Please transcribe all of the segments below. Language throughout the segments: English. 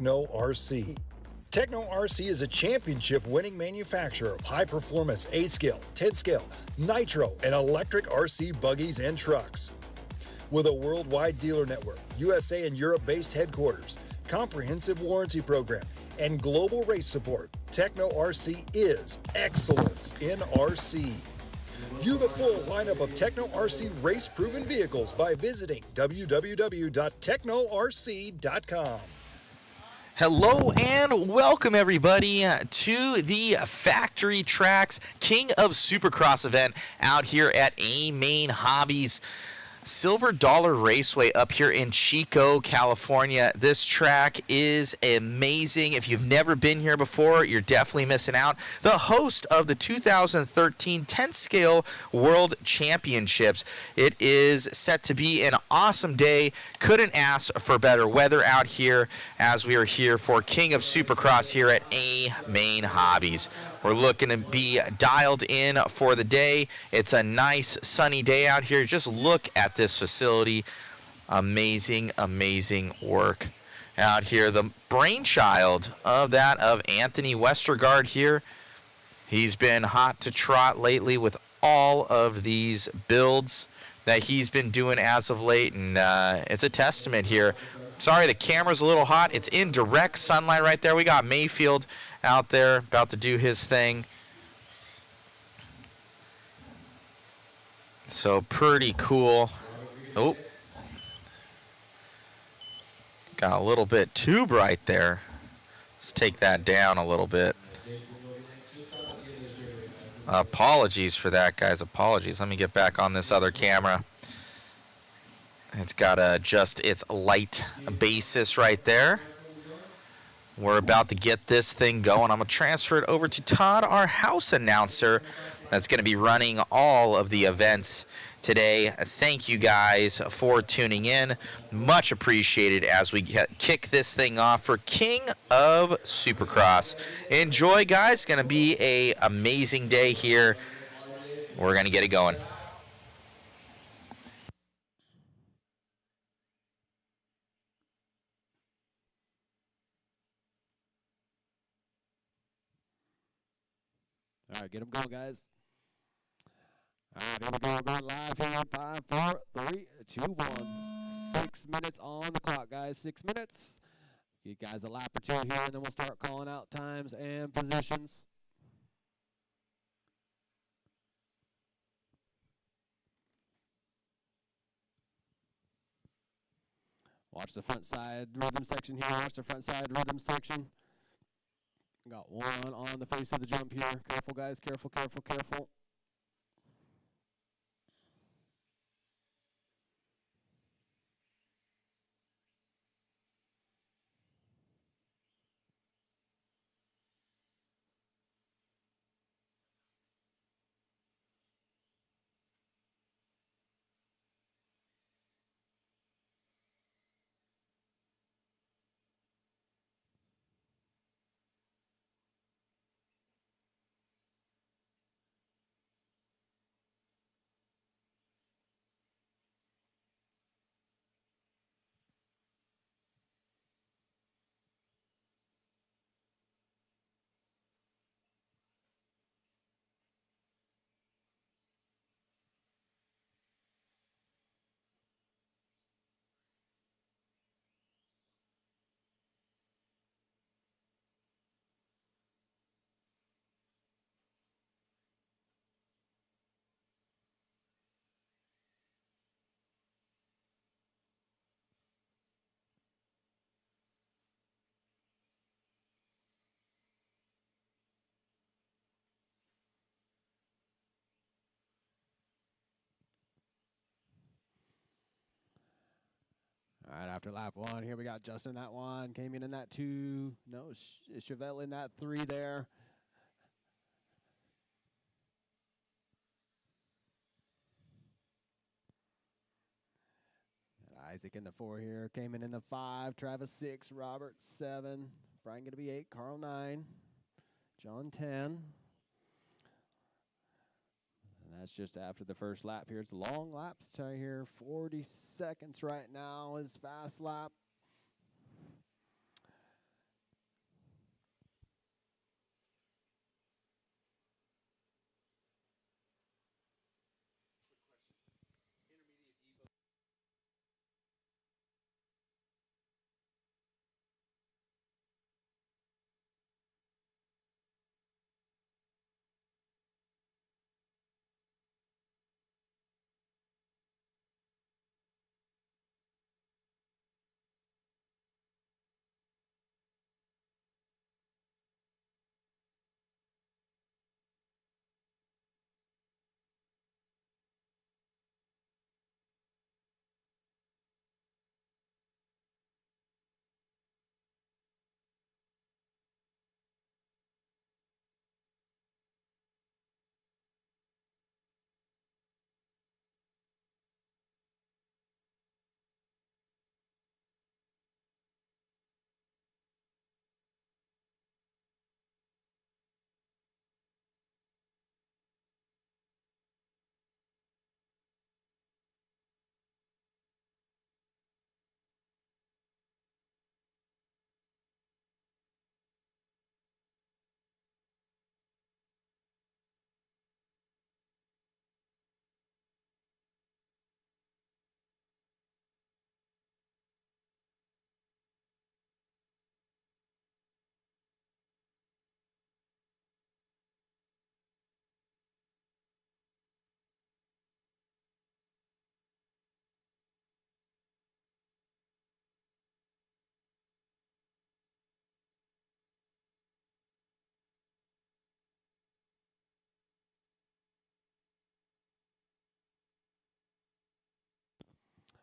Techno RC. Techno RC is a championship-winning manufacturer of high-performance A-scale, 10-scale, nitro, and electric RC buggies and trucks. With a worldwide dealer network, USA and Europe-based headquarters, comprehensive warranty program, and global race support, Techno RC is excellence in RC. View the full lineup of Techno RC race-proven vehicles by visiting www.technorc.com. Hello and welcome everybody to the Factory Tracks King of Supercross event out here at Amain Hobbies. Silver Dollar Raceway up here in Chico, California. This track is amazing. If you've never been here before, you're definitely missing out. The host of the 2013 10th Scale World Championships. It is set to be an awesome day. Couldn't ask for better weather out here as we are here for King of Supercross here at Amain Hobbies. We're looking to be dialed in for the day. It's a nice sunny day out here. Just look at this facility. Amazing, amazing work out here. The brainchild of that of Anthony Westergaard here. He's been hot to trot lately with all of these builds that he's been doing as of late, and it's a testament here. Sorry, the camera's a little hot. It's in direct sunlight right there. We got Mayfield out there about to do his thing. So pretty cool. Oh, got a little bit too bright there. Let's take that down a little bit. Apologies for that, guys. Apologies. Let me get back on this other camera. It's got to adjust its light basis right there. We're about to get this thing going. I'm going to transfer it over to Todd, our house announcer, that's going to be running all of the events today. Thank you guys for tuning in. Much appreciated as we kick this thing off for King of Supercross. Enjoy, guys. It's going to be an amazing day here. We're going to get it going. All right, get them going, guys. All right, here we go. We're going live here in 5, 4, 3, 2, 1. 6 minutes on the clock, guys. 6 minutes. Give you guys a lap or two here, and then we'll start calling out times and positions. Watch the front side rhythm section here. Watch the front side rhythm section. Got one on the face of the jump here. Careful, guys. Careful, careful, careful. All right, after lap 1, here we got Justin in that 1, came in that 2. No, Chevelle in that 3 there. And Isaac in the 4 here, came in the 5. Travis 6, Robert 7, Brian going to be 8, Carl 9, John 10. That's just after the first lap here. It's a long laps right here. 40 seconds right now is fast lap.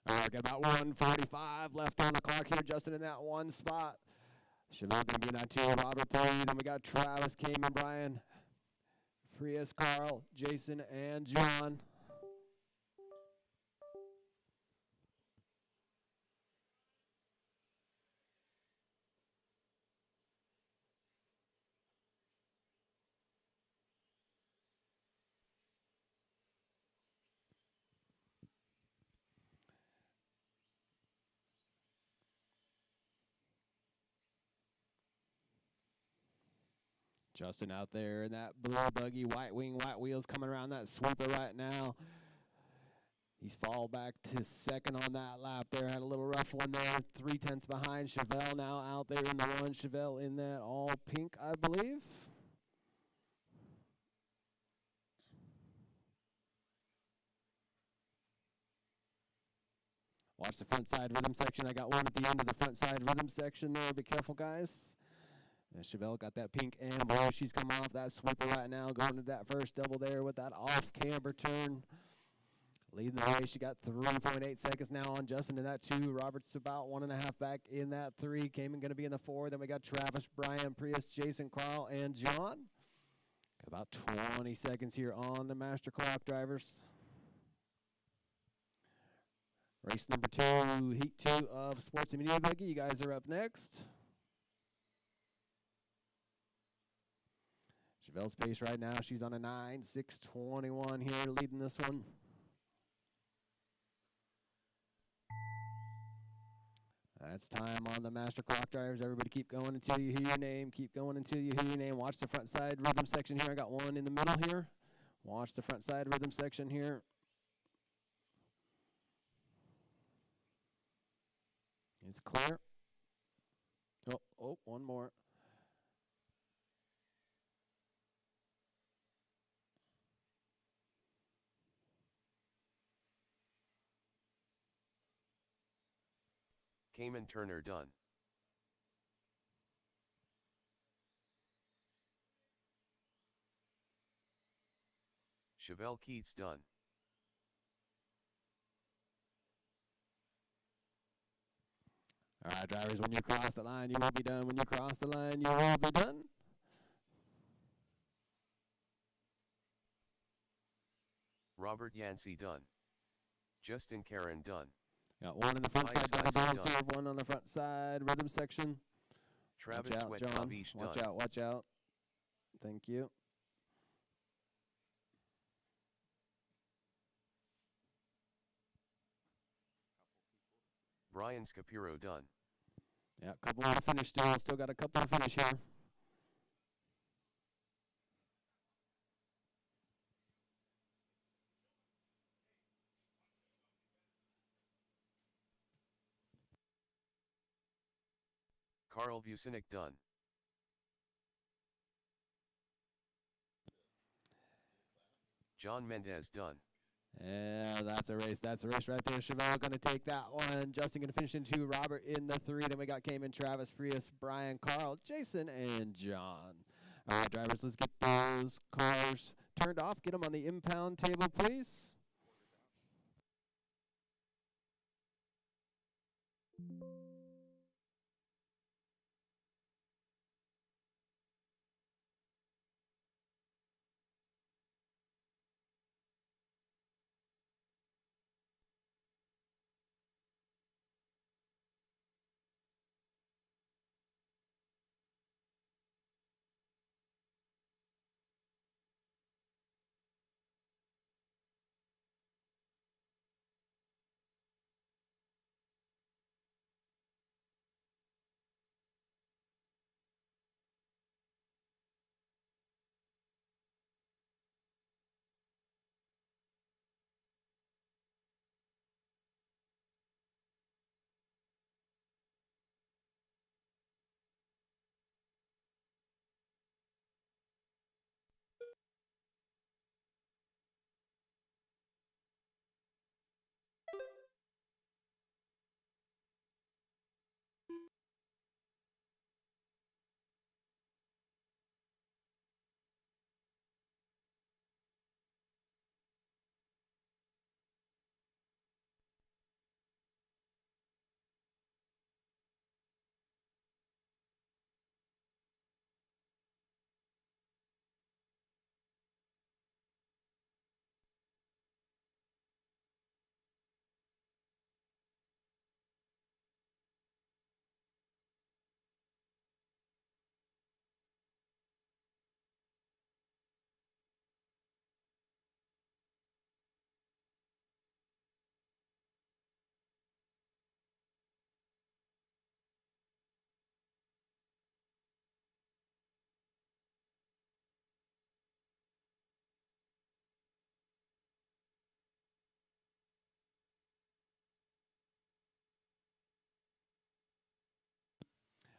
All right, got about 1:45 left on the clock here. Justin in that one spot. Chevelle going to be in that 2, Robert 3. Then we got Travis, Cayman, Brian, Prius, Carl, Jason, and John. Justin out there in that blue buggy, white wing, white wheels coming around that sweeper right now. He's fall back to second on that lap there. Had a little rough one there. 3/10 behind. Chevelle now out there in the one. Chevelle in that all pink, I believe. Watch the front side rhythm section. I got one at the end of the front side rhythm section there. Be careful, guys. And Chevelle got that pink and blue. She's coming off that sweeper right now, going to that first double there with that off camber turn. Leading the race, she got 3.8 seconds now on Justin in that 2. Robert's about 1.5 back in that 3. Cayman going to be in the 4. Then we got Travis, Brian, Prius, Jason, Carl, and John. Got about 20 seconds here on the master clock, drivers. Race number 2, heat 2 of Sportsman E-Buggy. You guys are up next. Chevelle's pace right now, she's on a 9:6:21 here, leading this one. That's time on the master clock, drivers. Everybody keep going until you hear your name. Keep going until you hear your name. Watch the front side rhythm section here. I got one in the middle here. Watch the front side rhythm section here. It's clear. Oh, one more. Cayman Turner done. Chevelle Keats done. All right, drivers, when you cross the line, you will be done. When you cross the line, you will be done. Robert Yancey done. Justin Karen done. Got one in the front side drivers here, one on the front side rhythm section. Travis watch out, Sweat John. Babish Watch done. out, watch out. Thank you. Brian Scapiro done. Yeah, a couple more to finish still. Still got a couple to finish here. Carl Vucinic done. John Mendez done. Yeah, that's a race. That's a race right there. Chevelle going to take that one. Justin going to finish in 2. Robert in the 3. Then we got Cayman, Travis, Prius, Brian, Carl, Jason, and John. All right, drivers, let's get those cars turned off. Get them on the impound table, please.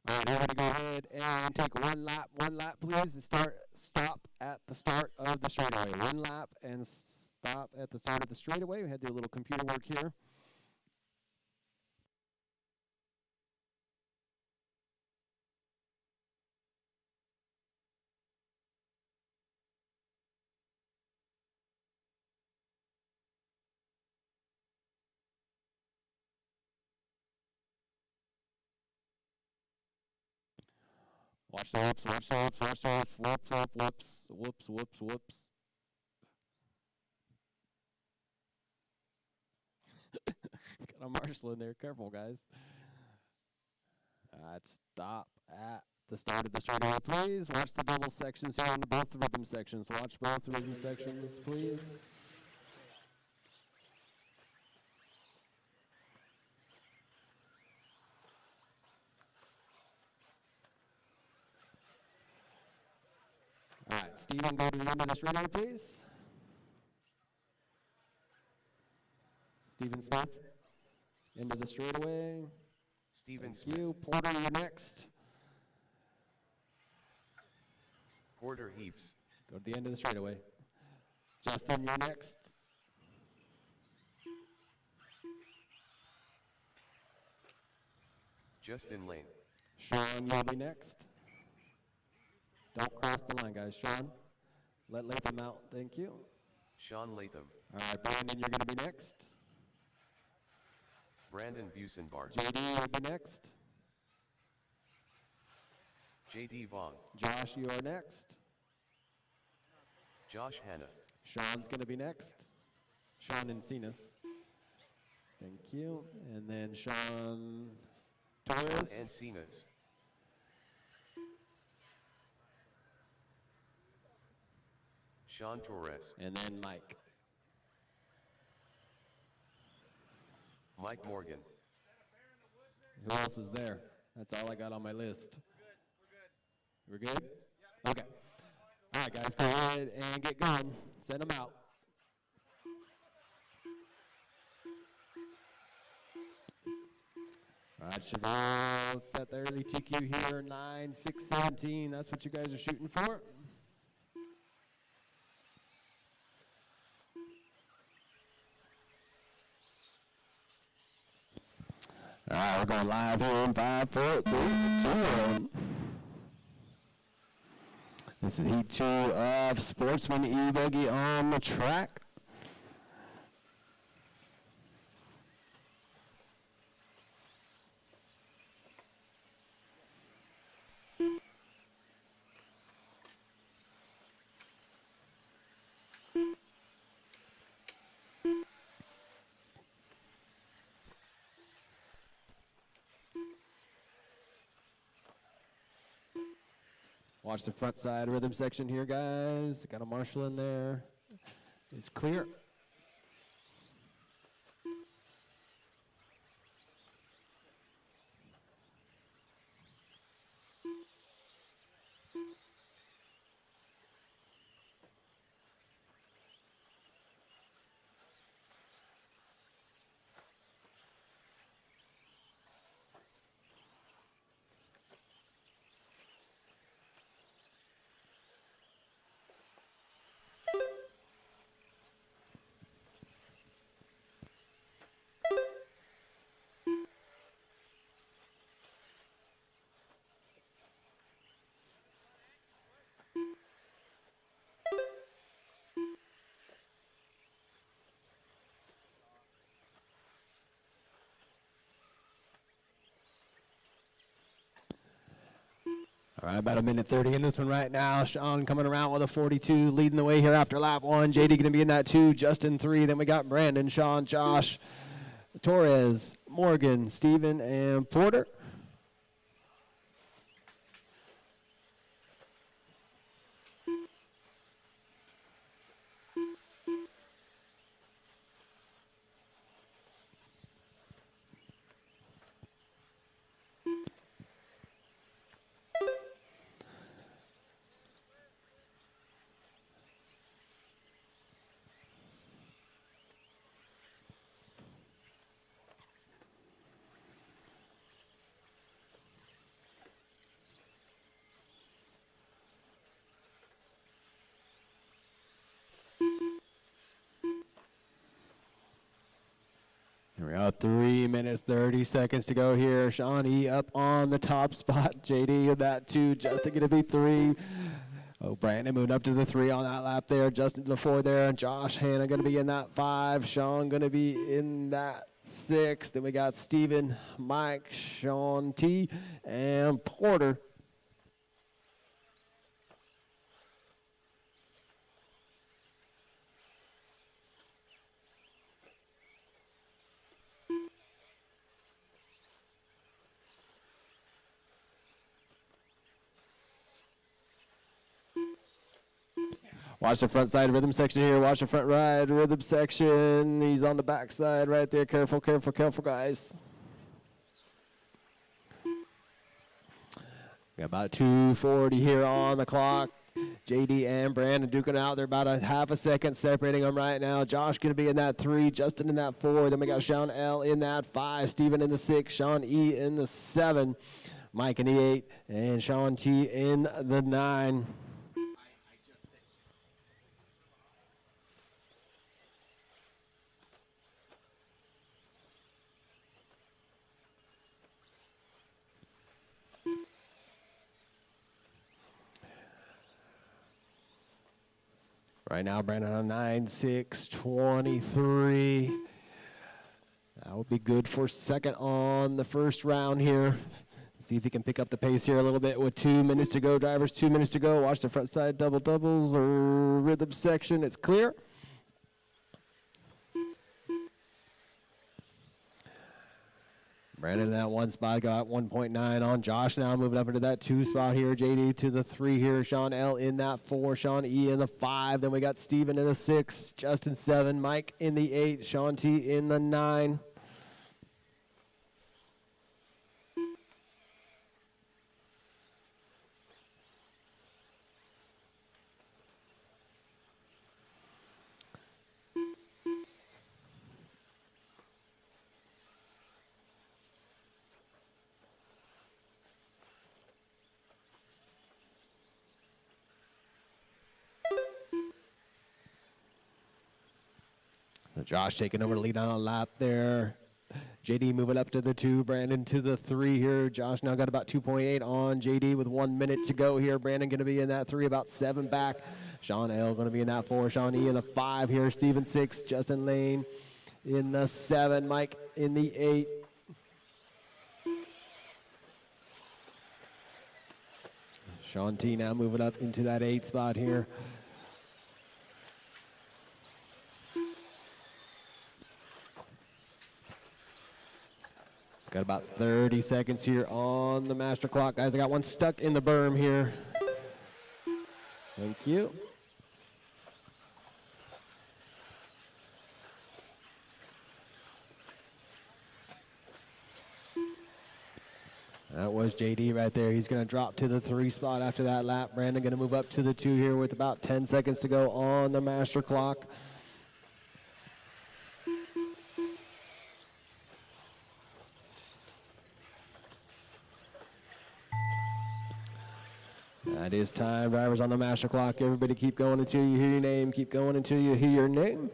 All right, everybody go ahead and take one lap, please, and stop at the start of the straightaway. One lap and stop at the start of the straightaway. We had to do a little computer work here. Watch the whoops, watch the whoops, watch the whoops, whoops, whoops, whoops, whoops, whoops. Got a marshal in there, careful guys. All right, stop at the start of the straightaway, please. Watch the double sections here on both rhythm sections. Watch both rhythm sections, please. All right, Stephen, go to the end of the straightaway, please. Stephen Smith, end of the straightaway. Stephen Thank Smith. you. Porter, you're next. Porter Heaps. Go to the end of the straightaway. Justin, you're next. Justin Lane. Sean, you'll be next. Don't cross the line, guys. Sean, let Latham out. Thank you. Sean Latham. All right, Brandon, you're going to be next. Brandon Busenbart. JD, you'll be next. JD Vaughn. Josh, you are next. Josh Hanna. Sean's going to be next. Sean Encinas. Thank you. And then Sean Torres. Encinas. Sean Torres. And then Mike. Mike Morgan. Who else is there? That's all I got on my list. We're good? Okay. All right, guys, go ahead and get going. Send them out. All right, Chevelle, set the early TQ here, 9:6:17. That's what you guys are shooting for. All right, we're going live here in 5, 4, 3, 2, 1. This is Heat 2 of Sportsman E-Buggy on the track. Watch the front side rhythm section here, guys. Got a marshal in there. It's clear. All right, about 1:30 in this one right now. Sean coming around with a 42, leading the way here after lap 1. JD going to be in that 2, Justin 3. Then we got Brandon, Sean, Josh, Torres, Morgan, Steven, and Porter. About 3 minutes, 30 seconds to go here. Sean E up on the top spot. JD in that 2. Justin going to be 3. Oh, Brandon moving up to the 3 on that lap there. Justin to the 4 there. And Josh Hanna going to be in that 5. Sean going to be in that 6. Then we got Steven, Mike, Sean T, and Porter. Watch the front side rhythm section here. Watch the front ride rhythm section. He's on the back side right there. Careful, careful, careful, guys. Got about 2:40 here on the clock. JD and Brandon duking out. They're about a half a second separating them right now. Josh going to be in that 3. Justin in that 4. Then we got Sean L in that 5. Steven in the 6. Sean E in the 7. Mike in the 8. And Sean T in the 9. Right now, Brandon on 9:6:23. That would be good for second on the first round here. See if he can pick up the pace here a little bit with 2 minutes to go. Drivers, 2 minutes to go. Watch the front side double doubles or rhythm section. It's clear. Brandon in that 1 spot got 1.9 on. Josh now moving up into that 2 spot here. JD to the 3 here. Sean L in that 4. Sean E in the 5. Then we got Steven in the 6. Justin 7. Mike in the 8. Sean T in the 9. Josh taking over the lead on a lap there. JD moving up to the 2. Brandon to the 3 here. Josh now got about 2.8 on JD with 1 minute to go here. Brandon going to be in that 3, about 7 back. Sean L going to be in that 4. Sean E in the 5 here. Steven 6. Justin Lane in the 7. Mike in the 8. Sean T now moving up into that 8 spot here. Got about 30 seconds here on the master clock. Guys, I got one stuck in the berm here. Thank you. That was JD right there. He's going to drop to the 3 spot after that lap. Brandon going to move up to the 2 here with about 10 seconds to go on the master clock. That is time. Drivers on the master clock. Everybody keep going until you hear your name. Keep going until you hear your name.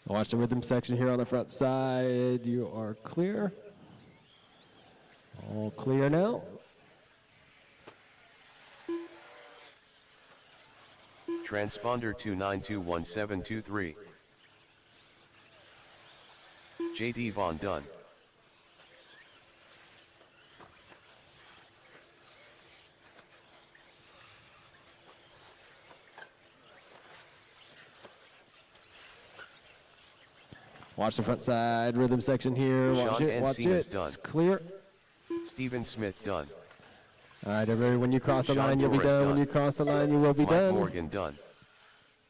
Watch the rhythm section here on the front side. You are clear. All clear now. Transponder 29211723. JD Vaughn done. Watch the front side rhythm section here. Watch it, watch it. It's clear. Stephen Smith done. All right, everybody, when you cross the line, you'll be done. When you cross the line, you will be done. Mike Morgan done.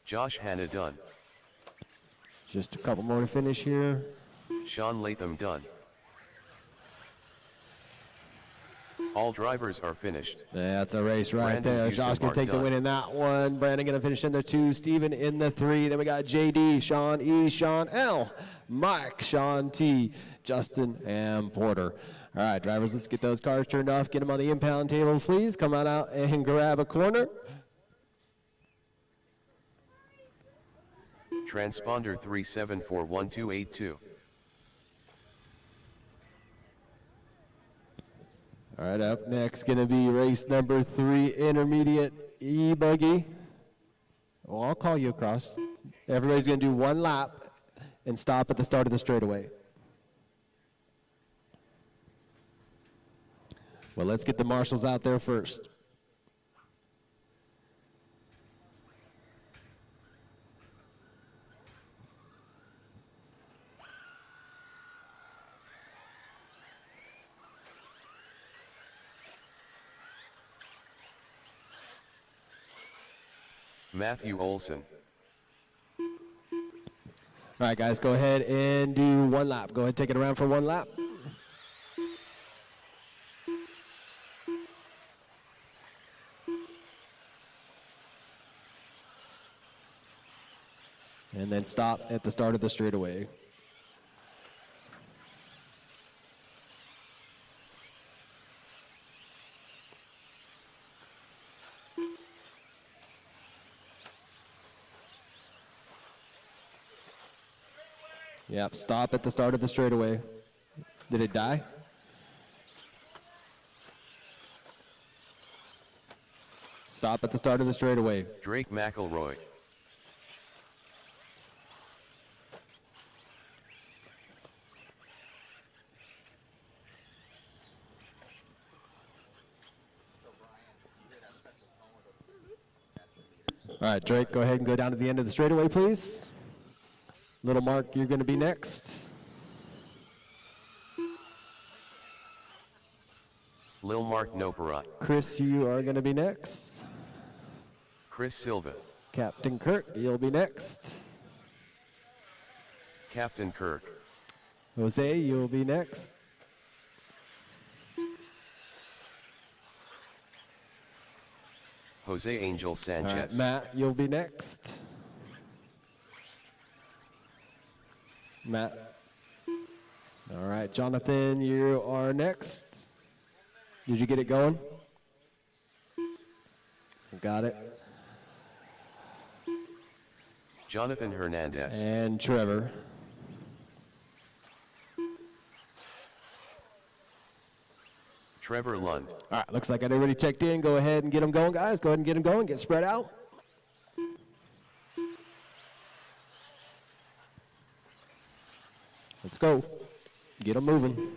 Josh Hanna done. Just a couple more to finish here. Sean Latham done. All drivers are finished. Yeah, that's a race right Brandon there. Josh can take the win in that one. Brandon going to finish in the 2. Steven in the 3. Then we got JD, Sean E, Sean L, Mike, Sean T, Justin, and Porter. All right, drivers, let's get those cars turned off. Get them on the impound table, please. Come on out and grab a corner. Transponder 3741282. All right, up next going to be race number 3, intermediate E-Buggy. Well, I'll call you across. Everybody's going to do 1 lap and stop at the start of the straightaway. Well, let's get the marshals out there first. Matthew Olson. All right, guys, go ahead and do 1 lap. Go ahead, take it around for 1 lap. And then stop at the start of the straightaway. Yep, stop at the start of the straightaway. Did it die? Stop at the start of the straightaway. Drake McElroy. All right, Drake, go ahead and go down to the end of the straightaway, please. Little Mark, you're going to be next. Lil Mark Noparat. Chris, you are going to be next. Chris Silva. Captain Kurt, you'll be next. Captain Kirk. Jose, you'll be next. Jose Angel All Sanchez. right, Matt, you'll be next. Matt. All right, Jonathan, you are next. Did you get it going? Got it. Jonathan Hernandez. And Trevor. Trevor Lund. All right, looks like everybody checked in. Go ahead and get them going, guys. Go ahead and get them going. Get spread out. Let's go. Get them moving.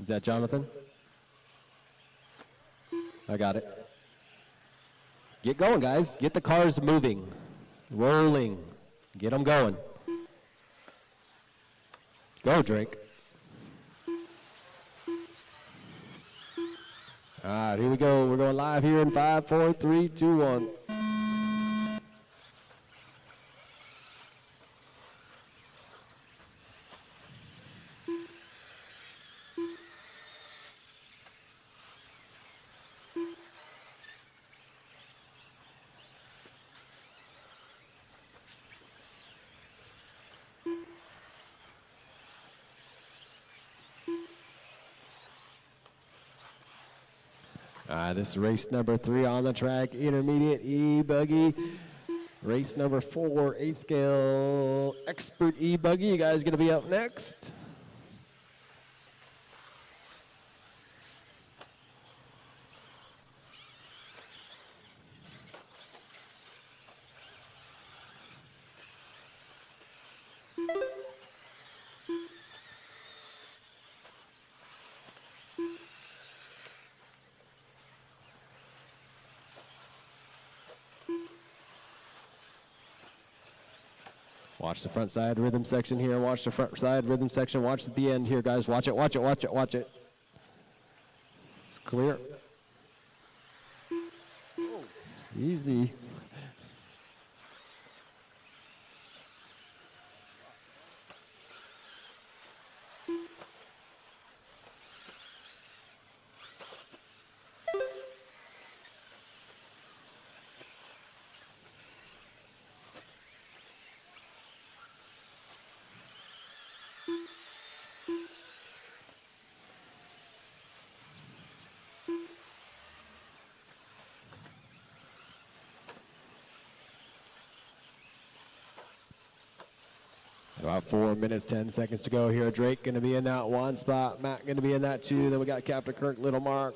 Is that Jonathan? I got it. Get going, guys. Get the cars moving, rolling. Get them going. Go, Drake. All right, here we go. We're going live here in 5, 4, 3, 2, 1. This is race number 3 on the track, intermediate E-Buggy. Race number 4, 8-scale expert E-Buggy. You guys going to be up next. Watch the front side rhythm section here. Watch the front side rhythm section. Watch at the end here, guys. Watch it, watch it, watch it, watch it. It's clear. Easy. About 4 minutes, 10 seconds to go here. Drake going to be in that one spot. Matt going to be in that two. Then we got Captain Kirk, Little Mark,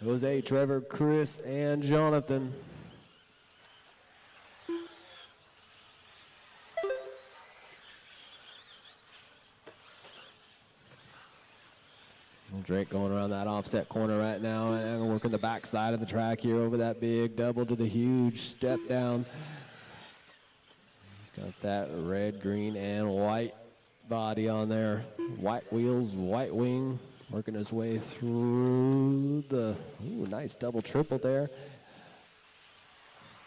Jose, Trevor, Chris, and Jonathan. Drake going around that offset corner right now and working the back side of the track here over that big double to the huge step down. He's got that red, green, and white body on there. White wheels, white wing, working his way through the, ooh, nice double triple there.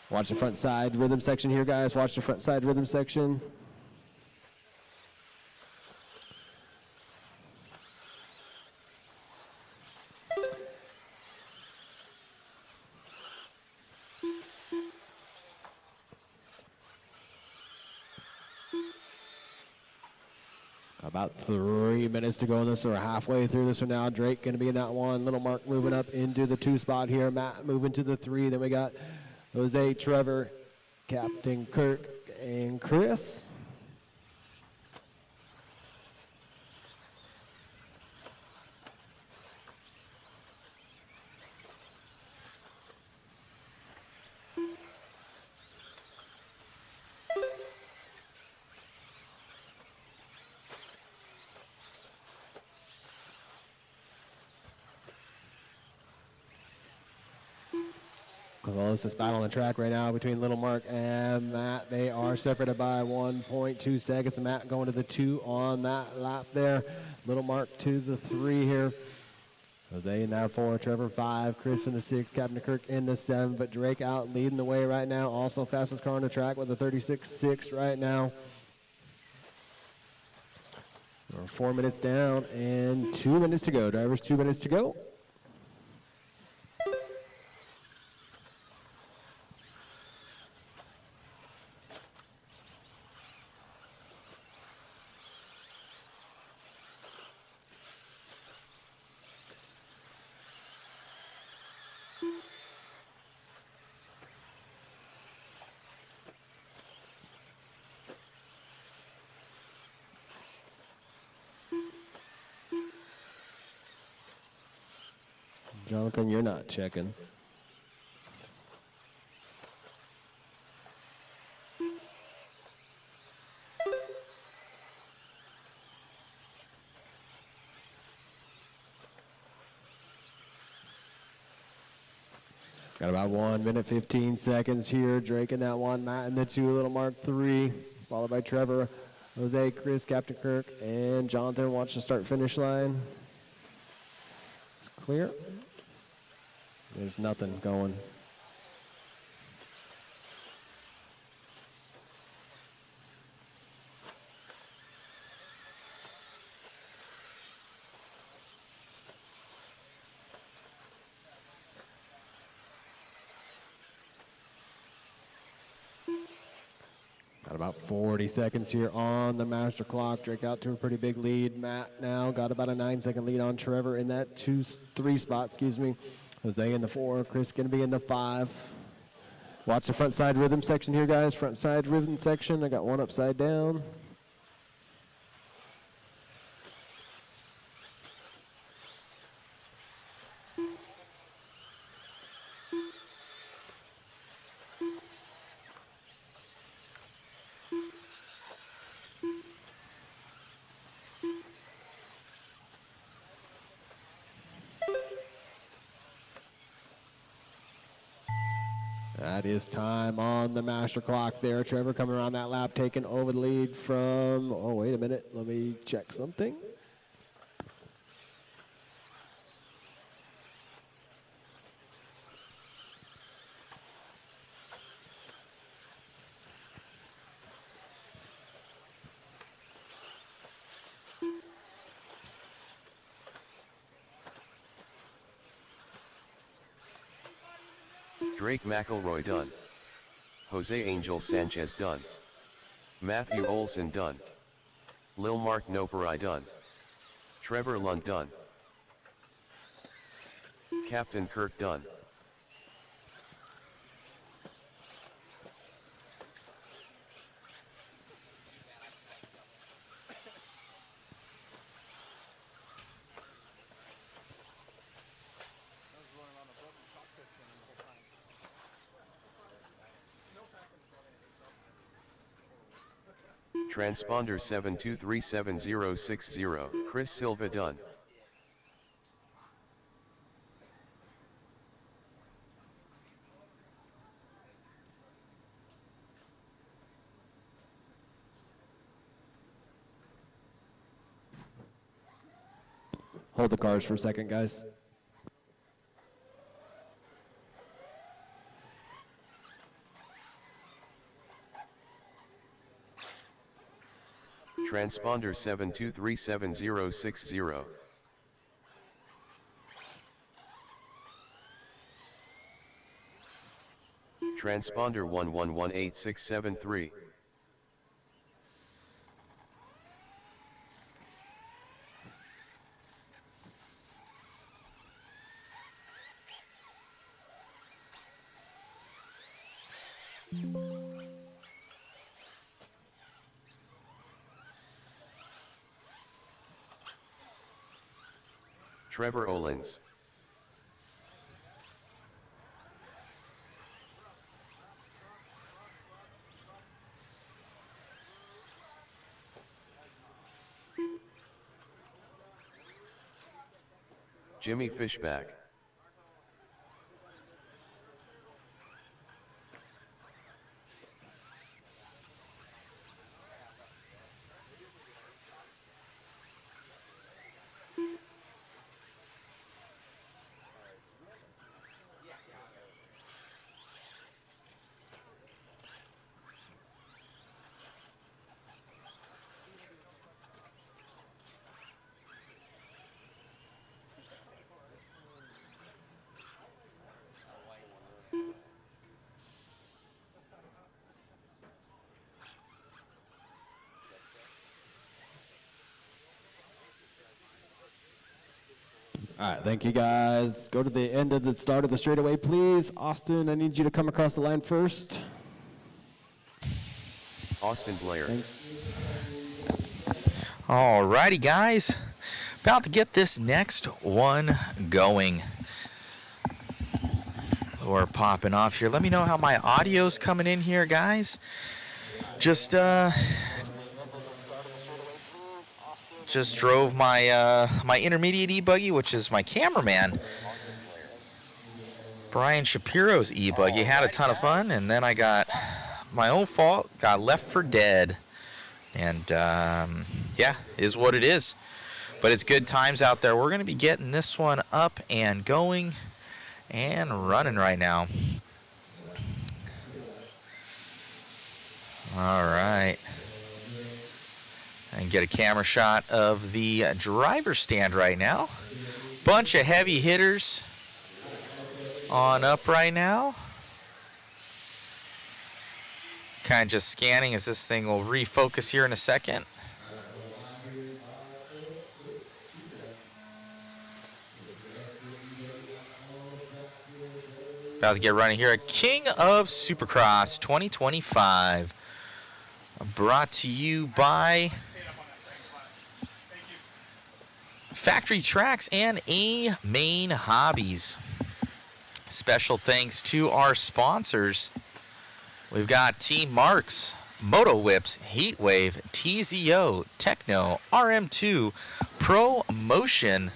Watch the front side rhythm section here, guys. Watch the front side rhythm section. About 3 minutes to go in this. We're halfway through this one now. Drake going to be in that one. Little Mark moving up into the two spot here. Matt moving to the three. Then we got Jose, Trevor, Captain Kirk, and Chris. Closest battle on the track right now between Little Mark and Matt. They are separated by 1.2 seconds. Matt going to the two on that lap there. Little Mark to the three here. Jose in that four, Trevor 5, Chris in the 6, Captain Kirk in the 7, but Drake out leading the way right now. Also fastest car on the track with a 36.6 right now. We're 4 minutes down and 2 minutes to go. Drivers, 2 minutes to go. Jonathan, you're not checking. Got about 1 minute, 15 seconds here. Drake in that one, Matt in the two, Little Mark 3, followed by Trevor, Jose, Chris, Captain Kirk, and Jonathan. Watch the start-finish line. It's clear. There's nothing going. Got about 40 seconds here on the master clock. Drake out to a pretty big lead. Matt now got about a 9-second lead on Trevor in that 2-3 spot, excuse me. Jose in the 4, Chris going to be in the 5. Watch the front side rhythm section here, guys. Front side rhythm section. I got one upside down. That is time on the master clock there. Trevor coming around that lap, taking over the lead from, oh, wait a minute. Let me check something. Drake McElroy done. Jose Angel Sanchez done. Matthew Olson done. Lil Mark Noperai done. Trevor Lund done. Captain Kirk done. Transponder 7237060, Chris Silva done. Hold the cars for a second, guys. Transponder 7237060. Transponder 11186673. Trevor Olins. Jimmy Fishback. All right, thank you guys. Go to the end of the start of the straightaway, please. Austin, I need you to come across the line first. Austin Blair. All righty, guys. About to get this next one going. We're popping off here. Let me know how my audio's coming in here, guys. Just drove my my intermediate E-Buggy, which is my cameraman, Brian Shapiro's E-Buggy. Had a ton of fun, and then I got my own fault, got left for dead. And yeah, is what it is. But it's good times out there. We're going to be getting this one up and going and running right now. All right. And get a camera shot of the driver's stand right now. Bunch of heavy hitters on up right now. Kind of just scanning as this thing will refocus here in a second. About to get running here at King of Supercross 2025. Brought to you by Factory Tracks and Amain Hobbies. Special thanks to our sponsors. We've got Team Marks, Moto Whips, Heatwave, TZO, Techno, RM2, Pro Motion,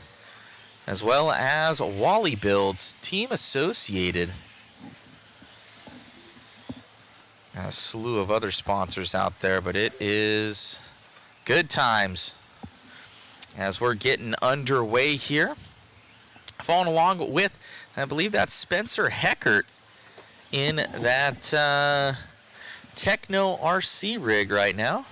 as well as Wally Builds, Team Associated. A slew of other sponsors out there, but it is good times as we're getting underway here. Following along with, I believe that's Spencer Heckert in that Techno RC rig right now.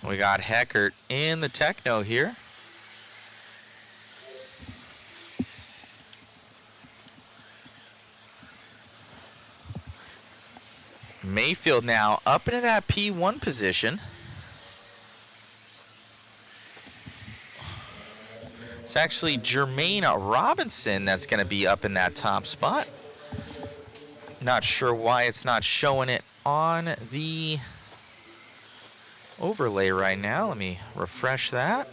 We got Heckert in the Techno here. Mayfield now up into that P1 position. It's actually Jermaine Robinson that's going to be up in that top spot. Not sure why it's not showing it on the overlay right now. Let me refresh that.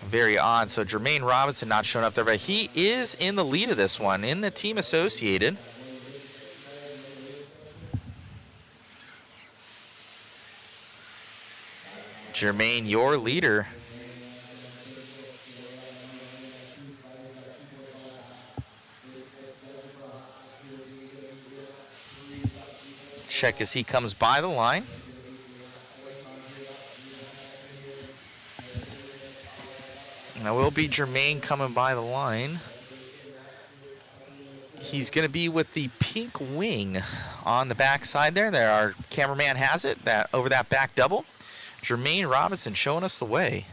Very odd. So Jermaine Robinson not showing up there, but he is in the lead of this one in the team associated. Jermaine, your leader. Check as he comes by the line. Now will be Jermaine coming by the line. He's going to be with the pink wing on the back side there. There, our cameraman has it, that over that back double. Jermaine Robinson showing us the way.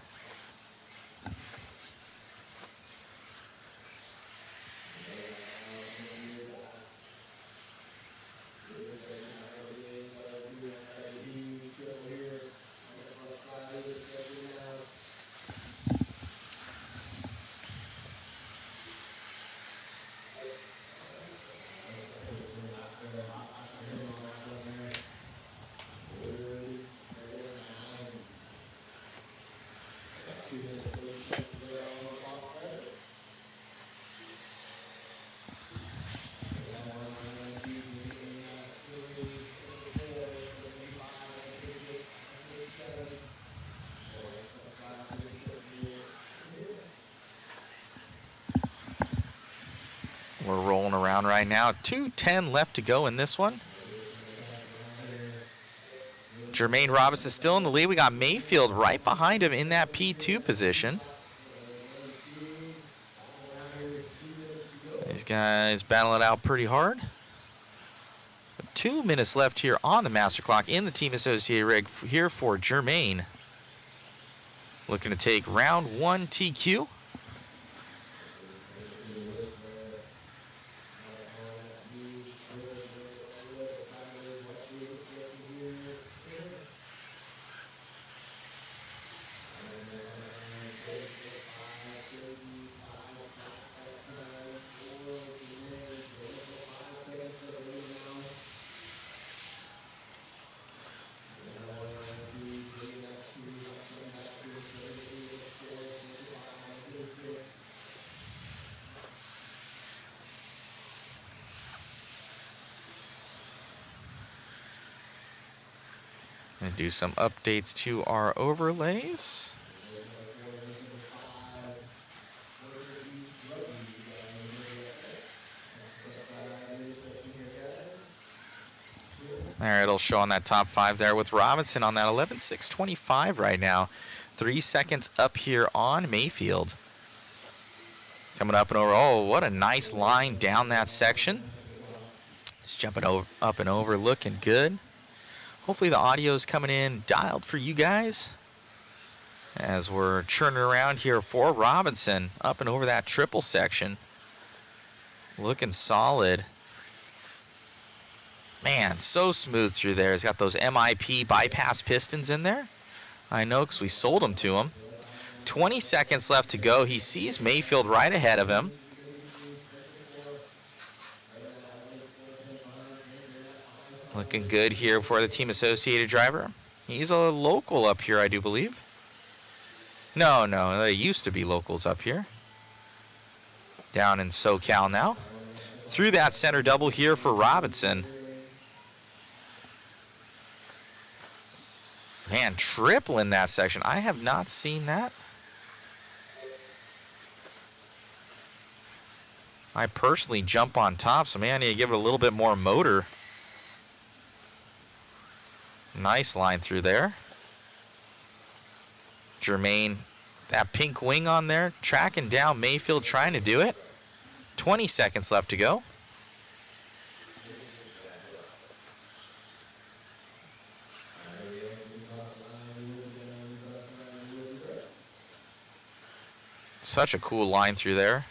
We're rolling around right now. 2:10 left to go in this one. Jermaine Robinson still in the lead. We got Mayfield right behind him in that P2 position. These guys battle it out pretty hard. 2 minutes left here on the master clock in the team associated rig here for Jermaine. Looking to take round 1 TQ. Gonna do some updates to our overlays. There, it'll show on that top 5 there with Robinson on that 11.625 right now. 3 seconds up here on Mayfield. Coming up and over. Oh, what a nice line down that section. Just jumping over, up and over, looking good. Hopefully the audio is coming in dialed for you guys as we're churning around here for Robinson up and over that triple section. Looking solid. Man, so smooth through there. He's got those MIP bypass pistons in there. I know because we sold them to him. 20 seconds left to go. He sees Mayfield right ahead of him. Looking good here for the team associated driver. He's a local up here, I do believe. No, they used to be locals up here. Down in SoCal now. Through that center double here for Robinson. Man, triple in that section. I have not seen that. I personally jump on top, so man, I need to give it a little bit more motor. Nice line through there. Jermaine, that pink wing on there, tracking down Mayfield, trying to do it. 20 seconds left to go. Such a cool line through there.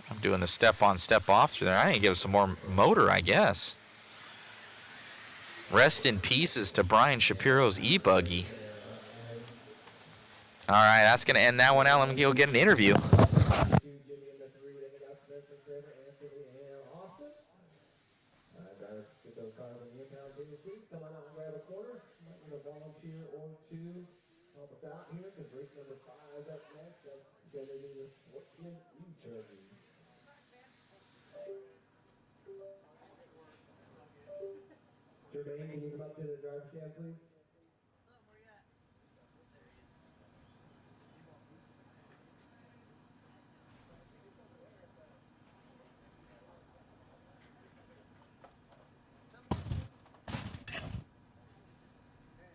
I'm doing the step on, step off through there. I need to give some more motor, I guess. Rest in pieces to Brian Shapiro's E-Buggy. All right, that's going to end that one out. Let me go get an interview. Volunteer or two help us out here because race number 5 is up next. That's going to be the Sportsman E-Truggy. Jermaine, can you come up to the driver's cab, please?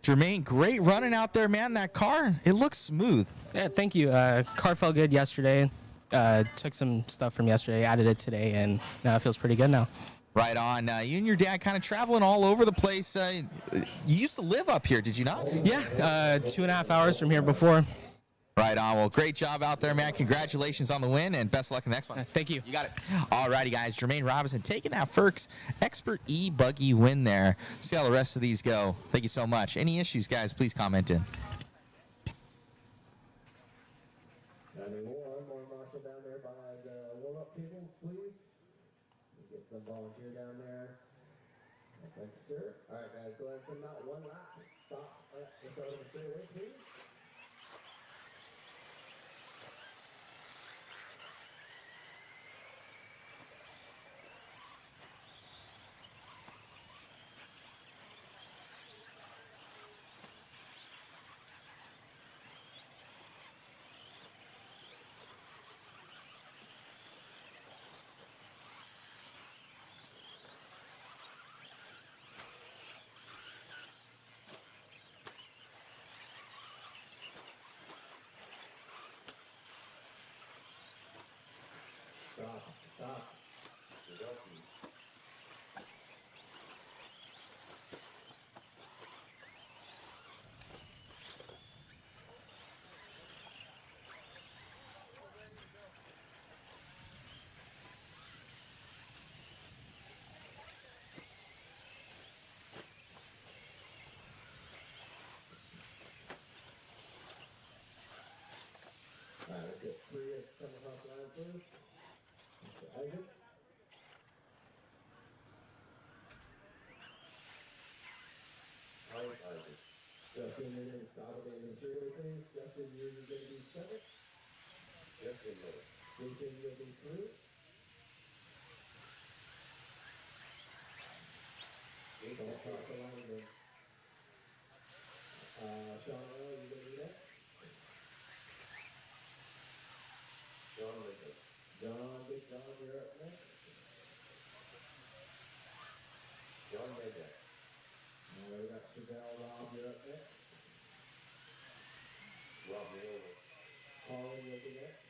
Jermaine, great running out there, man. That car, it looks smooth. Yeah, thank you. Car felt good yesterday. Took some stuff from yesterday, added it today, and now it feels pretty good now. Right on. You and your dad kind of traveling all over the place. You used to live up here, did you not? Yeah, 2.5 hours from here before. Right on. Well, great job out there, man. Congratulations on the win, and best of luck in the next one. Thank you. You got it. All righty, guys. Jermaine Robinson taking that first Expert E-Buggy win there. See how the rest of these go. Thank you so much. Any issues, guys, please comment in. More marshal down there by the warm-up tables, please. Get some volunteer down there. Thank you, sir. All right, guys, go ahead and send out one lap. Stop at the start of the straightaway, please. Stop. All right, let's get 3 coming across the line first. Isaac. Isaac. Justin, you're going to stop at the end of the material, please. Justin, you're going to be second. Justin, Jason, you're going to be third. Jason, across the line then. Sean Earl, you're going to be next. John Lincoln. John, you're up next. John Lincoln. We got Chevelle, Rob, you're up next. Rob Naylor. Colin, you'll be next.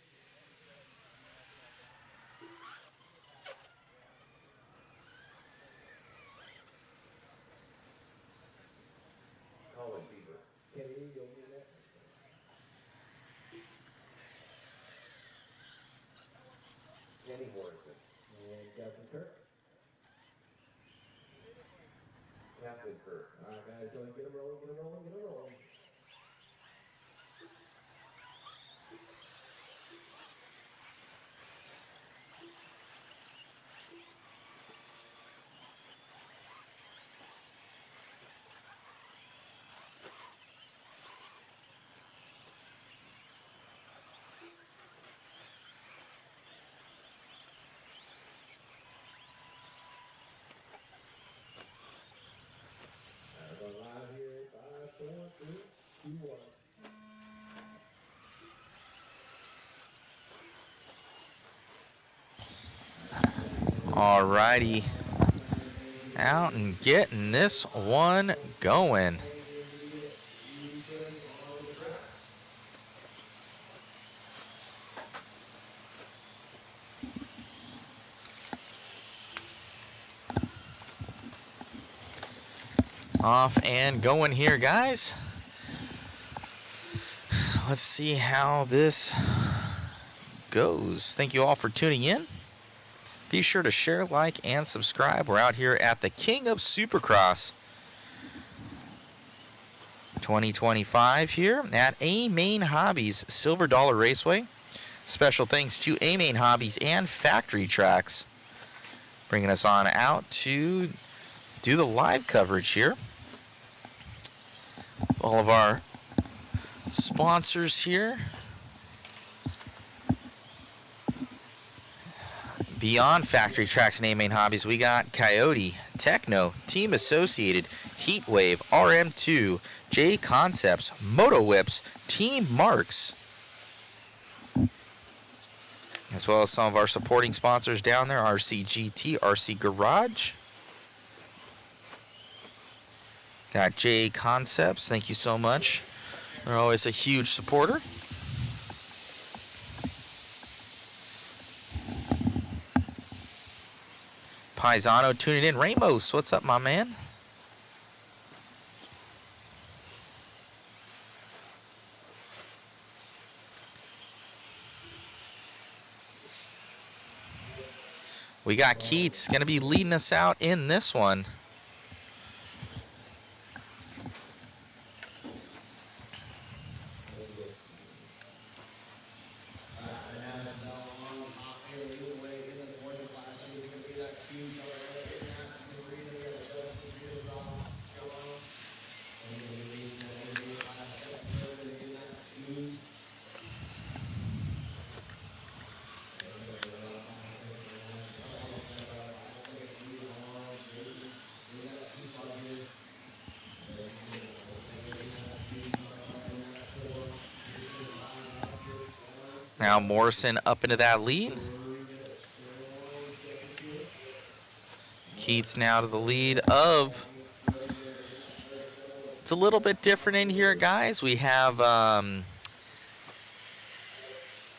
Colin Bieber. Kenny, you'll be next. Kenny Morrison. And Captain Kirk. Captain Kirk. All right, guys, go ahead, get him rolling. Live here, 5, 4, 3, 2, 1. All righty. Out and getting this one going. Off and going here, guys. let's see how this goes. Thank you all for tuning in. Be sure to share, like, and subscribe. We're out here at the King of Supercross 2025 here at Amain Hobbies Silver Dollar Raceway. Special thanks to Amain Hobbies and Factory Tracks, bringing us on out to do the live coverage here. All of our sponsors here. Beyond Factory Tracks and Amain Hobbies, we got Coyote, Techno, Team Associated, Heatwave, RM2, J Concepts, Moto Whips, Team Marks, as well as some of our supporting sponsors down there, RCGT, RC Garage. Got J Concepts, thank you so much. They're always a huge supporter. Paisano tuning in. Ramos, what's up, my man? We got Keats going to be leading us out in this one. Now Morrison up into that lead. Keats now to the lead of... It's a little bit different in here, guys. We have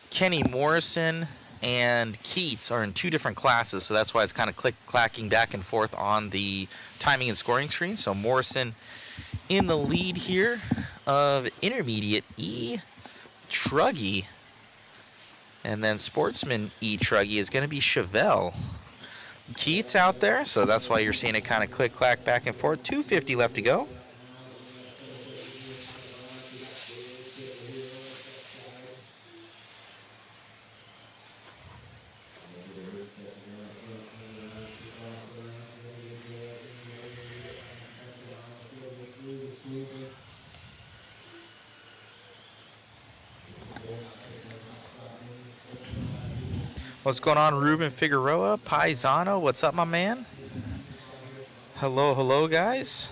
Kenny Morrison and Keats are in two different classes, so that's why it's kind of clacking back and forth on the timing and scoring screen. So Morrison in the lead here of intermediate E-Truggy. And then Sportsman E-Truggy is going to be Chevelle. Keats out there, so that's why you're seeing it kind of click-clack back and forth. 250 left to go. What's going on, Ruben Figueroa? Paisano, what's up, my man? Hello, hello, guys.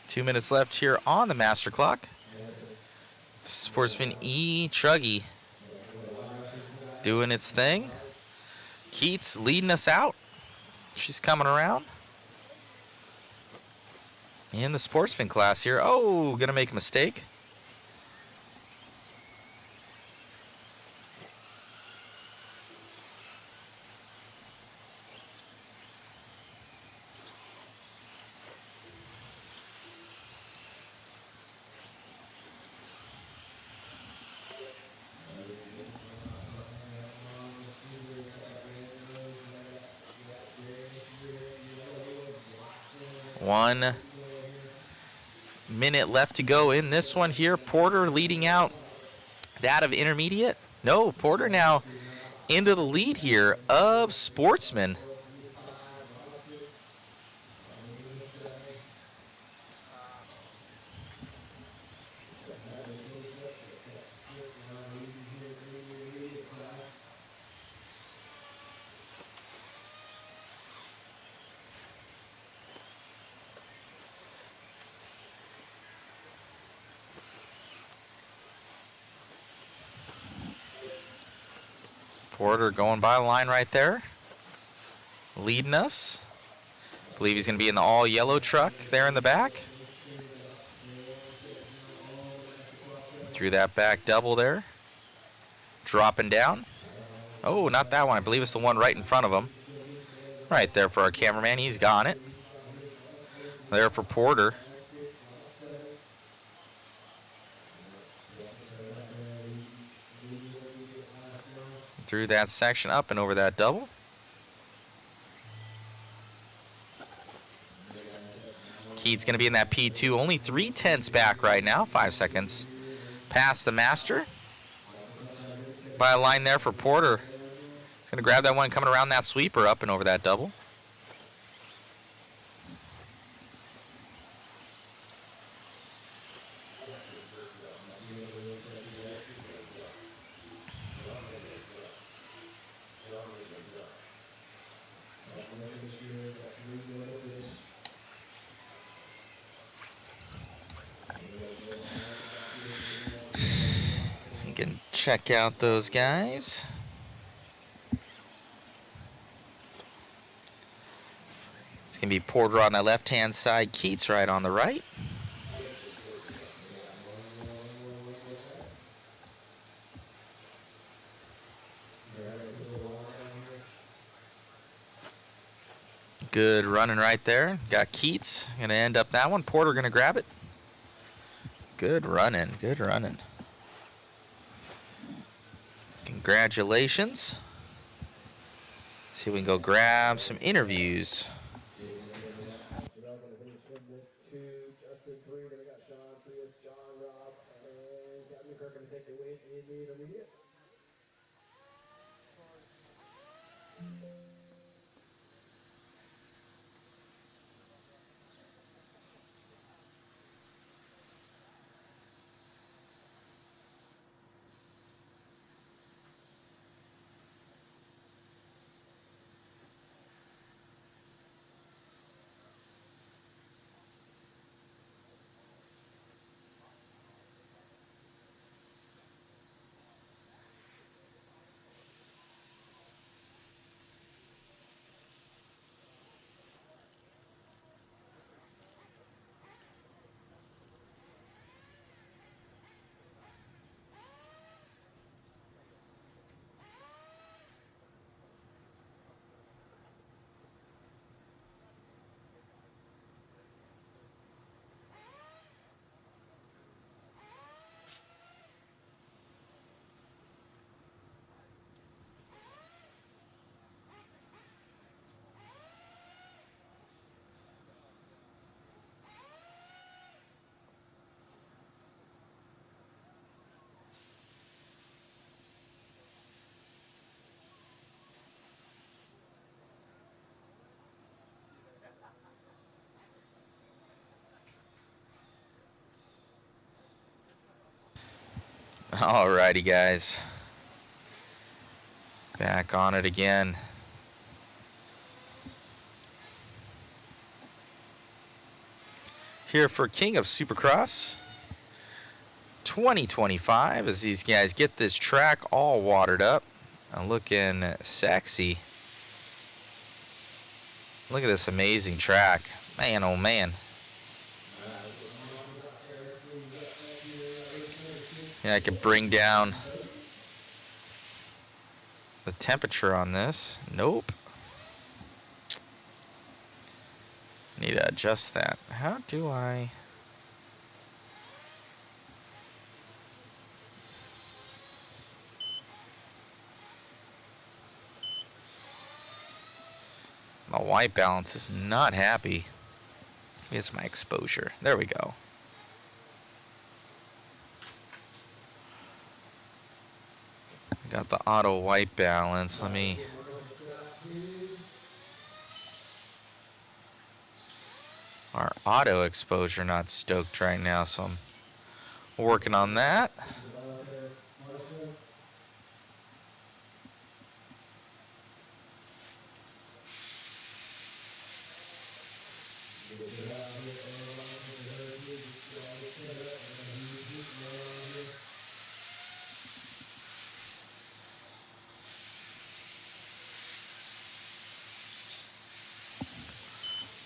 Two minutes left here on the master clock. Sportsman E-Truggy doing its thing. Keats leading us out. She's coming around. In the sportsman class here. Oh, gonna make a mistake. One minute left to go in this one here. Porter leading out that of intermediate. No, Porter now into the lead here of Sportsman. Porter going by the line right there. leading us. I believe he's going to be in the all-yellow truck there in the back. Through that back double there. Dropping down. Oh, not that one. I believe it's the one right in front of him. Right there for our cameraman. He's got it. There for Porter. Through that section up and over that double. Keith's going to be in that P2. Only 3/10 back right now. 5 seconds past the master. By a line there for Porter. He's going to grab that one coming around that sweeper up and over that double. You can check out those guys. It's going to be Porter on the left-hand side, Keats right on the right. Good running right there. Got Keats. Going to end up that one. Porter going to grab it. Good running. Good running. Congratulations. See if we can go grab some interviews. Alrighty, guys. Back on it again. Here for King of Supercross 2025 as these guys get this track all watered up and looking sexy. Look at this amazing track. Man, oh man. Yeah, I could bring down the temperature on this. Nope. Need to adjust that. How do I? My white balance is not happy. Maybe it's my exposure. There we go. Got the auto white balance. Let me. Our auto exposure not stoked right now, so I'm working on that.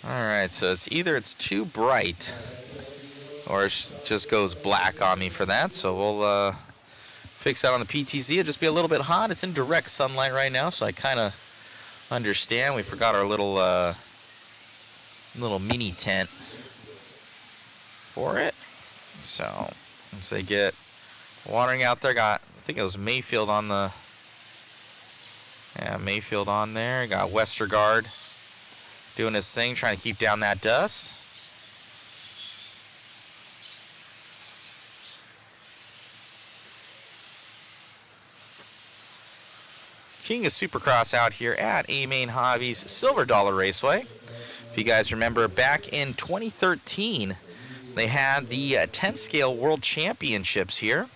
Alright, so it's too bright, or it just goes black on me for that, so we'll fix that on the PTZ. It'll just be a little bit hot. It's in direct sunlight right now, so I kind of understand. We forgot our little mini tent for it. So once they get watering out there, got, I think it was Mayfield on the, yeah, Mayfield on there. Got Westergaard doing his thing, trying to keep down that dust. King of Supercross out here at Amain Hobbies Silver Dollar Raceway. If you guys remember, back in 2013, they had the 10 scale World Championships here.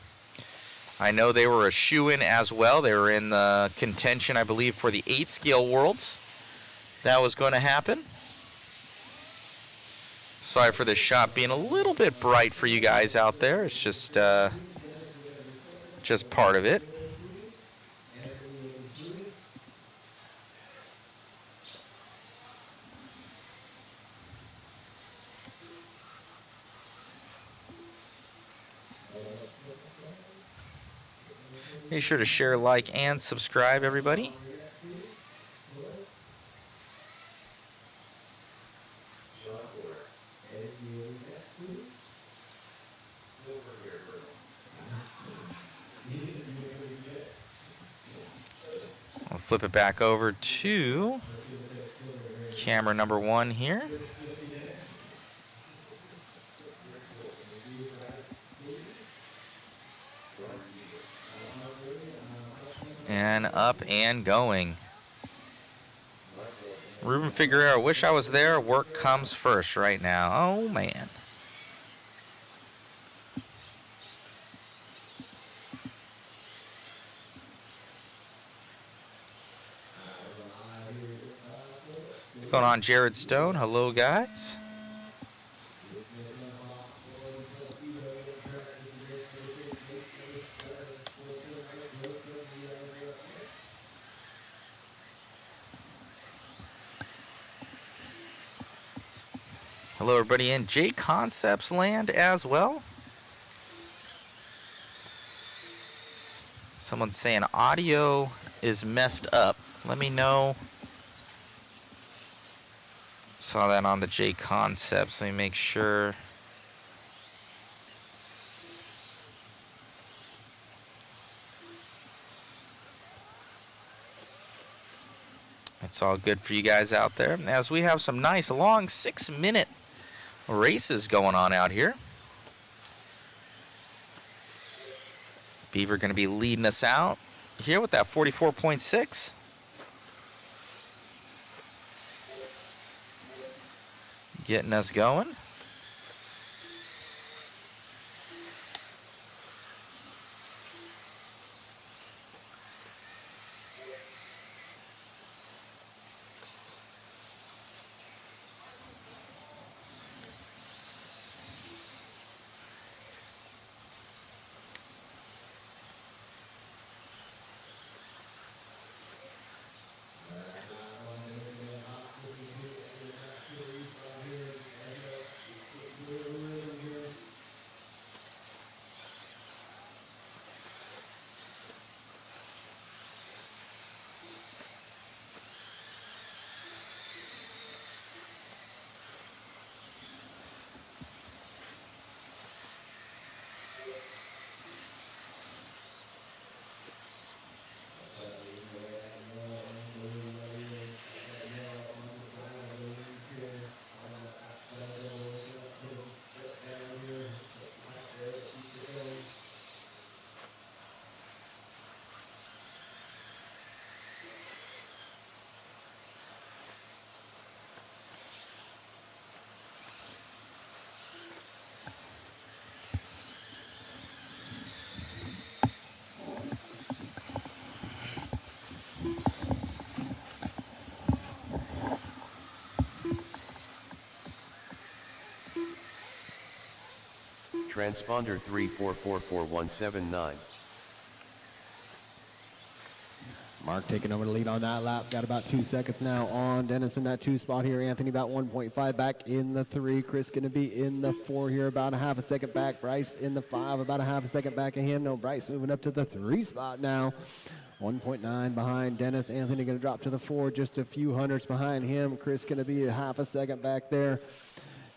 I know they were a shoe-in as well. They were in the contention, I believe, for the 8 scale Worlds. That was going to happen. Sorry for this shot being a little bit bright for you guys out there. It's just part of it. Be sure to share, like, and subscribe, everybody. I'll flip it back over to camera number 1 here. And up and going. Ruben Figueroa, wish I was there. Work comes first right now. Oh, man. What's going on, Jared Stone? Hello, guys. Hello, everybody in J Concepts land as well. Someone's saying audio is messed up. Let me know. Saw that on the J Concepts. Let me make sure. It's all good for you guys out there, as we have some nice long 6-minute races going on out here. Beaver going to be leading us out here with that 44.6. Getting us going. Transponder 34444179. Mark taking over the lead on that lap. Got about 2 seconds now on Dennis in that 2 spot here. Anthony about 1.5 back in the 3. Chris going to be in the 4 here, about a half a second back. Bryce in the 5, about a half a second back of him. No, Bryce moving up to the 3 spot now. 1.9 behind Dennis. Anthony going to drop to the 4, just a few hundredths behind him. Chris going to be a half a second back there.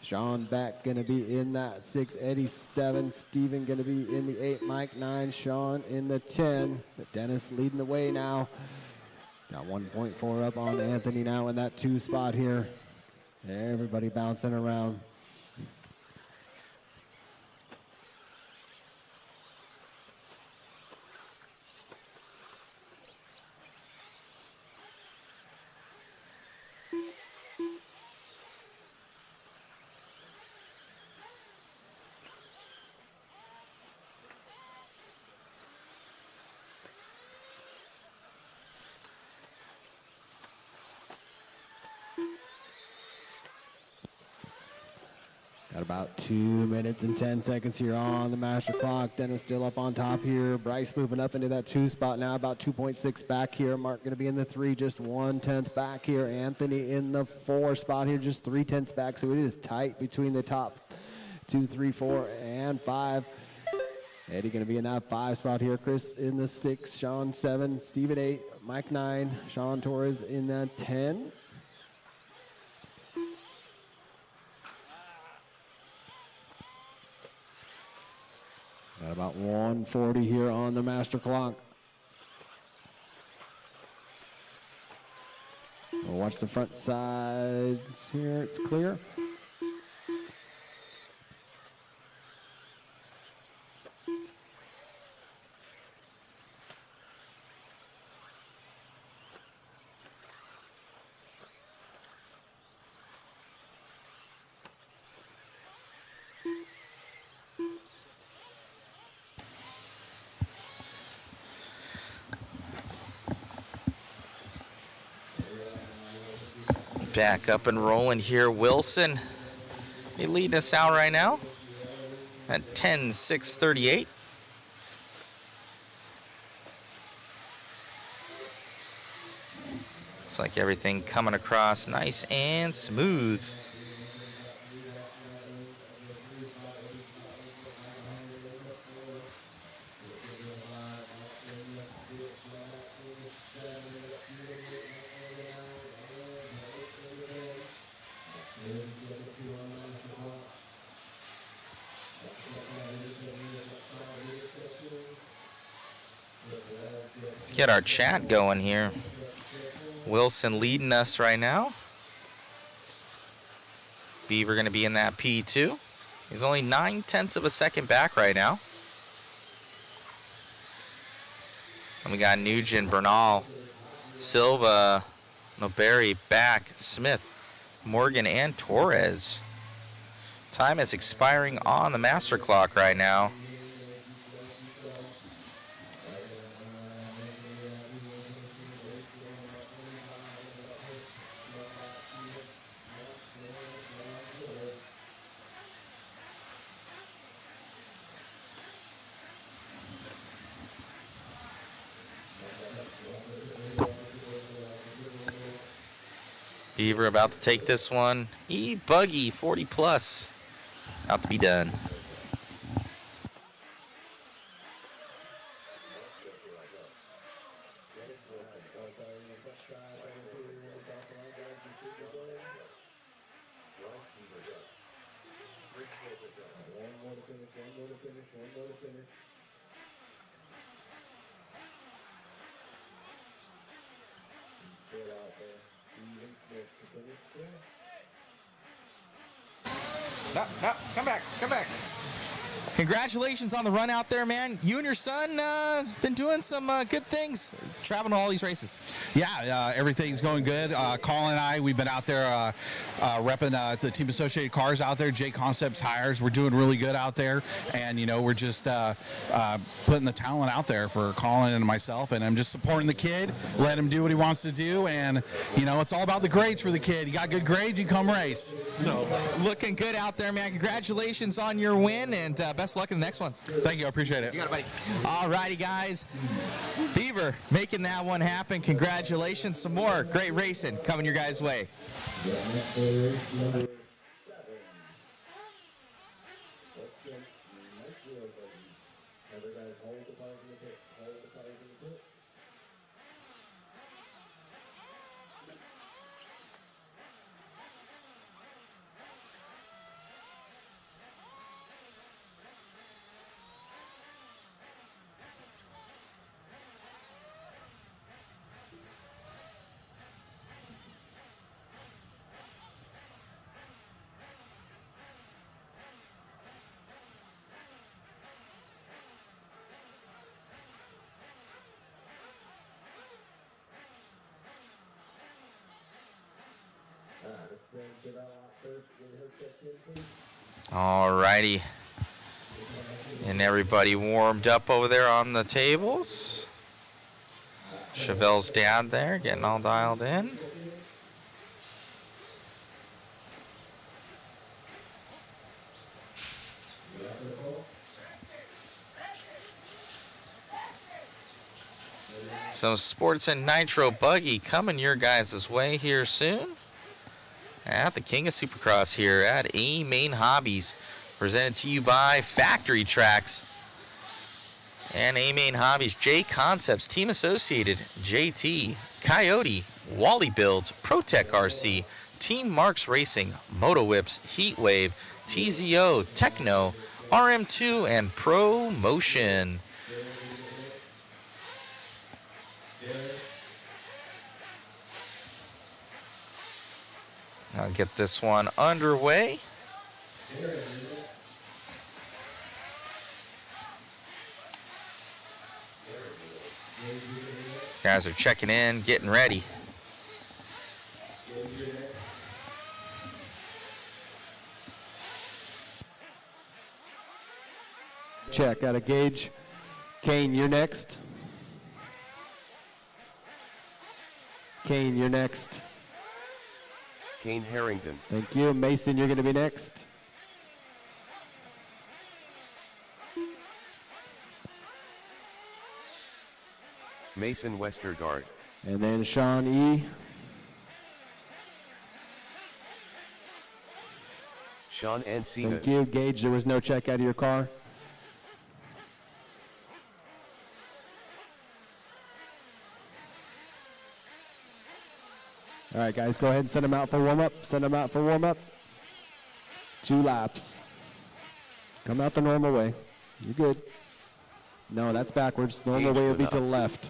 Sean back going to be in that 6, Eddie 7, Steven going to be in the 8, Mike 9, Sean in the 10. But Dennis leading the way now. Got 1.4 up on Anthony now in that 2 spot here. Everybody bouncing around. Got about 2 minutes and 10 seconds here on the master clock. Dennis still up on top here. Bryce moving up into that 2 spot now, about 2.6 back here. Mark going to be in the 3, just 1/10 back here. Anthony in the 4 spot here, just 3/10 back. So it is tight between the top 2, 3, 4, and 5. Eddie going to be in that 5 spot here. Chris in the 6, Sean 7, Steven 8, Mike 9, Sean Torres in the 10. Got about 1:40 here on the master clock. We'll watch the front sides here. It's clear. Back up and rolling here. Wilson, he leading us out right now at 10:06:38. Looks like everything coming across nice and smooth. Let's get our chat going here. Wilson leading us right now. Beaver going to be in that P2. He's only 9/10 of a second back right now. And we got Nugent, Bernal, Silva, Noberry, Back, Smith, Morgan, and Torres. Time is expiring on the master clock right now. Beaver about to take this one. E-Buggy 40 plus. About to be done. No, come back, come back. Congratulations on the run out there, man. You and your son been doing some good things, traveling to all these races. Yeah, everything's going good. Colin and I, we've been out there repping the Team Associated cars out there, J Concepts tires. We're doing really good out there, and you know, we're just putting the talent out there for Colin and myself, and I'm just supporting the kid, let him do what he wants to do, and you know, it's all about the grades for the kid. You got good grades, you come race. So looking good out there, man. Congratulations on your win, and best luck in the next ones. Thank you, I appreciate it. You got it, buddy. All righty, guys. Beaver making making that one happen. Congratulations. Some more great racing coming your guys' way. Next is number 7. Sportsman Nitro Buggy. Remember, guys, hold the cars in the pits. Hold the cars in the pits. Let's send Chevelle out first. Get her checked in, please. All righty. And everybody warmed up over there on the tables. Chevelle's dad there getting all dialed in. So Sportsman Nitro Buggy coming your guys' way here soon at the King of Supercross here at Amain Hobbies, presented to you by Factory Tracks and Amain Hobbies, J Concepts, Team Associated, JT, Coyote, Wally Builds, ProTech RC, Team Marks Racing, Moto Whips, Heatwave, TZO, Techno, RM2, and Pro Motion. I'll get this one underway. Guys are checking in, getting ready. Check out of gauge. Kane, you're next. Kane, you're next. Kane Harrington. Thank you. Mason, you're going to be next. Mason Westergaard. And then Sean E. Sean Encinas. Thank you. Gage, there was no check out of your car. All right, guys, go ahead and send them out for warm-up. Send them out for warm-up. 2 laps. Come out the normal way. You're good. No, that's backwards. Normal way would be to the left.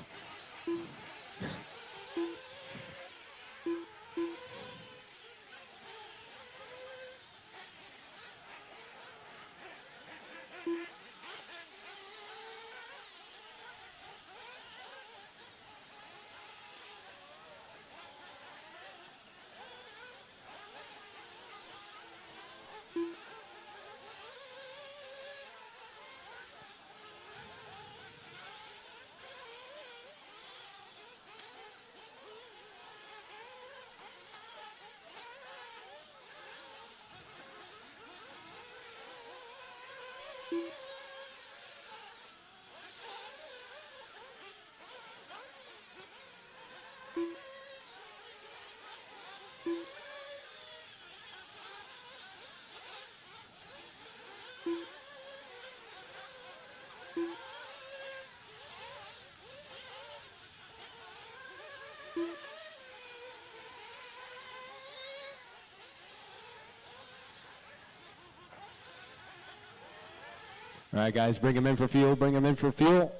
All right, guys, bring them in for fuel. Bring them in for fuel.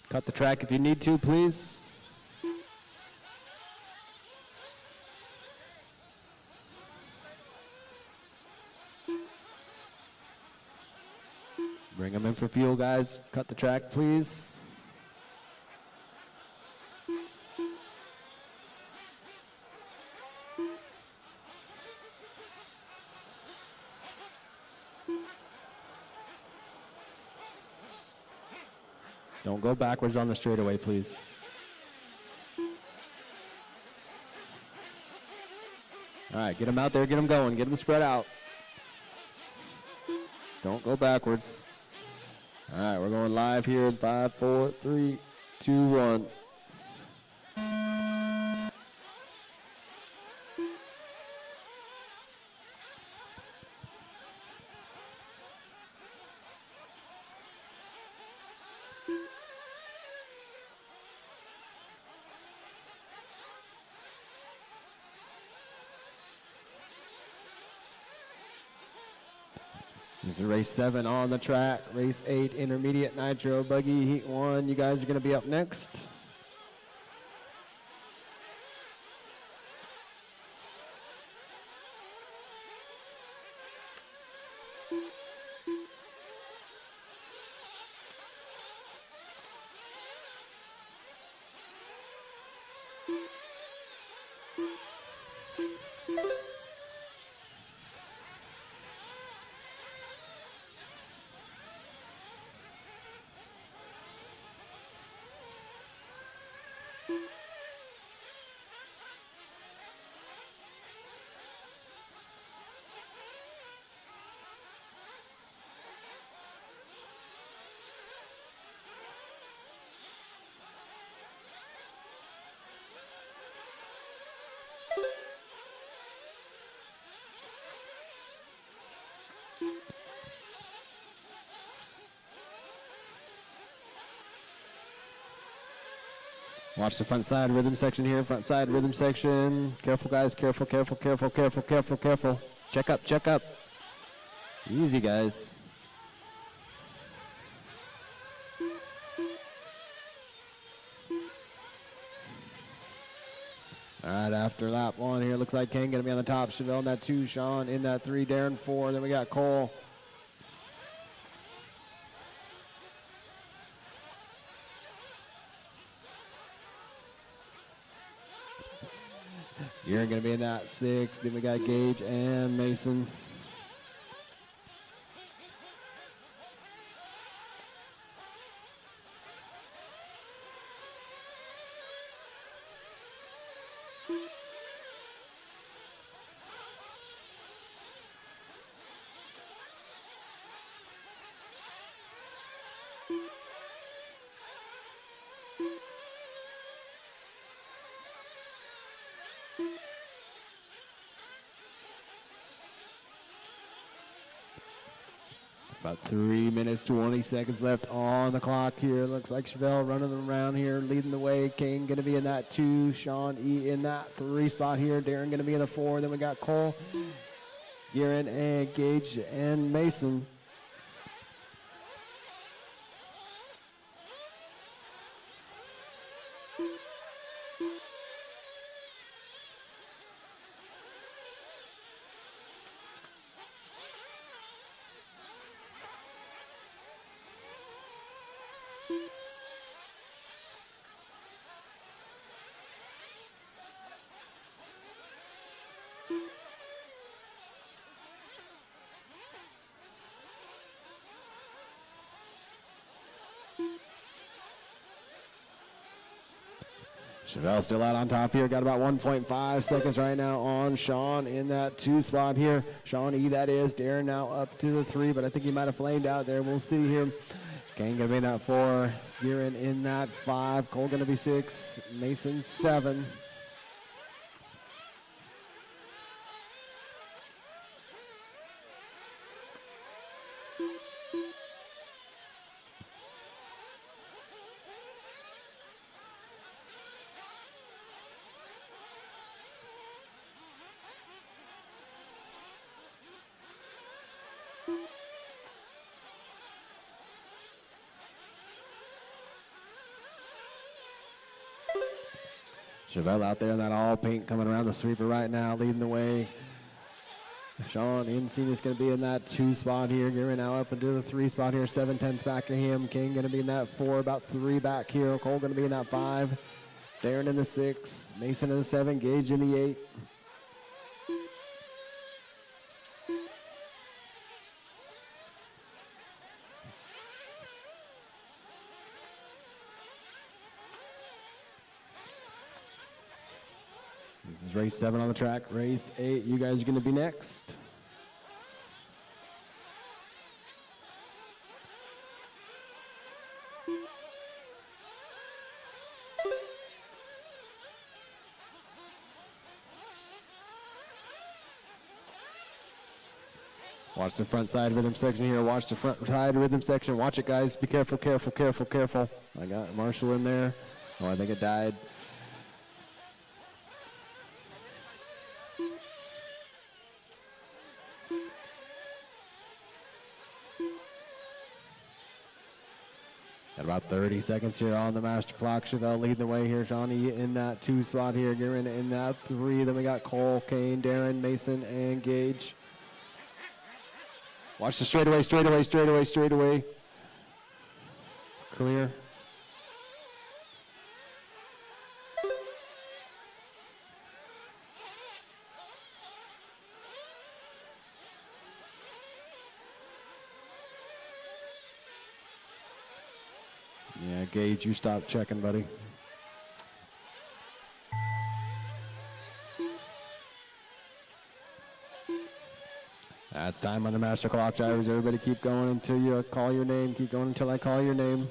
Cut the track if you need to, please. Bring them in for fuel, guys. Cut the track, please. Don't go backwards on the straightaway, please. All right, get them out there, get them going, get them spread out. Don't go backwards. All right, we're going live here in 5, 4, 3, 2, 1. This is race 7 on the track. Race 8, intermediate Nitro Buggy, heat 1. You guys are going to be up next. Watch the front side rhythm section here. Front side rhythm section. Careful, guys. Careful, careful, careful, careful, careful, careful. Check up, check up. Easy, guys. All right, after lap 1 here, looks like Ken going to be on the top. Chevelle in that 2, Sean in that 3, Darren 4. Then we got Cole. You're going to be in that 6. Then we got Gage and Mason. About 3 minutes, 20 seconds left on the clock here. Looks like Chevelle running around here, leading the way. Kane going to be in that 2. Sean E in that 3 spot here. Darren going to be in the 4. Then we got Cole, Garen, and Gage, and Mason. Chevelle still out on top here. Got about 1.5 seconds right now on Sean in that 2 spot here. Sean E, that is. Darren now up to the 3, but I think he might have flamed out there. We'll see here. Kane going to be in that 4. Garen in that 5. Cole going to be 6. Mason 7. Chevelle out there in that all pink coming around the sweeper right now, leading the way. Sean Insine is going to be in that 2 spot here. Gary now up into the 3 spot here. 7-10's back of him. King going to be in that 4, about 3 back here. Cole going to be in that 5. Darren in the 6. Mason in the 7. Gage in the 8. This is race 7 on the track. Race 8, you guys are going to be next. Watch the front side rhythm section here. Watch the front side rhythm section. Watch it, guys. Be careful, careful, careful, careful. I got Marshall in there. Oh, I think it died. Got about 30 seconds here on the master clock. Chevelle leading the way here. Johnny in that 2 spot here. Garen in that 3. Then we got Cole, Kane, Darren, Mason, and Gage. Watch the straightaway, straightaway, straightaway, straightaway. It's clear. Yeah, Gage, you stop checking, buddy. That's time on the master clock, drivers. Everybody keep going until you call your name. Keep going until I call your name.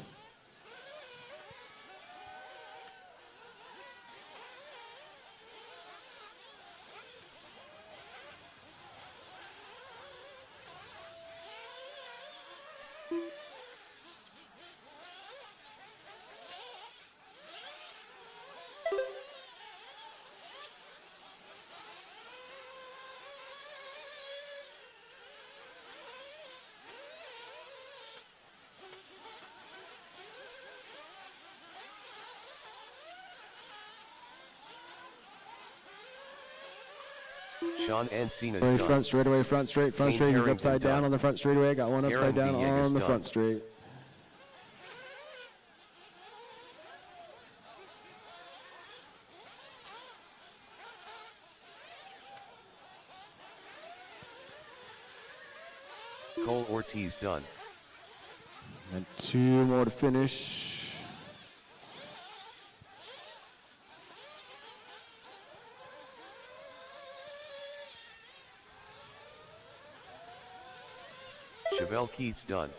Sean Encina's Straight done. front straightaway, front straight, front Kane straight. He's Harrington upside down done. on the front straightaway. Got one upside down Aaron Villegas on the done. front straight. Cole Ortiz done. And 2 more to finish. Chevelle Keats done.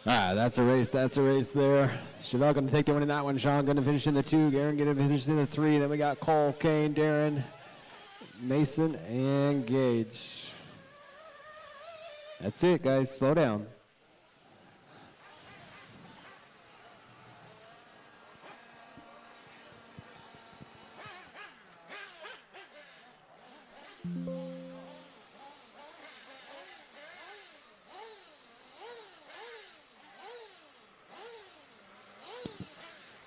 That's a race. That's a race there. Chevelle going to take the win in that one. Sean going to finish in the 2. Garen going to finish in the 3. Then we got Cole, Kane, Darren, Mason, and Gage. That's it, guys. Slow down.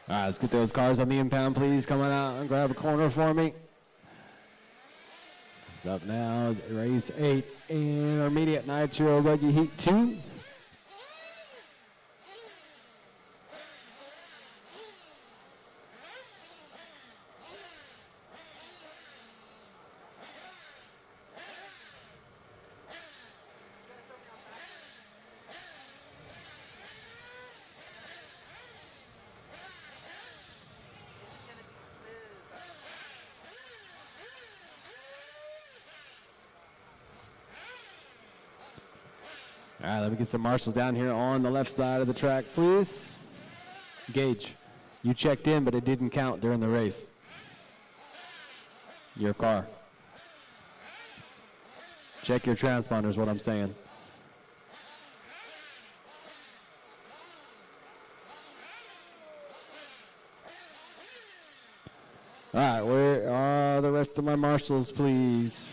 All right, let's get those cars on the impound, please. Come on out and grab a corner for me. It's up now is race 8 in our Intermediate Nitro Buggy Heat 2. All right, let me get some marshals down here on the left side of the track, please. Gage, you checked in, but it didn't count during the race. Your car. Check your transponder is what I'm saying. All right, where are the rest of my marshals, please?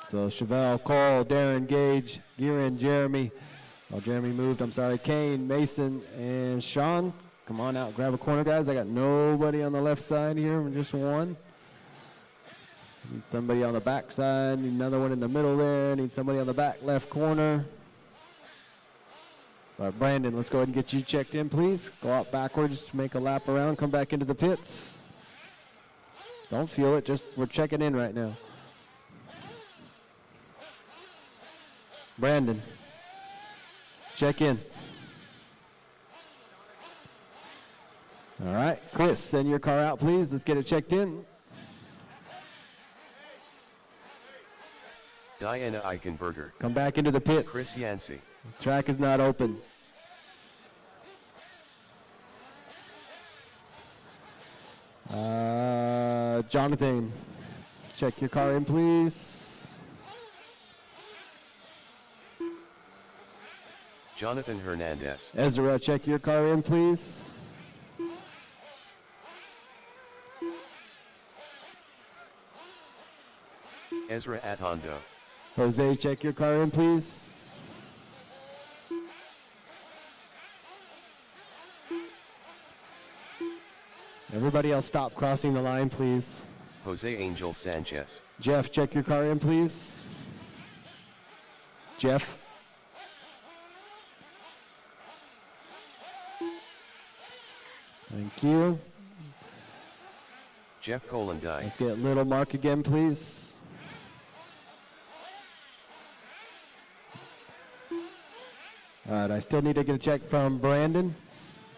So Chevelle, Cole, Darren, Gage, Gearin, Jeremy. Oh, Jeremy moved. I'm sorry. Kane, Mason, and Sean. Come on out. Grab a corner, guys. I got nobody on the left side here. Just one. Need somebody on the back side. Need another one in the middle there. Need somebody on the back left corner. All right, Brandon, let's go ahead and get you checked in, please. Go out backwards, make a lap around, come back into the pits. Don't feel it. Just we're checking in right now. Brandon, check in. All right, Chris, send your car out, please. Let's get it checked in. Diana Eichenberger. Come back into the pits. Chris Yancey. Track is not open. Jonathan, check your car in, please. Jonathan Hernandez. Ezra, check your car in, please. Ezra at Hondo. Jose, check your car in, please. Everybody else stop crossing the line, please. Jose Angel Sanchez. Jeff, check your car in, please. Jeff. Thank you. Jeff Colendike. Let's get Little Mark again, please. All right, I still need to get a check from Brandon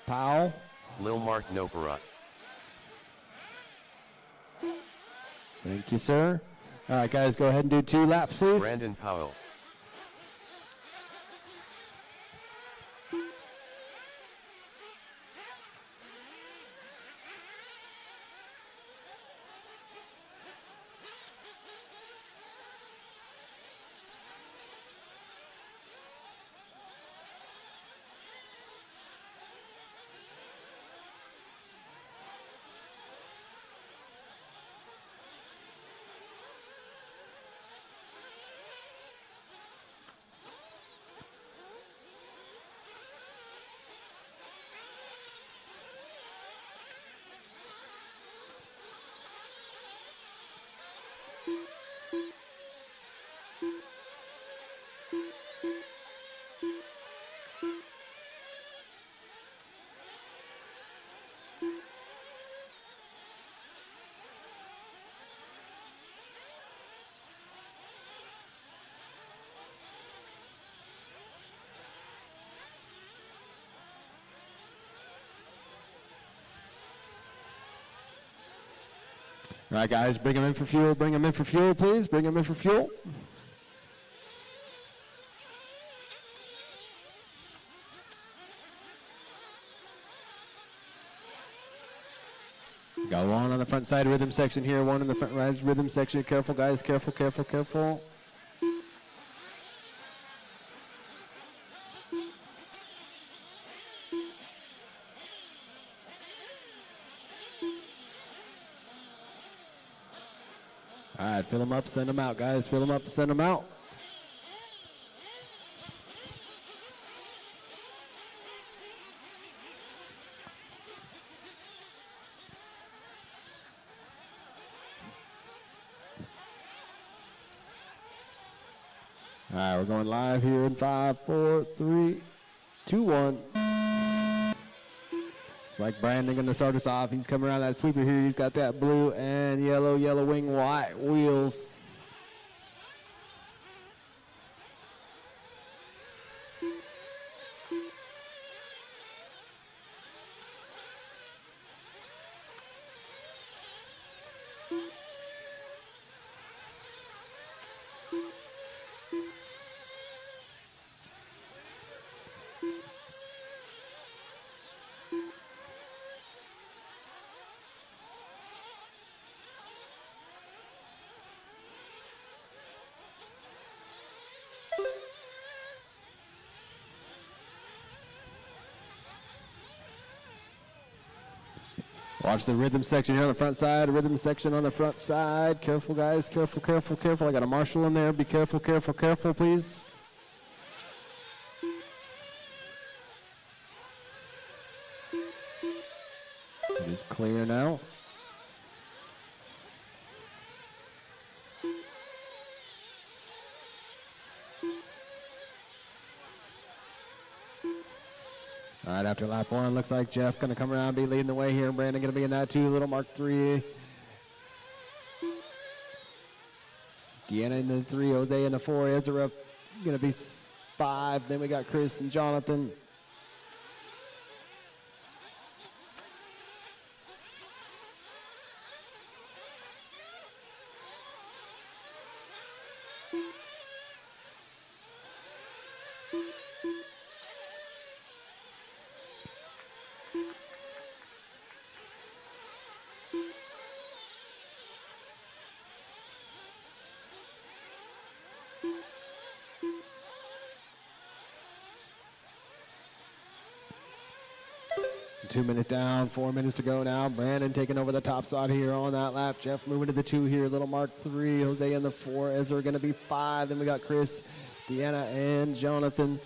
Powell. Lil Mark Noparat. Thank you, sir. All right, guys, go ahead and do 2 laps, please. Brandon Powell. All right, guys, bring them in for fuel. Bring them in for fuel, please. Bring them in for fuel. Got one on the front side rhythm section here, one in the front right rhythm section. Careful, guys. Careful, careful, careful. All right, fill them up, send them out, guys. Fill them up, send them out. All right, we're going live here in 5, 4, 3, 2, 1. It's like Brandon going to start us off. He's coming around that sweeper here. He's got that blue and yellow, yellow wing, white wheels. Watch the rhythm section here on the front side. Rhythm section on the front side. Careful, guys. Careful, careful, careful. I got a marshal in there. Be careful, careful, careful, please. It is clear now. All right, after lap 1, looks like Jeff going to come around, be leading the way here. Brandon going to be in that 2. Little Mark 3. Deanna in the 3. Jose in the 4. Ezra going to be 5. Then we got Chris and Jonathan. 2 minutes down, 4 minutes to go now. Brandon taking over the top spot here on that lap. Jeff moving to the 2 here. Little Mark 3, Jose in the 4. Ezra going to be 5. Then we got Chris, Deanna, and Jonathan.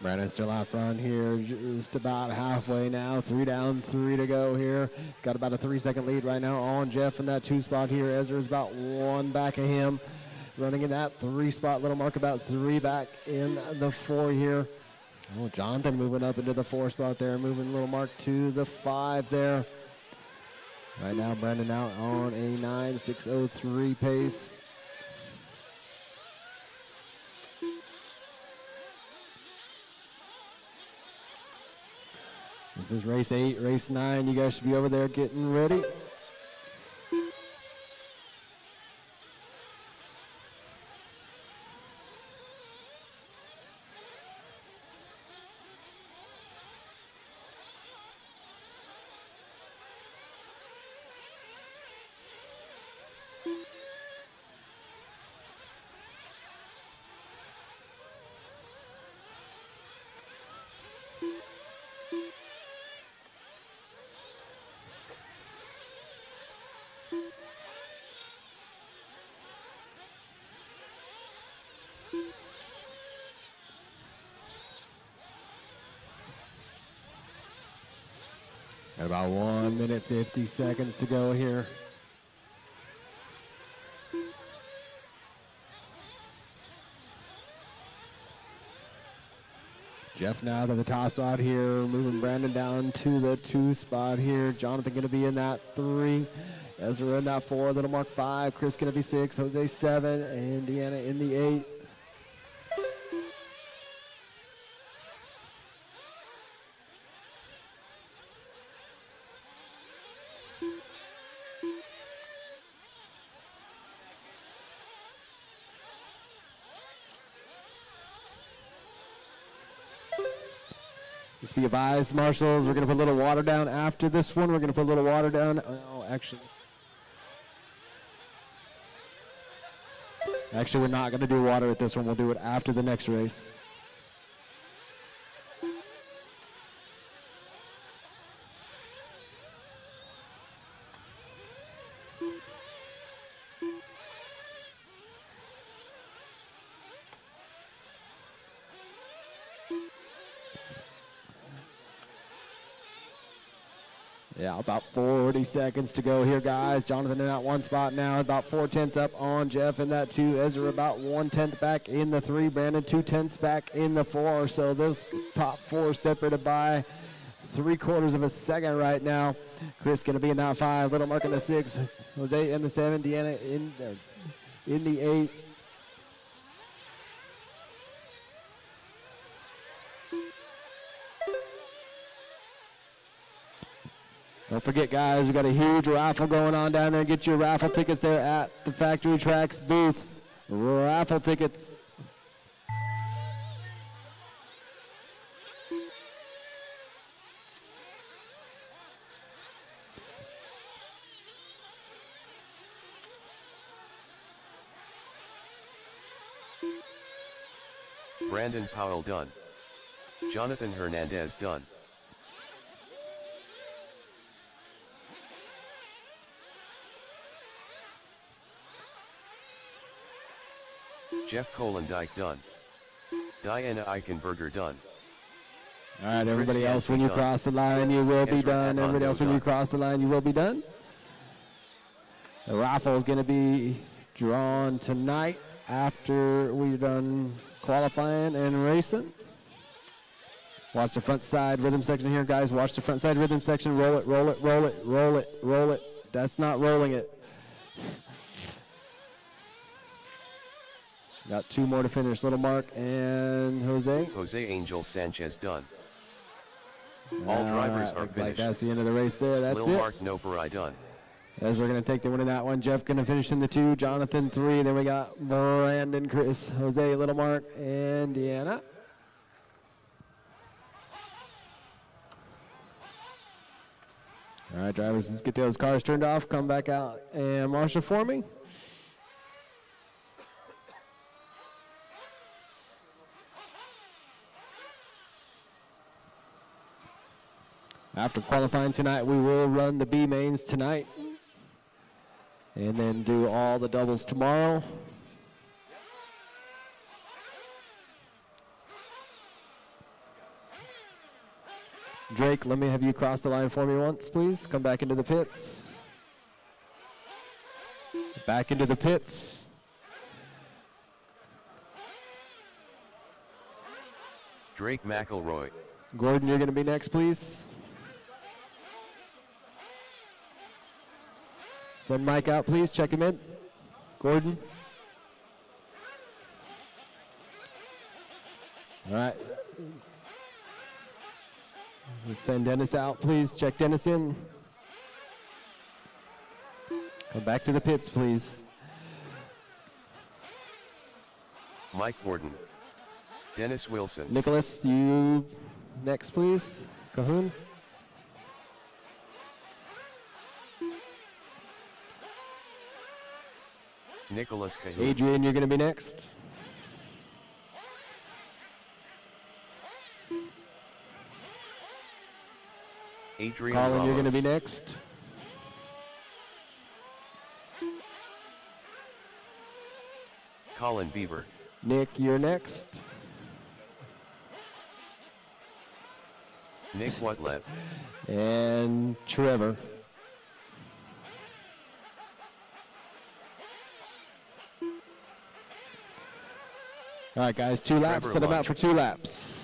Brandon still out front here, just about halfway now. 3 down, 3 to go here. Got about a 3-second lead right now on Jeff in that 2 spot here. Ezra's about 1 back of him. Running in that 3 spot. Little Mark about 3 back in the 4 here. Oh, Jonathan moving up into the 4 spot there. Moving Little Mark to the 5 there. Right now, Brandon out on a 9:6:03 pace. This is race 8, race 9. You guys should be over there getting ready. Got about 1 minute, 50 seconds to go here. Jeff now to the top spot here, moving Brandon down to the 2 spot here. Jonathan going to be in that 3. Ezra in that 4, Little Mark 5. Chris going to be 6, Jose 7, and Deanna in the 8. Just be advised, marshals, we're going to put a little water down after this one. We're going to put a little water down. Oh, actually, we're not going to do water at this one. We'll do it after the next race. Yeah, about 40 seconds to go here, guys. Jonathan in that 1 spot now, about 4/10 up on Jeff in that 2. Ezra about 1/10 back in the 3. Brandon 2/10 back in the 4. So those top 4 separated by 3/4 of a second right now. Chris going to be in that 5. Little Mark in the 6. Jose in the 7. Deanna in the 8. Don't forget, guys, we got a huge raffle going on down there. Get your raffle tickets there at the Factory Tracks booth. Raffle tickets. Brandon Powell done. Jonathan Hernandez done. Jeff Kolendijk done. Diana Eichenberger done. All right, everybody else, when you cross the line, you will be done. Everybody else, when you cross the line, you will be done. The raffle is going to be drawn tonight after we're done qualifying and racing. Watch the front side rhythm section here, guys. Watch the front side rhythm section. Roll it, roll it, roll it, roll it, roll it. That's not rolling it. Got 2 more to finish. Little Mark and Jose. Jose Angel Sanchez done. All drivers are looks like finished. that's the end of the race there. That's Lil it. Mark Noperai done. As we're going to take the win in that one. Jeff going to finish in the 2. Jonathan 3. Then we got Brandon, Chris, Jose, Little Mark, and Deanna. All right, drivers, let's get those cars turned off. Come back out and marshal for me. After qualifying tonight, we will run the B mains tonight and then do all the doubles tomorrow. Drake, let me have you cross the line for me once, please. Come back into the pits. Back into the pits. Drake McElroy. Gordon, you're going to be next, please. Send Mike out, please. Check him in. Gordon. All right. We'll send Dennis out, please. Check Dennis in. Come back to the pits, please. Mike Gordon. Dennis Wilson. Nicholas, you next, please. Cahoon. Nicholas Cahoon. Adrian, you're going to be next. Adrian Colin, Ramos. you're going to be next. Colin Bieber. Nick, you're next. Nick Whatlet. And Trevor. All right, guys, 2 laps. Trevor Set them out Lunch. for 2 laps.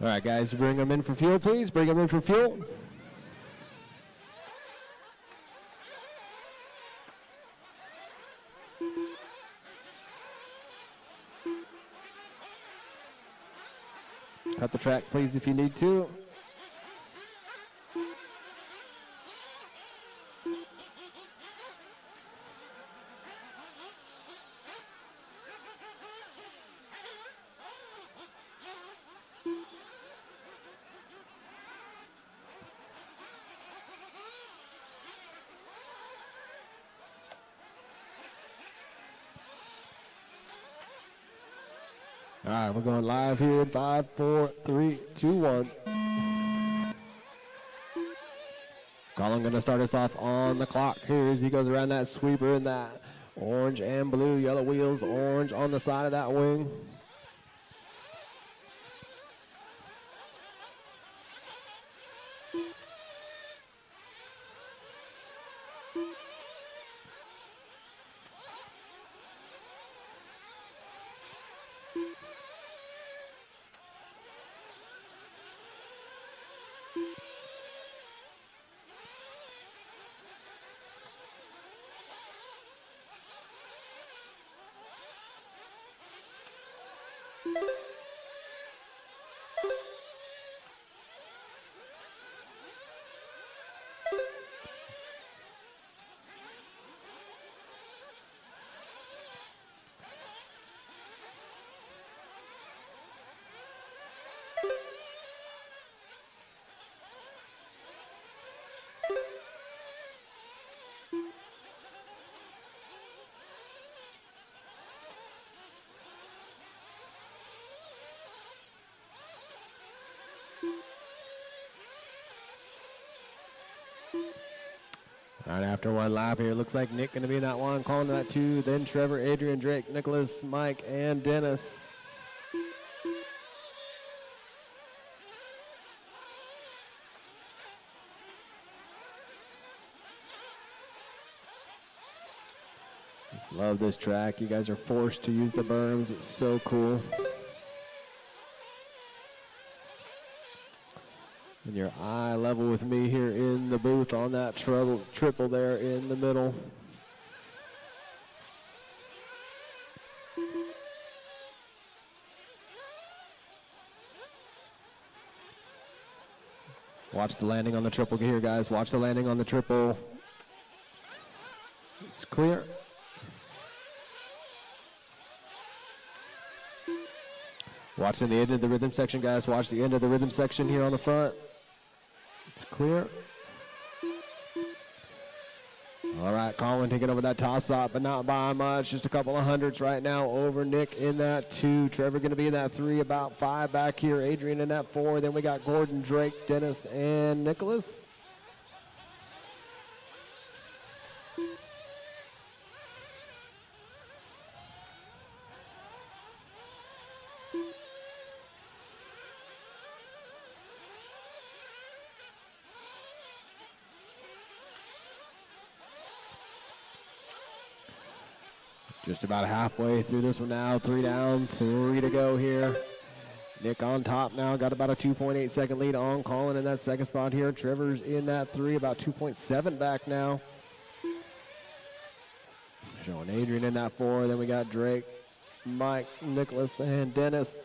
All right, guys, bring them in for fuel, please. Bring them in for fuel. Cut the track, please, if you need to. All right, we're going live here in 5, 4, 3, 2, 1. Colin going to start us off on the clock here as he goes around that sweeper in that orange and blue, yellow wheels, orange on the side of that wing. Right after one lap here, looks like Nick going to be in that one, calling that 2. Then Trevor, Adrian, Drake, Nicholas, Mike, and Dennis. Just love this track. You guys are forced to use the berms. It's so cool. And you're eye level with me here in the booth on that triple there in the middle. Watch the landing on the triple here, guys. Watch the landing on the triple. It's clear. Watching the end of the rhythm section, guys. Watch the end of the rhythm section here on the front. It's clear. All right, Colin taking over that top spot, but not by much. Just a couple of hundreds right now over Nick in that 2. Trevor going to be in that 3, about 5 back here. Adrian in that 4. Then we got Gordon, Drake, Dennis, and Nicholas. Just about halfway through this one now. 3 down, 3 to go here. Nick on top now, got about a 2.8 second lead on Colin in that second spot here. Trevor's in that 3, about 2.7 back now. Showing Adrian in that 4. Then we got Drake, Mike, Nicholas, and Dennis.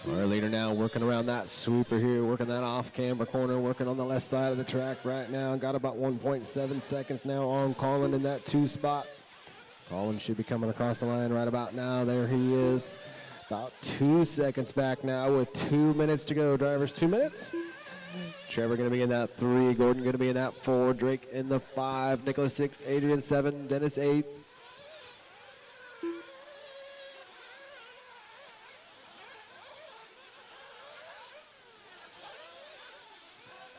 Our leader now working around that sweeper here, working that off-camber corner, working on the left side of the track right now. Got about 1.7 seconds now on Colin in that 2 spot. Colin should be coming across the line right about now. There he is. About 2 seconds back now with 2 minutes to go. Drivers, 2 minutes. Trevor going to be in that 3. Gordon going to be in that 4. Drake in the 5. Nicholas 6. Adrian 7. Dennis 8.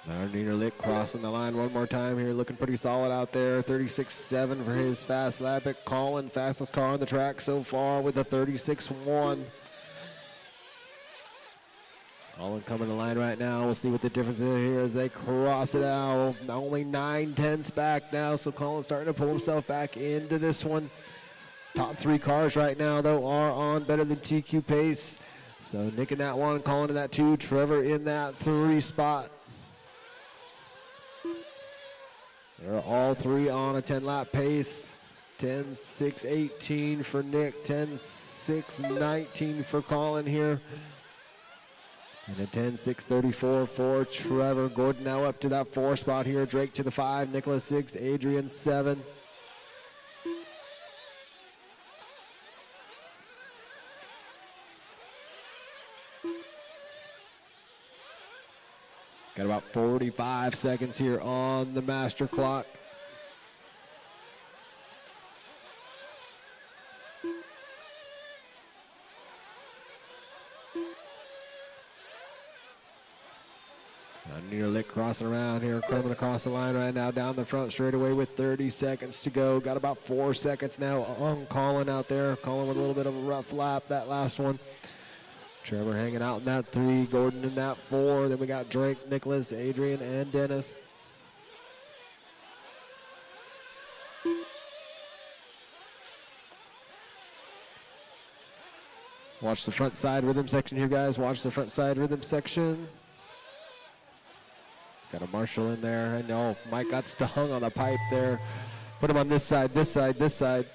Niner Lick crossing the line one more time here, looking pretty solid out there. 36.7 for his fast lap at Colin, fastest car on the track so far with a 36.1. Colin coming to line right now. We'll see what the difference is here as they cross it out. Only 9/10 back now, so Colin's starting to pull himself back into this one. Top 3 cars right now, though, are on better than TQ pace. So Nick in that 1, Colin in that 2, Trevor in that 3 spot. They're all 3 on a 10-lap pace. 10.6.18 for Nick, 10.6.19 for Colin here. And a 10.6.34 for Trevor. Gordon now up to that 4 spot here. Drake to the 5, Nicholas 6, Adrian 7. Got about 45 seconds here on the master clock. Near Lick crossing around here, coming across the line right now, down the front straightaway with 30 seconds to go. Got about 4 seconds now on Colin out there. Colin with a little bit of a rough lap, that last one. Trevor hanging out in that 3, Gordon in that 4. Then we got Drake, Nicholas, Adrian, and Dennis. Watch the front side rhythm section here, guys. Watch the front side rhythm section. Got a Marshall in there. I know Mike got stung on the pipe there. Put him on this side, this side, this side.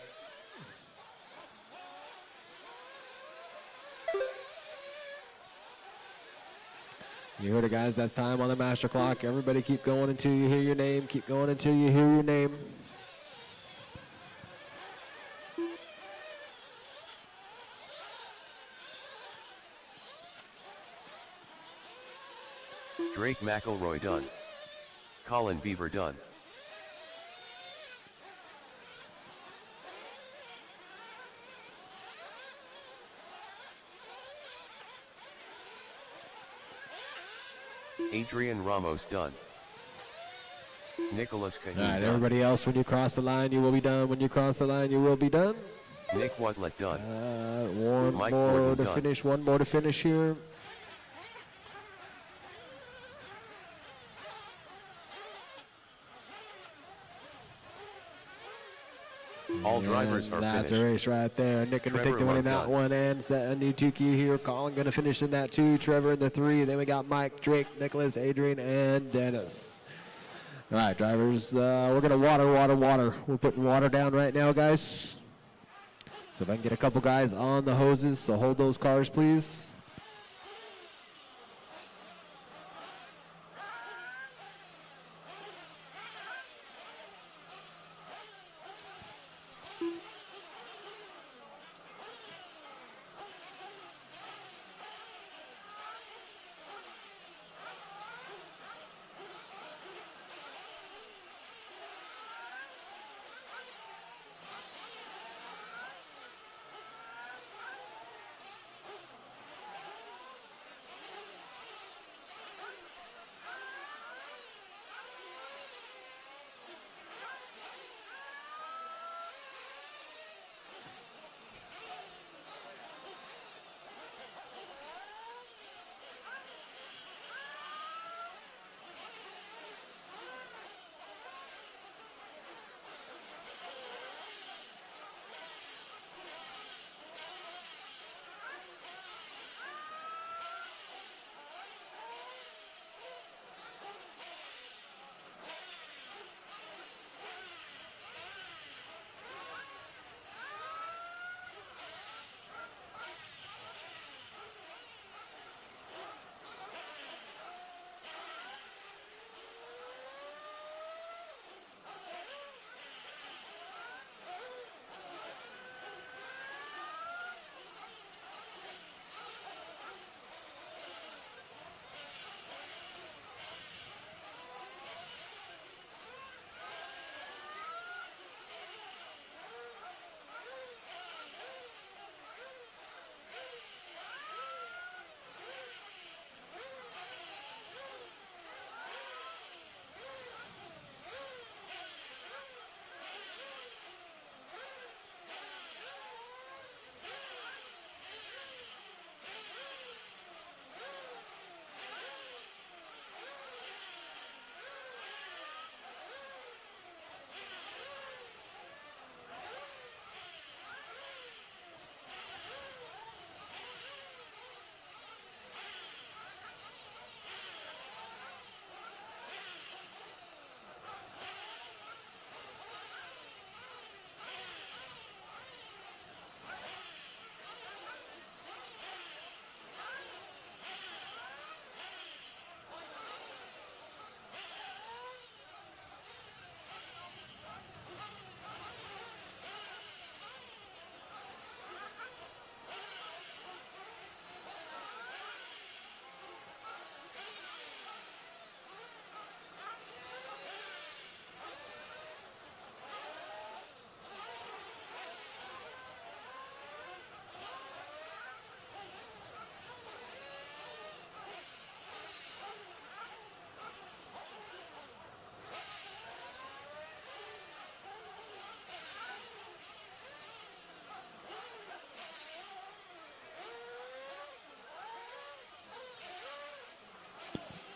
You heard it, guys. That's time on the master clock. Everybody keep going until you hear your name. Keep going until you hear your name. Drake McElroy done. Colin Beaver done. Adrian Ramos done. Nicholas Caheen All right, done. everybody else, when you cross the line, you will be done. When you cross the line, you will be done. Nick Watlet done. One Mike more Gordon to done. finish. One more to finish here. All drivers And are that's finished. a race right there. Nick in the Trevor pick to win in that Monk one, and a new 2Q here. Colin going to finish in that 2. Trevor in the 3. Then we got Mike, Drake, Nicholas, Adrian, and Dennis. All right, drivers, we're going to water. We're putting water down right now, guys. So if I can get a couple guys on the hoses, so hold those cars, please.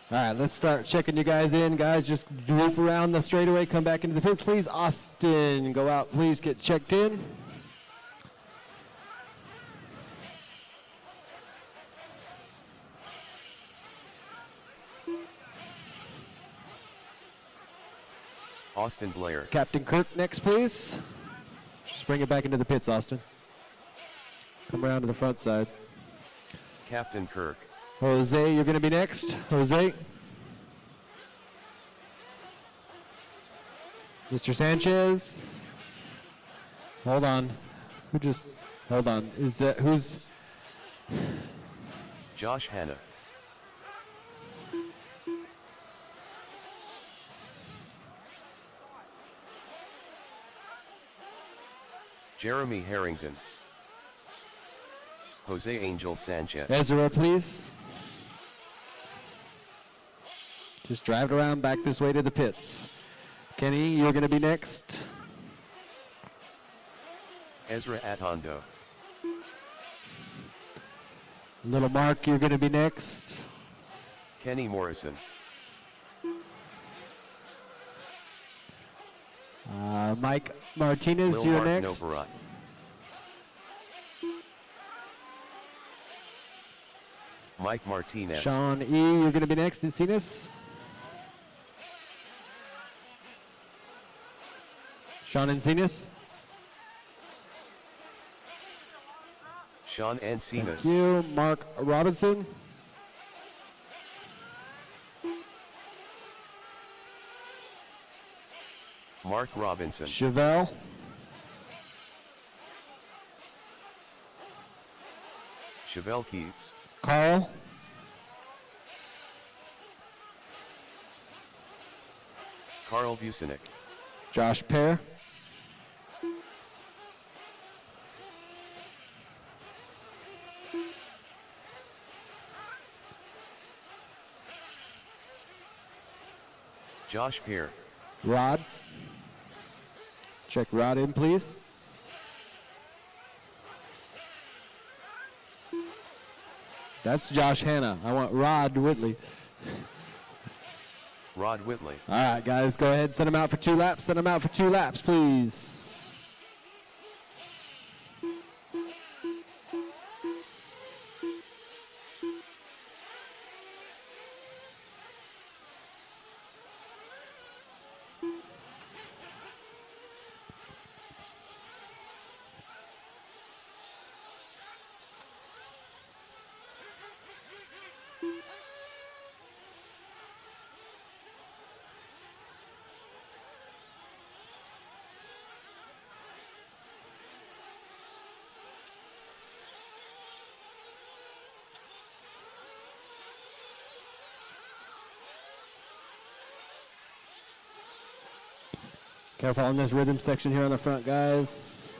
All right, let's start checking you guys in. Guys, just loop around the straightaway, come back into the pits, please. Austin, go out, please, get checked in. Austin Blair. Captain Kirk next, please. Just bring it back into the pits, Austin. Come around to the front side. Captain Kirk. Jose, you're going to be next. Jose. Mr. Sanchez. Hold on. Hold on. Is that, who's? Josh Hanna. Jeremy Harrington. Jose Angel Sanchez. Ezra, please. Just drive it around back this way to the pits. Kenny, you're going to be next. Ezra Atondo. Little Mark, you're going to be next. Kenny Morrison. Mike Martinez, Lil you're Mark next. Novarat. Mike Martinez. Sean E., you're going to be next. Encinas. Sean Encinas. Sean Encinas. Thank you. Mark Robinson. Mark Robinson. Chevelle. Chevelle Keats. Carl. Carl Businek. Josh Pear. Josh Pear. Rod. Check Rod in, please. That's Josh Hanna. I want Rod Whitley. Rod Whitley. All right, guys, go ahead. Send him out for 2 laps. Send him out for 2 laps, please. Careful on this rhythm section here on the front, guys.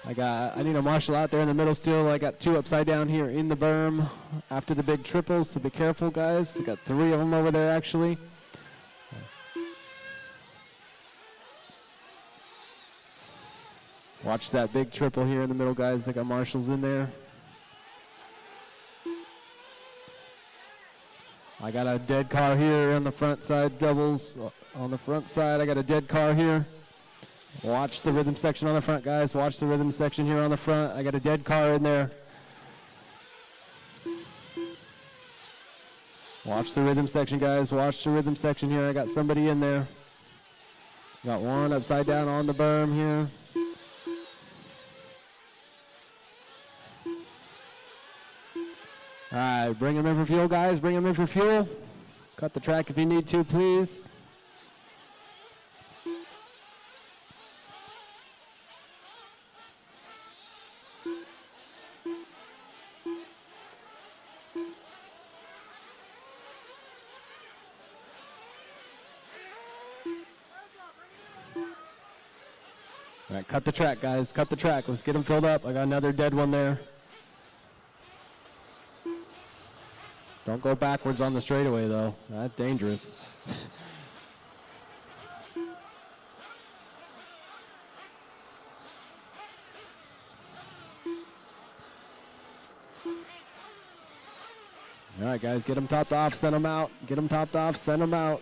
I need a marshal out there in the middle still. I got 2 upside down here in the berm after the big triples, so be careful, guys. I got 3 of them over there, actually. Watch that big triple here in the middle, guys. I got marshals in there. I got a dead car here on the front side, doubles on the front side. I got a dead car here. Watch the rhythm section on the front, guys. Watch the rhythm section here on the front. I got a dead car in there. Watch the rhythm section, guys. Watch the rhythm section here. I got somebody in there. Got 1 upside down on the berm here. All right, bring him in for fuel, guys. Bring him in for fuel. Cut the track if you need to, please. All right, cut the track, guys. Cut the track. Let's get them filled up. I got another dead one there. Don't go backwards on the straightaway, though. That's dangerous. All right, guys, get them topped off, send them out. Get them topped off, send them out.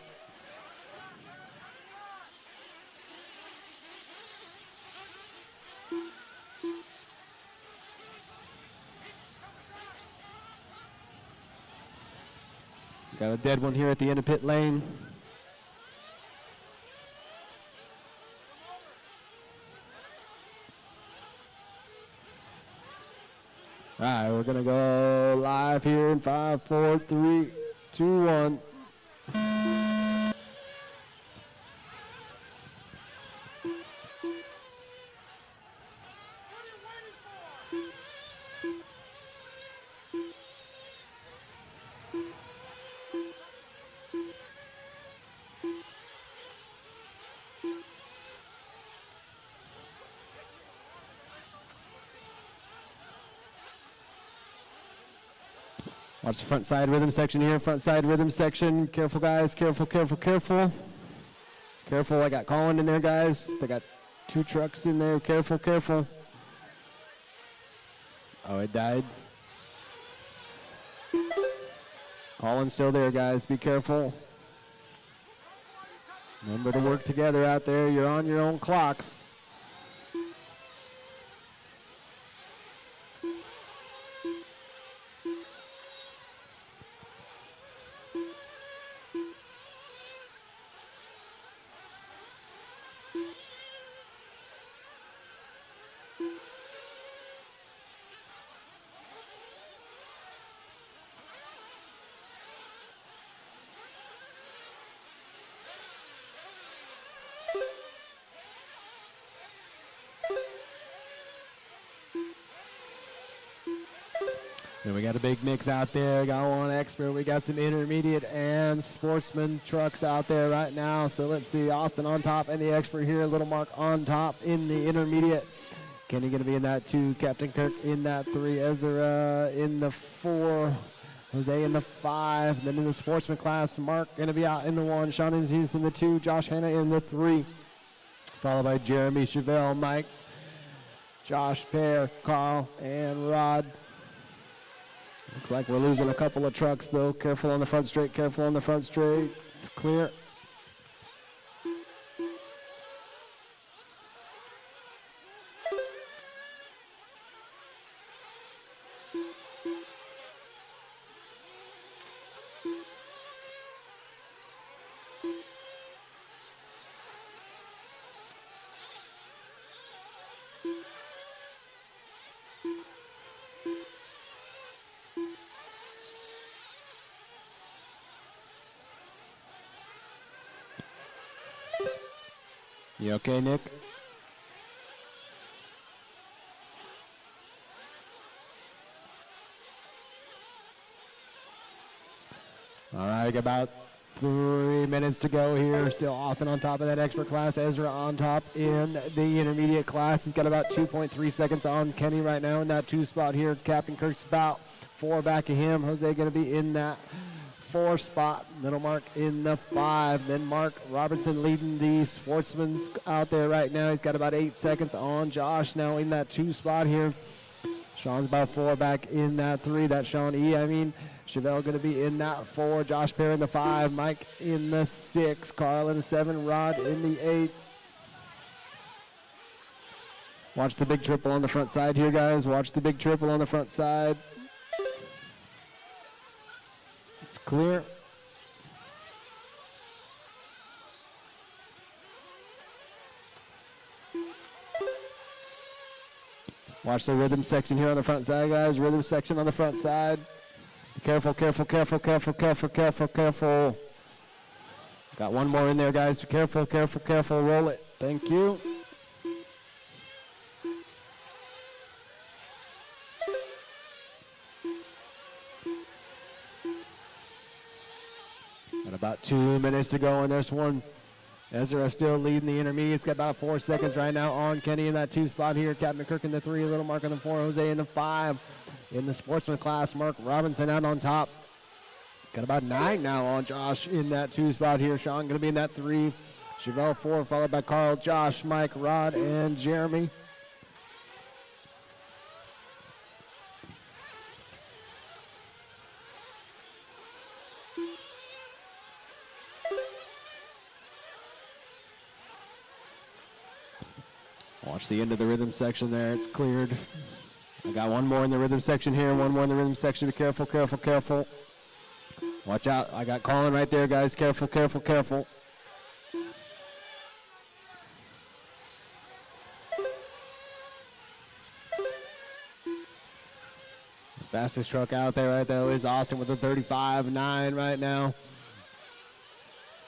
Got a dead one here at the end of pit lane. All right, we're going to go live here in 5, 4, 3, 2, 1. Watch the front side rhythm section here. Front side rhythm section. Careful, guys. Careful, careful, careful. Careful. I got Colin in there, guys. They got 2 trucks in there. Careful, careful. Oh, it died. Colin's still there, guys. Be careful. Remember to work together out there. You're on your own clocks. And we got a big mix out there. Got one expert. We got some intermediate and sportsman trucks out there right now. So let's see. Austin on top and the expert here. Little Mark on top in the intermediate. Kenny going to be in that 2. Captain Kirk in that 3. Ezra in the 4. Jose in the 5. Then in the sportsman class, Mark going to be out in the 1. Sean Inzies in the 2. Josh Hanna in the 3. Followed by Jeremy, Chevelle, Mike, Josh, Pear, Carl, and Rod. Looks like we're losing a couple of trucks, though. Careful on the front straight. Careful on the front straight. It's clear. You okay, Nick? All right, about 3 minutes to go here. Still Austin on top of that expert class. Ezra on top in the intermediate class. He's got about 2.3 seconds on Kenny right now in that 2 spot here. Captain Kirk's about 4 back of him. Jose going to be in that 4 spot. Little Mark in the 5. Then Mark Robertson leading the sportsmen's out there right now. He's got about 8 seconds on Josh now in that 2 spot here. Sean's about 4 back in that 3. That's Sean E. Chevelle going to be in that 4. Josh Perry in the 5. Mike in the 6. Carl in the 7. Rod in the 8. Watch the big triple on the front side here, guys. Watch the big triple on the front side. It's clear. Watch the rhythm section here on the front side, guys. Rhythm section on the front side. Careful, careful, careful, careful, careful, careful, careful. Got one more in there, guys. Careful, careful, careful. Roll it. Thank you. Got about 2 minutes to go in this one. Ezra still leading the intermediates. Got about 4 seconds right now on Kenny in that 2 spot here. Captain Kirk in the 3. Little Mark in the 4. Jose in the 5. In the sportsman class, Mark Robinson out on top. Got about 9 now on Josh in that 2 spot here. Sean going to be in that 3. Chevelle 4, followed by Carl, Josh, Mike, Rod, and Jeremy. Watch the end of the rhythm section there. It's cleared. I got one more in the rhythm section here. One more in the rhythm section. Be careful, careful, careful. Watch out. I got Colin right there, guys. Careful, careful, careful. Fastest truck out there right there is Austin with a 35.9 right now.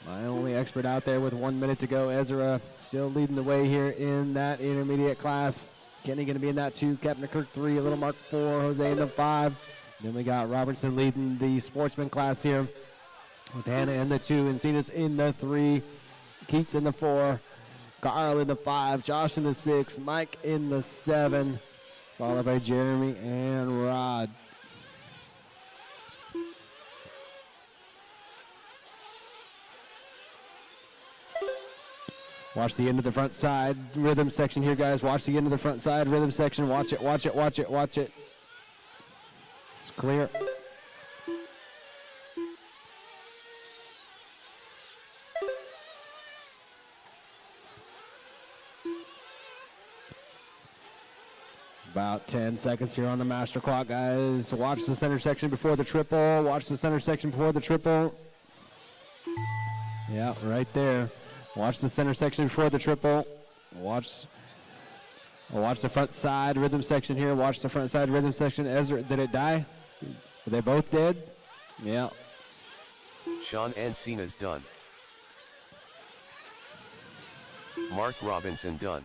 My only expert out there with 1 minute to go. Ezra still leading the way here in that intermediate class. Kenny going to be in that 2. Captain Kirk 3. Little Mark 4. Jose in the 5. Then we got Robertson leading the sportsman class here with Hannah in the 2. Encinas in the 3. Keats in the 4. Carl in the 5. Josh in the 6. Mike in the 7. Followed by Jeremy and Rod. Watch the end of the front side rhythm section here, guys. Watch the end of the front side rhythm section. Watch it, watch it, watch it, watch it. It's clear. About 10 seconds here on the master clock, guys. Watch the center section before the triple. Watch the center section before the triple. Yeah, right there. Watch the center section before the triple. Watch the front side rhythm section here. Watch the front side rhythm section. Ezra, did it die? Are they both dead? Yeah. Sean Ancina's done. Mark Robinson done.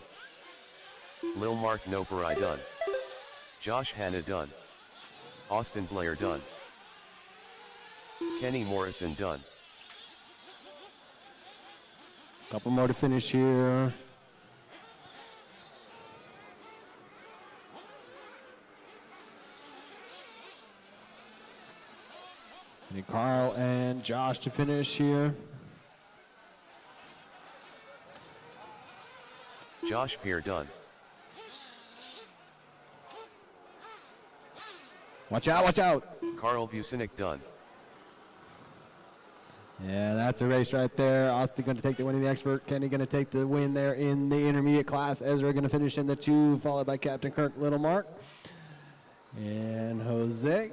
Lil Mark Noperi done. Josh Hanna done. Austin Blair done. Kenny Morrison done. Couple more to finish here. And Carl and Josh to finish here. Josh Peer done. Watch out, watch out. Carl Vucinic done. Yeah, that's a race right there. Austin going to take the win in the expert. Kenny going to take the win there in the intermediate class. Ezra going to finish in the 2, followed by Captain Kirk, Little Mark. And Jose.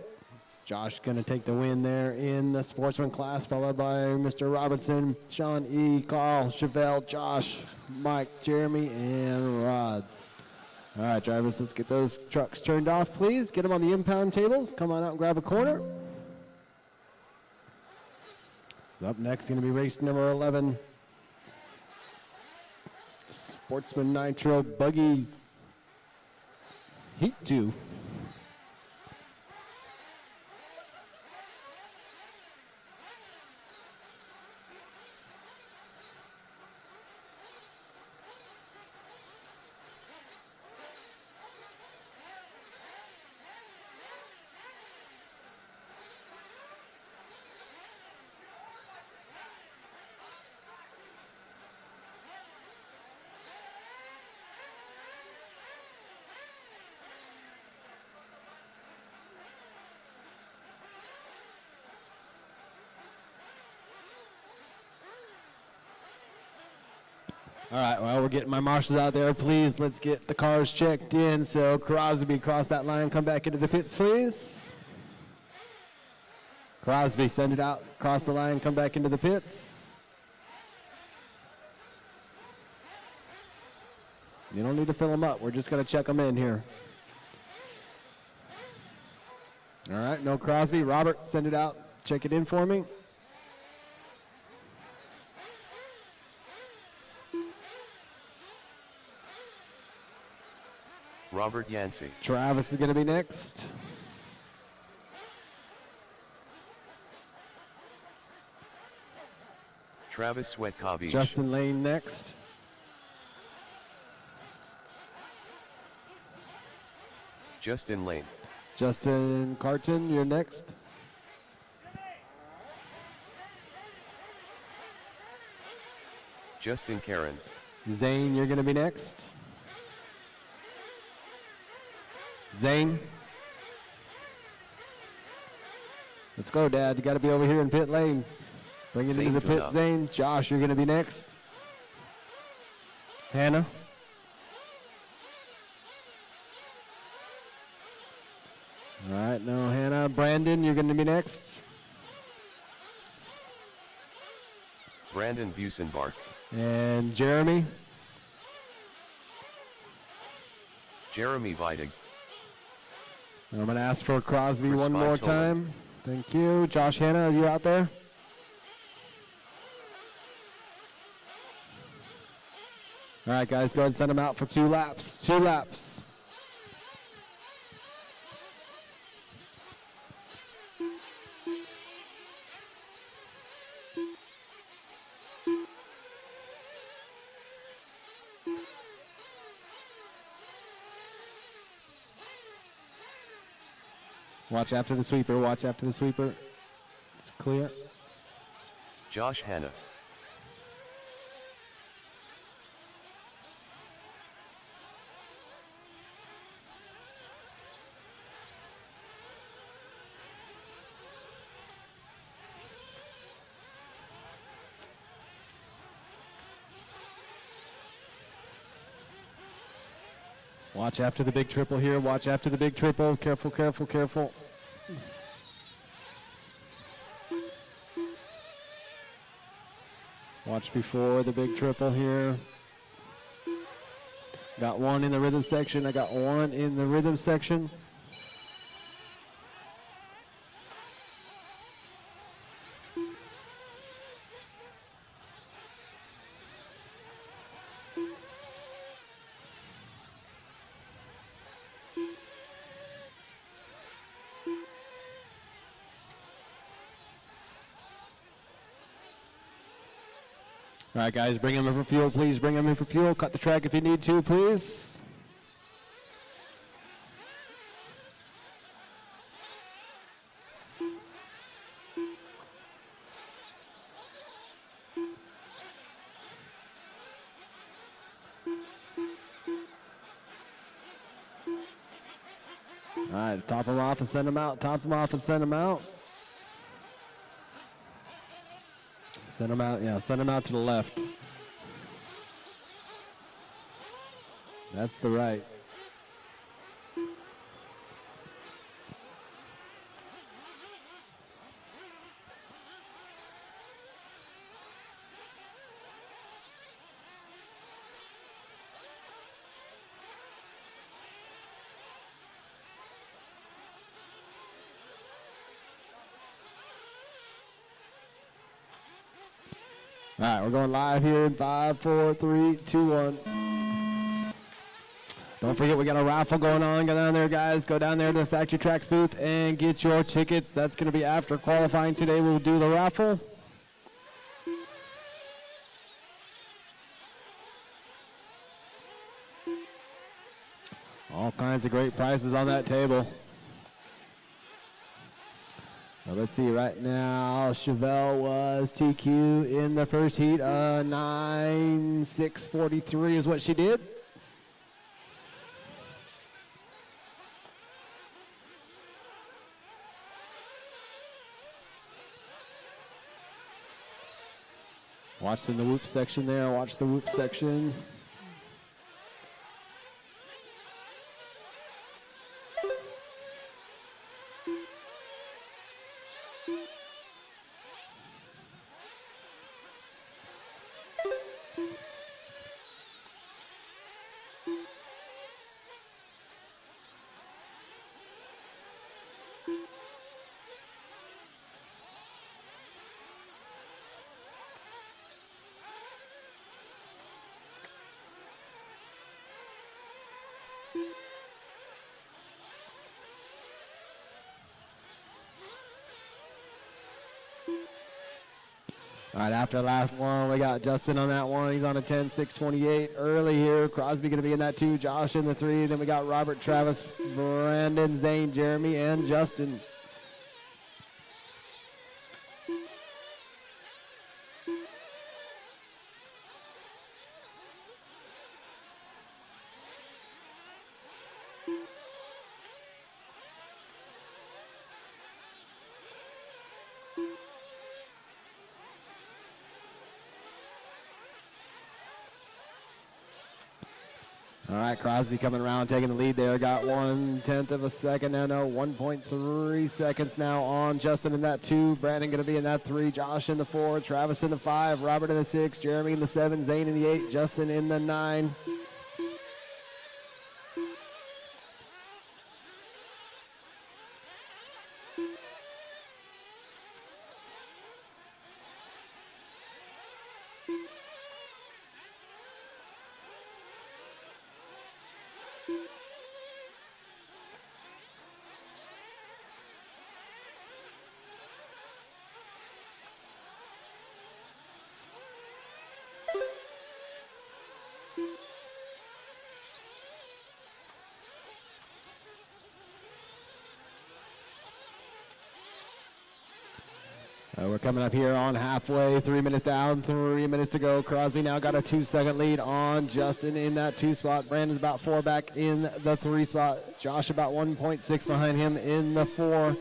Josh going to take the win there in the sportsman class, followed by Mr. Robertson, Sean E., Carl, Chevelle, Josh, Mike, Jeremy, and Rod. All right, drivers, let's get those trucks turned off, please. Get them on the impound tables. Come on out and grab a corner. Up next, going to be race number 11. Sportsman Nitro Buggy Heat 2. All right, well, we're getting my marshals out there. Please, let's get the cars checked in. So Crosby, cross that line, come back into the pits, please. Crosby, send it out, cross the line, come back into the pits. You don't need to fill them up. We're just going to check them in here. All right, no Crosby. Robert, send it out, check it in for me. Robert Yancey. Travis is going to be next. Travis Sweatkovich. Justin Lane next. Justin Lane. Justin Carton, you're next. Justin Karen. Zane, you're going to be next. Zane. Let's go, Dad. You got to be over here in pit lane. Bring it into the pit, Zane. Josh, you're going to be next. Hannah. All right, no Hannah. Brandon, you're going to be next. Brandon Busenbark. And Jeremy. Jeremy Vidig. I'm going to ask for Crosby For one more Spot time. Thank you. Josh Hanna, are you out there? All right, guys, go ahead and send them out for 2 laps. 2 laps. Watch after the sweeper. Watch after the sweeper. It's clear. Josh Hanna. Watch after the big triple here. Watch after the big triple. Careful, careful, careful. Watch before the big triple here. Got one in the rhythm section. I got one in the rhythm section. All right, guys, bring him in for fuel, please. Bring him in for fuel. Cut the track if you need to, please. All right, top him off and send him out. Top him off and send him out. Send him out, yeah, send him out to the left. That's the right. All right, we're going live here in 5, 4, 3, 2, 1. Don't forget, we got a raffle going on. Go down there, guys. Go down there to the Factory Tracks booth and get your tickets. That's going to be after qualifying today. We'll do the raffle. All kinds of great prizes on that table. Now let's see, right now, Chevelle was TQ in the first heat. 9.643 is what she did. Watch in the whoop section there. Watch the whoop section. All right, after the last one, we got Justin on that one. He's on a 10.628 early here. Crosby going to be in that 2. Josh in the 3. Then we got Robert, Travis, Brandon, Zane, Jeremy, and Justin. All right, Crosby coming around, taking the lead there. Got 1/10 of a second now. No, 1.3 seconds now on Justin in that 2. Brandon going to be in that 3. Josh in the 4. Travis in the 5. Robert in the 6. Jeremy in the 7. Zane in the 8. Justin in the 9. We're coming up here on halfway, 3 minutes down, 3 minutes to go. Crosby now got a 2-second lead on Justin in that 2 spot. Brandon's about 4 back in the 3 spot. Josh about 1.6 behind him in the 4.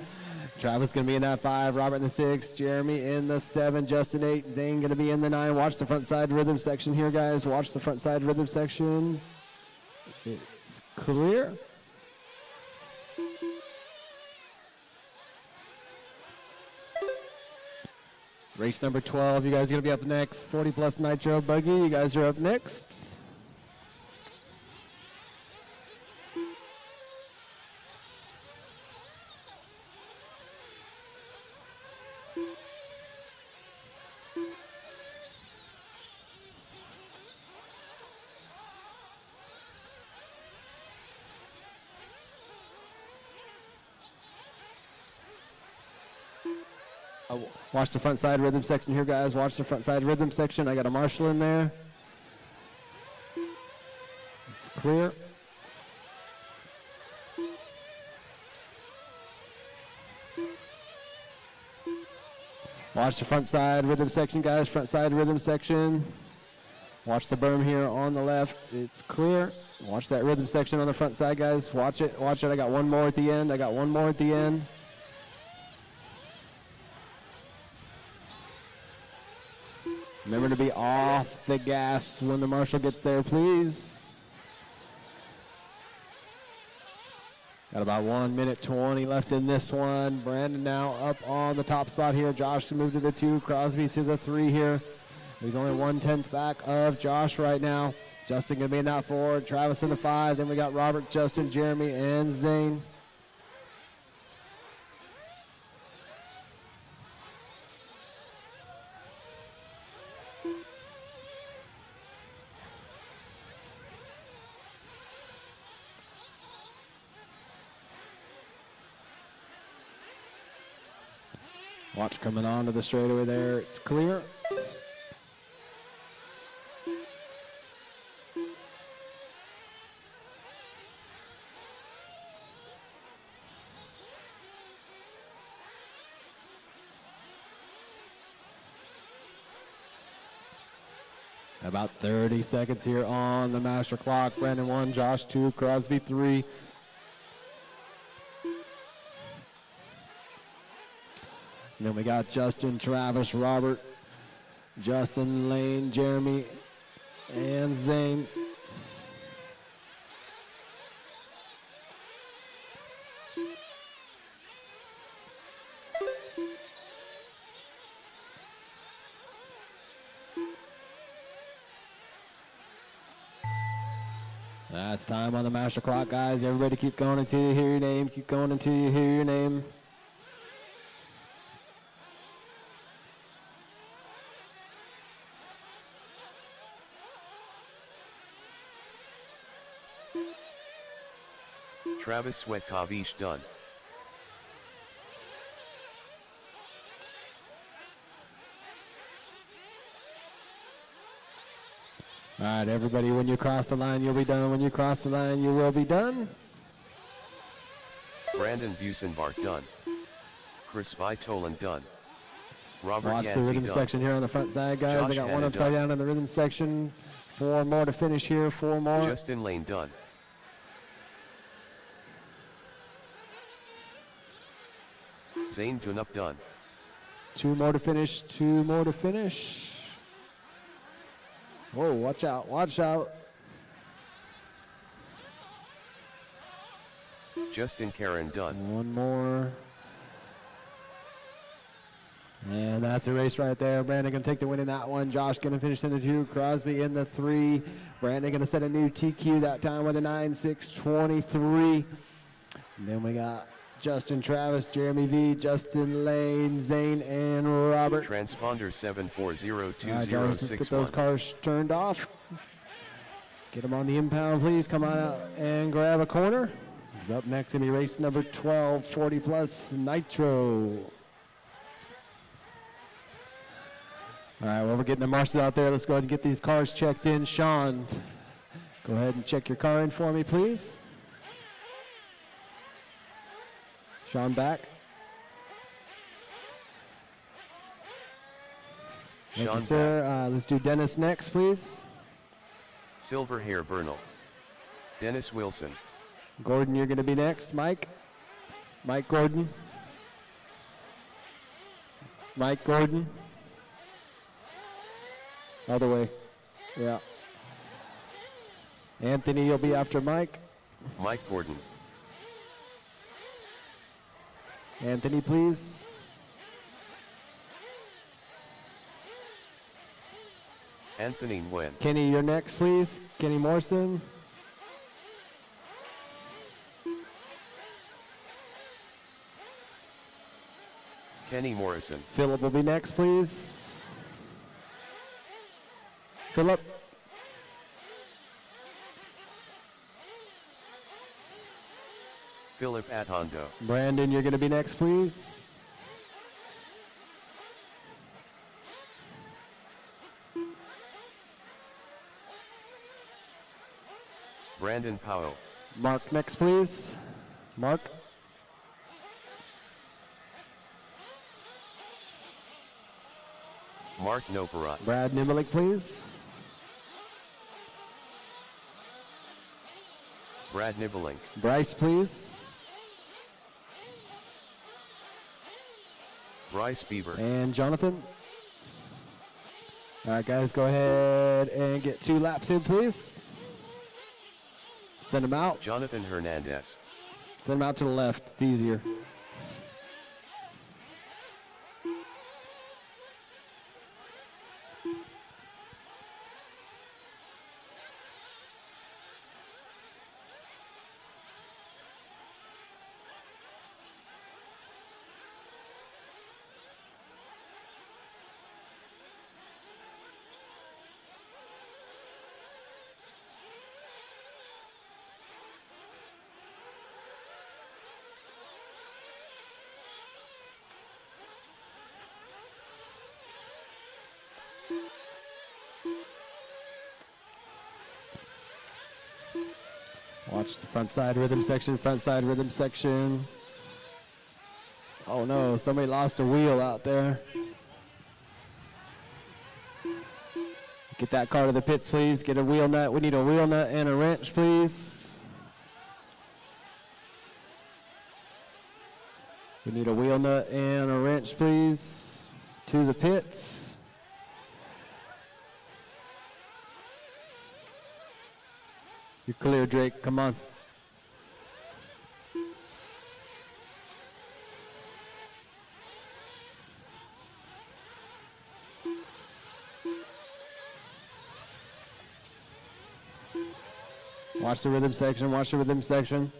Travis going to be in that 5. Robert in the 6. Jeremy in the 7. Justin 8. Zane going to be in the 9. Watch the front side rhythm section here, guys. Watch the front side rhythm section. It's clear. Race number 12, you guys are going to be up next. 40 plus Nitro Buggy, you guys are up next. Watch the front side rhythm section here, guys. Watch the front side rhythm section. I got a marshal in there. It's clear. Watch the front side rhythm section, guys. Front side rhythm section. Watch the berm here on the left. It's clear. Watch that rhythm section on the front side, guys. Watch it. Watch it. I got one more at the end. I got one more at the end. Remember to be off the gas when the marshal gets there, please. Got about 1 minute 20 left in this one. Brandon now up on the top spot here. Josh to move to the 2. Crosby to the 3 here. He's only 1/10 back of Josh right now. Justin going to be in that 4. Travis in the 5. Then we got Robert, Justin, Jeremy, and Zane. Watch coming onto the straightaway there. It's clear. About 30 seconds here on the master clock. Brandon 1, Josh 2, Crosby 3. And then we got Justin, Travis, Robert, Justin, Lane, Jeremy, and Zane. That's time on the master clock, guys. Everybody keep going until you hear your name. Keep going until you hear your name. Travis Sweatkovic done. All right, everybody, when you cross the line, you'll be done. When you cross the line, you will be done. Brandon Busenbark done. Chris Vitolan done. Robert Watch Yancey the rhythm done. section here on the front side, guys. Josh I got one Hanna upside done. down in the rhythm section. 4 more to finish here. 4 more. Justin Lane done. Zane Dunup done. 2 more to finish. 2 more to finish. Whoa, watch out. Watch out. Justin Karen done. 1 more. And that's a race right there. Brandon going to take the win in that one. Josh going to finish in the 2. Crosby in the 3. Brandon going to set a new TQ that time with a 9.623. And then we got Justin, Travis, Jeremy V, Justin Lane, Zane, and Robert. Transponder 7402061. All right, Jarvis, let's get those cars turned off. Get them on the impound, please. Come on out and grab a corner. He's up next going to be race number 12, 40 plus Nitro. All right, well, we're getting the marshals out there. Let's go ahead and get these cars checked in. Sean, go ahead and check your car in for me, please. Sean back. Thank Sean you, sir. Let's do Dennis next, please. Silver Hair Bernal. Dennis Wilson. Gordon, you're going to be next. Mike. Mike Gordon. Mike Gordon. Other way. Yeah. Anthony, you'll be after Mike. Mike Gordon. Anthony, please. Anthony Nguyen. Kenny, you're next, please. Kenny Morrison. Kenny Morrison. Philip will be next, please. Philip. Philip Atondo. Brandon, you're going to be next, please. Brandon Powell. Mark next, please. Mark. Mark Noperai. Brad Nimalik, please. Brad Nibbling. Bryce, please. Bryce Bieber. And Jonathan. All right, guys, go ahead and get 2 laps in, please. Send them out. Jonathan Hernandez. Send them out to the left. It's easier. Watch the front side rhythm section, front side rhythm section. Oh no, somebody lost a wheel out there. Get that car to the pits, please. Get a wheel nut. We need a wheel nut and a wrench, please. We need a wheel nut and a wrench, please. To the pits. You're clear, Drake. Come on. Watch the rhythm section. Watch the rhythm section.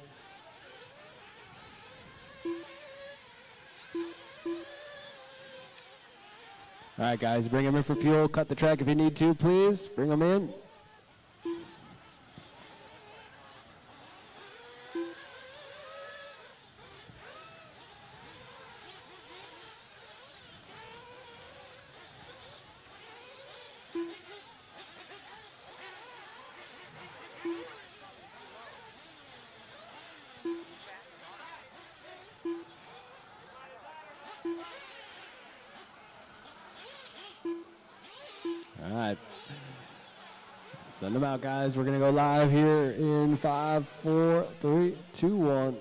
All right, guys. Bring them in for fuel. Cut the track if you need to, please. Bring them in. All right. Send them out, guys. We're going to go live here in 5, 4, 3, 2, 1.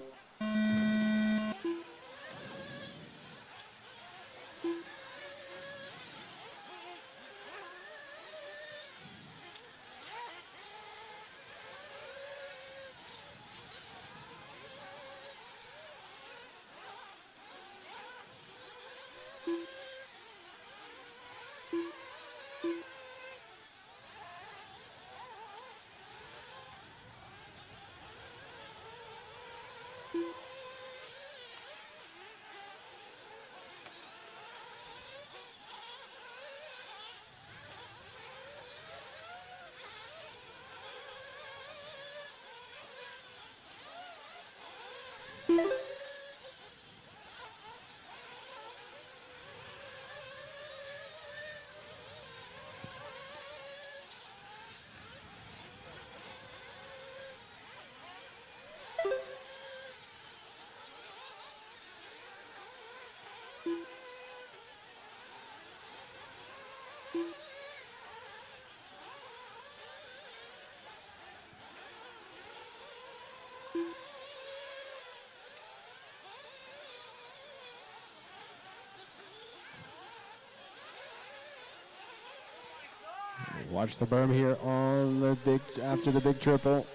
Watch the berm here on the big, after the big triple.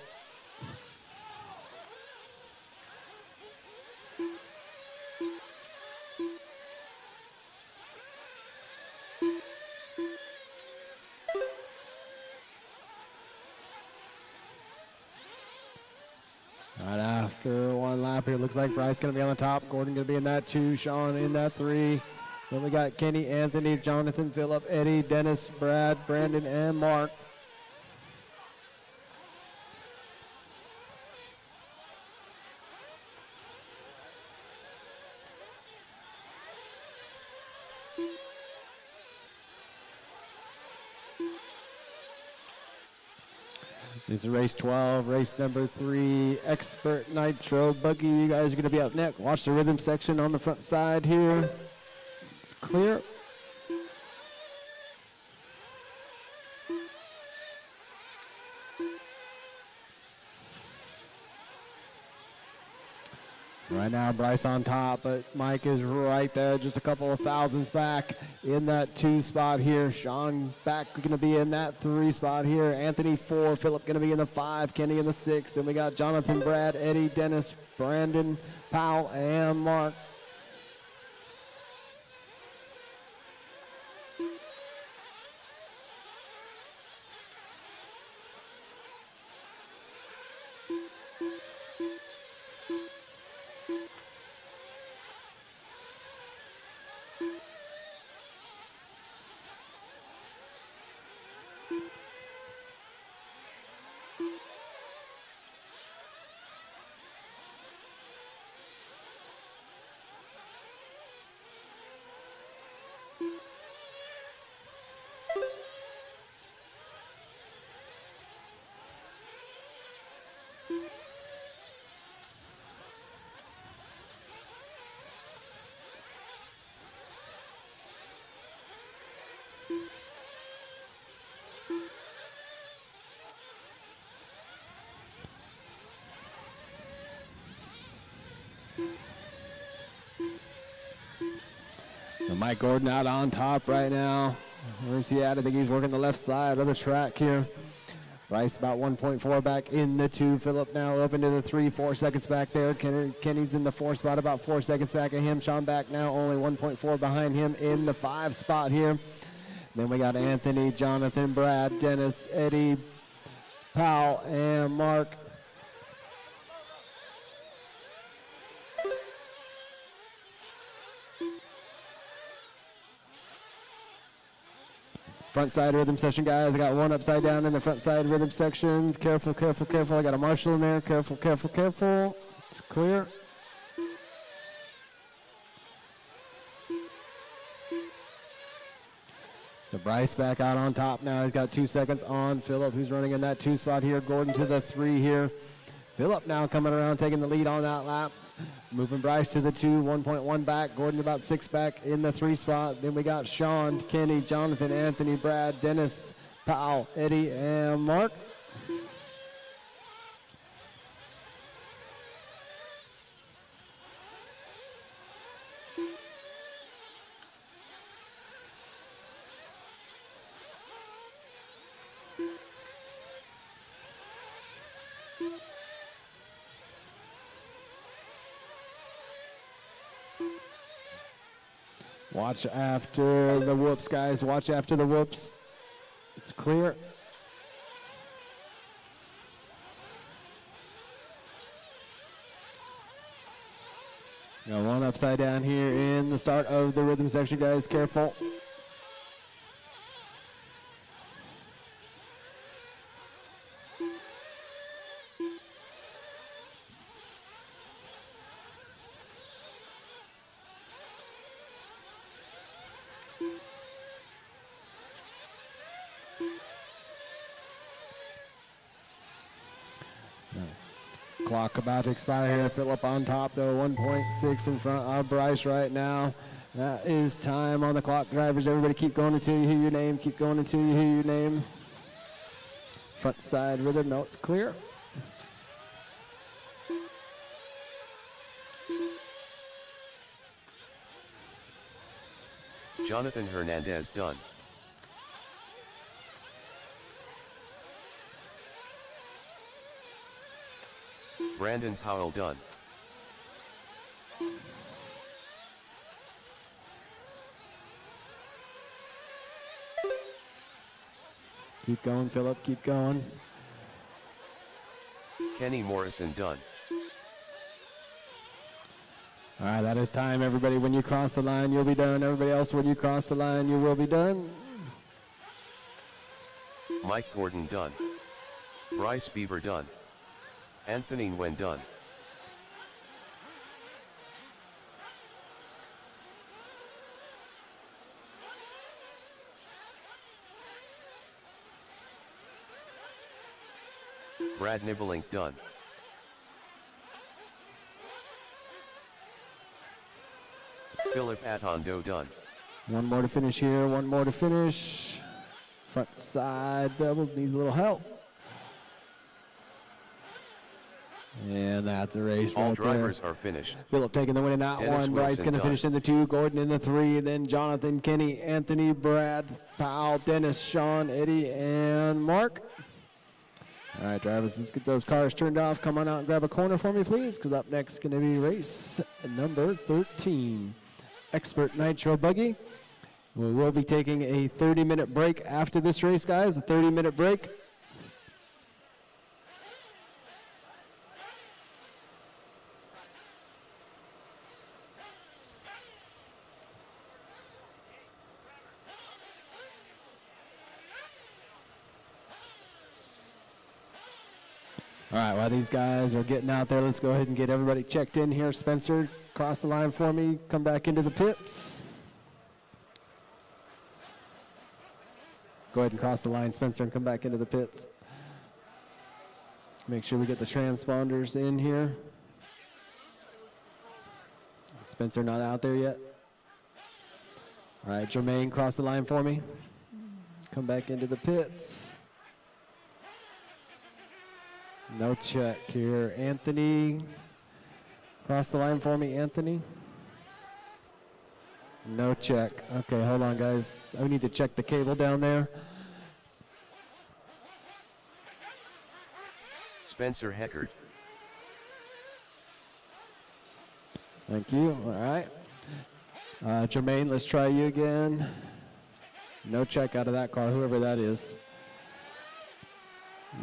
Right after one lap here, looks like Bryce going to be on the top. Gordon going to be in that 2. Sean in that 3. Then we got Kenny, Anthony, Jonathan, Phillip, Eddie, Dennis, Brad, Brandon, and Mark. This is race 12, race number 3, Expert Nitro Buggy. You guys are going to be up next. Watch the rhythm section on the front side here. It's clear. Right now, Bryce on top, but Mike is right there, just a couple of thousandths back in that 2 spot here. Sean back going to be in that 3 spot here. Anthony 4, Phillip going to be in the 5, Kenny in the 6. Then we got Jonathan, Brad, Eddie, Dennis, Brandon, Powell, and Mark. So Mike Gordon out on top right now. Where's he at? I think he's working the left side of the track here. Bryce about 1.4 back in the 2. Phillip now up into the 3, 4 seconds back there. Kenny's in the 4 spot, about 4 seconds back of him. Sean back now, only 1.4 behind him in the 5 spot here. Then we got Anthony, Jonathan, Brad, Dennis, Eddie, Powell, and Mark. Front side rhythm section, guys. I got one upside down in the front side rhythm section. Careful, careful, careful. I got a marshal in there. Careful, careful, careful. It's clear. So Bryce back out on top now. He's got 2 seconds on Phillip, who's running in that 2 spot here. Gordon to the 3 here. Phillip now coming around, taking the lead on that lap. Moving Bryce to the 2, 1.1 back. Gordon about 6 back in the 3 spot. Then we got Sean, Kenny, Jonathan, Anthony, Brad, Dennis, Powell, Eddie, and Mark. Watch after the whoops, guys. Watch after the whoops. It's clear. Got one upside down here in the start of the rhythm section, guys. Careful. Clock about to expire here. Phillip on top, though, 1.6 in front of Bryce right now. That is time on the clock, drivers. Everybody keep going until you hear your name. Keep going until you hear your name. Front side rhythm, no, it's clear. Jonathan Hernandez done. Brandon Powell done. Keep going, Philip. Keep going. Kenny Morrison done. All right, that is time, everybody. When you cross the line, you'll be done. Everybody else, when you cross the line, you will be done. Mike Gordon done. Bryce Beaver done. Anthony Nguyen done. Brad Nibelink done. Philip Atondo done. One more to finish here. One more to finish. Front side doubles needs a little help. And that's a race All right drivers there. are finished. Philip taking the win in that Dennis one. Bryce Wilson going to done. finish in the 2. Gordon in the 3. Then Jonathan, Kenny, Anthony, Brad, Powell, Dennis, Sean, Eddie, and Mark. All right, drivers, let's get those cars turned off. Come on out and grab a corner for me, please, because up next is going to be race number 13. Expert Nitro Buggy. We will be taking a 30-minute break after this race, guys. A 30-minute break. All right, while these guys are getting out there, let's go ahead and get everybody checked in here. Spencer, cross the line for me. Come back into the pits. Go ahead and cross the line, Spencer, and come back into the pits. Make sure we get the transponders in here. Spencer not out there yet. All right, Jermaine, cross the line for me. Come back into the pits. No check here. Anthony, cross the line for me, Anthony. No check. Okay, hold on, guys. I need to check the cable down there. Spencer Heckert. Thank you. All right. Jermaine, let's try you again. No check out of that car, whoever that is.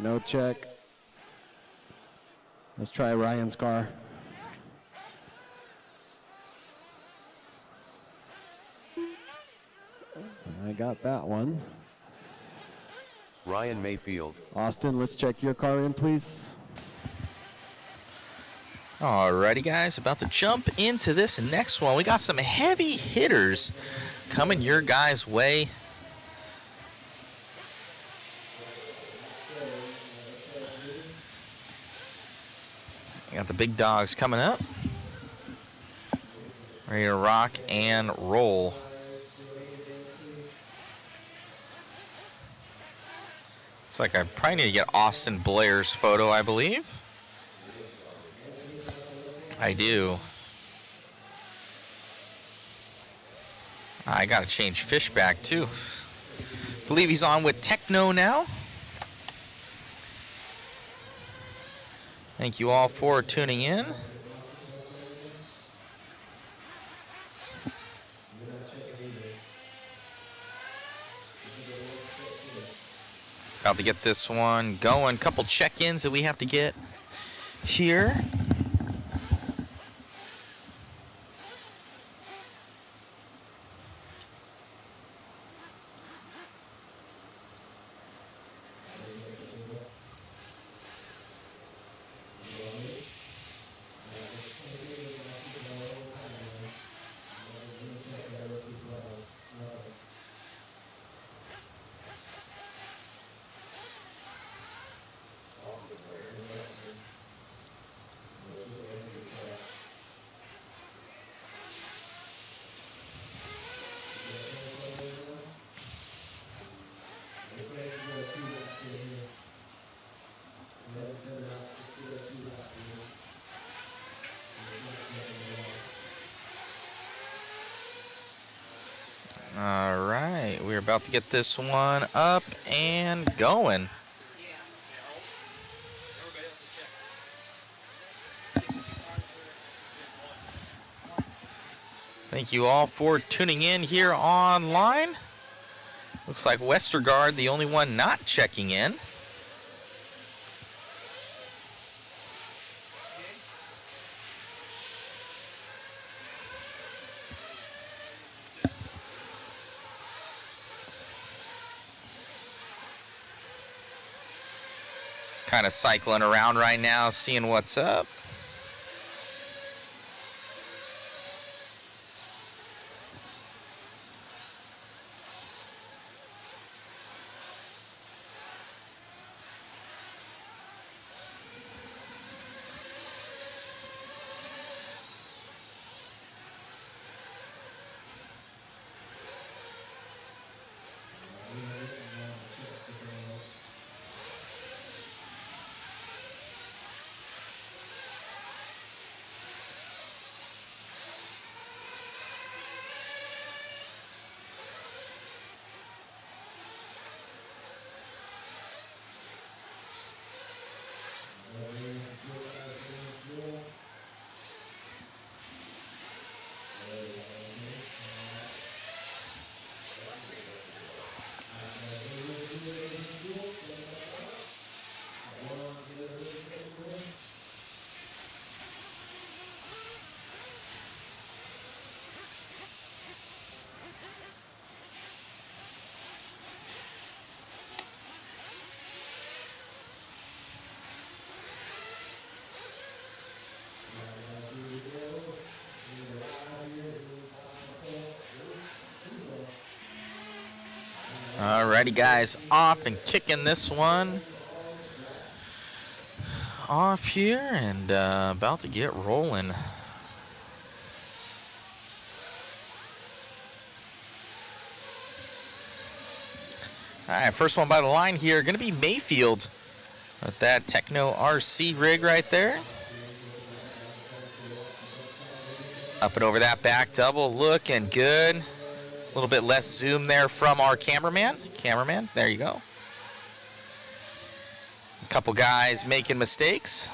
No check. Let's try Ryan's car. I got that one. Ryan Mayfield. Austin, let's check your car in, please. Alrighty, guys, about to jump into this next one. We got some heavy hitters coming your guys' way. We got the big dogs coming up. Ready to rock and roll. Looks like I probably need to get Austin Blair's photo, I believe. I do. I gotta change Fishback too. Believe he's on with Techno now. Thank you all for tuning in. About to get this one going. Couple check-ins that we have to get here. All right, we're about to get this one up and going. Thank you all for tuning in here online. Looks like Westergaard, the only one not checking in. Kind of cycling around right now, seeing what's up. Alrighty, guys, off and kicking this one off here and about to get rolling. Alright, first one by the line here, going to be Mayfield with that Techno RC rig right there. Up and over that back double, looking good. A little bit less zoom there from our cameraman. There you go. A couple guys making mistakes.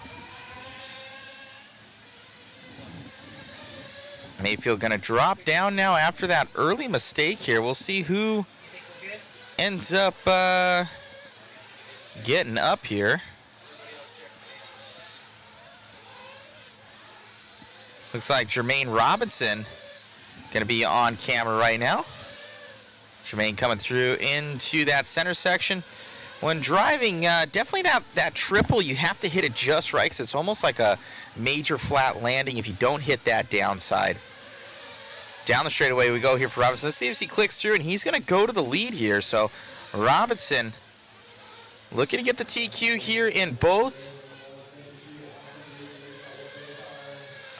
Mayfield going to drop down now after that early mistake here. We'll see who ends up getting up here. Looks like Jermaine Robinson going to be on camera right now. Jermaine coming through into that center section. When driving, definitely that triple, you have to hit it just right because it's almost like a major flat landing if you don't hit that downside. Down the straightaway we go here for Robinson. Let's see if he clicks through, and he's going to go to the lead here. So Robinson looking to get the TQ here in both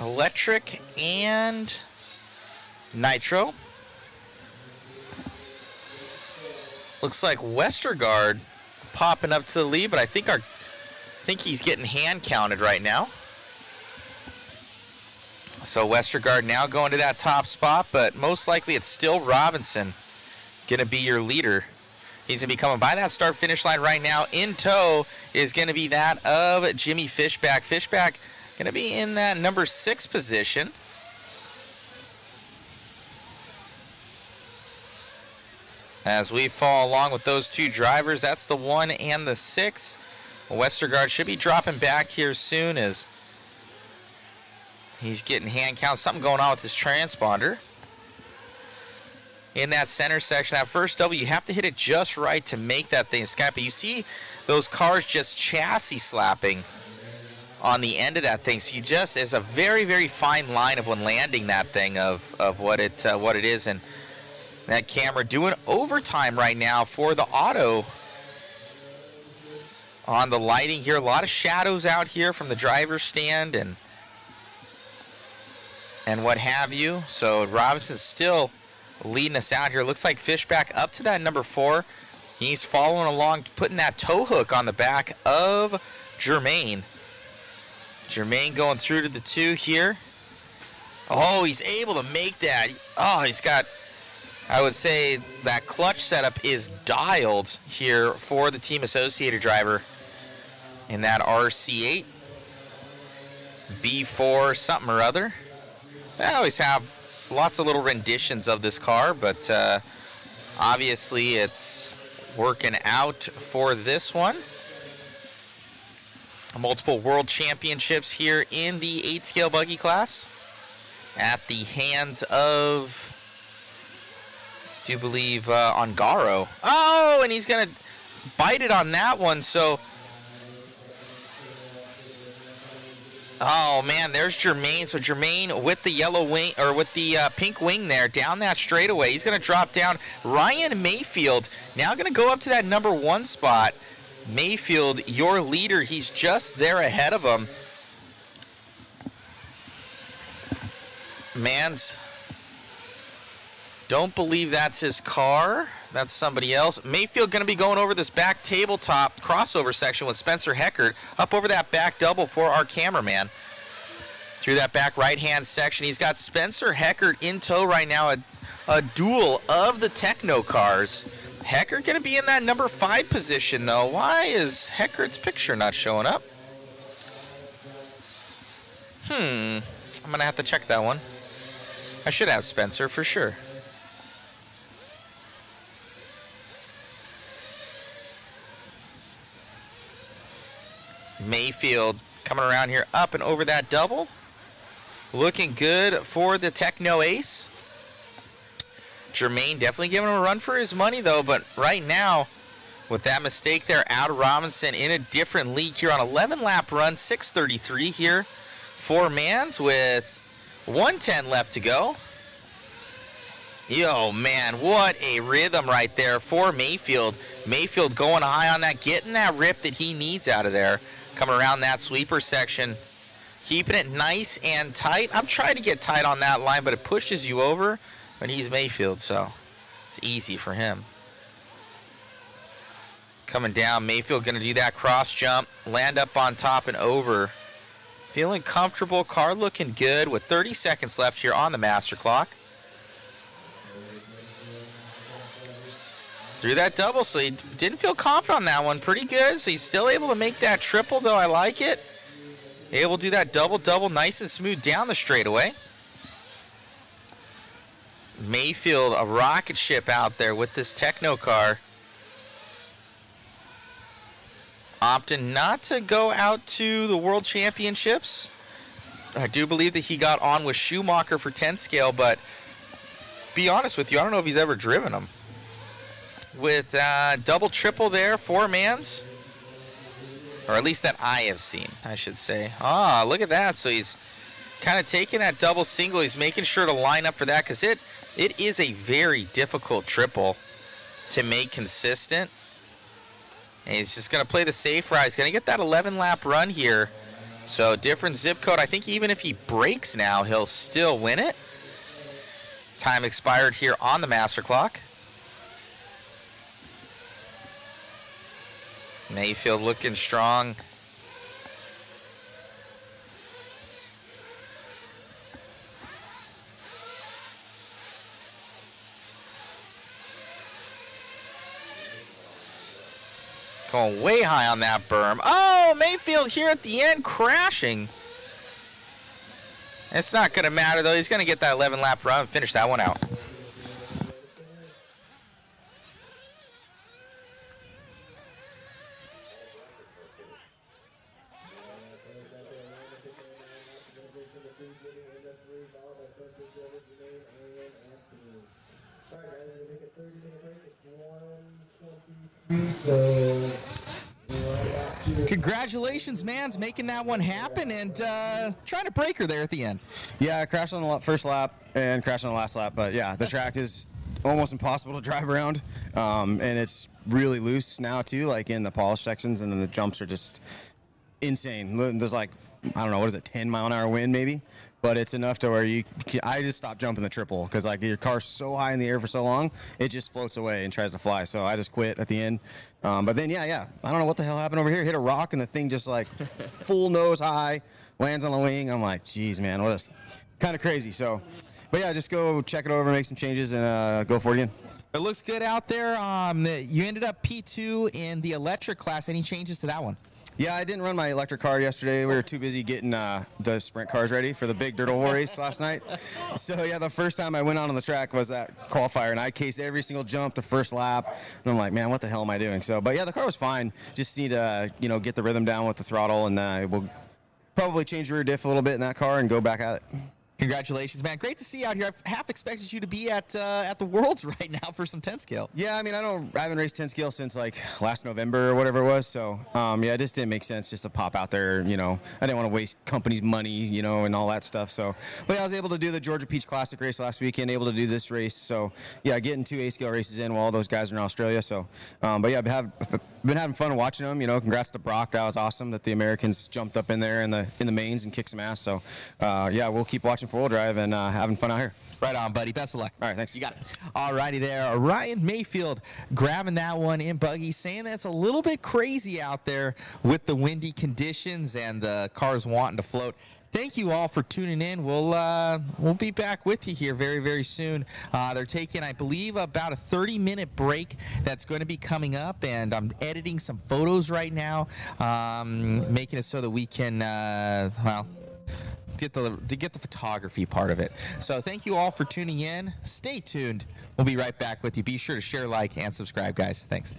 electric and nitro. Looks like Westergaard popping up to the lead, but I think he's getting hand counted right now. So Westergaard now going to that top spot, but most likely it's still Robinson going to be your leader. He's going to be coming by that start-finish line right now. In tow is going to be that of Jimmy Fishback. Fishback going to be in that number 6 position. As we follow along with those two drivers, that's the 1 and the 6. Westergaard should be dropping back here soon as he's getting hand count. Something going on with his transponder. In that center section, that first double, you have to hit it just right to make that thing escape. But you see those cars just chassis slapping on the end of that thing. So there's a very, very fine line of when landing that thing of what it is. And that camera doing overtime right now for the auto on the lighting here. A lot of shadows out here from the driver's stand and what have you. So Robinson's still leading us out here. Looks like Fishback up to that number 4. He's following along, putting that tow hook on the back of Jermaine. Jermaine going through to the 2 here. Oh, he's able to make that. Oh, he's got, I would say that clutch setup is dialed here for the Team Associated driver in that RC8 B4 something or other. They always have lots of little renditions of this car, but obviously it's working out for this one. Multiple world championships here in the 8-scale buggy class at the hands of, I do believe, Ongaro. Oh, and he's going to bite it on that one, so... Oh, man, there's Jermaine. So Jermaine with the yellow wing, or with the pink wing there, down that straightaway. He's going to drop down. Ryan Mayfield now going to go up to that number 1 spot. Mayfield, your leader, he's just there ahead of him. Mans, don't believe that's his car. That's somebody else. Mayfield going to be going over this back tabletop crossover section with Spencer Heckert up over that back double for our cameraman. Through that back right-hand section, he's got Spencer Heckert in tow right now, a duel of the Techno cars. Heckert going to be in that number 5 position, though. Why is Heckert's picture not showing up? I'm going to have to check that one. I should have Spencer for sure. Mayfield coming around here up and over that double. Looking good for the Techno ace. Jermaine definitely giving him a run for his money, though. But right now, with that mistake there, out of Robinson in a different league here on 11-lap run, 6:33 here for Mans with 1:10 left to go. Yo, man, what a rhythm right there for Mayfield. Mayfield going high on that, getting that rip that he needs out of there. Coming around that sweeper section, keeping it nice and tight. I'm trying to get tight on that line, but it pushes you over. But he's Mayfield, so it's easy for him. Coming down, Mayfield going to do that cross jump, land up on top and over. Feeling comfortable, car looking good with 30 seconds left here on the master clock. Through that double, so he didn't feel confident on that one. Pretty good, so he's still able to make that triple, though. I like it. Able to do that double nice and smooth down the straightaway. Mayfield, a rocket ship out there with this Techno car. Opting not to go out to the World Championships. I do believe that he got on with Schumacher for 10 scale, but be honest with you, I don't know if he's ever driven them. With double triple there for Mans. Or at least that I have seen, I should say. Ah, look at that. So he's kind of taking that double single. He's making sure to line up for that because it is a very difficult triple to make consistent. And he's just going to play the safe ride. He's going to get that 11-lap run here. So different zip code. I think even if he breaks now, he'll still win it. Time expired here on the master clock. Mayfield looking strong. Going way high on that berm. Oh, Mayfield here at the end crashing. It's not going to matter, though. He's going to get that 11-lap run and finish that one out. Congratulations, Mans, making that one happen and trying to break her there at the end. Yeah, I crashed on the first lap and crashed on the last lap, but yeah, the track is almost impossible to drive around, and it's really loose now too, like in the polish sections, and then the jumps are just insane. There's like, I don't know, what is it, 10-mile-an-hour wind maybe? But it's enough to where I just stopped jumping the triple because like your car's so high in the air for so long, it just floats away and tries to fly. So I just quit at the end. But then, yeah, I don't know what the hell happened over here. Hit a rock and the thing just like full nose high, lands on the wing. I'm like, geez, man, what is kind of crazy. So, but yeah, just go check it over, make some changes, and go for it again. It looks good out there. You ended up P2 in the electric class. Any changes to that one? Yeah, I didn't run my electric car yesterday. We were too busy getting the sprint cars ready for the big dirt oval race last night. So yeah, the first time I went on the track was that qualifier, and I cased every single jump the first lap. And I'm like, man, what the hell am I doing? So, but yeah, the car was fine. Just need to, get the rhythm down with the throttle, and we'll probably change rear diff a little bit in that car and go back at it. Congratulations, man. Great to see you out here. I've half expected you to be at the Worlds right now for some 10 scale. Yeah, I mean, I haven't raced 10 scale since like last November or whatever it was. So, yeah, it just didn't make sense just to pop out there. I didn't want to waste company's money, and all that stuff. So, but yeah, I was able to do the Georgia Peach Classic race last weekend, able to do this race. So, yeah, getting 2 A scale races in while all those guys are in Australia. So, but yeah, I've been having fun watching them. Congrats to Brock. That was awesome that the Americans jumped up in there in the mains and kicked some ass. So, yeah, we'll keep watching four-wheel drive and having fun out here. Right on, buddy. Best of luck. All right, thanks. You got it. All righty there. Ryan Mayfield grabbing that one in buggy, saying that it's a little bit crazy out there with the windy conditions and the cars wanting to float. Thank you all for tuning in. We'll be back with you here very, very soon. They're taking, I believe, about a 30-minute break that's going to be coming up, and I'm editing some photos right now, making it so that we can, get the photography part of it. So thank you all for tuning in. Stay tuned. We'll be right back with you. Be sure to share, like, and subscribe, guys. Thanks.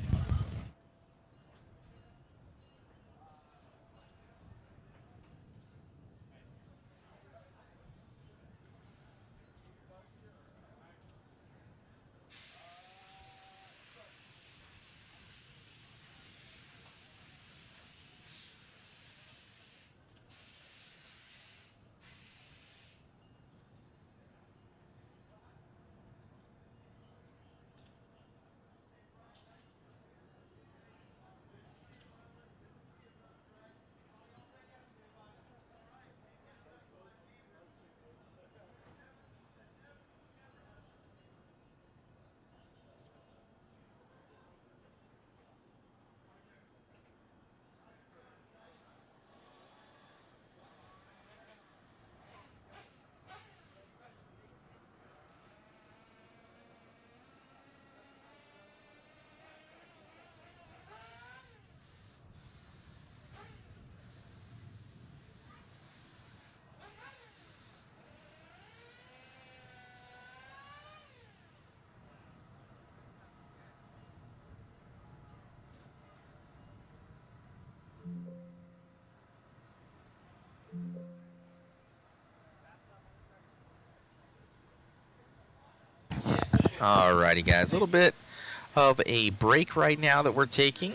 Alrighty, guys. A little bit of a break right now that we're taking.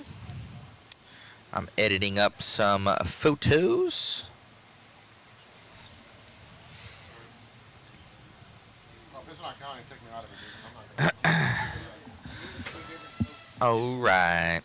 I'm editing up some photos. All right.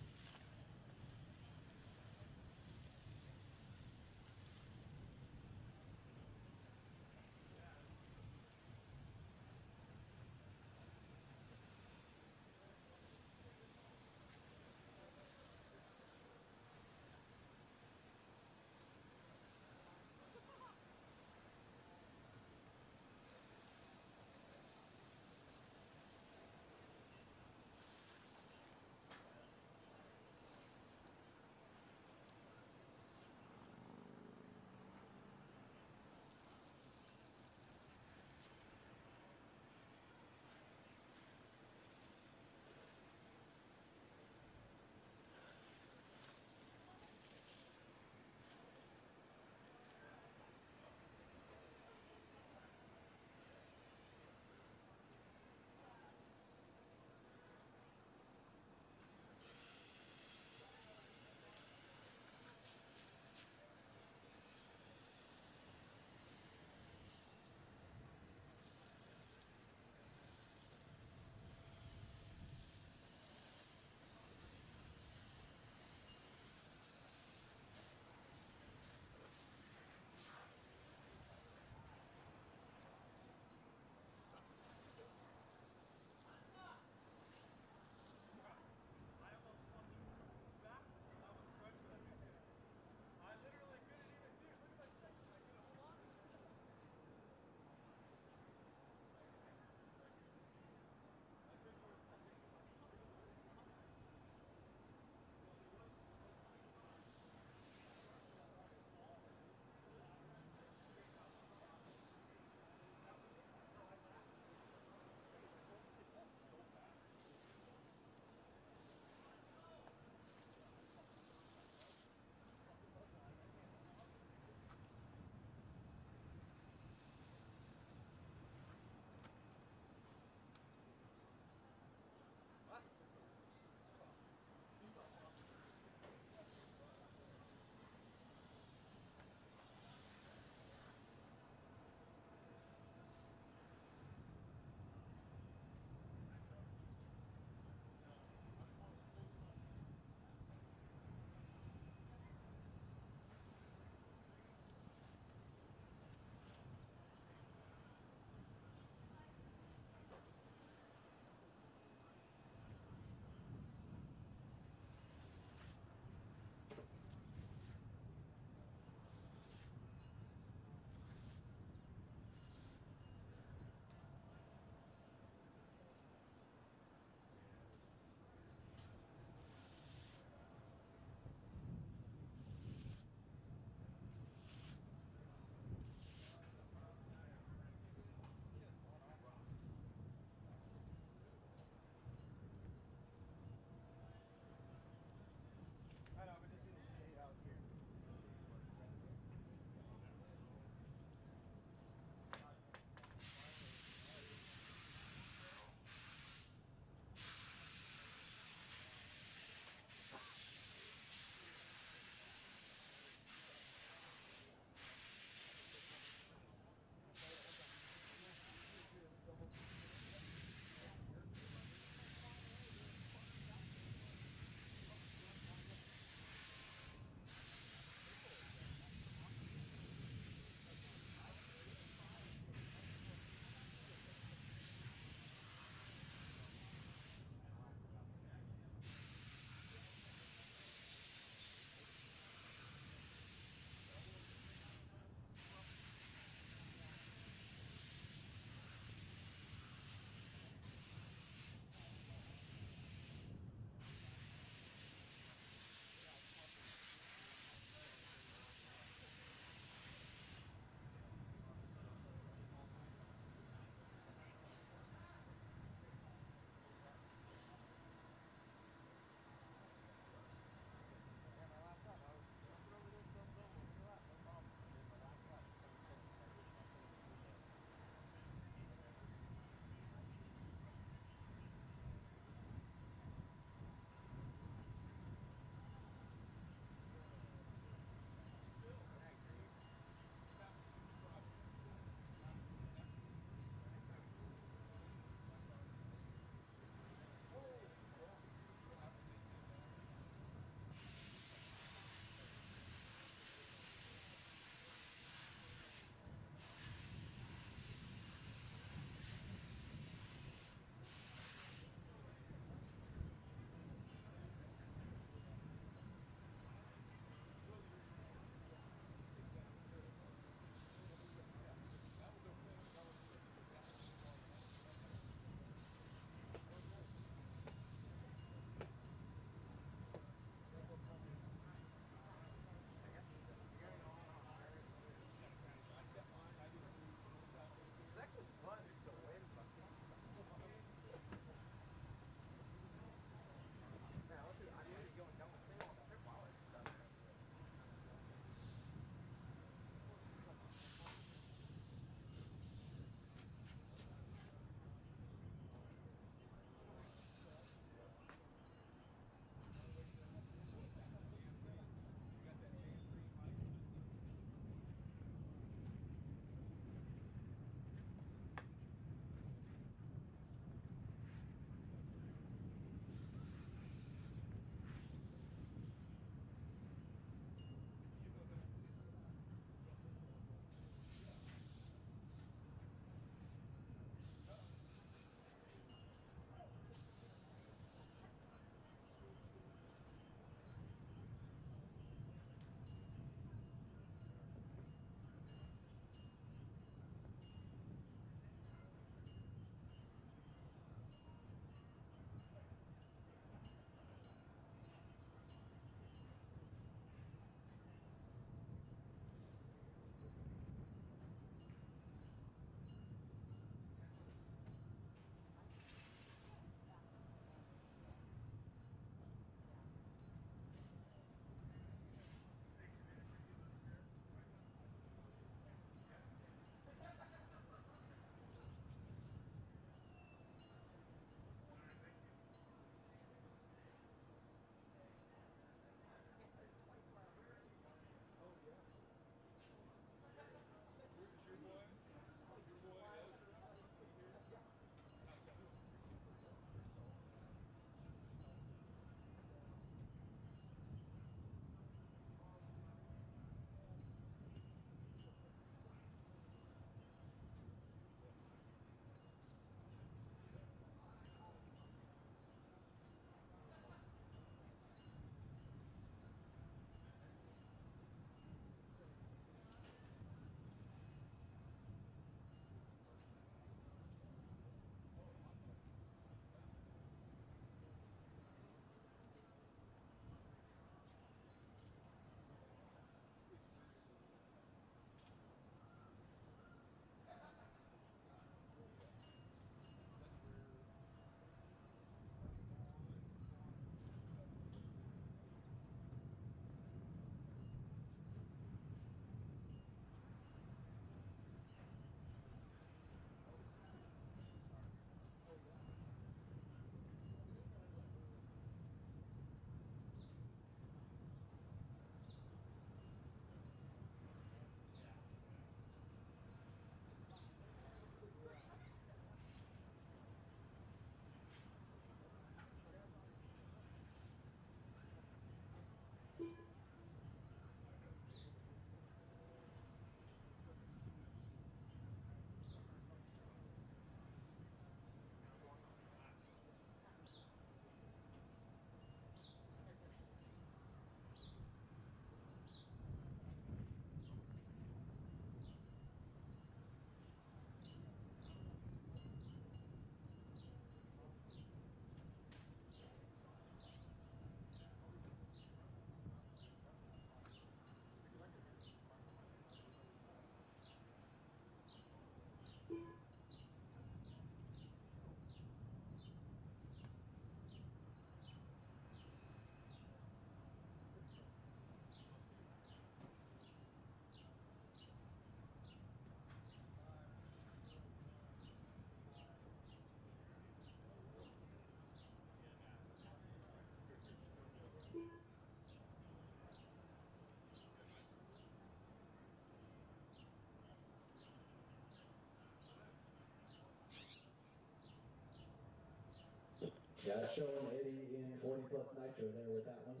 Yeah, it's showing Eddie in 40 plus nitro there with that one.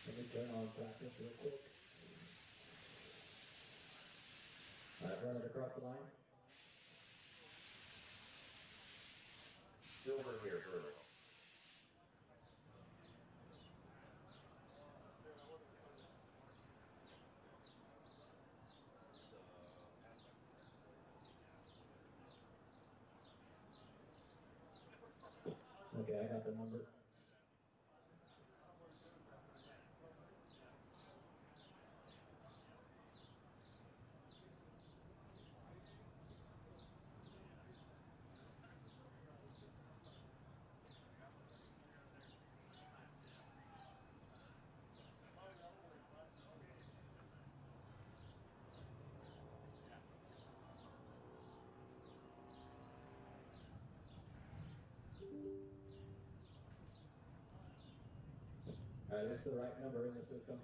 Let me turn on practice real quick. All right, run it across the line. Silver here, early. Okay, I got the number. All right, it's the right number in the system.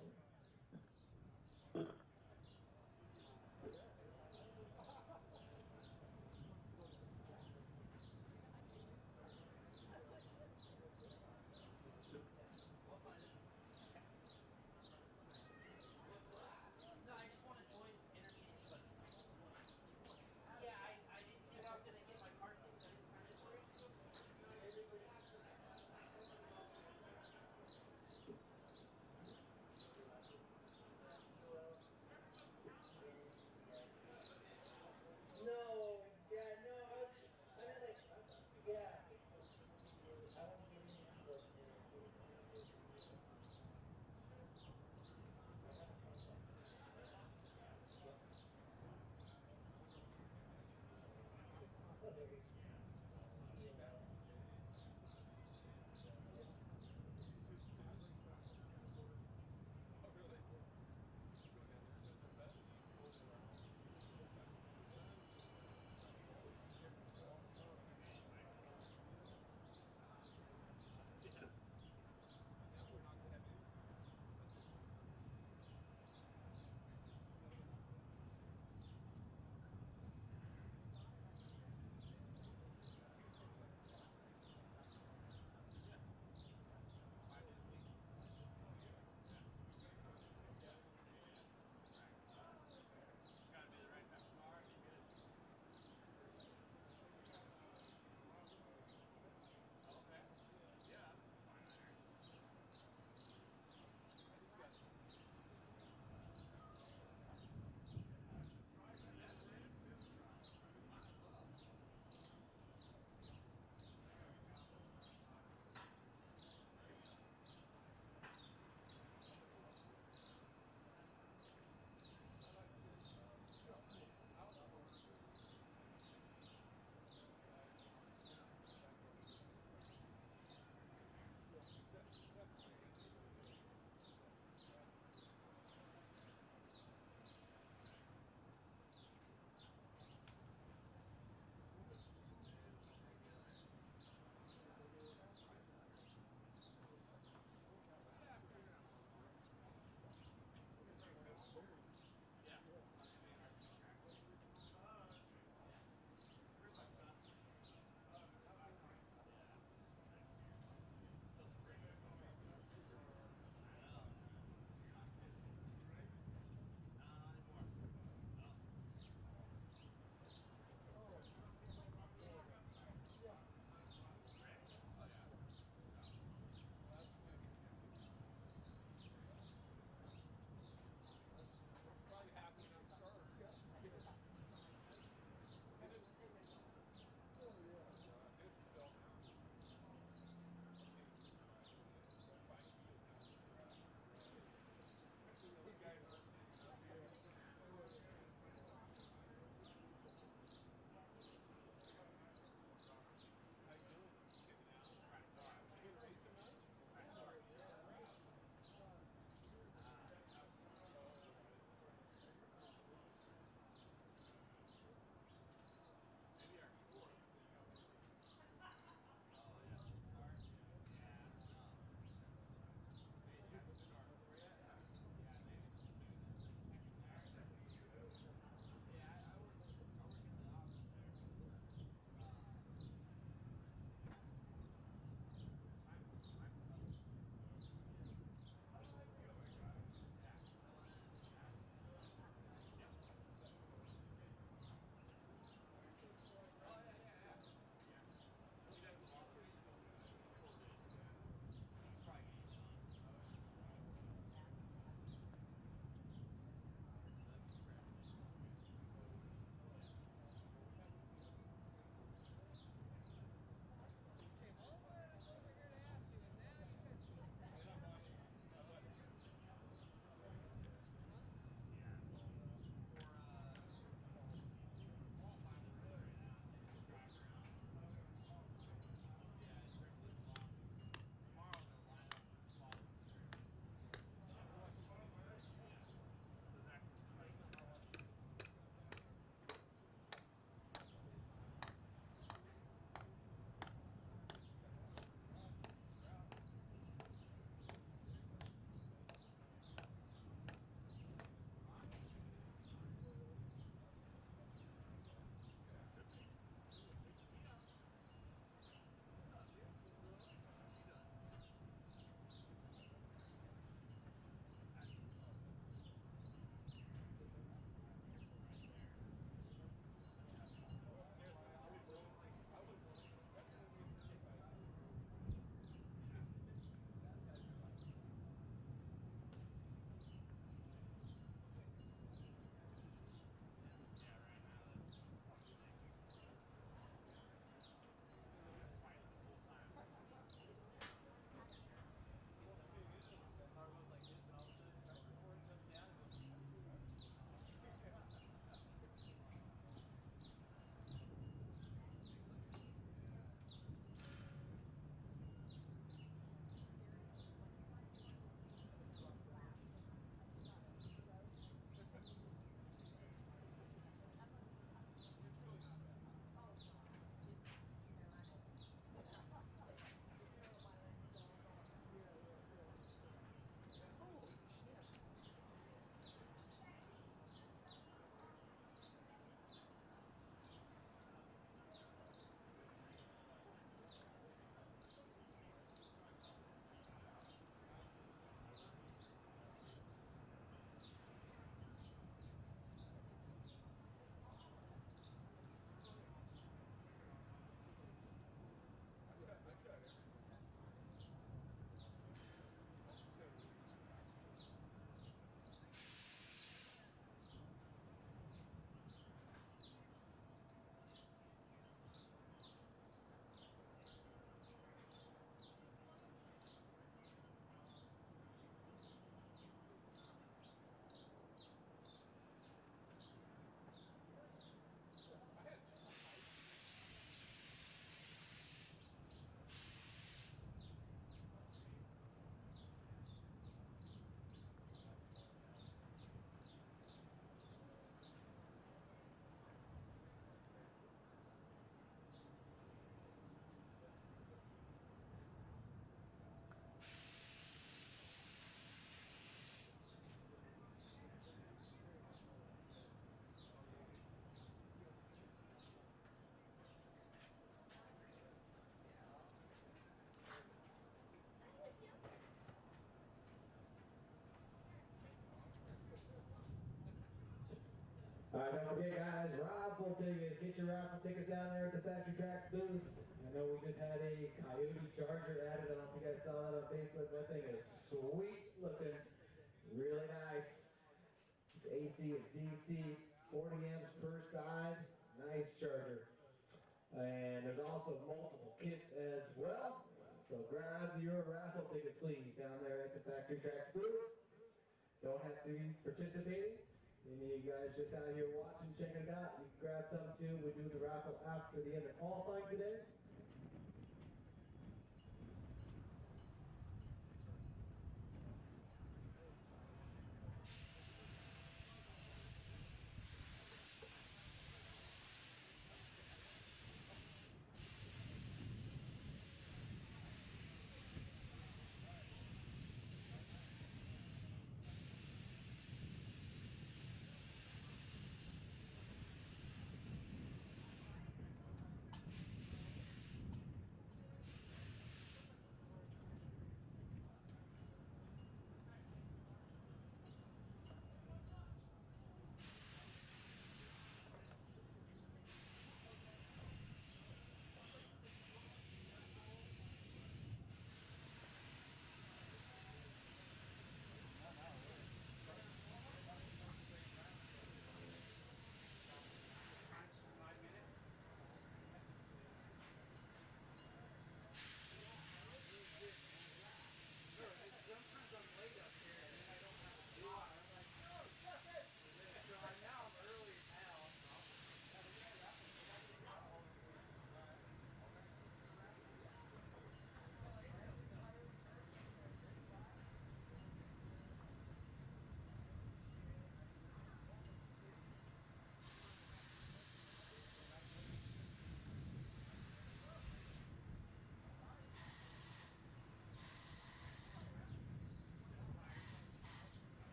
guys, raffle tickets. Get your raffle tickets down there at the Factory Tracks booth. I know we just had a Coyote Charger added. I don't know if you guys saw that on Facebook. That thing is sweet looking. Really nice. It's AC, it's DC, 40 amps per side. Nice charger. And there's also multiple kits as well. So grab your raffle tickets, please, down there at the Factory Tracks booth. Don't have to be participating. Any of you guys just out here watching, checking it out, you can grab some too. We do the raffle after the end of qualifying today.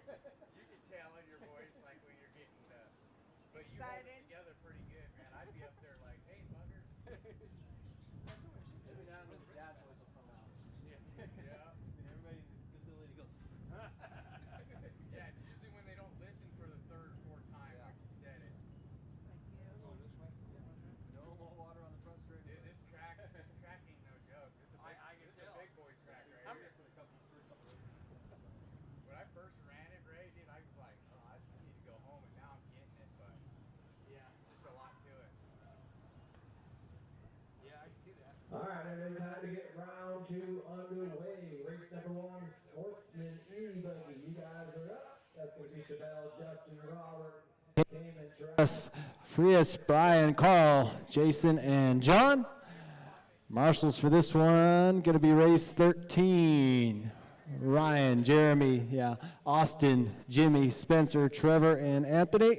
You can tell in your voice, like when you're getting, but you hold it together pretty good, man. I'd be up there like, hey, bugger. Every now and then the dad voice will come out. Yeah. And everybody in the facility goes, Yeah, it's usually when they don't listen for the third or fourth time when you said it. going this way? No more water on the front straight. Dude, this track ain't no joke. This is a big boy track right here. When I first ran it, Ray, dude, I was like, oh, I need to go home, and now I'm getting it, but yeah, it's just a lot to it. Yeah, I can see that. All right, everybody, time to get round 2 underway. Race number 1, Sportsman E-Buggy. You guys are up. That's going to be Chevelle, Justin, Robert, Cayman, Travis, Frias, Brian, Carl, Jason, and John. Marshals for this one going to be race 13. Ryan, Jeremy, Austin, Jimmy, Spencer, Trevor, and Anthony.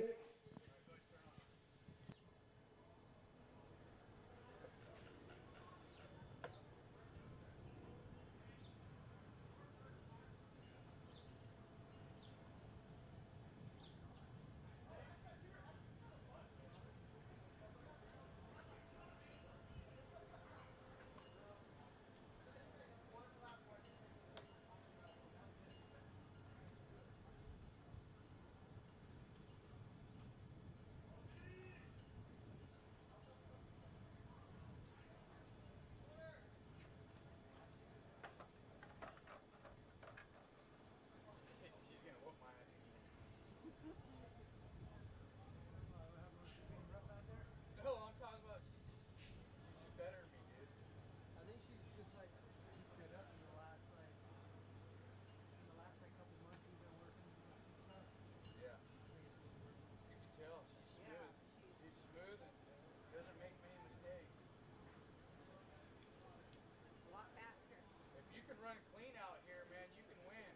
She's gonna whoop my ass again. No, I'm talking about she's better than me, dude. I think she's just like picked it up in the last couple months we've been working and stuff. Yeah. You can tell she's smooth. She's smooth and doesn't make many mistakes. A lot faster. If you can run clean out here, man, you can win.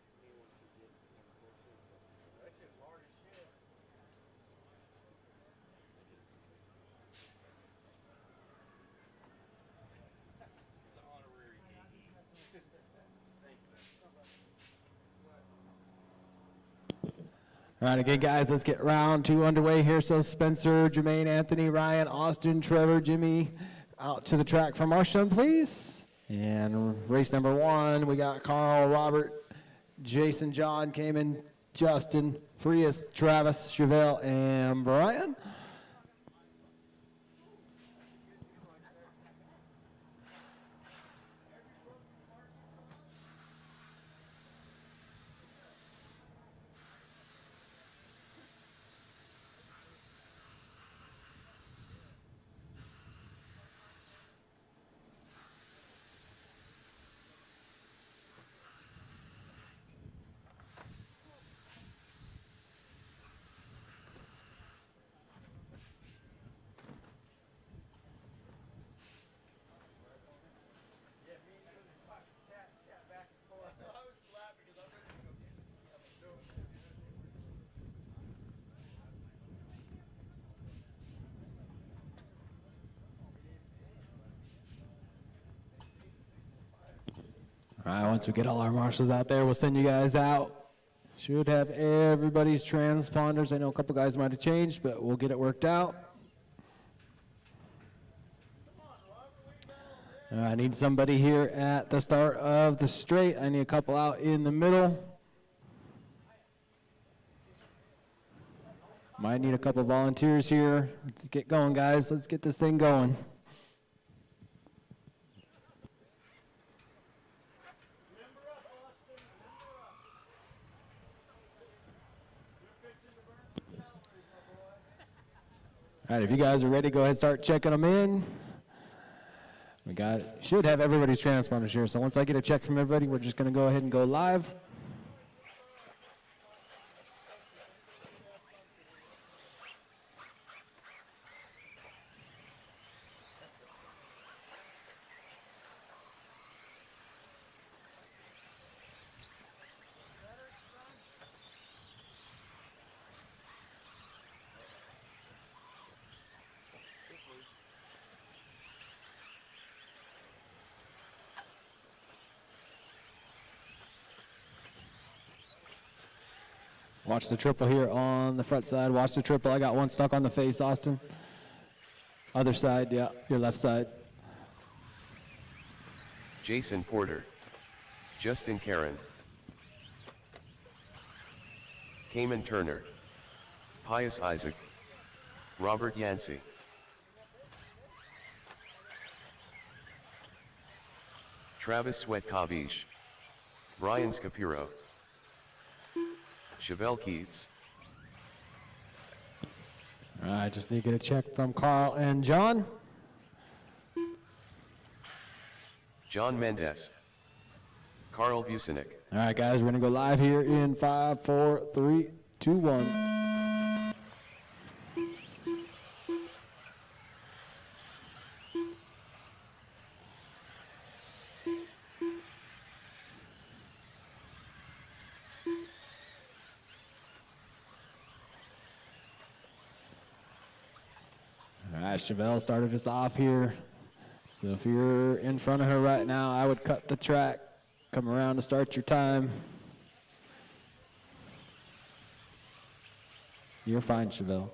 That shit's hard as shit. It's an honorary All right, again, guys, let's get round 2 underway here. So Spencer, Jermaine, Anthony, Ryan, Austin, Trevor, Jimmy, out to the track for Marshawn, please. And race number 1, we got Carl, Robert, Jason, John, Cayman, Justin, Frias, Travis, Chevelle, and Brian. Yeah, me and you just talk chat back and forth. I was glad because I'm ready to go get it. All right, once we get all our marshals out there, we'll send you guys out. Should have everybody's transponders. I know a couple guys might have changed, but we'll get it worked out. I need somebody here at the start of the straight. I need a couple out in the middle. Might need a couple volunteers here. Let's get going, guys. Let's get this thing going. All right, if you guys are ready, go ahead and start checking them in. We should have everybody's transponders here, so once I get a check from everybody, we're just going to go ahead and go live. Watch the triple here on the front side. Watch the triple. I got one stuck on the face, Austin. Other side, yeah, your left side. Jason Porter. Justin Karen. Cayman Turner. Pius Isaac. Robert Yancey. Travis Sweatkavish. Brian Scapiro. Chevelle Keats. All right, just need to get a check from Carl and John. John Mendez. Carl Vucinic. All right, guys, we're going to go live here in 5, 4, 3, 2, 1. All right, Chevelle started us off here. So if you're in front of her right now, I would cut the track, come around to start your time. You're fine, Chevelle.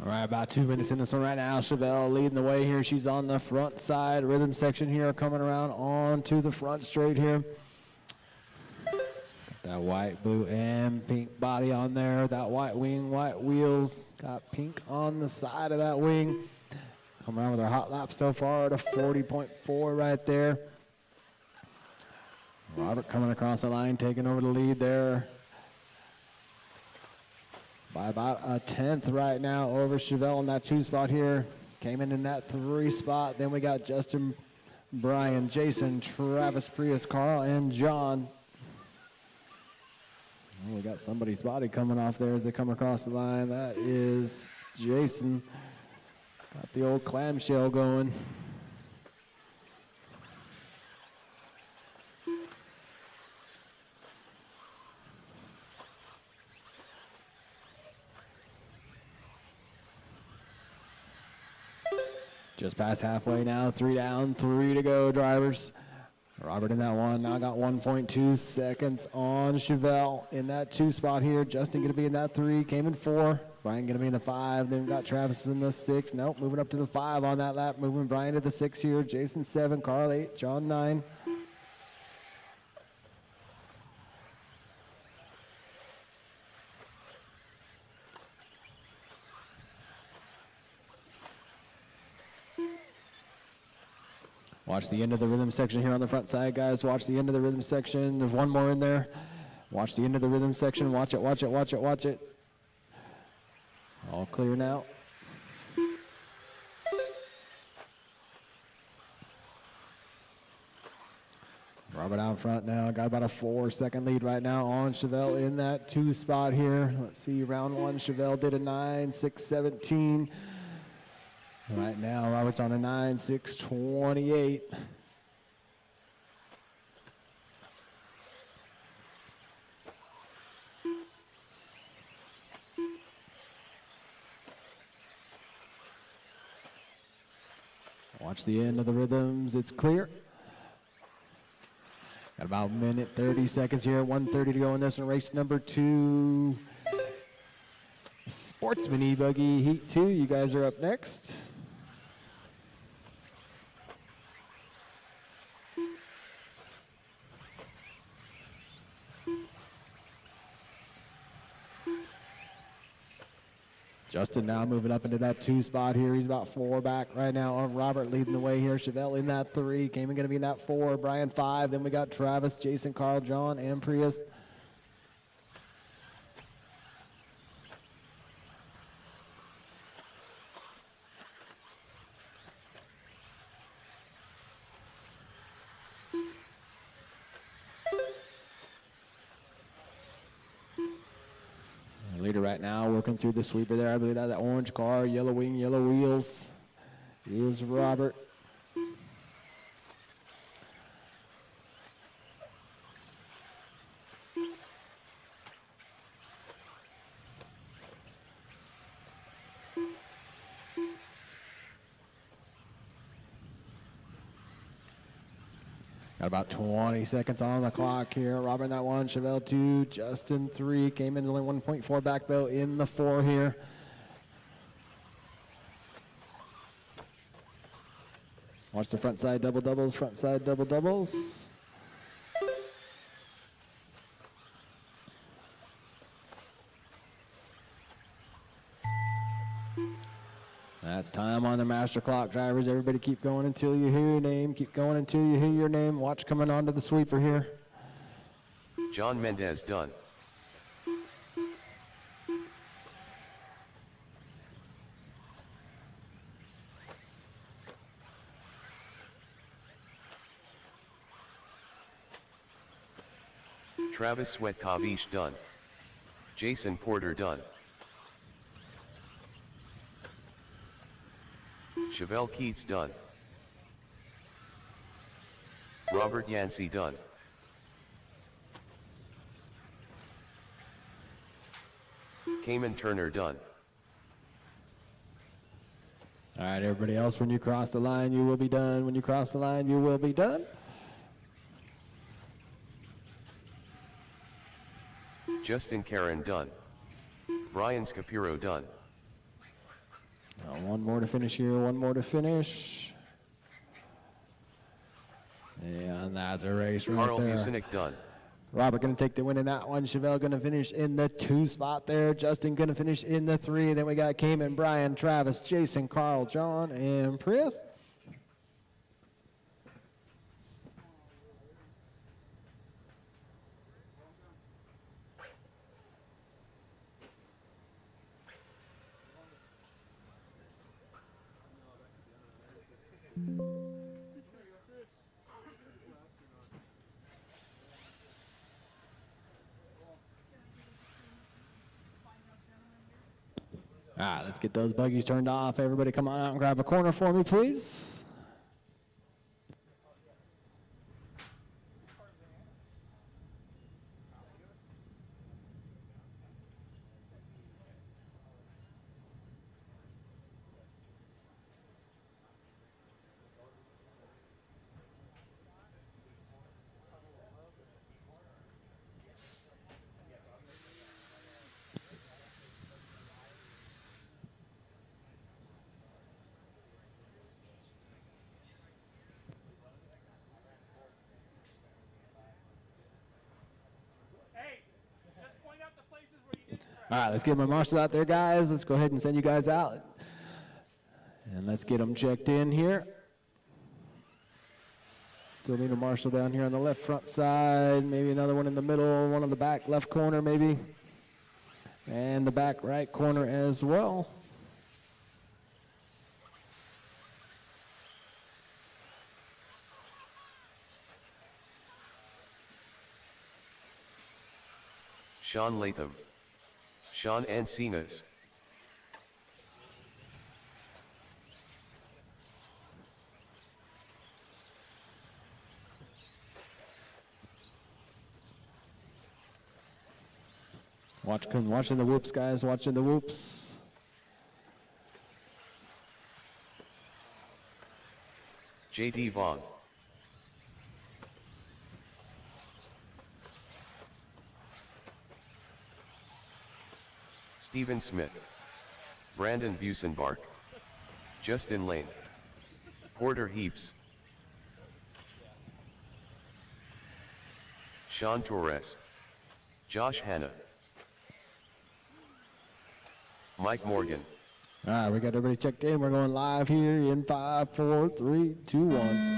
All right, about 2 minutes in this one right now. Chevelle leading the way here. She's on the front side. Rhythm section here coming around onto the front straight here. Got that white, blue, and pink body on there. That white wing, white wheels. Got pink on the side of that wing. Come around with our hot lap so far at a 40.4 right there. Robert coming across the line, taking over the lead there by about a 10th right now over Chevelle in that 2 spot here. Came in that 3 spot. Then we got Justin, Brian, Jason, Travis, Prius, Carl, and John. Oh, we got somebody's body coming off there as they come across the line. That is Jason. Got the old clamshell going. Just past halfway now, 3 down, 3 to go, drivers. Robert in that one, now got 1.2 seconds on Chevelle in that 2 spot here. Justin gonna be in that 3, came in 4. Brian gonna be in the 5, then got Travis in the 6. Nope, moving up to the 5 on that lap, moving Brian to the 6 here. Jason 7, Carl 8, John 9. Watch the end of the rhythm section here on the front side, guys. Watch the end of the rhythm section. There's one more in there. Watch the end of the rhythm section. Watch it, watch it, watch it, watch it. All clear now. Robert out front now. Got about a 4-second lead right now on Chevelle in that 2 spot here. Let's see, round 1, Chevelle did a 9.617. Right now, Robert's on a 9.628. Watch the end of the rhythms. It's clear. Got about a minute, 30 seconds here. 1:30 to go in this one. Race number 2. Sportsman E-Buggy Heat 2. You guys are up next. Justin now moving up into that 2 spot here. He's about 4 back right now on Robert, leading the way here. Chevelle in that 3. Cayman going to be in that 4. Brian 5. Then we got Travis, Jason, Carl, John, and Prius. Leader right now working through the sweeper there. I believe that orange car, yellow wing, yellow wheels is Robert. Got about 20 seconds on the clock here. Robert in that 1, Chevelle 2, Justin 3. Came in only 1.4 back though in the 4 here. Watch the front side double doubles, front side double doubles. That's time on the master clock, drivers. Everybody keep going until you hear your name. Keep going until you hear your name. Watch coming onto the sweeper here. John Mendez done. Travis Sweatkavish done. Jason Porter done. Chevelle Keats done. Robert Yancey done. Cayman Turner done. All right, everybody else, when you cross the line, you will be done. When you cross the line, you will be done. Justin Karen done. Brian Scapiro done. One more to finish here, one more to finish. And that's a race right Carl there. Businik done. Robert going to take the win in that one. Chevelle going to finish in the 2 spot there. Justin going to finish in the 3. Then we got Cayman, Brian, Travis, Jason, Carl, John, and Prius. All right, let's get those buggies turned off. Everybody come on out and grab a corner for me, please. All right, let's get my marshals out there, guys. Let's go ahead and send you guys out. And let's get them checked in here. Still need a marshal down here on the left front side. Maybe another one in the middle, one on the back left corner maybe. And the back right corner as well. Sean Latham. Sean Encinas. Watching the whoops, guys. Watching the whoops. JD Vaughn. Stephen Smith. Brandon Busenbark. Justin Lane. Porter Heaps. Sean Torres. Josh Hanna. Mike Morgan. All right, we got everybody checked in. We're going live here in 5, 4, 3, 2, 1.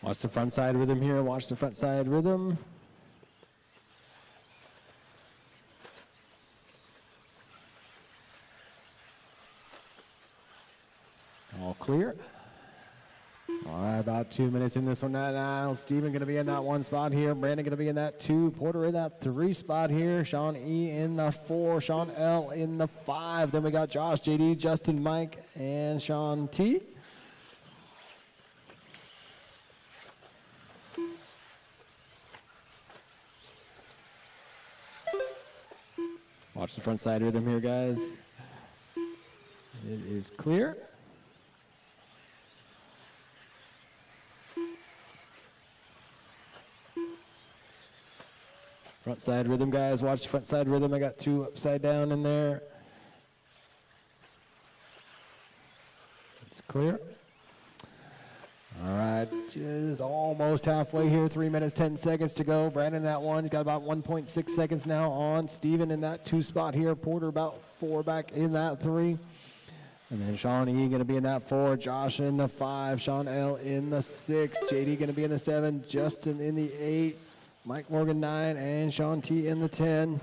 Watch the front side rhythm here. Watch the front side rhythm. All clear. All right, about 2 minutes in this one now. Steven going to be in that 1 spot here. Brandon going to be in that 2. Porter in that 3 spot here. Sean E in the 4. Sean L in the 5. Then we got Josh, JD, Justin, Mike, and Sean T. Watch the front side rhythm here, guys. It is clear. Front side rhythm, guys. Watch the front side rhythm. I got 2 upside down in there. It's clear. All right, just almost halfway here. 3 minutes, 10 seconds to go. Brandon in that 1. He's got about 1.6 seconds now on. Steven in that 2 spot here. Porter about 4 back in that 3. And then Sean E going to be in that 4. Josh in the 5. Sean L in the 6. JD going to be in the 7. Justin in the 8. Mike Morgan 9. And Sean T in the 10.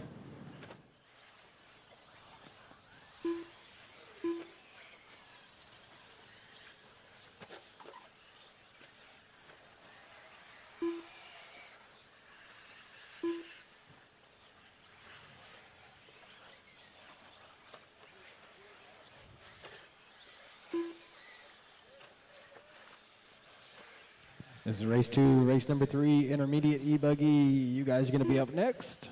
This is race 2, race number 3, intermediate E-Buggy. You guys are going to be up next.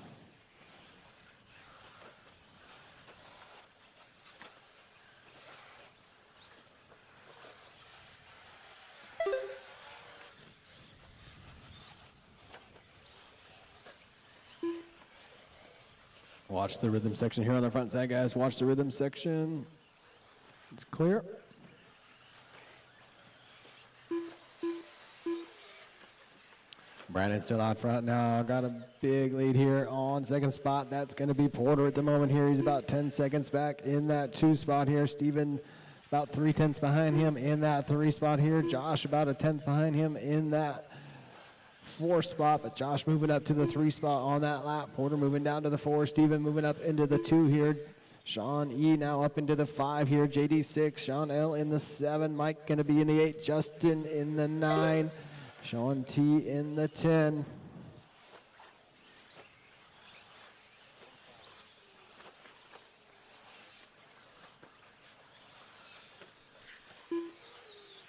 Watch the rhythm section here on the front side, guys. Watch the rhythm section. It's clear. Brandon still out front now. Got a big lead here on 2nd spot. That's going to be Porter at the moment here. He's about 10 seconds back in that 2 spot here. Steven about 3/10 behind him in that 3 spot here. Josh about a 10th behind him in that 4 spot. But Josh moving up to the 3 spot on that lap. Porter moving down to the 4. Steven moving up into the 2 here. Sean E now up into the 5 here. JD 6, Sean L in the 7, Mike going to be in the 8, Justin in the 9, Sean T in the 10.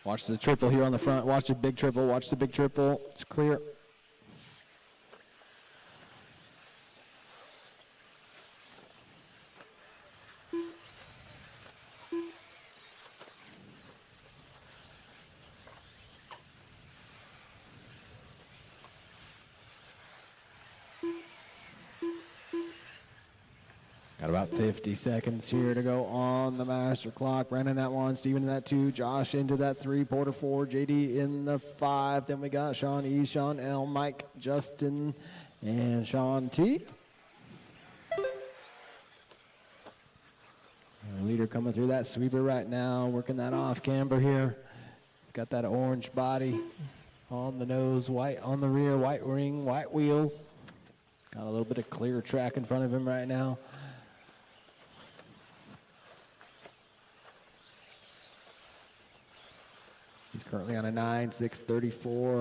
Watch the triple here on the front. Watch the big triple. Watch the big triple. It's clear. Got about 50 seconds here to go on the master clock. Brandon that 1, Steven in that 2, Josh into that 3, Porter 4, JD in the 5. Then we got Sean E, Sean L, Mike, Justin, and Sean T. Our leader coming through that sweeper right now, working that off camber here. It's got that orange body on the nose, white on the rear, white ring, white wheels. Got a little bit of clear track in front of him right now. He's currently on a 9.634.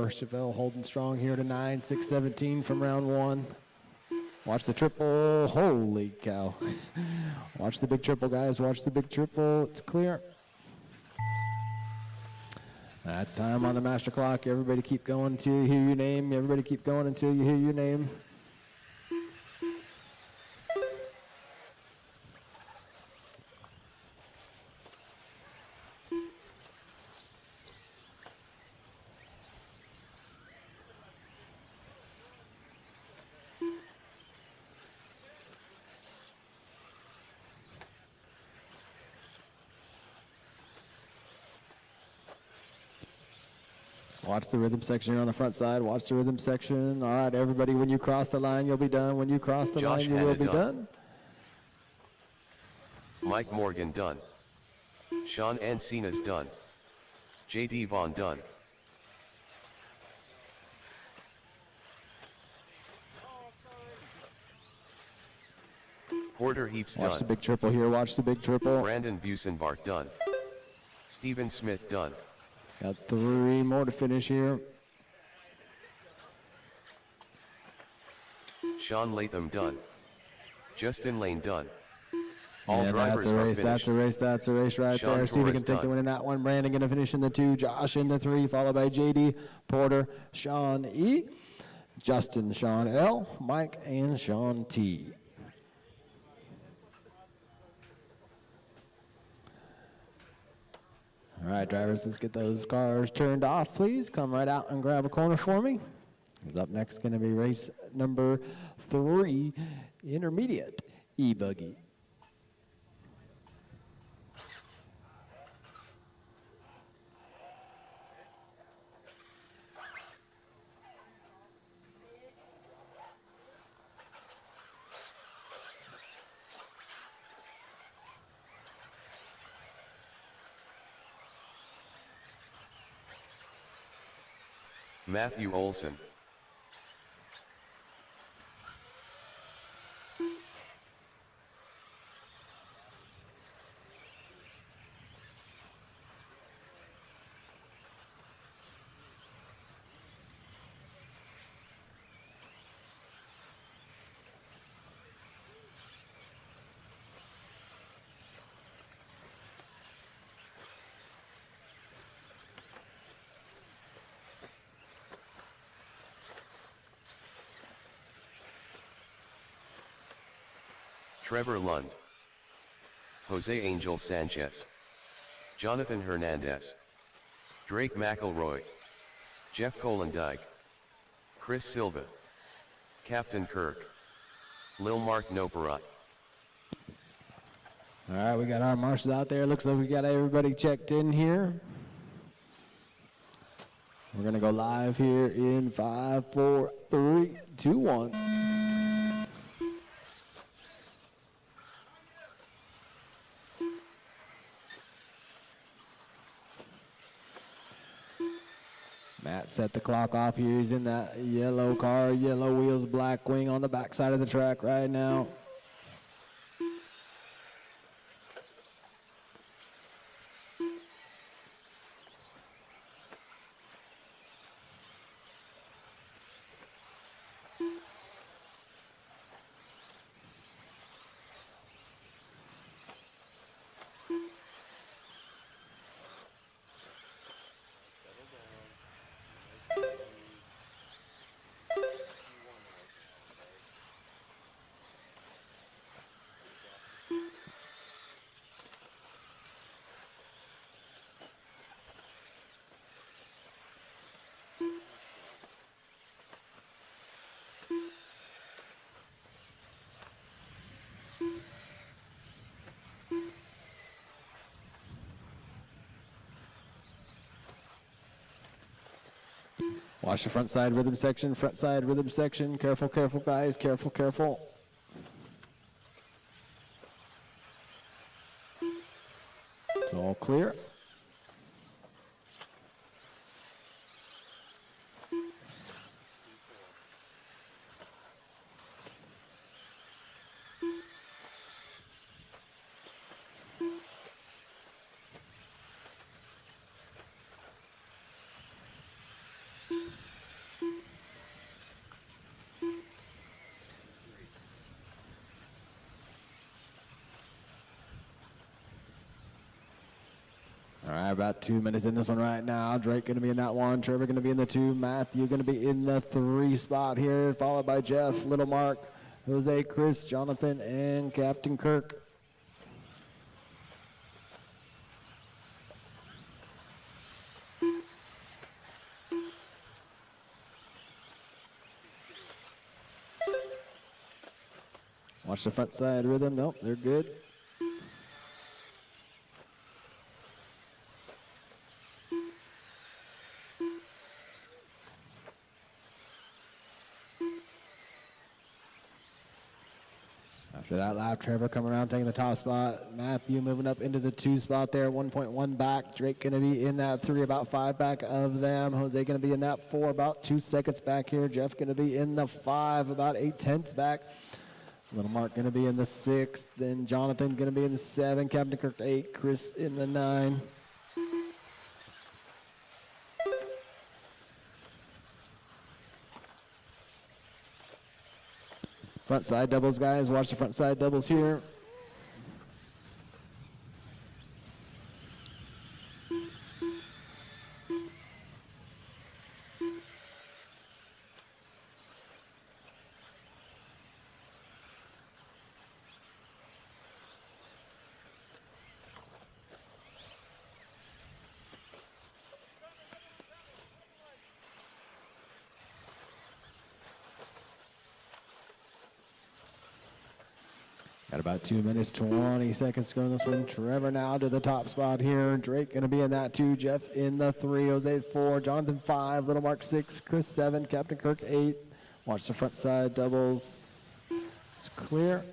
Chevelle holding strong here to 9.617 from round 1. Watch the triple. Holy cow. Watch the big triple, guys. Watch the big triple. It's clear. That's time on the master clock. Everybody keep going until you hear your name. Everybody keep going until you hear your name. Watch the rhythm section here on the front side. Watch the rhythm section. All right, everybody, when you cross the line, you'll be done. When you cross the line, you will be done. Mike Morgan done. Sean Encina's done. JD Vaughn done. Porter Heaps done. Watch the big triple here. Watch the big triple. Brandon Busenbark done. Steven Smith done. Got 3 more to finish here. Sean Latham done. Justin Lane done. All Yeah, drivers that's a are race. finished. That's a race right Sean there. Steven Torres can take the done. win in that one. Brandon going to finish in the 2. Josh in the 3, followed by JD, Porter, Sean E, Justin, Sean L, Mike, and Sean T. All right, drivers, let's get those cars turned off, please. Come right out and grab a corner for me. Because up next going to be race number 3, intermediate E-Buggy. Matthew Olson. Trevor Lund. Jose Angel Sanchez. Jonathan Hernandez. Drake McElroy. Jeff Kolendijk. Chris Silva. Captain Kirk. Lil Mark Noperat. All right, we got our marshals out there. Looks like we got everybody checked in here. We're going to go live here in 5, 4, 3, 2, 1. Matt set the clock off here. He's in that yellow car, yellow wheels, black wing on the back side of the track right now. Watch the front side rhythm section, front side rhythm section. Careful, careful, guys. Careful, careful. It's all clear. All right, about 2 minutes in this one right now. Drake going to be in that one. Trevor going to be in the 2. Matthew going to be in the 3 spot here, followed by Jeff, Little Mark, Jose, Chris, Jonathan, and Captain Kirk. Watch the front side rhythm. Nope, they're good. After that lap, Trevor coming around, taking the top spot. Matthew moving up into the 2 spot there, 1.1 back. Drake going to be in that 3, about 5 back of them. Jose going to be in that 4, about 2 seconds back here. Jeff going to be in the 5, about 8/10 back. Little Mark going to be in the 6th. Then Jonathan going to be in the 7. Captain Kirk 8. Chris in the 9. Front side doubles, guys. Watch the front side doubles here. Got about 2 minutes, 20 seconds to go in this one. Trevor now to the top spot here. Drake going to be in that 2. Jeff in the 3. Jose 4. Jonathan 5. Little Mark 6. Chris 7. Captain Kirk 8. Watch the front side doubles. It's clear.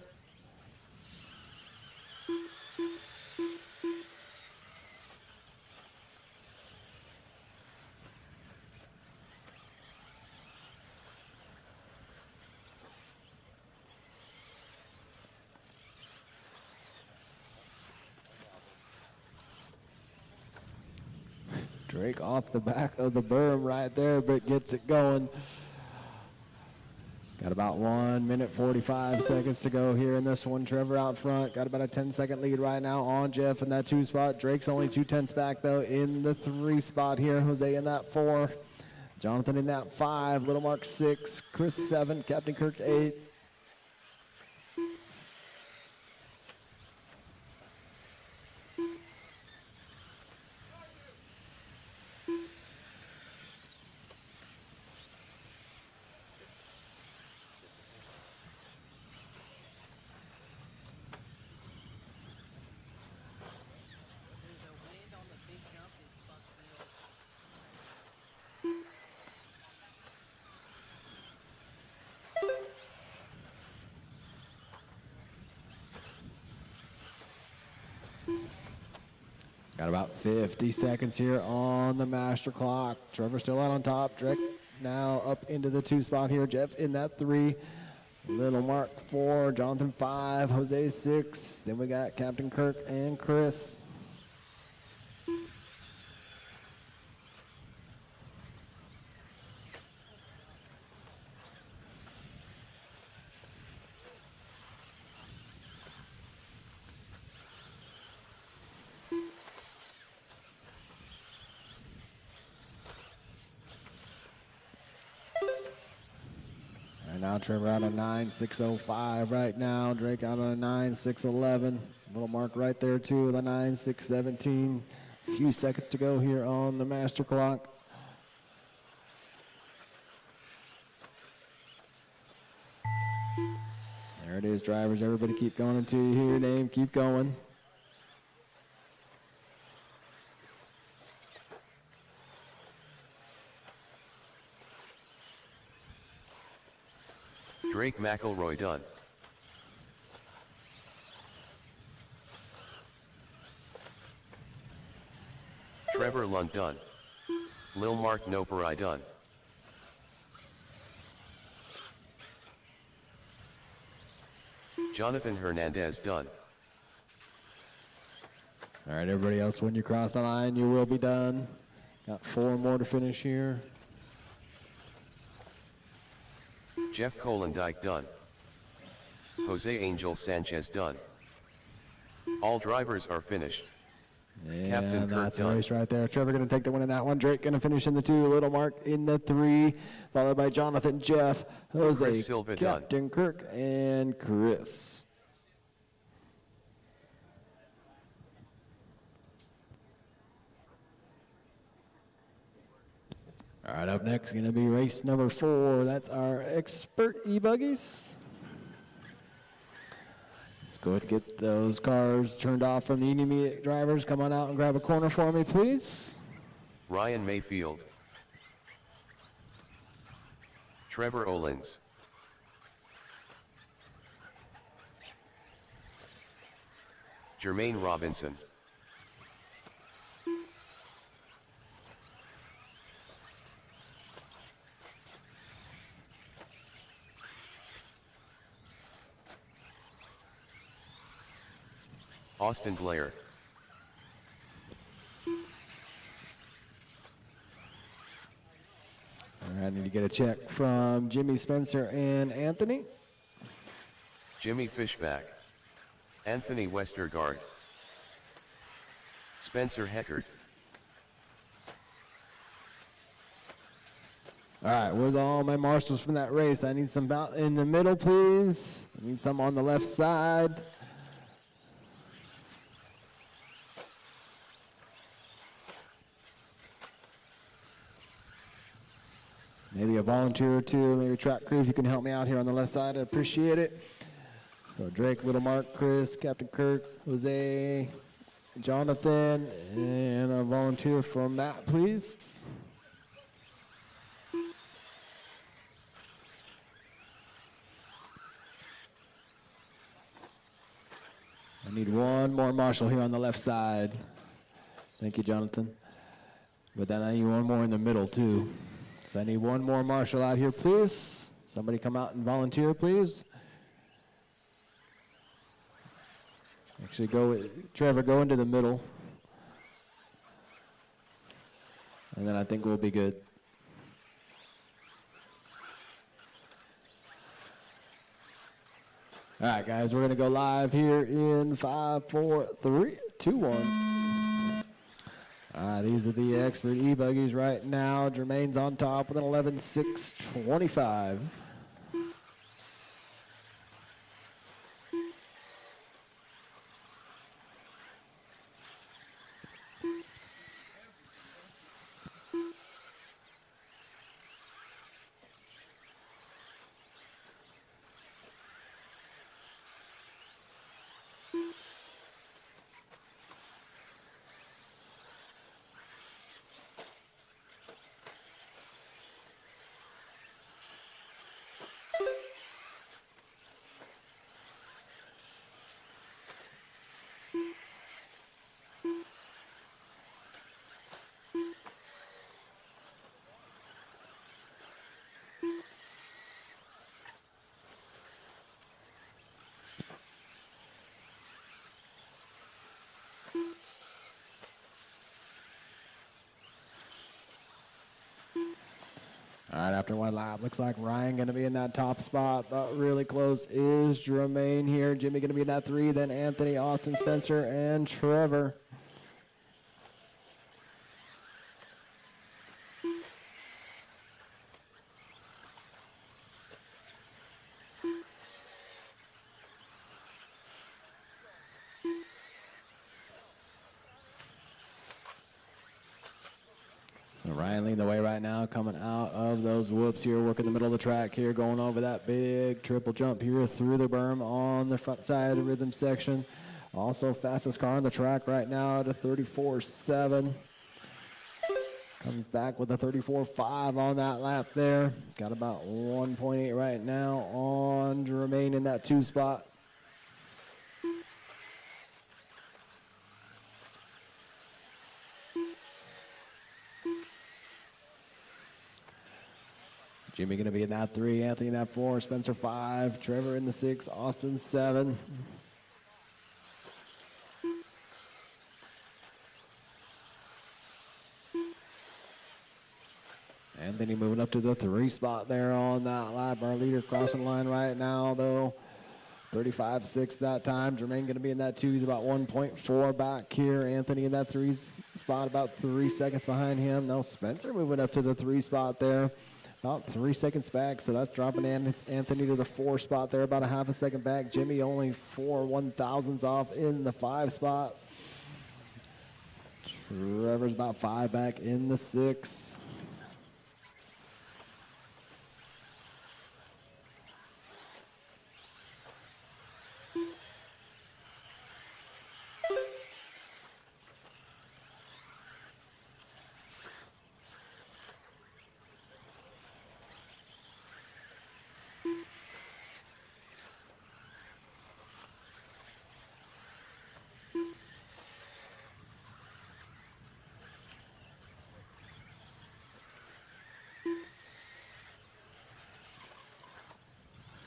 Drake off the back of the berm right there, but gets it going. Got about 1 minute, 45 seconds to go here in this one. Trevor out front. Got about a 10-second lead right now on Jeff in that 2 spot. Drake's only 2/10 back, though, in the 3 spot here. Jose in that 4. Jonathan in that 5. Little Mark 6. Chris 7. Captain Kirk 8. Got about 50 seconds here on the master clock. Trevor still out on top. Drake now up into the 2 spot here. Jeff in that 3. Little Mark 4. Jonathan 5. Jose 6. Then we got Captain Kirk and Chris. Now Trevor out of 9.605 right now. Drake out of 9.611. Little Mark right there too with a 9.617. A few seconds to go here on the master clock. There it is, drivers. Everybody keep going until you hear your name. Keep going. Drake McElroy done. Trevor Lund done. Lil Mark Noperai done. Jonathan Hernandez done. All right, everybody else, when you cross the line, you will be done. Got 4 more to finish here. Jeff Kolendijk done. Jose Angel Sanchez done. All drivers are finished. And Captain Kurt that's a done. race right there. Trevor going to take the win in that one. Drake going to finish in the 2. Little Mark in the 3. Followed by Jonathan, Jeff, Jose, Chris Silva done. Captain Kirk, and Chris. All right, up next going to be race number 4. That's our expert E-Buggies. Let's go ahead and get those cars turned off from the intermediate drivers. Come on out and grab a corner for me, please. Ryan Mayfield. Trevor Olins. Jermaine Robinson. Austin Blair. All right, I need to get a check from Jimmy, Spencer, and Anthony. Jimmy Fishback. Anthony Westergaard. Spencer Heckert. All right, where's all my marshals from that race? I need some out in the middle, please. I need some on the left side. Maybe a volunteer or two, maybe track crew, if you can help me out here on the left side, I appreciate it. So Drake, Little Mark, Chris, Captain Kirk, Jose, Jonathan, and a volunteer from Matt, please. I need one more marshal here on the left side. Thank you, Jonathan. But then I need one more in the middle, too. So I need one more marshal out here, please. Somebody come out and volunteer, please. Actually, Trevor, go into the middle. And then I think we'll be good. All right, guys, we're going to go live here in 5, 4, 3, 2, 1. These are the expert E-Buggies right now. Jermaine's on top with an 11.625. All right, after one lap, looks like Ryan going to be in that top spot, but really close is Jermaine here. Jimmy going to be in that 3, then Anthony, Austin, Spencer, and Trevor. So Ryan leading the way right now, coming out of those whoops here, working the middle of the track here, going over that big triple jump here through the berm on the front side of the rhythm section. Also fastest car on the track right now at a 34.7. Comes back with a 34.5 on that lap there. Got about 1.8 right now on Jermaine in that 2 spot. Jimmy going to be in that 3, Anthony in that 4, Spencer 5, Trevor in the 6, Austin 7. Anthony moving up to the 3 spot there on that lap. Our leader crossing line right now, though. 35.6 that time. Jermaine going to be in that 2. He's about 1.4 back here. Anthony in that 3 spot, about 3 seconds behind him. Now Spencer moving up to the 3 spot there. About 3 seconds back, so that's dropping Anthony to the 4 spot there, about a half a second back. Jimmy only 4 1,000ths off in the 5 spot. Trevor's about 5 back in the 6.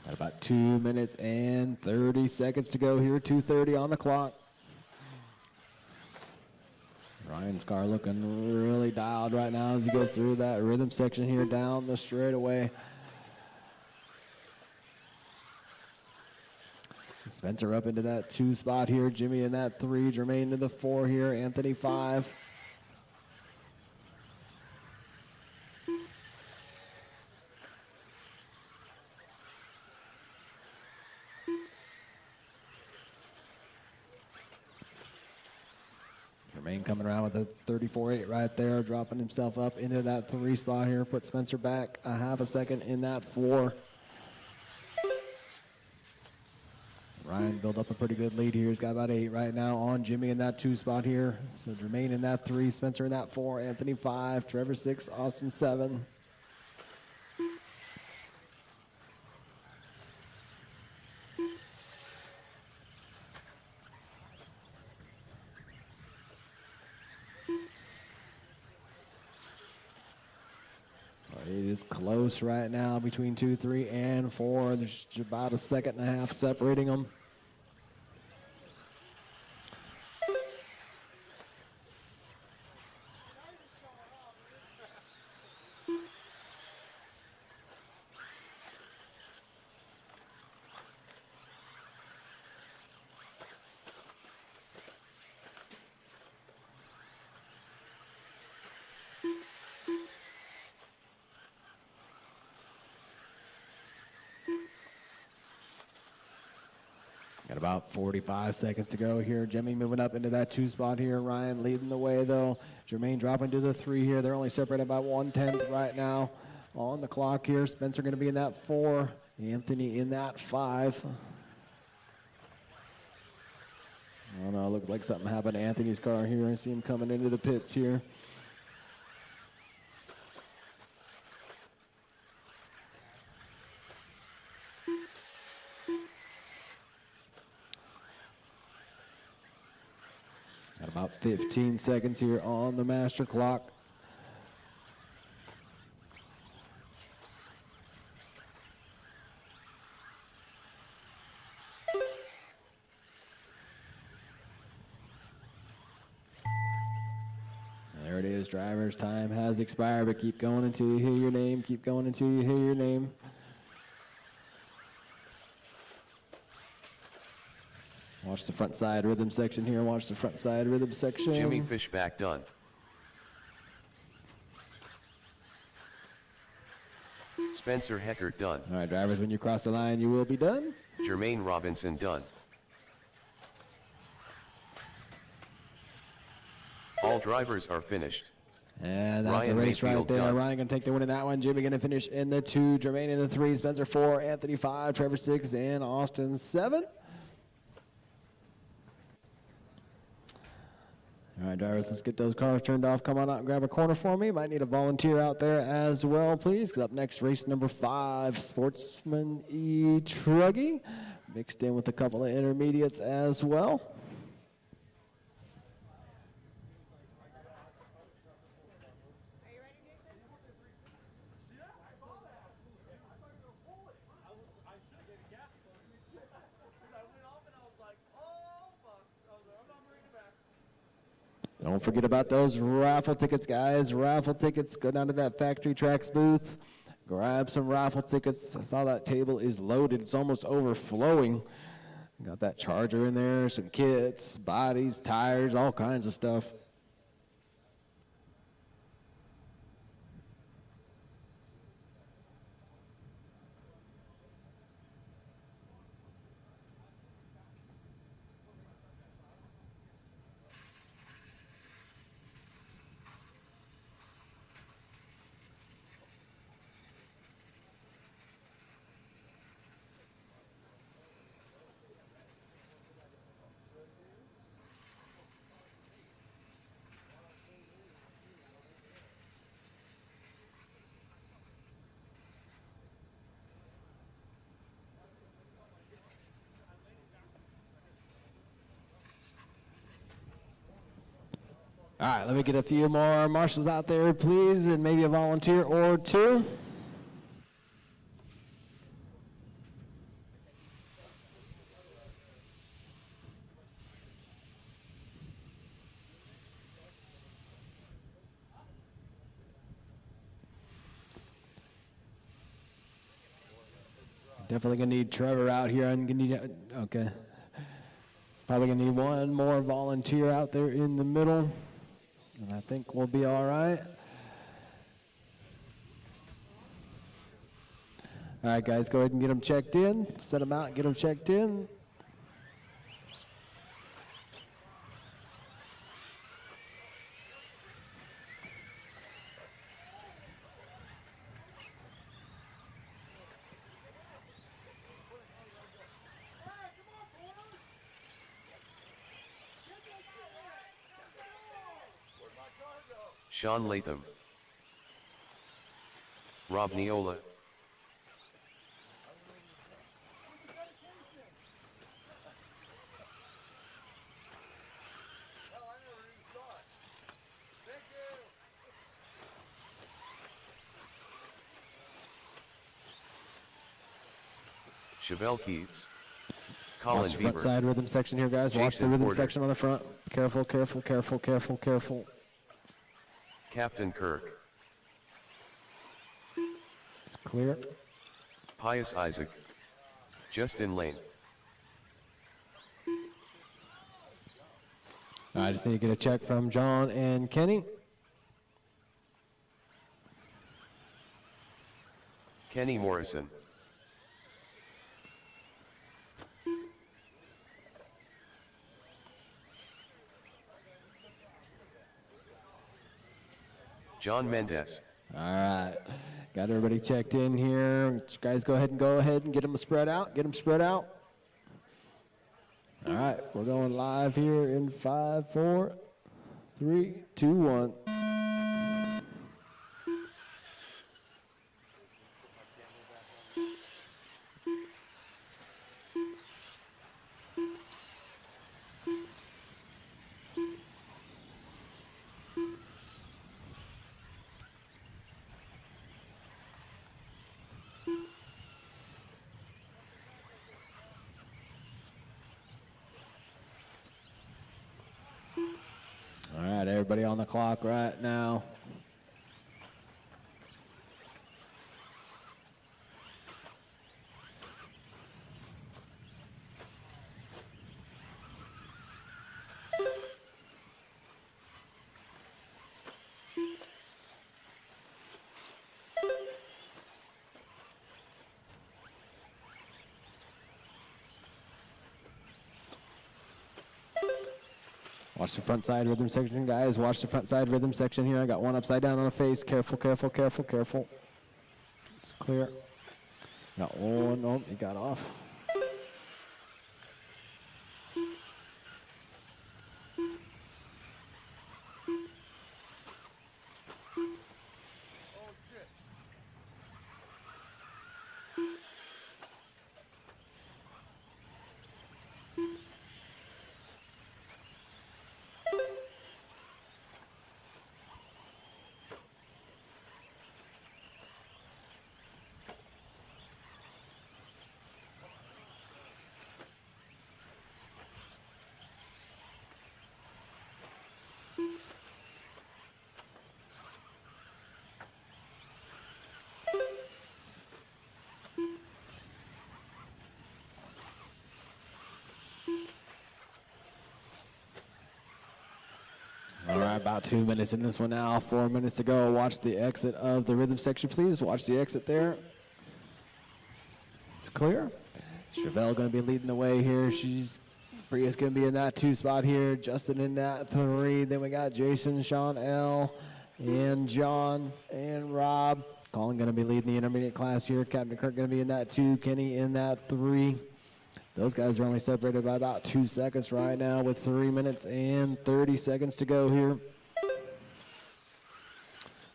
Got about 2 minutes and 30 seconds to go here. 2:30 on the clock. Ryan's car looking really dialed right now as he goes through that rhythm section here down the straightaway. Spencer up into that 2 spot here. Jimmy in that 3. Jermaine to the 4 here. Anthony 5. Jermaine coming around with a 34.8 right there, dropping himself up into that 3 spot here. Put Spencer back a half a second in that 4. Ryan built up a pretty good lead here. He's got about 8 right now on Jimmy in that 2 spot here. So Jermaine in that 3, Spencer in that 4, Anthony 5, Trevor 6, Austin 7. It is close right now between 2, 3, and 4. There's about a second and a half separating them. Got about 45 seconds to go here. Jimmy moving up into that 2 spot here. Ryan leading the way though. Jermaine dropping to the 3 here. They're only separated about 1/10 right now on the clock here. Spencer going to be in that 4. Anthony in that 5. Oh no, looks like something happened to Anthony's car here. I see him coming into the pits here. Got about 15 seconds here on the master clock. There it is, driver's time has expired, but keep going until you hear your name. Keep going until you hear your name. Watch the front side rhythm section here. Watch the front side rhythm section. Jimmy Fishback done. Spencer Heckert done. All right, drivers, when you cross the line, you will be done. Jermaine Robinson done. All drivers are finished. And that's Ryan a race Mayfield right there. done. Ryan going to take the win in that one. Jimmy going to finish in the 2. Jermaine in the 3. Spencer 4. Anthony 5. Trevor 6. And Austin 7. All right, drivers, let's get those cars turned off. Come on out and grab a corner for me. Might need a volunteer out there as well, please. Because up next, race number 5, Sportsman E-Truggy, mixed in with a couple of intermediates as well. Don't forget about those raffle tickets, guys. Raffle tickets. Go down to that Factory Tracks booth. Grab some raffle tickets. I saw that table is loaded. It's almost overflowing. Got that charger in there, some kits, bodies, tires, all kinds of stuff. All right, let me get a few more marshals out there, please, and maybe a volunteer or two. Definitely gonna need Trevor out here. I'm gonna need, okay. Probably gonna need one more volunteer out there in the middle. And I think we'll be all right. All right, guys, go ahead and get them checked in. Set them out, get them checked in. Sean Latham, Rob Neola, Chevelle Keats, Colin Watch the front Bieber, side rhythm section here, guys. Watch the Jason rhythm Porter. section on the front. Careful, careful, careful, careful, careful. Captain Kirk, It's clear. Pius Isaac, Justin Lane, I just need to get a check from John and Kenny. Kenny Morrison, John Mendez, All right. Got everybody checked in here. Guys, go ahead and get them spread out. Get them spread out. All right. We're going live here in 5, 4, 3, 2, 1. All right, everybody on the clock right now. Watch the front side rhythm section, guys. Watch the front side rhythm section here. I got one upside down on the face. Careful, careful, careful, careful. It's clear. Got one. Oh, he got off. right, about 2 minutes in this one now. 4 minutes to go. Watch the exit of the rhythm section, please. Watch the exit there. It's clear. Chevelle going to be leading the way here. Priya's going to be in that 2 spot here. Justin in that 3. Then we got Jason, Sean L, and John, and Rob. Colin going to be leading the intermediate class here. Captain Kirk going to be in that 2. Kenny in that 3. Those guys are only separated by about 2 seconds right now with 3 minutes and 30 seconds to go here.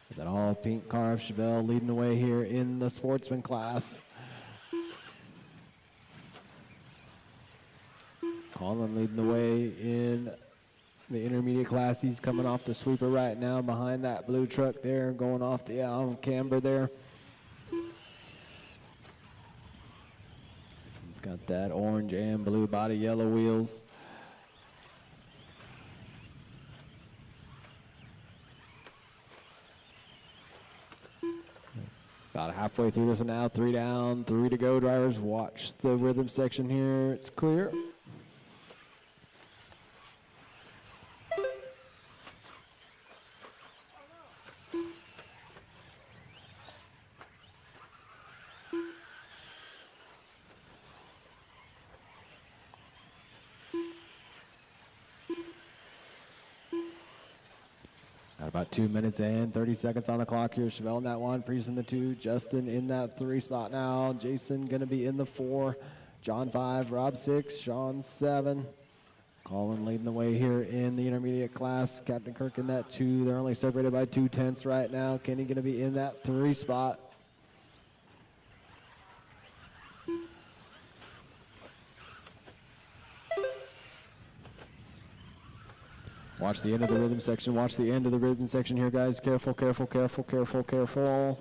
With that all pink car of Chevelle leading the way here in the sportsman class. Colin leading the way in the intermediate class. He's coming off the sweeper right now behind that blue truck there, going off the camber there. He's got that orange and blue body, yellow wheels. About halfway through this one now. 3 down, 3 to go. Drivers, watch the rhythm section here. It's clear. Got about 2 minutes and 30 seconds on the clock here. Chevelle in that 1, Priest in the 2, Justin in that 3 spot now. Jason gonna be in the 4, John 5, Rob 6, Sean 7. Colin leading the way here in the intermediate class. Captain Kirk in that 2. They're only separated by 2/10 right now. Kenny gonna be in that 3 spot. Watch the end of the rhythm section. Watch the end of the rhythm section here, guys. Careful, careful, careful, careful, careful.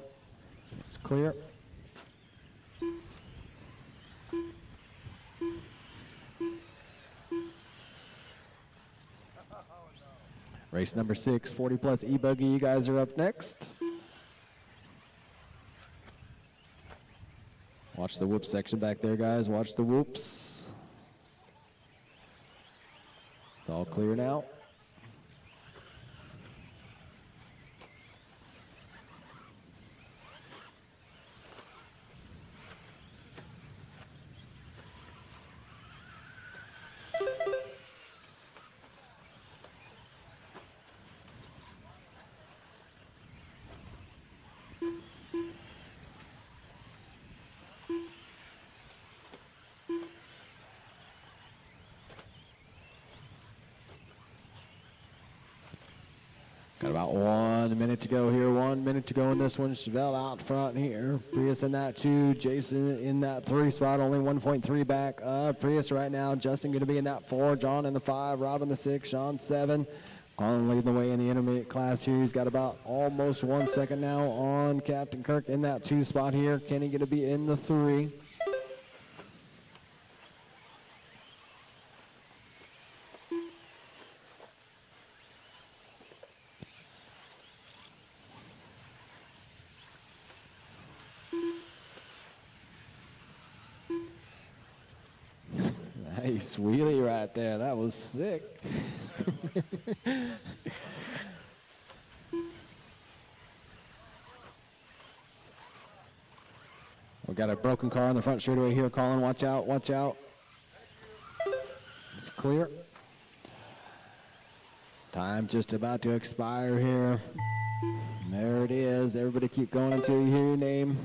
It's clear. Race number 6, 40 plus E-Buggy. You guys are up next. Watch the whoop section back there, guys. Watch the whoops. It's all clear now. Got about 1 minute to go here. 1 minute to go in this one. Chevelle out front here. Prius in that 2. Jason in that 3 spot. Only 1.3 back. Prius right now. Justin going to be in that 4. John in the 5. Rob in the 6. Sean 7. Colin leading the way in the intermediate class here. He's got about almost 1 second now on Captain Kirk in that 2 spot here. Kenny going to be in the 3. Nice wheelie right there. That was sick. We got a broken car on the front straightaway here. Colin, watch out, watch out. It's clear. Time just about to expire here. There it is. Everybody keep going until you hear your name.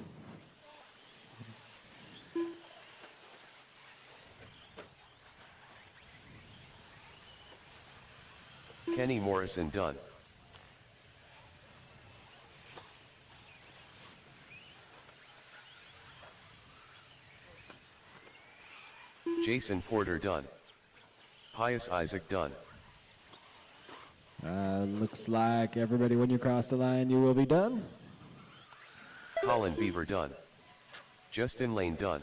Kenny Morrison done. Jason Porter done. Pius Isaac done. Looks like everybody, when you cross the line, you will be done. Colin Beaver done. Justin Lane done.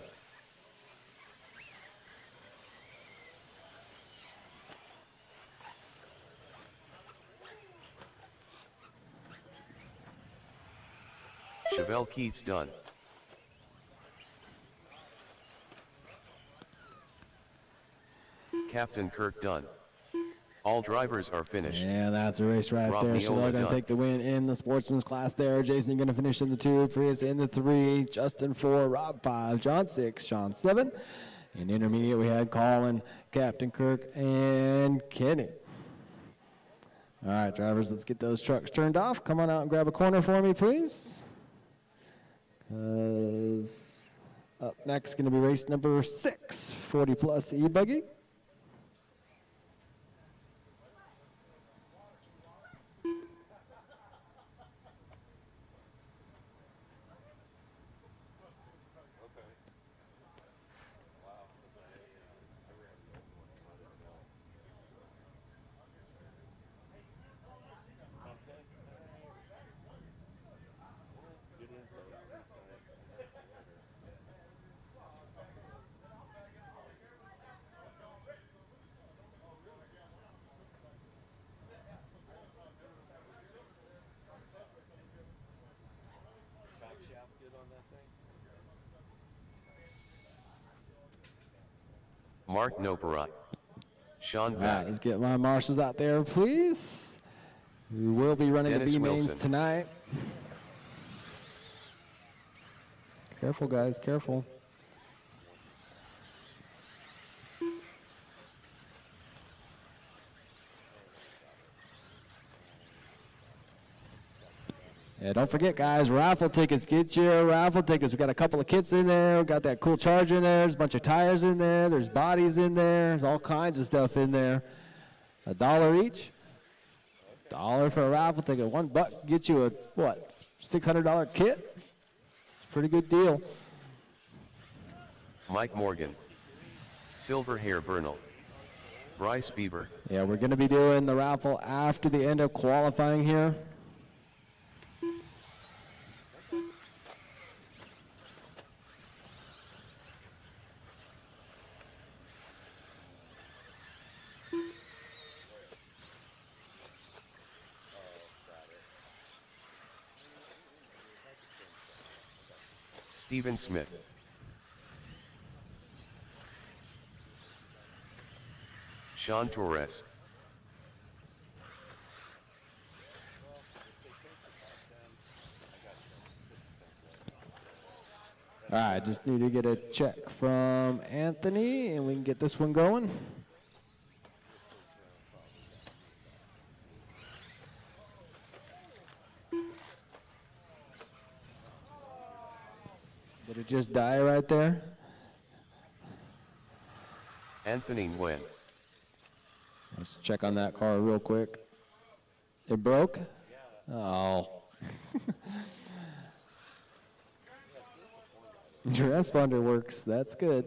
Chevelle Keats done. Captain Kirk done. All drivers are finished. Yeah, that's a race right Rob there. Miola Chanel going to done. take the win in the sportsman's class there. Jason going to finish in the 2, Prius in the 3, Justin 4, Rob 5, John 6, Sean 7. In intermediate, we had Colin, Captain Kirk, and Kenny. All right, drivers, let's get those trucks turned off. Come on out and grab a corner for me, please. Because up next going to be race number 6, 40-plus E-Buggy. Mark Noperat. Sean All right, Mack. let's get my marshals out there, please. We will be running Dennis the B-mains Wilson. tonight. Careful, guys, careful. Yeah, don't forget, guys, raffle tickets. Get your raffle tickets. We got a couple of kits in there. We got that cool charger in there. There's a bunch of tires in there. There's bodies in there. There's all kinds of stuff in there. $1 each. $1 for a raffle ticket. $1 get you a, what, $600 kit? It's a pretty good deal. Mike Morgan. Silver Hair Bernal. Bryce Bieber. Yeah, we're going to be doing the raffle after the end of qualifying here. Stephen Smith. Sean Torres. All right, just need to get a check from Anthony, and we can get this one going. Did it just die right there? Anthony Nguyen. Let's check on that car real quick. It broke? Oh. Transponder works. That's good.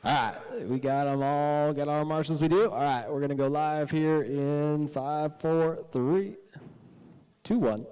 All right, we got them all. Got all our marshals we do. All right, we're going to go live here in 5, 4, 3, 2, 1.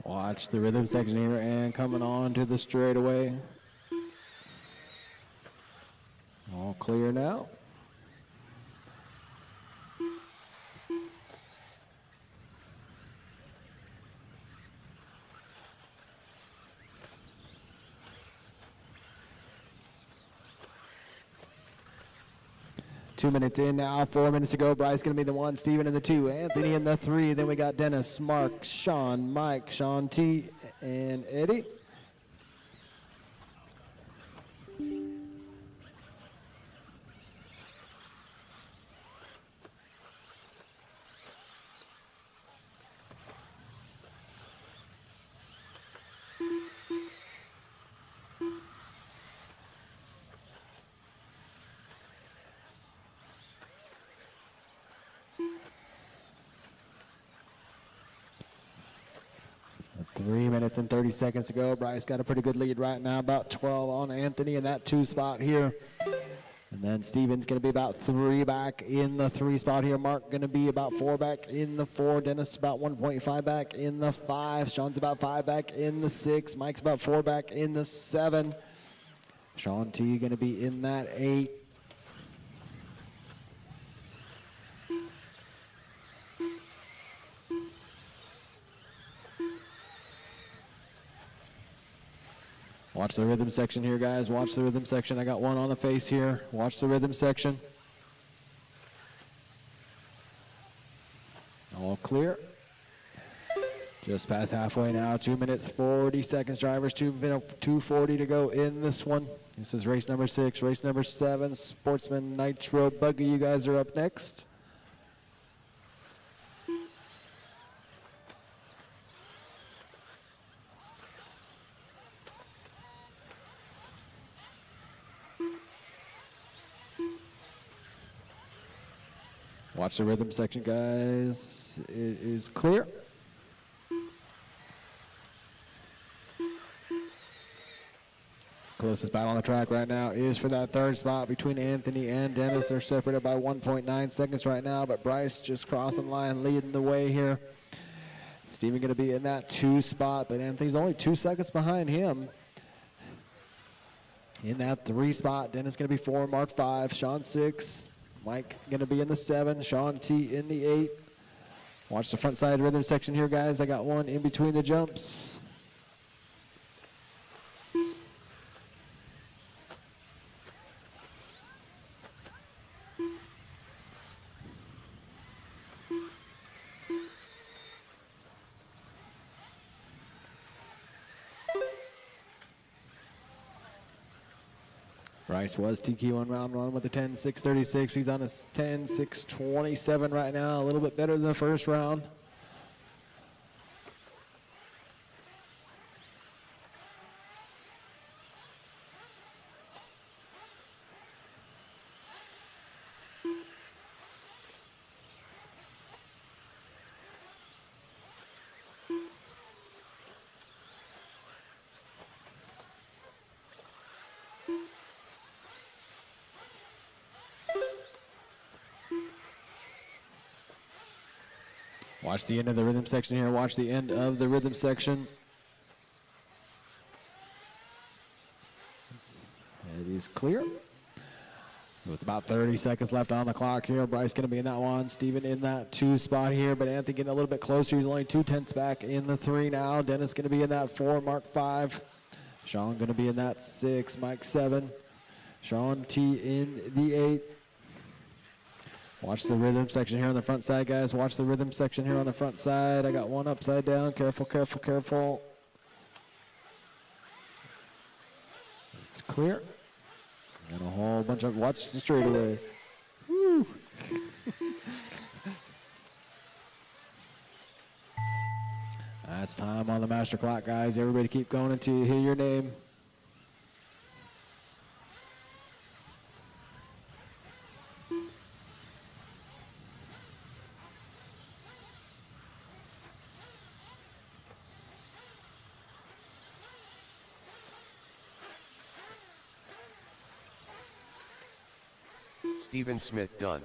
Watch the rhythm section here and coming on to the straightaway. All clear. here now. Two minutes in now, 4 minutes to go. Bryce going to be the 1, Steven in the 2, Anthony in the 3. Then we got Dennis, Mark, Sean, Mike, Sean T, and Eddie. And 30 seconds to go. Bryce got a pretty good lead right now, about 12 on Anthony in that 2 spot here. And then Steven's going to be about 3 back in the 3 spot here. Mark going to be about 4 back in the 4. Dennis about 1.5 back in the 5. Sean's about 5 back in the 6. Mike's about 4 back in the 7. Sean T going to be in that 8. Watch the rhythm section here, guys. Watch the rhythm section. I got one on the face here. Watch the rhythm section. All clear. Just past halfway now. 2 minutes, 40 seconds, drivers. 2:40 to go in this one. This is race number 6. Race number 7, Sportsman Nitro Buggy. You guys are up next. Watch the rhythm section, guys. It is clear. Closest battle on the track right now is for that 3rd spot between Anthony and Dennis. They're separated by 1.9 seconds right now, but Bryce just crossing the line, leading the way here. Steven going to be in that 2 spot, but Anthony's only 2 seconds behind him. In that 3 spot, Dennis going to be 4, Mark 5, Sean 6. Mike going to be in the 7, Sean T in the 8. Watch the front side rhythm section here, guys. I got one in between the jumps. Bryce was TQ on round 1 with a 10.636. He's on a 10.627 right now, a little bit better than the first round. Watch the end of the rhythm section here. Watch the end of the rhythm section. It is clear. With about 30 seconds left on the clock here. Bryce going to be in that 1. Steven in that 2 spot here, but Anthony getting a little bit closer. He's only 2/10 back in the 3 now. Dennis going to be in that 4. Mark 5. Sean going to be in that 6. Mike 7. Sean T in the 8. Watch the rhythm section here on the front side, guys. Watch the rhythm section here on the front side. I got one upside down. Careful, careful, careful. It's clear. And a whole bunch of, watch the straightaway. Woo! That's time on the master clock, guys. Everybody keep going until you hear your name. Stephen Smith done.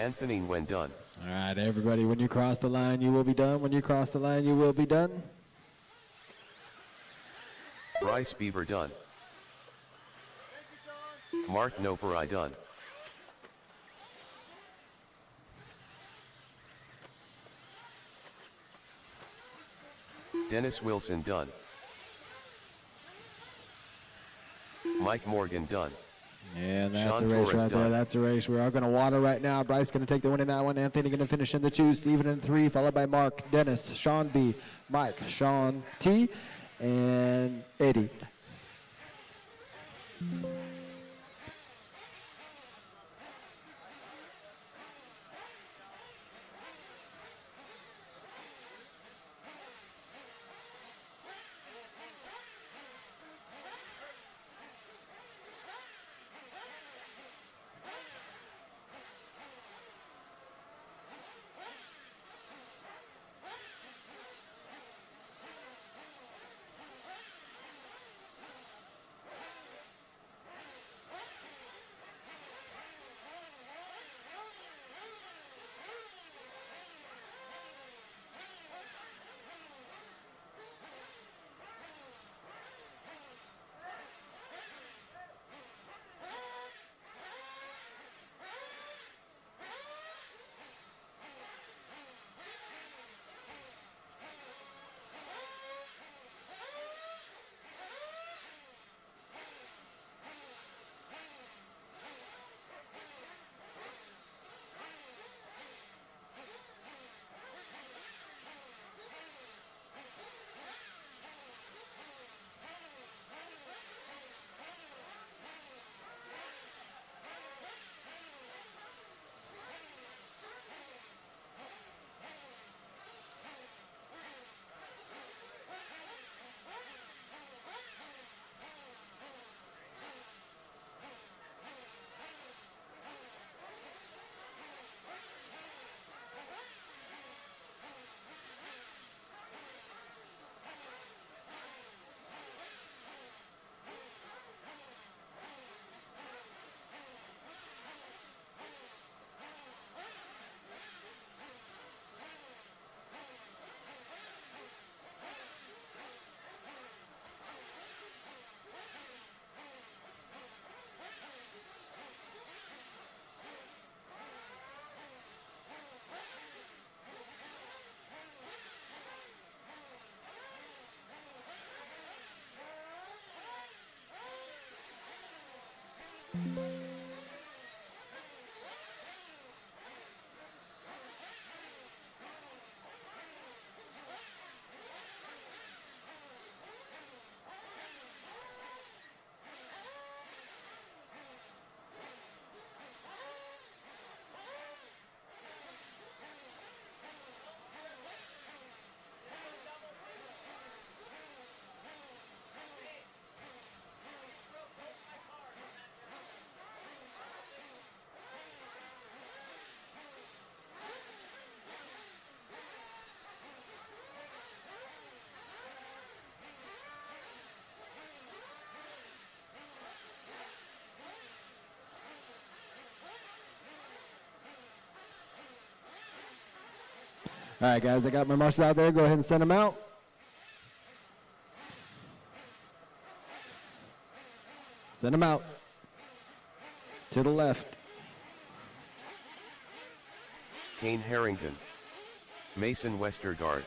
Anthony when done. All right, everybody, when you cross the line, you will be done. When you cross the line, you will be done. Bryce Beaver done. Mark Noperi done. Dennis Wilson done. Mike Morgan done. And that's Sean a race Torres right there. done. That's a race. We are going to water right now. Bryce going to take the win in that one. Anthony going to finish in the 2. Steven in 3, followed by Mark, Dennis, Sean B, Mike, Sean T, and Eddie. All right, guys, I got my marshals out there. Go ahead and send them out. Send them out. To the left. Kane Harrington. Mason Westergaard.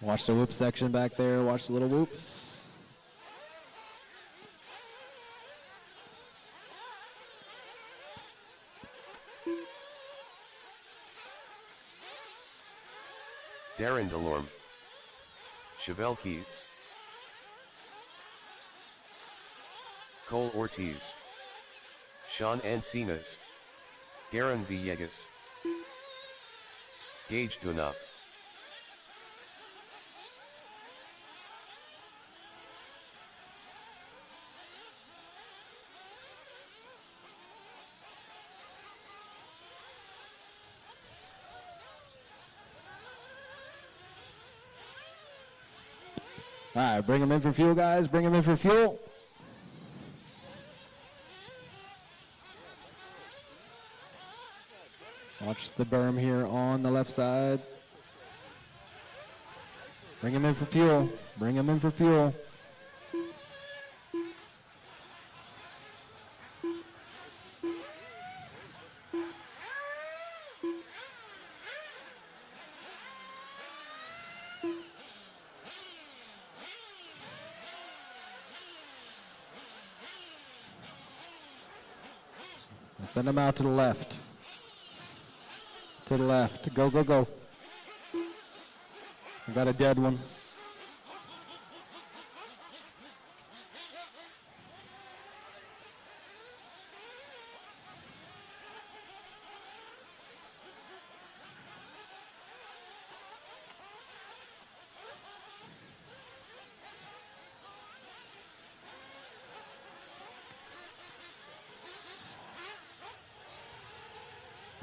Watch the whoop section back there. Watch the little whoops. Darren Delorme. Chevelle Keats. Cole Ortiz. Sean Encinas. Garen Villegas. Gage Dunup. All right, bring them in for fuel, guys. Bring them in for fuel. Watch the berm here on the left side. Bring them in for fuel. Bring them in for fuel. Send them out to the left. To the left. Go, go, go. I got a dead one.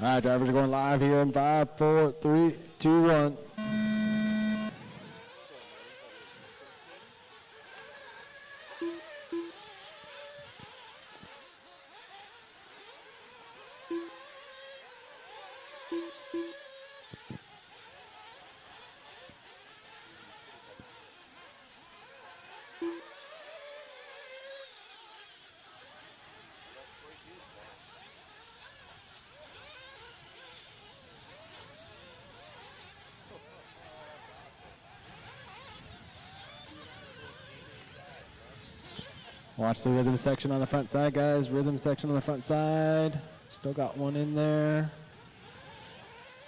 All right, drivers are going live here in 5, 4, 3, 2, 1. Watch the rhythm section on the front side, guys. Rhythm section on the front side. Still got one in there.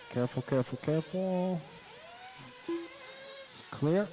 Careful, careful, careful. It's clear.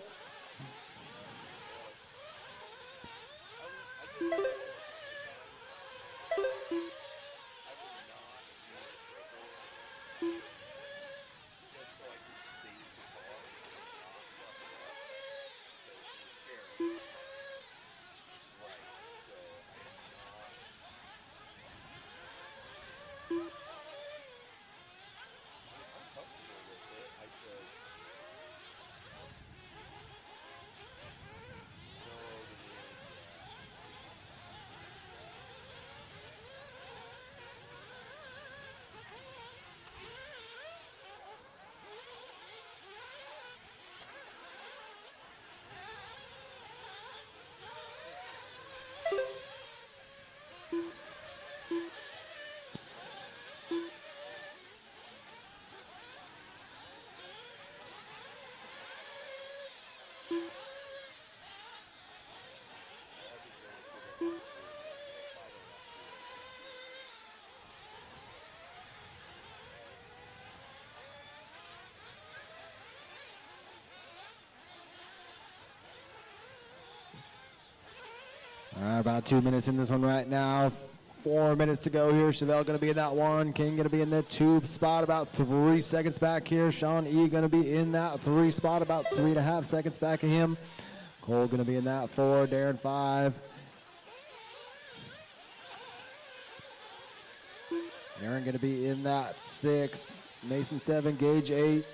All right, about 2 minutes in this one right now. 4 minutes to go here. Chevelle going to be in that one. King going to be in the 2 spot, about 3 seconds back here. Sean E going to be in that 3 spot, about 3.5 seconds back of him. Cole going to be in that 4. Darren 5. Aaron going to be in that 6. Mason 7. Gage 8.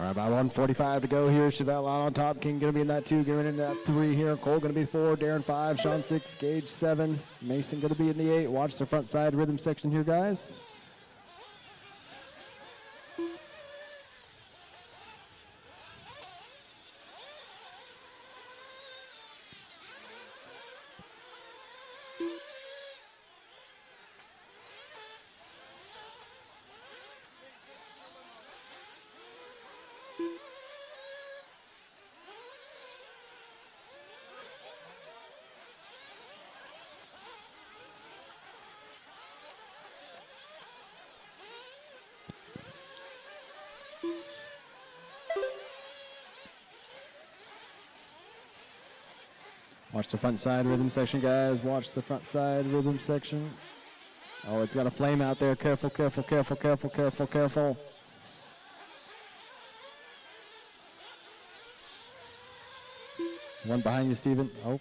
All right, about 1:45 to go here. Chevelle out on top. King going to be in that 2, going into that 3 here. Cole going to be 4, Darren 5, Sean 6, Gage 7. Mason going to be in the 8. Watch the front side rhythm section here, guys. Watch the front side rhythm section, guys. Watch the front side rhythm section. Oh, it's got a flame out there. Careful, careful, careful, careful, careful, careful. One behind you, Steven. Oh.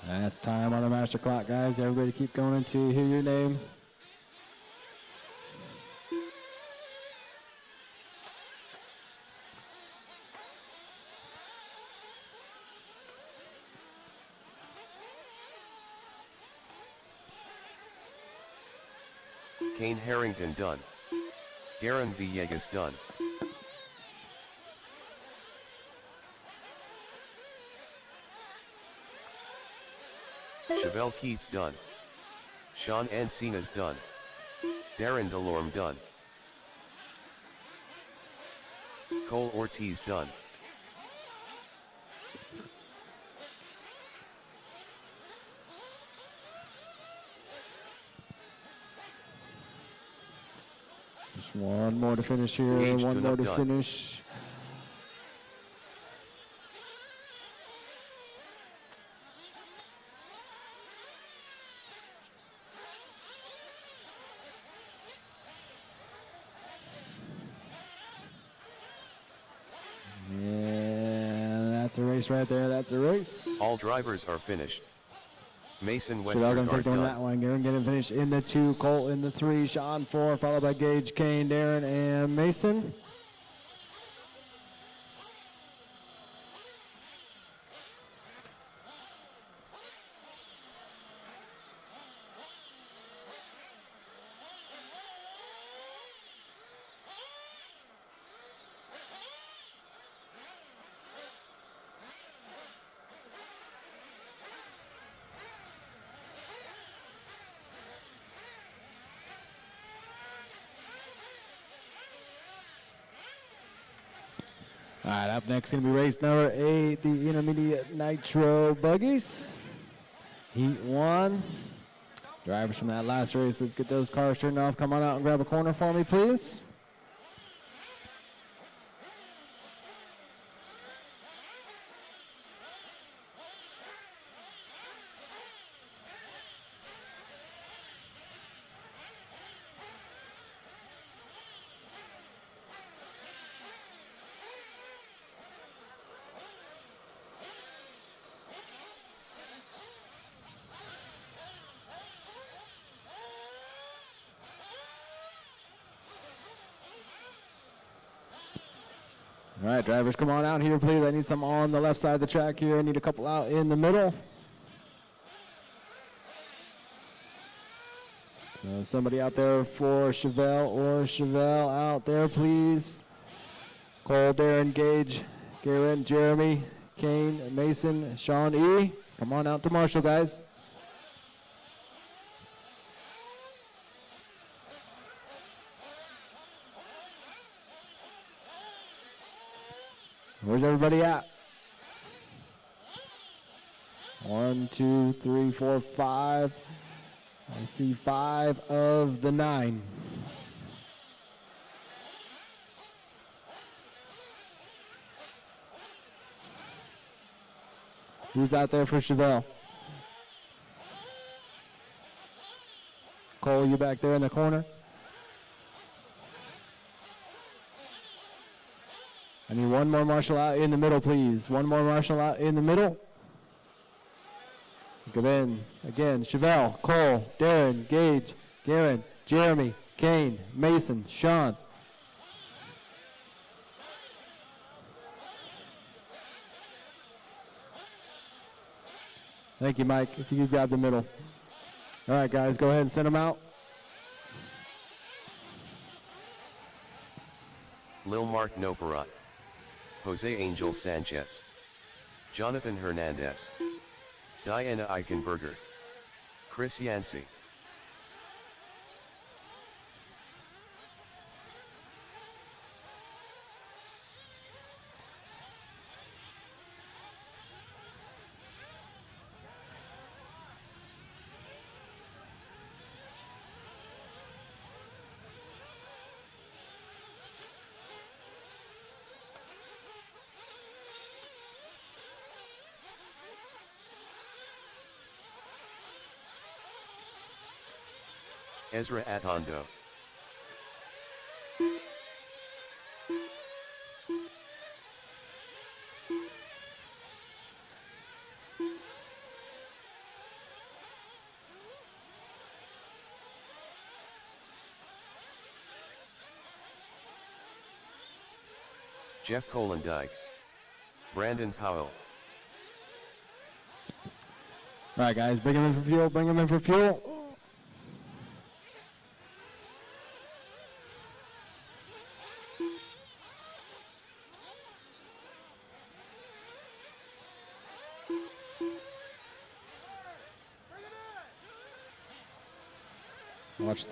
That's time on the master clock, guys. Everybody keep going until you hear your name. Kane Harrington done. Darren Villegas done. Chevelle Keats done. Sean Encina's done. Darren Delorme done. Cole Ortiz done. Just one more to finish here. Gage One more to done. finish. That's a race right there. That's a race. All drivers are finished. Mason Chevelle going to Westergaard take on that done. one. Garen getting finished in the 2. Colt in the 3. Sean 4, followed by Gage, Kane, Darren, and Mason. All right, up next going to be race number 8, the Intermediate Nitro Buggies. Heat 1. Drivers from that last race, let's get those cars turned off. Come on out and grab a corner for me, please. All right, drivers, come on out here, please. I need some on the left side of the track here. I need a couple out in the middle. So somebody out there for Chevelle out there, please. Cole, Darren, Gage, Garrett, Jeremy, Kane, Mason, Sean E. Come on out to Marshall, guys. Where's everybody at? 1, 2, 3, 4, 5. I see 5 of the 9. Who's out there for Chevelle? Cole, you back there in the corner? I need one more marshal out in the middle, please. One more marshal out in the middle. Come in. Again, Chevelle, Cole, Darren, Gage, Garen, Jeremy, Kane, Mason, Sean. Thank you, Mike. If you could grab the middle. All right, guys, go ahead and send them out. Lil Mark Noperat, Jose Angel Sanchez, Jonathan Hernandez, Diana Eichenberger, Chris Yancey. Ezra Atondo. Jeff Kolendijk. Brandon Powell. All right, guys, bring them in for fuel. Bring them in for fuel.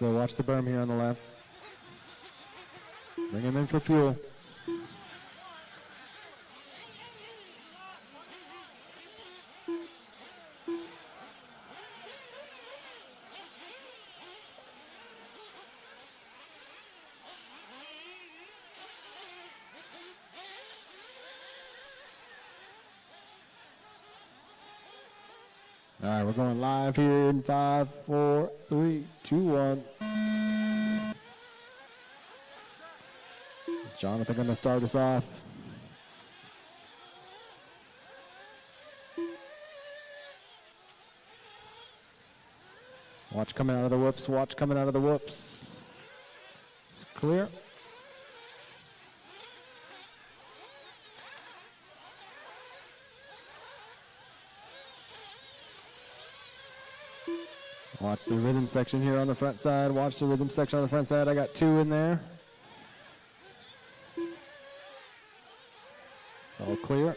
Watch the berm here on the left. Bring him in for fuel. All right, we're going live here in 5, 4, 3, 2, 1. Jonathan going to start us off. Watch coming out of the whoops. Watch coming out of the whoops. It's clear. Watch the rhythm section here on the front side. Watch the rhythm section on the front side. I got 2 in there. It's all clear.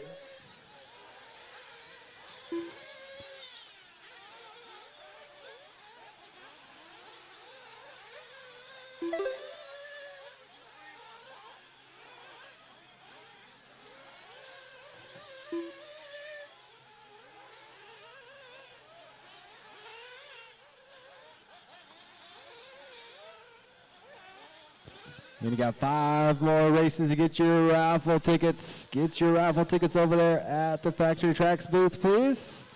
Then you got 5 more races to get your raffle tickets. Get your raffle tickets over there at the Factory Tracks booth, please.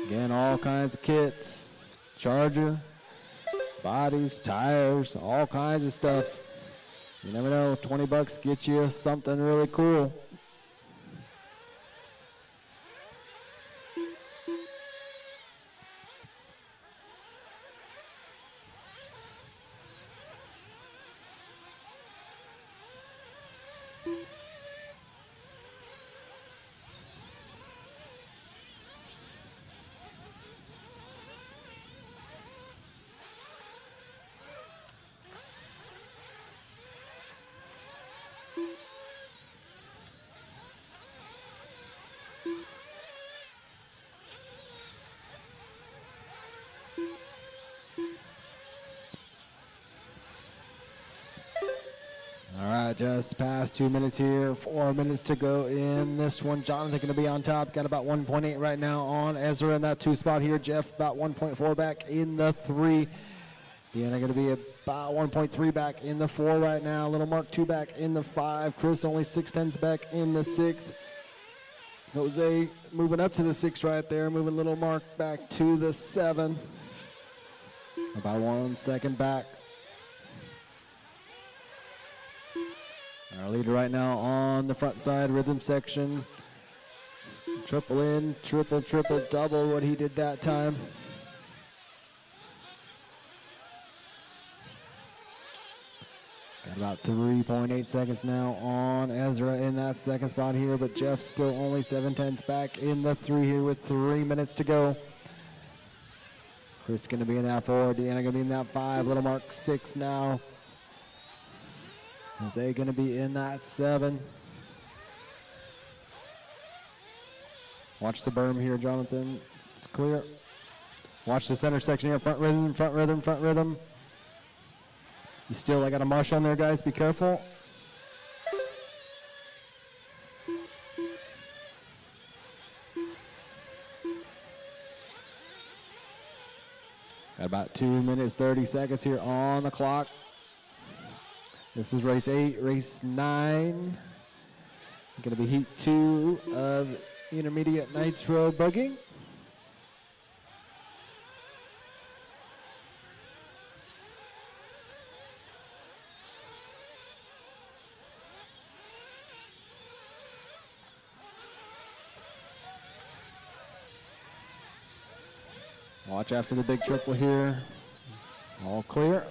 Again, all kinds of kits. Charger, bodies, tires, all kinds of stuff. You never know, 20 bucks gets you something really cool. just past 2 minutes here. 4 minutes to go in this one. Jonathan going to be on top. Got about 1.8 right now on Ezra in that 2 spot here. Jeff about 1.4 back in the 3. Deanna going to be about 1.3 back in the 4 right now. Little Mark 2 back in the 5. Chris only 6/10 back in the 6. Jose moving up to the 6 right there. Moving Little Mark back to the 7. About 1 second back. Our leader right now on the front side rhythm section. Triple in, triple, double what he did that time. Got about 3.8 seconds now on Ezra in that 2nd spot here, but Jeff still only 7/10 back in the 3 here with 3 minutes to go. Chris going to be in that 4, Deanna going to be in that 5, Little Mark 6 now. Jose going to be in that 7. Watch the berm here, Jonathan. It's clear. Watch the center section here. Front rhythm, front rhythm, front rhythm. You still, I got a mush on there, guys. Be careful. Got about 2 minutes, 30 seconds here on the clock. This is race 8, race 9. Going to be heat 2 of intermediate nitro buggy. Watch after the big triple here. All clear.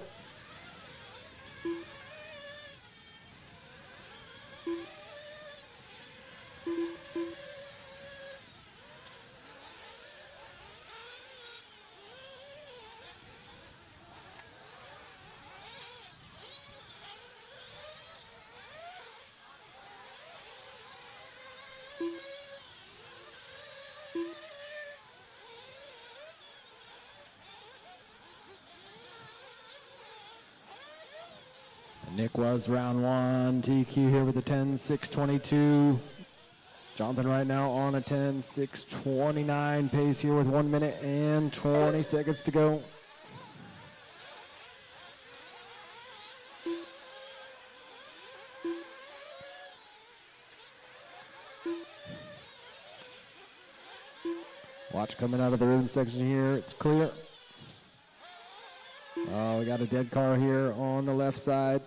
Nick was round 1. TQ here with a 10:06:22. Jonathan right now on a 10:06:29 pace here with 1 minute and 20 seconds to go. Watch coming out of the rhythm section here. It's clear. Oh, we got a dead car here on the left side.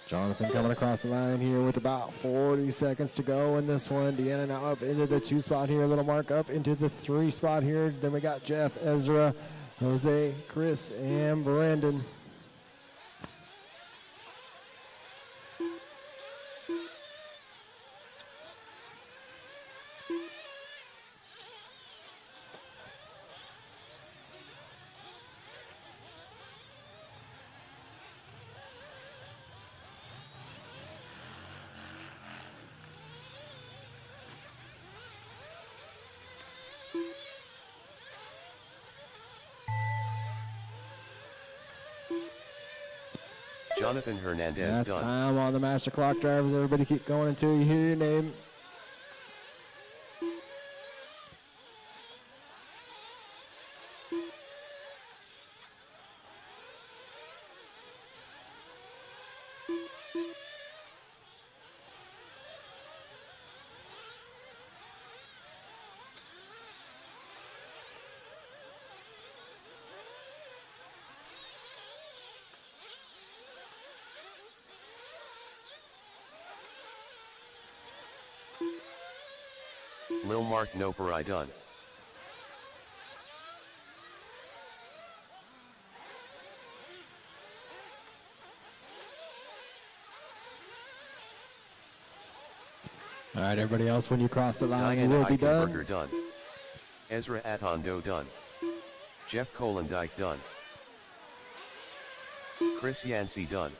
Jonathan coming across the line here with about 40 seconds to go in this one. Deanna now up into the 2 spot here. Little Mark up into the 3 spot here. Then we got Jeff, Ezra, Jose, Chris, and Brandon. Jonathan Hernandez That's done. time on the master clock, drivers. Everybody keep going until you hear your name. Lil Mark Noperai done. All right, everybody else, when you cross the line, you Diane will be done. Eichenberger done. Ezra Atondo done. Jeff Kolendijk done. Chris Yancey done.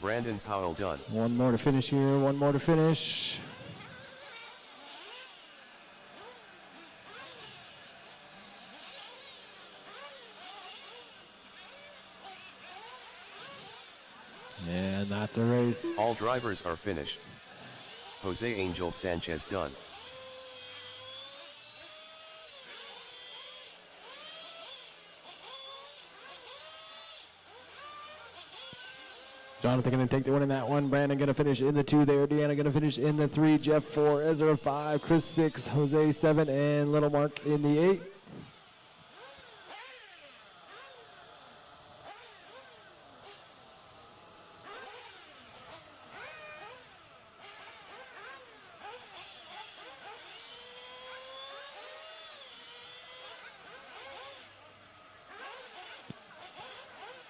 Brandon Powell done. One more to finish here. One more to finish. And that's a race. All drivers are finished. Jose Angel Sanchez done. Jonathan going to take the win in that one. Brandon going to finish in the 2 there. Deanna going to finish in the 3. Jeff 4. Ezra 5. Chris 6. Jose 7. And Little Mark in the 8.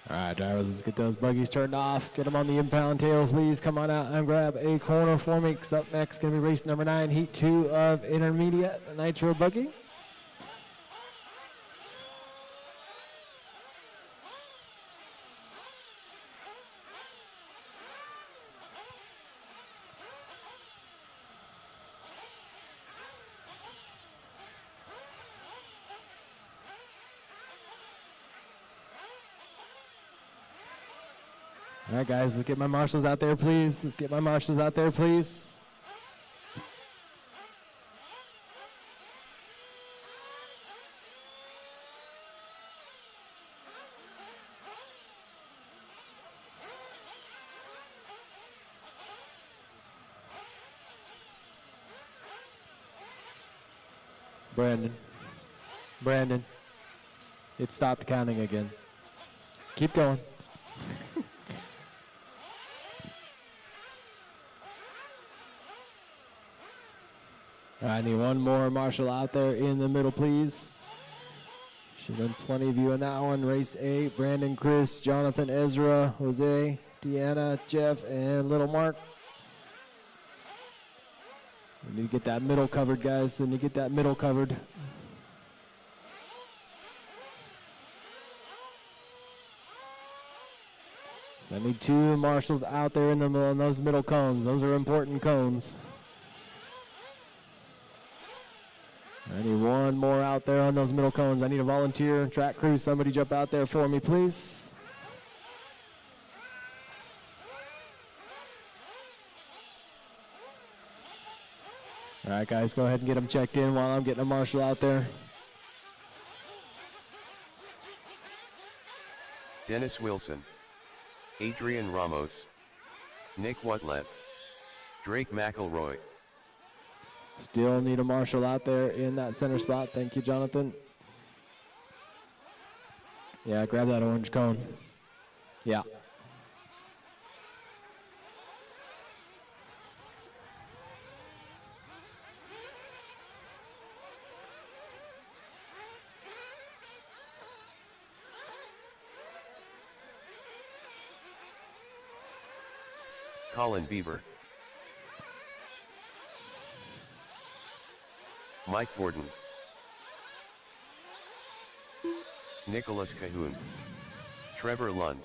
All right, drivers, let's get those buggies turned off. Get them on the impound tail, please. Come on out and grab a corner for me. 'Cause up next, going to be race number 9, heat 2 of intermediate Nitro Buggy. All right, guys, let's get my marshals out there, please. Let's get my marshals out there, please. Brandon, it stopped counting again. Keep going. I need one more marshal out there in the middle, please. Should have been plenty of you in that one. Race 8, Brandon, Chris, Jonathan, Ezra, Jose, Deanna, Jeff, and Little Mark. We need to get that middle covered, guys. We need to get that middle covered. So I need 2 marshals out there in the middle in those middle cones. Those are important cones. I need one more out there on those middle cones. I need a volunteer, track crew. Somebody jump out there for me, please. All right, guys, go ahead and get them checked in while I'm getting a marshal out there. Dennis Wilson. Adrian Ramos. Nick Wutlet. Drake McElroy. Still need a marshal out there in that center spot. Thank you, Jonathan. Yeah, grab that orange cone. Yeah. Colin Bieber. Mike Borden. Nicholas Cahoon. Trevor Lund.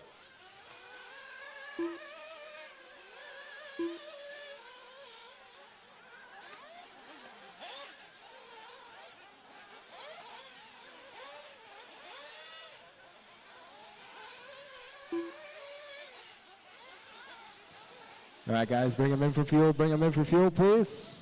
All right, guys, bring them in for fuel. Bring them in for fuel, please.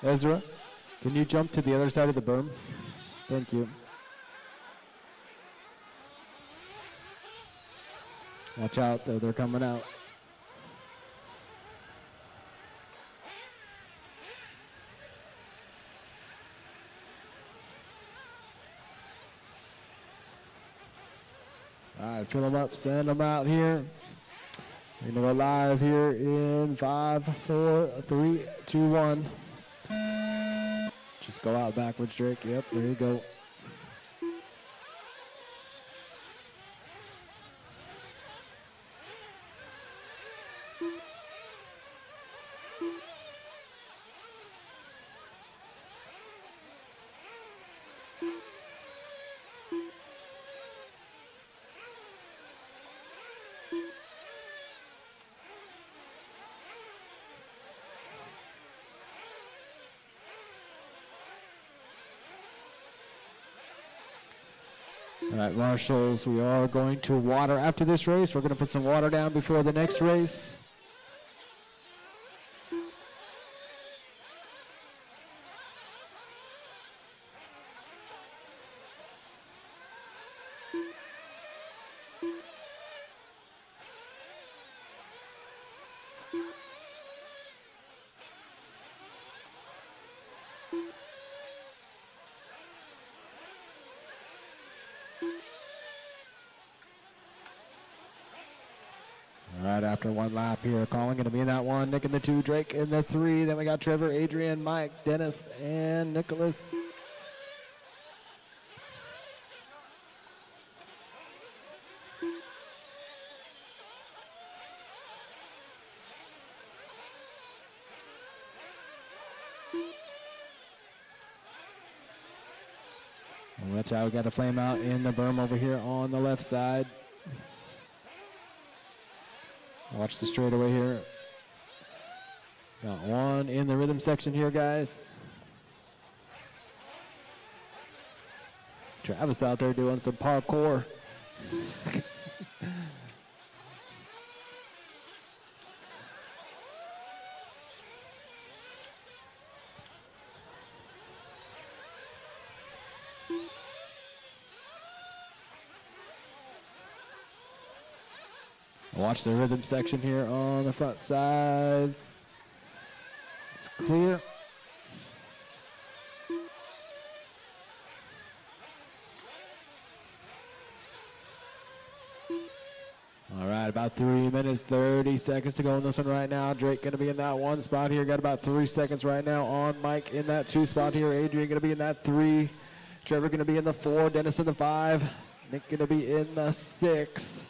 Ezra, can you jump to the other side of the berm? Thank you. Watch out, though, they're coming out. All All right, fill them up, send them out here. We're going to go live here in 5, 4, 3, 2, 1. Just go out backwards, Drake. Yep, there you go. All right, marshals, we are going to water after this race. We're going to put some water down before the next race. All right, after one lap here, Colin going to be in that one, Nick in the 2, Drake in the 3. Then we got Trevor, Adrian, Mike, Dennis, and Nicholas. And watch out, we got a flame out in the berm over here on the left side. Watch the straightaway here. Got one in the rhythm section here, guys. Travis out there doing some parkour. Watch the rhythm section here on the front side. It's clear. All right, about 3 minutes, 30 seconds to go in this one right now. Drake going to be in that 1 spot here. Got about 3 seconds right now on Mike in that 2 spot here. Adrian going to be in that 3. Trevor going to be in the 4. Dennis in the 5. Nick going to be in the 6.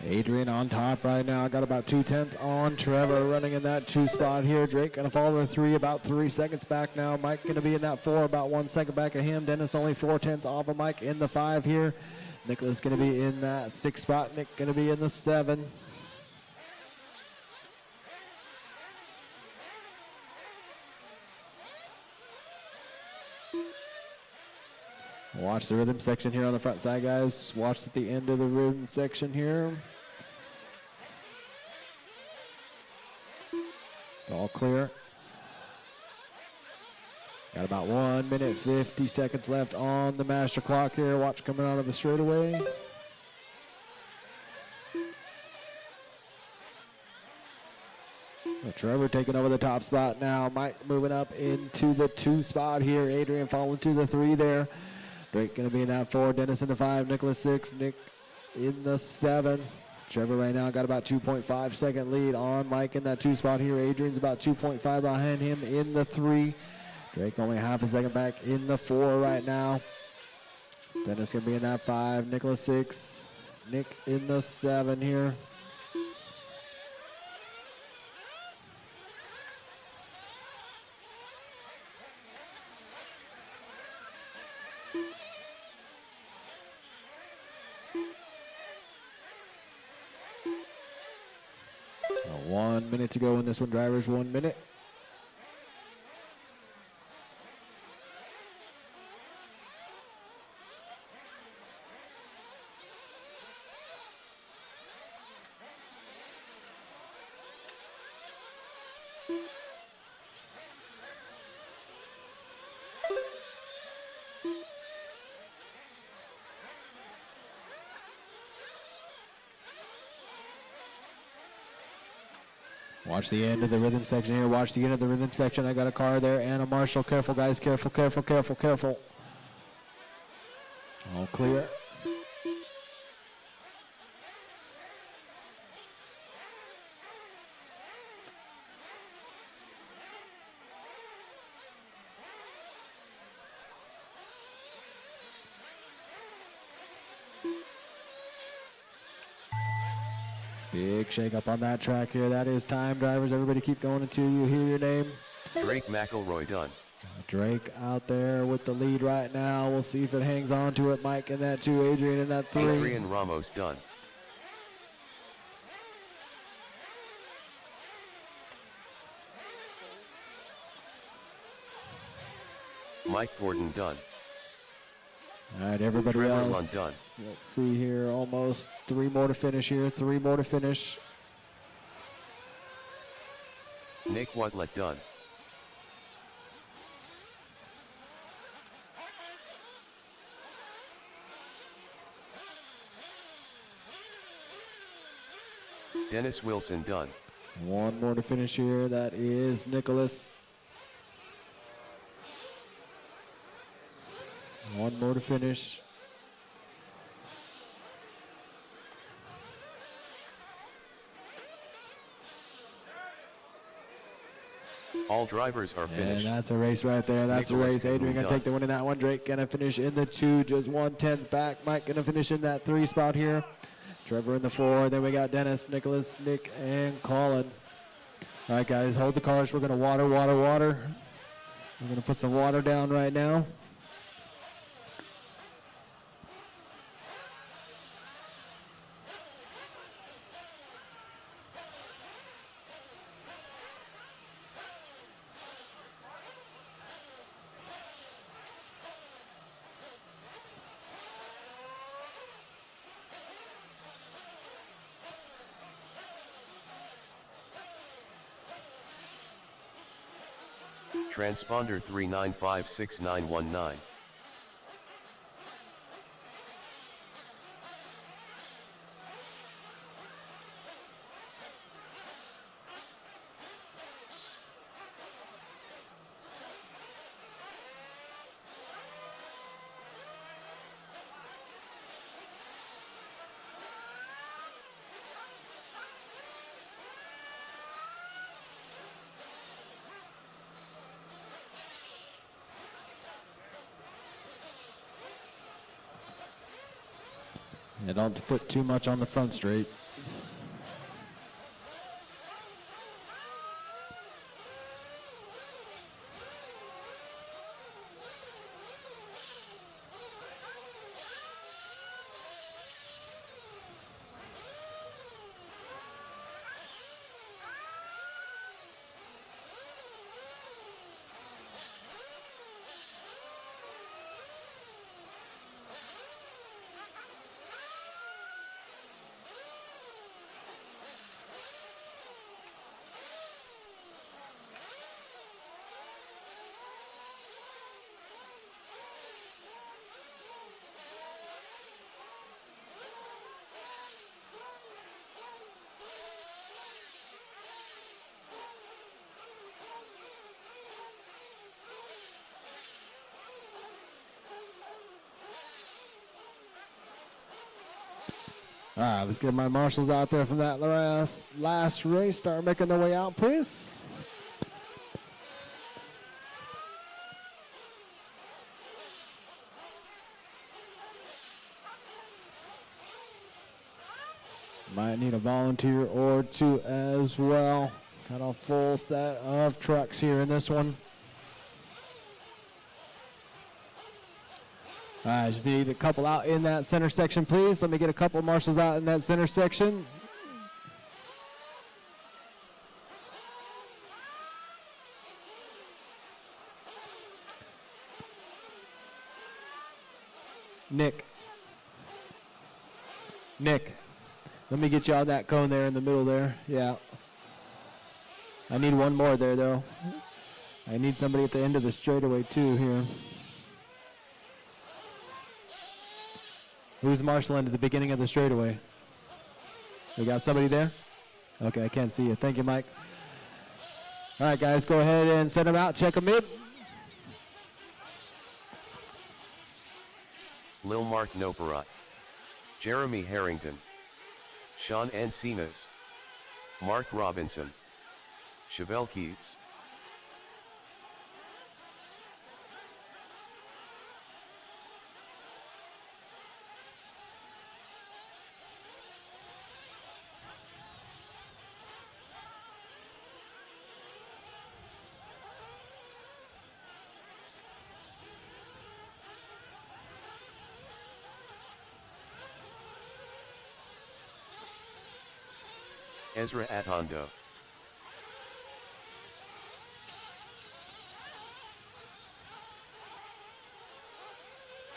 Adrian on top right now. Got about 2/10 on Trevor running in that 2 spot here. Drake going to follow the 3, about 3 seconds back now. Mike going to be in that 4, about 1 second back of him. Dennis only 4/10 off of Mike in the 5 here. Nicholas going to be in that 6 spot. Nick going to be in the 7. Watch the rhythm section here on the front side, guys. Watch at the end of the rhythm section here. All clear. Got about 1 minute, 50 seconds left on the master clock here. Watch coming out of the straightaway. Trevor taking over the top spot now. Mike moving up into the 2 spot here. Adrian falling to the 3 there. Drake going to be in that 4. Dennis in the 5. Nicholas 6. Nick in the 7. Trevor right now got about 2.5 second lead on Mike in that 2 spot here. Adrian's about 2.5 behind him in the 3. Drake only half a second back in the 4 right now. Dennis going to be in that 5. Nicholas 6. Nick in the 7 here. 1 minute to go in this one, drivers. 1 minute. Watch the end of the rhythm section here. Watch the end of the rhythm section. I got a car there and a marshal. Careful, guys. Careful, careful, careful, careful. All clear. Big shake up on that track here. That is time, drivers. Everybody keep going until you hear your name. Drake McElroy done. Drake out there with the lead right now. We'll see if it hangs on to it. Mike in that 2, Adrian in that 3. Adrian Ramos done. Mike Gordon done. All right, everybody Trevor else. Lund done. Let's see here. Almost 3 more to finish here. 3 more to finish. Nick Watlett done. Dennis Wilson done. 1 more to finish here. That is Nicholas. 1 more to finish. All drivers are finished. And that's a race right there. That's Nicholas a race. Adrian gonna done. take the win in that one. Drake gonna finish in the 2, just 1/10 back. Mike gonna finish in that 3 spot here. Trevor in the 4. Then we got Dennis, Nicholas, Nick, and Colin. All right, guys, hold the cars. We're gonna water. We're gonna put some water down right now. Transponder 3956919. And don't put too much on the front straight. All right, let's get my marshals out there from that last race. Start making their way out, please. Might need a volunteer or 2 as well. Got a full set of trucks here in this one. All right, just need a couple out in that center section, please. Let me get a couple marshals out in that center section. Nick. Nick. Let me get you on that cone there in the middle there. Yeah. I need one more there, though. I need somebody at the end of the straightaway, too, here. Who's marshaling at the beginning of the straightaway? We got somebody there? Okay, I can't see you. Thank you, Mike. All right, guys, go ahead and send them out. Check them in. Lil Mark Noperat, Jeremy Harrington, Sean Encinas, Mark Robinson, Chevelle Keats. Ezra Atondo,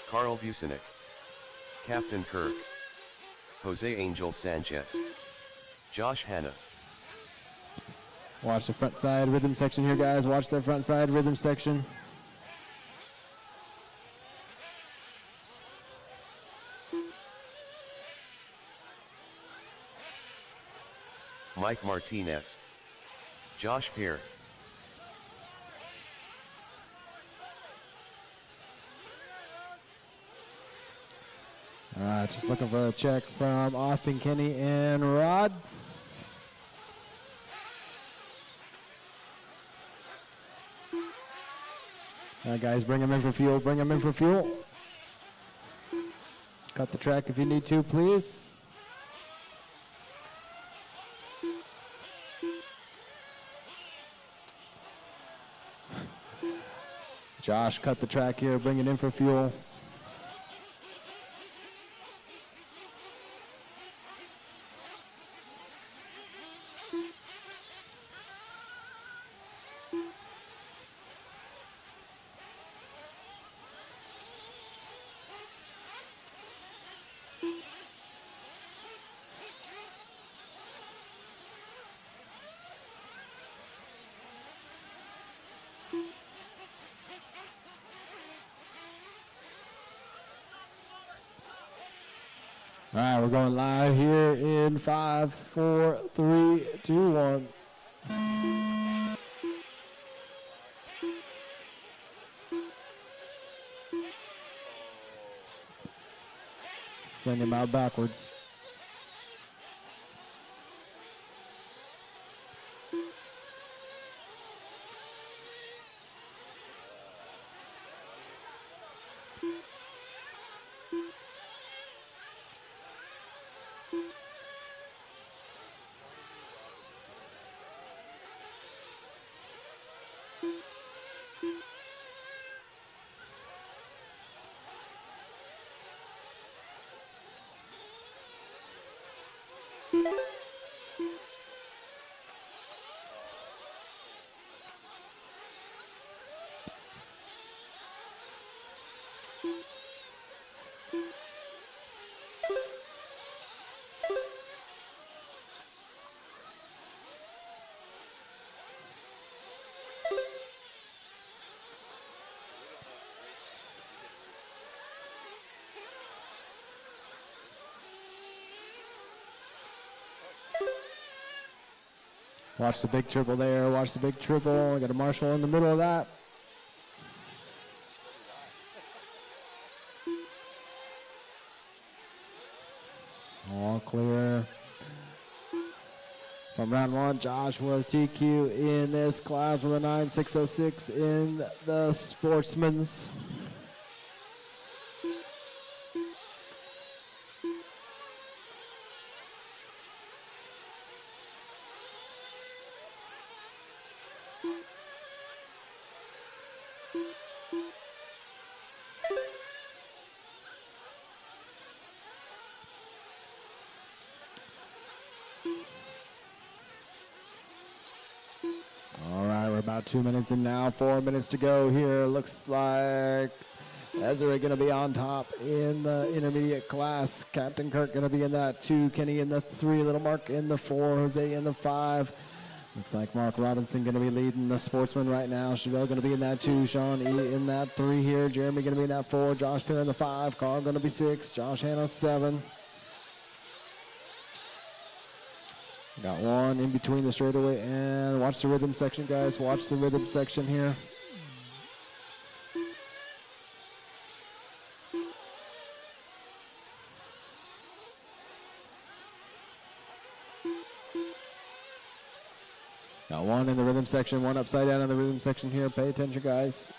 Carl Vucinic, Captain Kirk, Jose Angel Sanchez, Josh Hanna. Watch the front side rhythm section here, guys. Watch the front side rhythm section. Mike Martinez, Josh Pear. All right, just looking for a check from Austin, Kenny, and Rod. All right, guys, bring them in for fuel. Bring them in for fuel. Cut the track if you need to, please. Josh, cut the track here. Bring it in for fuel. All right, we're going live here in 5, 4, 3, 2, 1. Send him out backwards. Watch the big triple there. Watch the big triple. I got a marshal in the middle of that. All clear. From round one, Josh was TQ in this class with a 9.606 in the Sportsman's. All right, we're about 2 minutes in now, 4 minutes to go here. Looks like Ezra going to be on top in the intermediate class. Captain Kirk going to be in that 2. Kenny in the 3. Little Mark in the 4. Jose in the 5. Looks like Mark Robinson going to be leading the Sportsman right now. Chevelle going to be in that 2. Sean E in that 3 here. Jeremy going to be in that 4. Josh Perry in the 5. Carl going to be 6. Josh Hanna 7. Got one in between the straightaway, and watch the rhythm section, guys. Watch the rhythm section here. Got one in the rhythm section, one upside down in the rhythm section here. Pay attention, guys.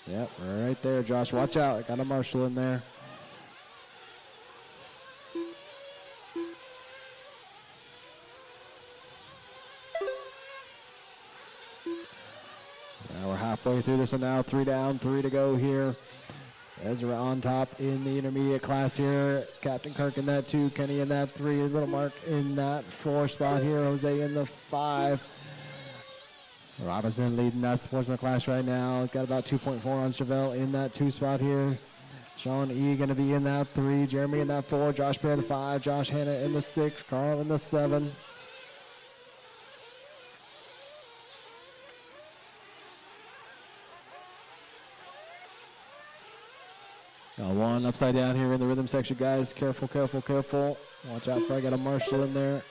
Yep, right there, Josh. Watch out. I got a marshal in there. Now we're halfway through this one now. 3 down, 3 to go here. Ezra on top in the intermediate class here. Captain Kirk in that 2. Kenny in that 3. Little Mark in that 4 spot here. Jose in the 5. Robinson leading that Sportsman class right now. Got about 2.4 on Chevelle in that 2 spot here. Sean E going to be in that 3. Jeremy in that 4. Josh Perry in the 5. Josh Hanna in the 6. Carl in the 7. Got one upside down here in the rhythm section, guys. Careful, careful, careful. Watch out for I got a marshal in there.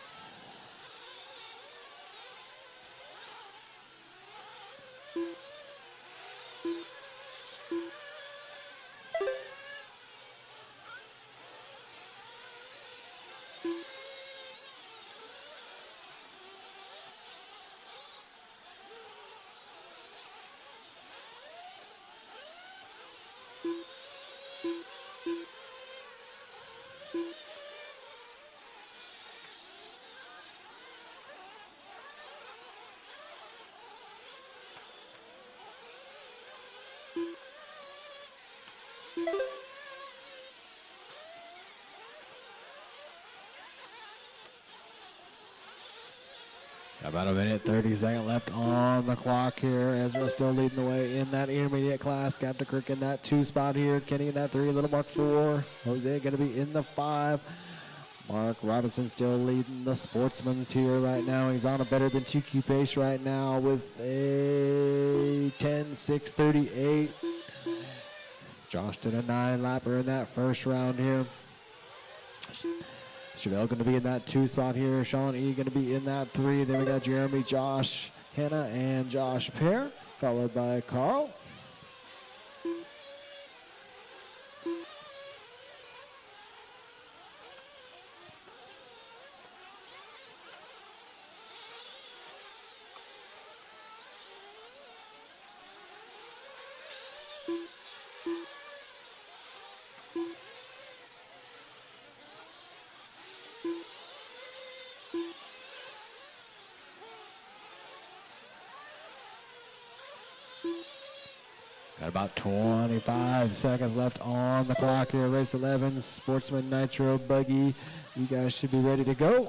About a minute, 30 seconds left on the clock here. Ezra still leading the way in that intermediate class. Captain Kirk in that 2 spot here. Kenny in that 3. Little Mark 4. Jose going to be in the 5. Mark Robinson still leading the Sportsmans here right now. He's on a better than 2Q pace right now with a 10.638. Josh did a 9-lapper in that first round here. Chevelle going to be in that 2 spot here. Sean E going to be in that 3. Then we got Jeremy, Josh Hanna, and Josh Pear, followed by Carl. Got about 25 seconds left on the clock here. Race 11, Sportsman Nitro Buggy. You guys should be ready to go.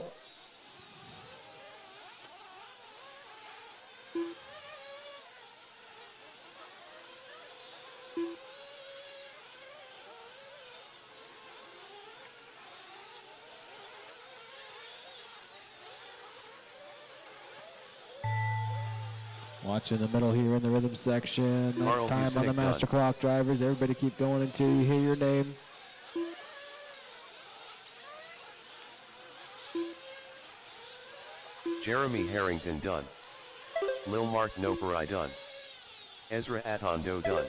Watch in the middle here in the rhythm section. Next time on the master clock, drivers. Everybody keep going until you hear your name. Jeremy Harrington done. Lil Mark Noperai done. Ezra Atondo done.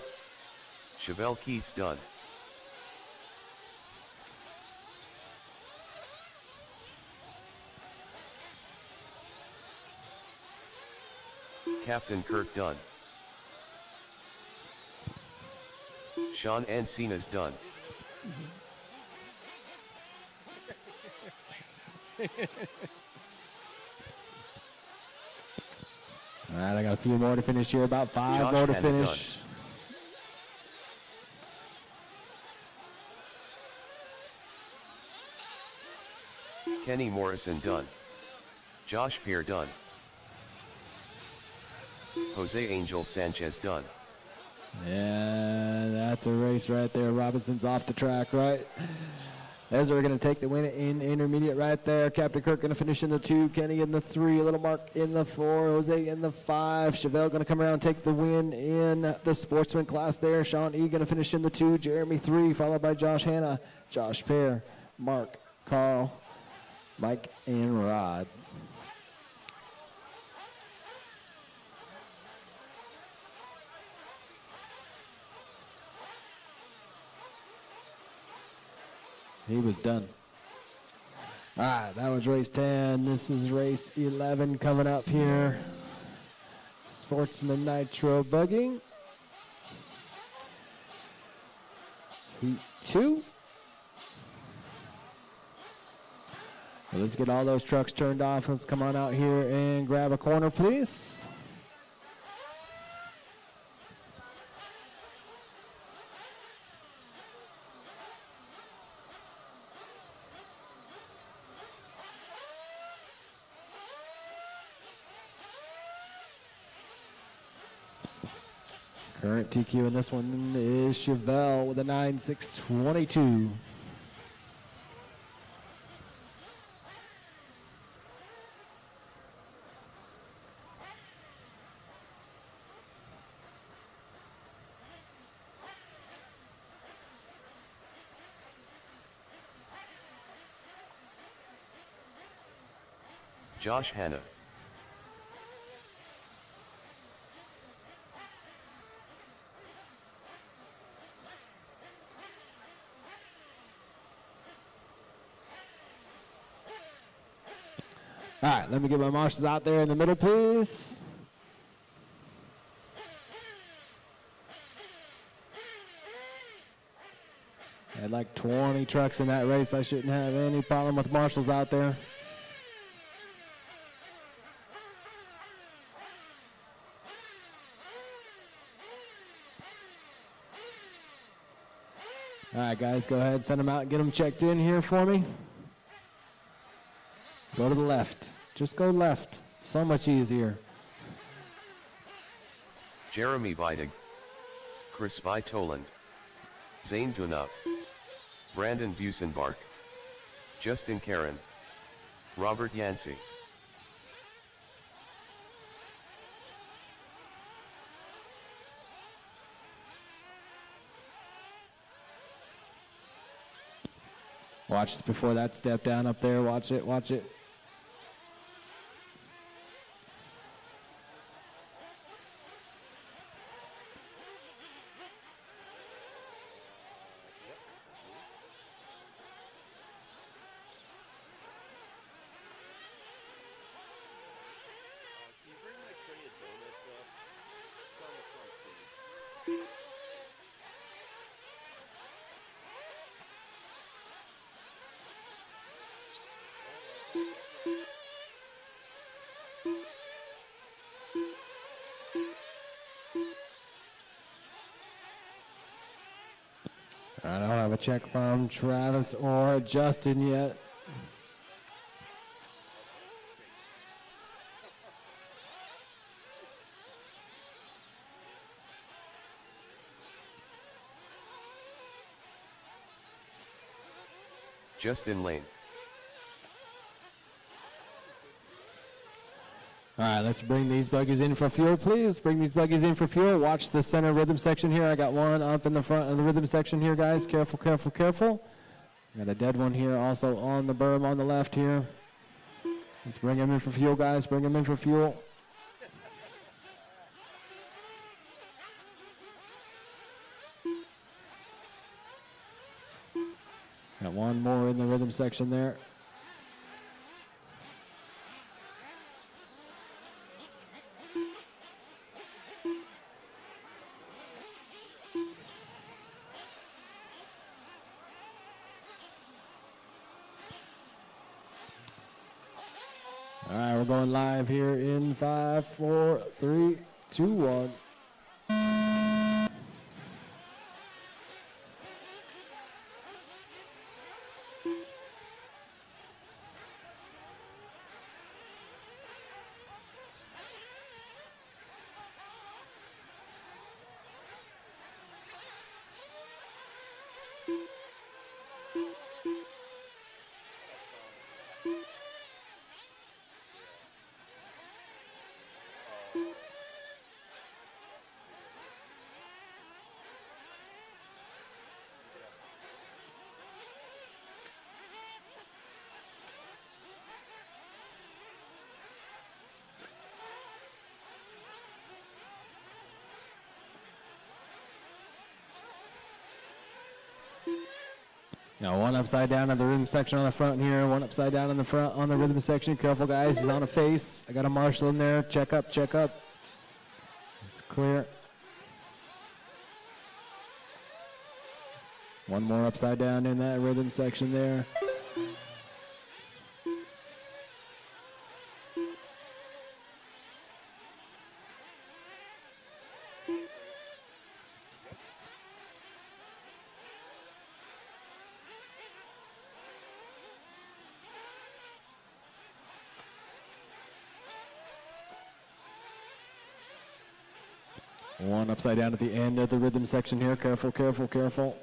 Chevelle Keats done. Captain Kirk done. Sean Encina's done. All right, I got a few more to finish here. About 5 Josh more to Hanna finish. Done. Kenny Morrison done. Josh Pear done. Jose Angel Sanchez done. And that's a race right there. Robinson's off the track, right? Ezra going to take the win in intermediate right there. Captain Kirk going to finish in the 2. Kenny in the 3. Little Mark in the 4. Jose in the 5. Chevelle going to come around and take the win in the sportsman class there. Sean E. going to finish in the 2. Jeremy 3, followed by Josh Hanna, Josh Pear, Mark, Carl, Mike, and Rod. He was done. All right, that was race 10. This is race 11 coming up here. Sportsman Nitro Buggy. Heat 2. Well, let's get all those trucks turned off. Let's come on out here and grab a corner, please. Current TQ in this one is Chevelle with a 9.622. Josh Hanna. All right, let me get my marshals out there in the middle, please. I had like 20 trucks in that race. I shouldn't have any problem with marshals out there. All right, guys, go ahead, send them out and get them checked in here for me. Go to the left. Just go left. So much easier. Jeremy Vidig, Chris Vitoland, Zane Dunup, Brandon Busenbark, Justin Karen, Robert Yancey. Watch this before that step down up there. Watch it, watch it. I don't have a check from Travis or Justin yet. Justin Lane. All right, let's bring these buggies in for fuel, please. Bring these buggies in for fuel. Watch the center rhythm section here. I got one up in the front of the rhythm section here, guys. Careful, careful, careful. Got a dead one here also on the berm on the left here. Let's bring them in for fuel, guys. Bring them in for fuel. Got one more in the rhythm section there. All right, we're going live here in 5, 4, 3, 2, 1. Now one upside down on the rhythm section on the front here. One upside down in the front on the rhythm section. Careful, guys. He's on a face. I got a marshal in there. Check up, check up. It's clear. One more upside down in that rhythm section there. One upside down at the end of the rhythm section here. Careful, careful, careful.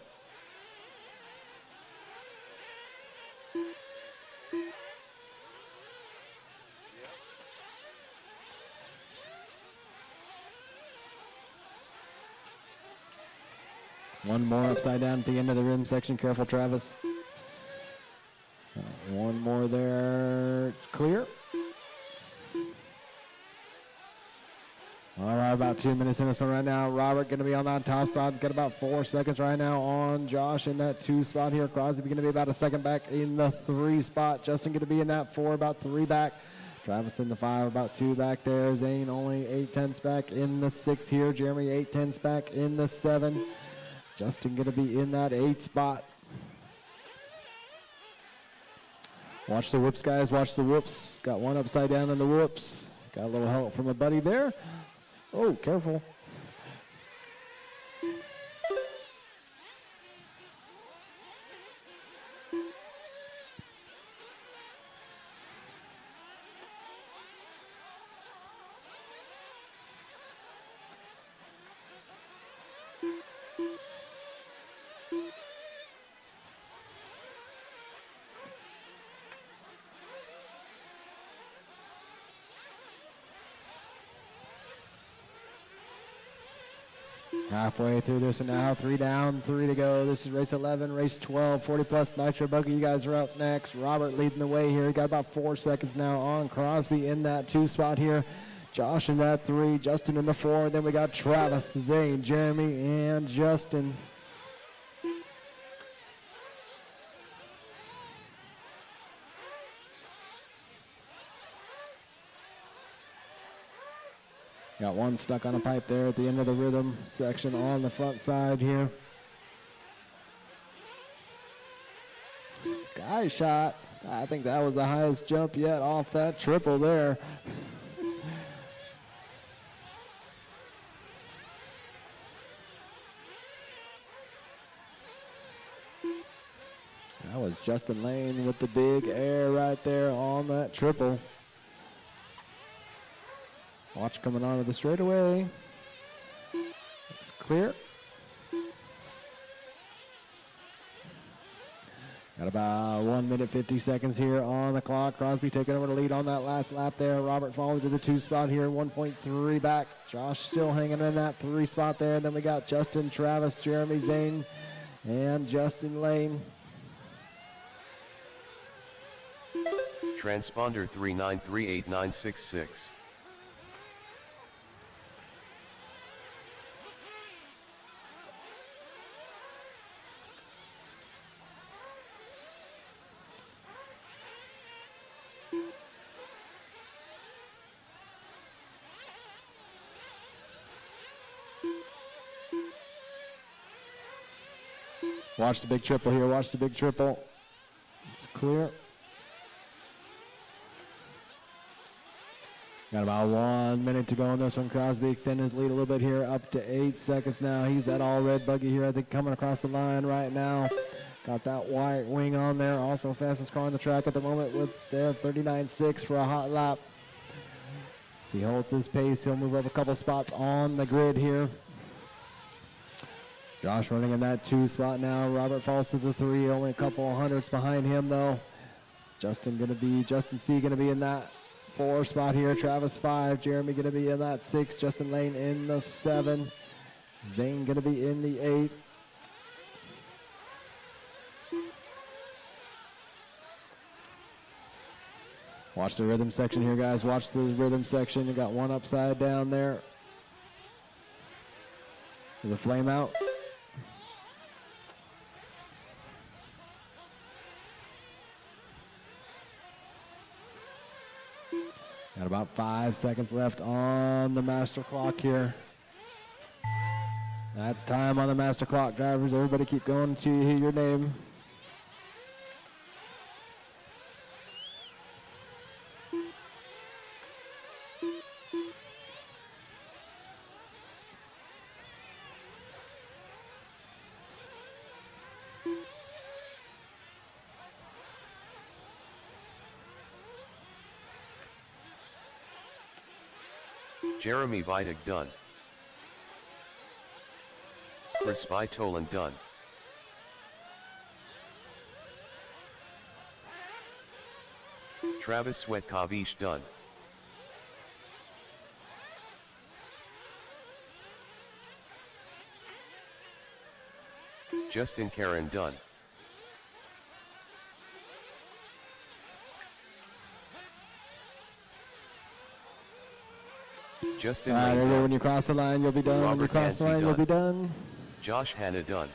One more upside down at the end of the rhythm section. Careful, Travis. One more there. It's clear. All right, about 2 minutes in this one right now. Robert going to be on that top spot. He's got about 4 seconds right now on Josh in that 2 spot here. Crosby going to be about a second back in the 3 spot. Justin going to be in that 4, about 3 back. Travis in the 5, about 2 back there. Zane only 8/10 back in the 6 here. Jeremy 8/10 back in the 7. Justin going to be in that 8 spot. Watch the whoops, guys. Watch the whoops. Got one upside down in the whoops. Got a little help from a buddy there. Oh, careful. Halfway through this one now, 3 down, 3 to go. This is race 11, race 12, 40 plus Nitro Buggy. You guys are up next. Robert leading the way here. Got about 4 seconds now on Crosby in that 2 spot here. Josh in that 3, Justin in the 4. Then we got Travis, Zane, Jeremy, and Justin. Got one stuck on a pipe there at the end of the rhythm section on the front side here. Sky shot. I think that was the highest jump yet off that triple there. That was Justin Lane with the big air right there on that triple. Watch coming onto the straightaway. It's clear. Got about 1 minute 50 seconds here on the clock. Crosby taking over the lead on that last lap there. Robert falling to the 2 spot here, 1.3 back. Josh still hanging in that 3 spot there. And then we got Justin, Travis, Jeremy, Zane, and Justin Lane. Transponder 39389666. Watch the big triple here. Watch the big triple. It's clear. Got about 1 minute to go on this one. Crosby extending his lead a little bit here, up to 8 seconds now. He's that all red buggy here, I think, coming across the line right now. Got that white wing on there. Also fastest car on the track at the moment with their 39.6 for a hot lap. If he holds his pace, he'll move up a couple spots on the grid here. Josh running in that 2 spot now. Robert falls to the 3, only a couple of hundredths behind him though. Justin C gonna be in that 4 spot here. Travis 5, Jeremy gonna be in that 6, Justin Lane in the 7, Zane gonna be in the 8. Watch the rhythm section here, guys. Watch the rhythm section. You got one upside down there. There's a flame out. Got about 5 seconds left on the master clock here. That's time on the master clock, drivers. Everybody keep going until you hear your name. Jeremy Vitek done. Chris Vitolan done. Travis Svetkovic done. Justin Karen done. Justin Lane Everybody, done. when you cross the line, you'll be done. When you Robert cross the line, Yancey you'll be done. done. Josh Hanna done.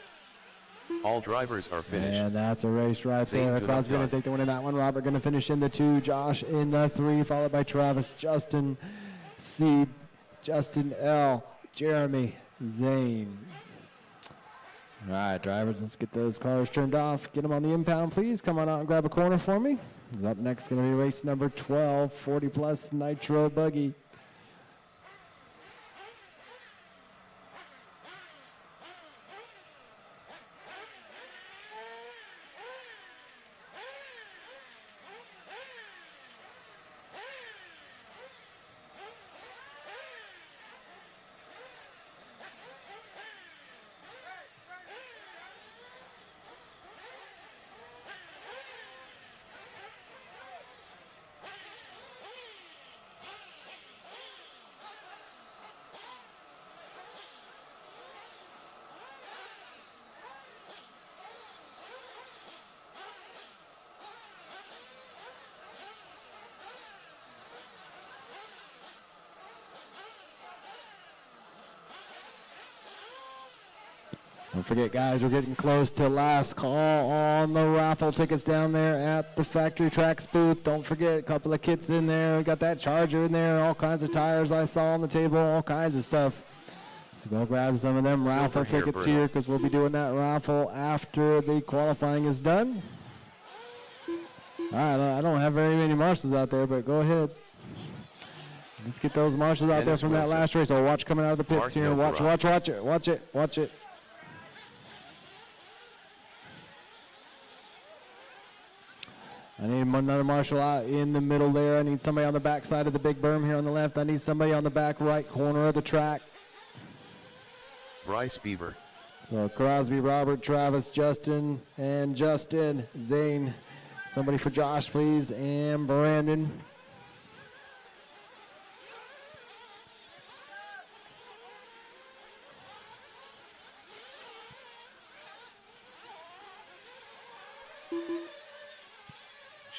All drivers are finished. And that's a race right Zane there. Dunham Crosby going done. to take the win in that one. Robert going to finish in the 2. Josh in the 3, followed by Travis, Justin, C, Justin L, Jeremy, Zane. All right, drivers, let's get those cars turned off. Get them on the impound, please. Come on out and grab a corner for me. Up next going to be race number 12, 40-plus Nitro Buggy. Don't forget, guys, we're getting close to last call on the raffle tickets down there at the Factory Tracks booth. Don't forget, a couple of kits in there. We got that charger in there, all kinds of tires I saw on the table, all kinds of stuff. So go grab some of them raffle Silver hair tickets Bruno. here, because we'll be doing that raffle after the qualifying is done. All right, I don't have very many marshals out there, but go ahead. Let's get those marshals out Dennis there from that Wilson. last race. Oh, watch coming out of the pits Mark here. Watch, Novarro. watch it, watch it, watch it. I need another marshal out in the middle there. I need somebody on the back side of the big berm here on the left. I need somebody on the back right corner of the track. Bryce Bieber. So Crosby, Robert, Travis, Justin, and Justin, Zane. Somebody for Josh, please, and Brandon.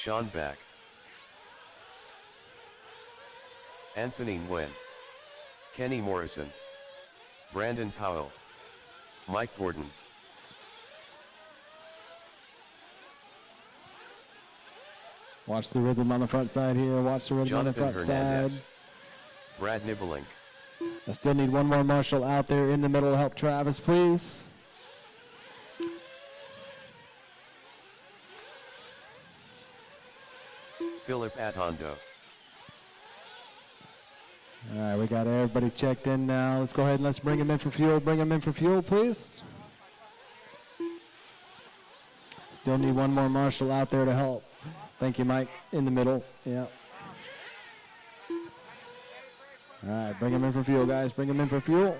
Sean Back. Anthony Nguyen. Kenny Morrison. Brandon Powell. Mike Gordon. Watch the rhythm on the front side here. Watch the rhythm on the Jonathan front Hernandez. side. Brad Nibelink. I still need one more marshal out there in the middle to help Travis, please. Philip Atondo. All right, we got everybody checked in now. Let's go ahead and let's bring him in for fuel. Bring him in for fuel, please. Still need one more marshal out there to help. Thank you, Mike, in the middle. Yeah. All right, bring him in for fuel, guys. Bring him in for fuel.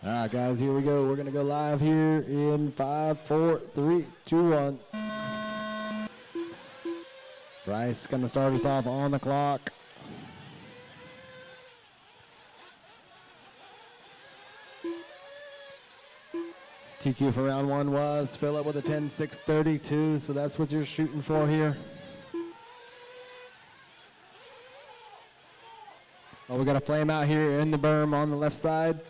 All right, guys, here we go. We're going to go live here in 5, 4, 3, 2, 1. Bryce going to start us off on the clock. TQ for round one was Phillip with a 10.632, so that's what you're shooting for here. Oh, we got a flame out here in the berm on the left side.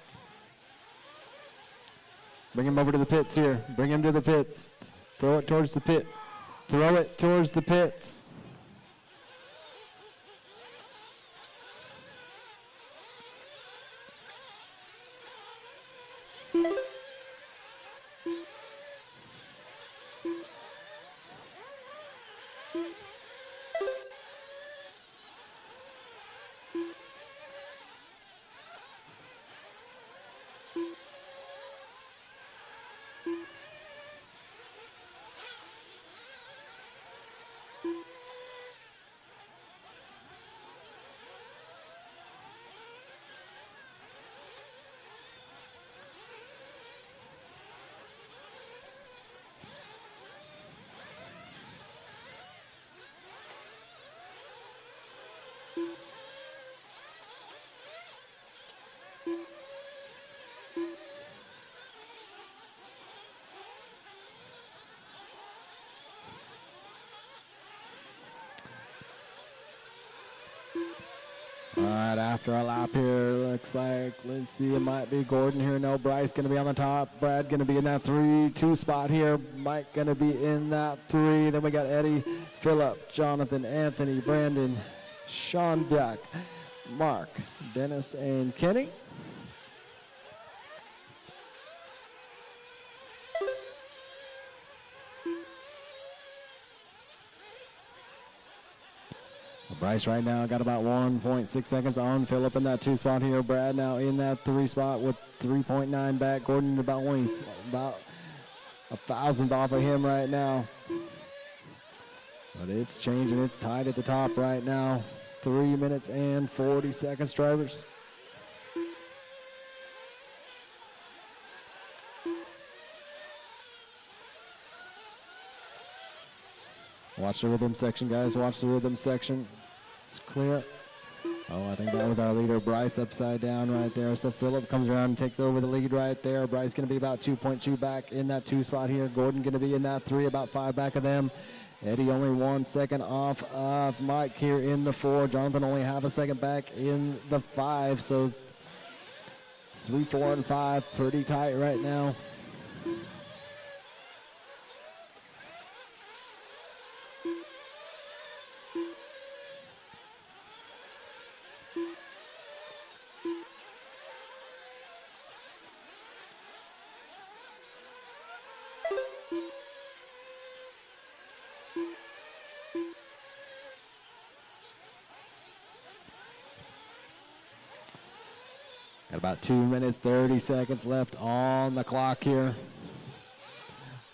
Bring him over to the pits here. Bring him to the pits. Throw it towards the pit. Throw it towards the pits. All right, after a lap here, looks like, let's see, it might be Gordon here. No, Bryce going to be on the top. Brad going to be in that 3-2 spot here. Mike going to be in that 3. Then we got Eddie, Phillip, Jonathan, Anthony, Brandon, Sean Duck, Mark, Dennis, and Kenny. Bryce right now got about 1.6 seconds on Phillip in that 2 spot here. Brad now in that 3 spot with 3.9 back. Gordon about only about a thousandth off of him right now. But it's changing. It's tied at the top right now. 3 minutes and 40 seconds, drivers. Watch the rhythm section, guys. Watch the rhythm section. It's clear. Oh, I think that was our leader, Bryce, upside down right there. So Phillip comes around and takes over the lead right there. Bryce going to be about 2.2 back in that 2 spot here. Gordon going to be in that 3, about 5 back of them. Eddie only 1 second off of Mike here in the 4. Jonathan only half a second back in the 5. So 3, 4, and 5 pretty tight right now. Got about 2 minutes, 30 seconds left on the clock here.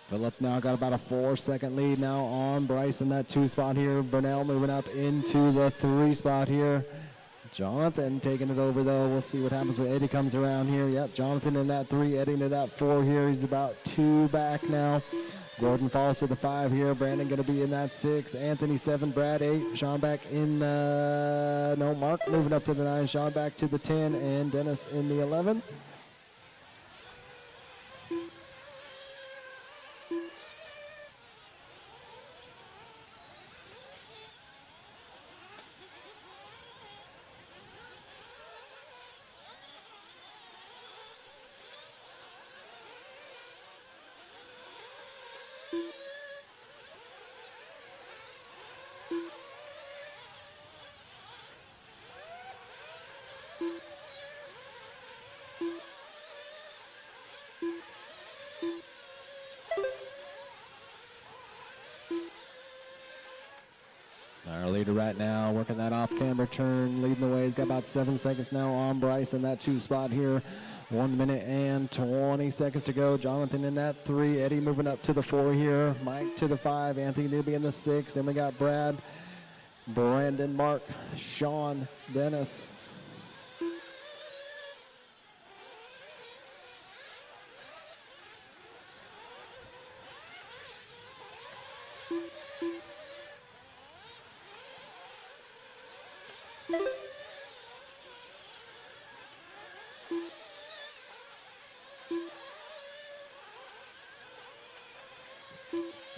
Phillip now got about a 4-second lead now on Bryce in that 2 spot here. Burnell moving up into the 3 spot here. Jonathan taking it over though. We'll see what happens when Eddie comes around here. Yep, Jonathan in that 3, Eddie into that 4 here. He's about 2 back now. Gordon falls to the 5 here. Brandon going to be in that 6. Anthony 7. Brad 8. Sean back in no, Mark moving up to the 9. Sean back to the 10. And Dennis in the 11. Our leader right now working that off-camera turn, leading the way. He's got about 7 seconds now on Bryce in that 2 spot here. 1 minute and 20 seconds to go. Jonathan in that 3. Eddie moving up to the 4 here. Mike to the 5. Anthony to be in the 6. Then we got Brad, Brandon, Mark, Sean, Dennis.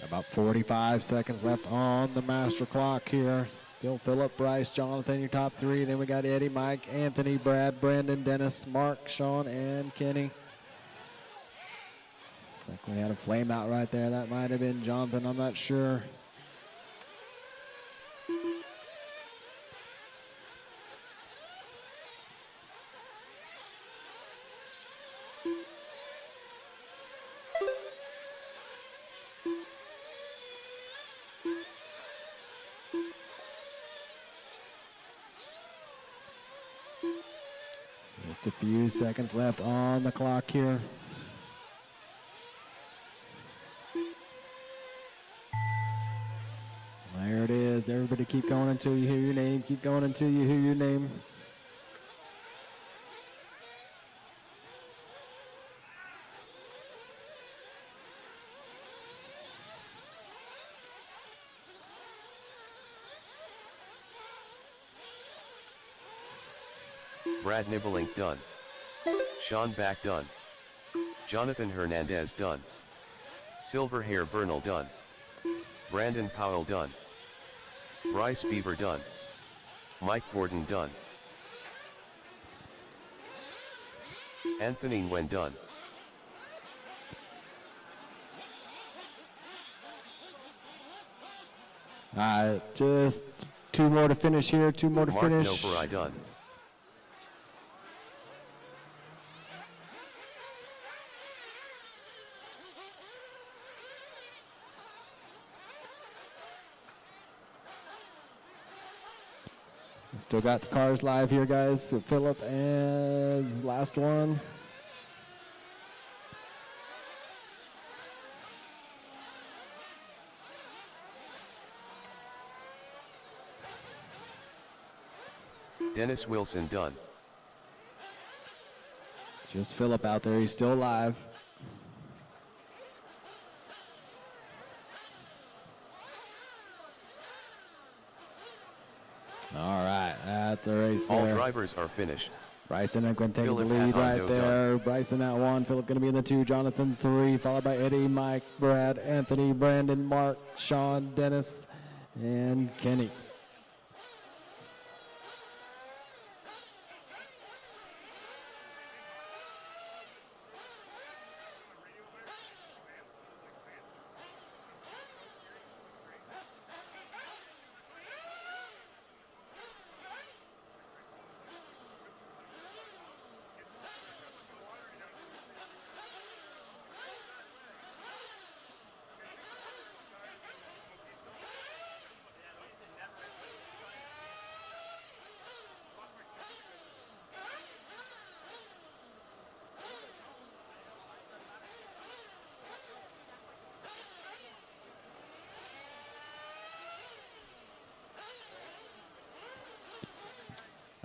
About 45 seconds left on the master clock here. Still Philip, Bryce, Jonathan, your top three. Then we got Eddie, Mike, Anthony, Brad, Brandon, Dennis, Mark, Sean, and Kenny. Looks like we had a flame out right there. That might have been Jonathan, I'm not sure. Just a few seconds left on the clock here. There it is. Everybody keep going until you hear your name. Keep going until you hear your name. Brad Nibelink done. Sean Back done. Jonathan Hernandez done. Silverhair Bernal done. Brandon Powell done. Bryce Beaver done. Mike Gordon done. Anthony Nguyen done. Just two more to finish here. Two more to Mark finish. Noperai done. Still got the cars live here, guys. So Philip as last one. Dennis Wilson done. Just Philip out there. He's still alive. All right, that's a race there. All drivers are finished. Bryson going to take the Philip lead right Atondo there. Bryson at one. Philip going to be in the two. Jonathan three. Followed by Eddie, Mike, Brad, Anthony, Brandon, Mark, Sean, Dennis, and Kenny.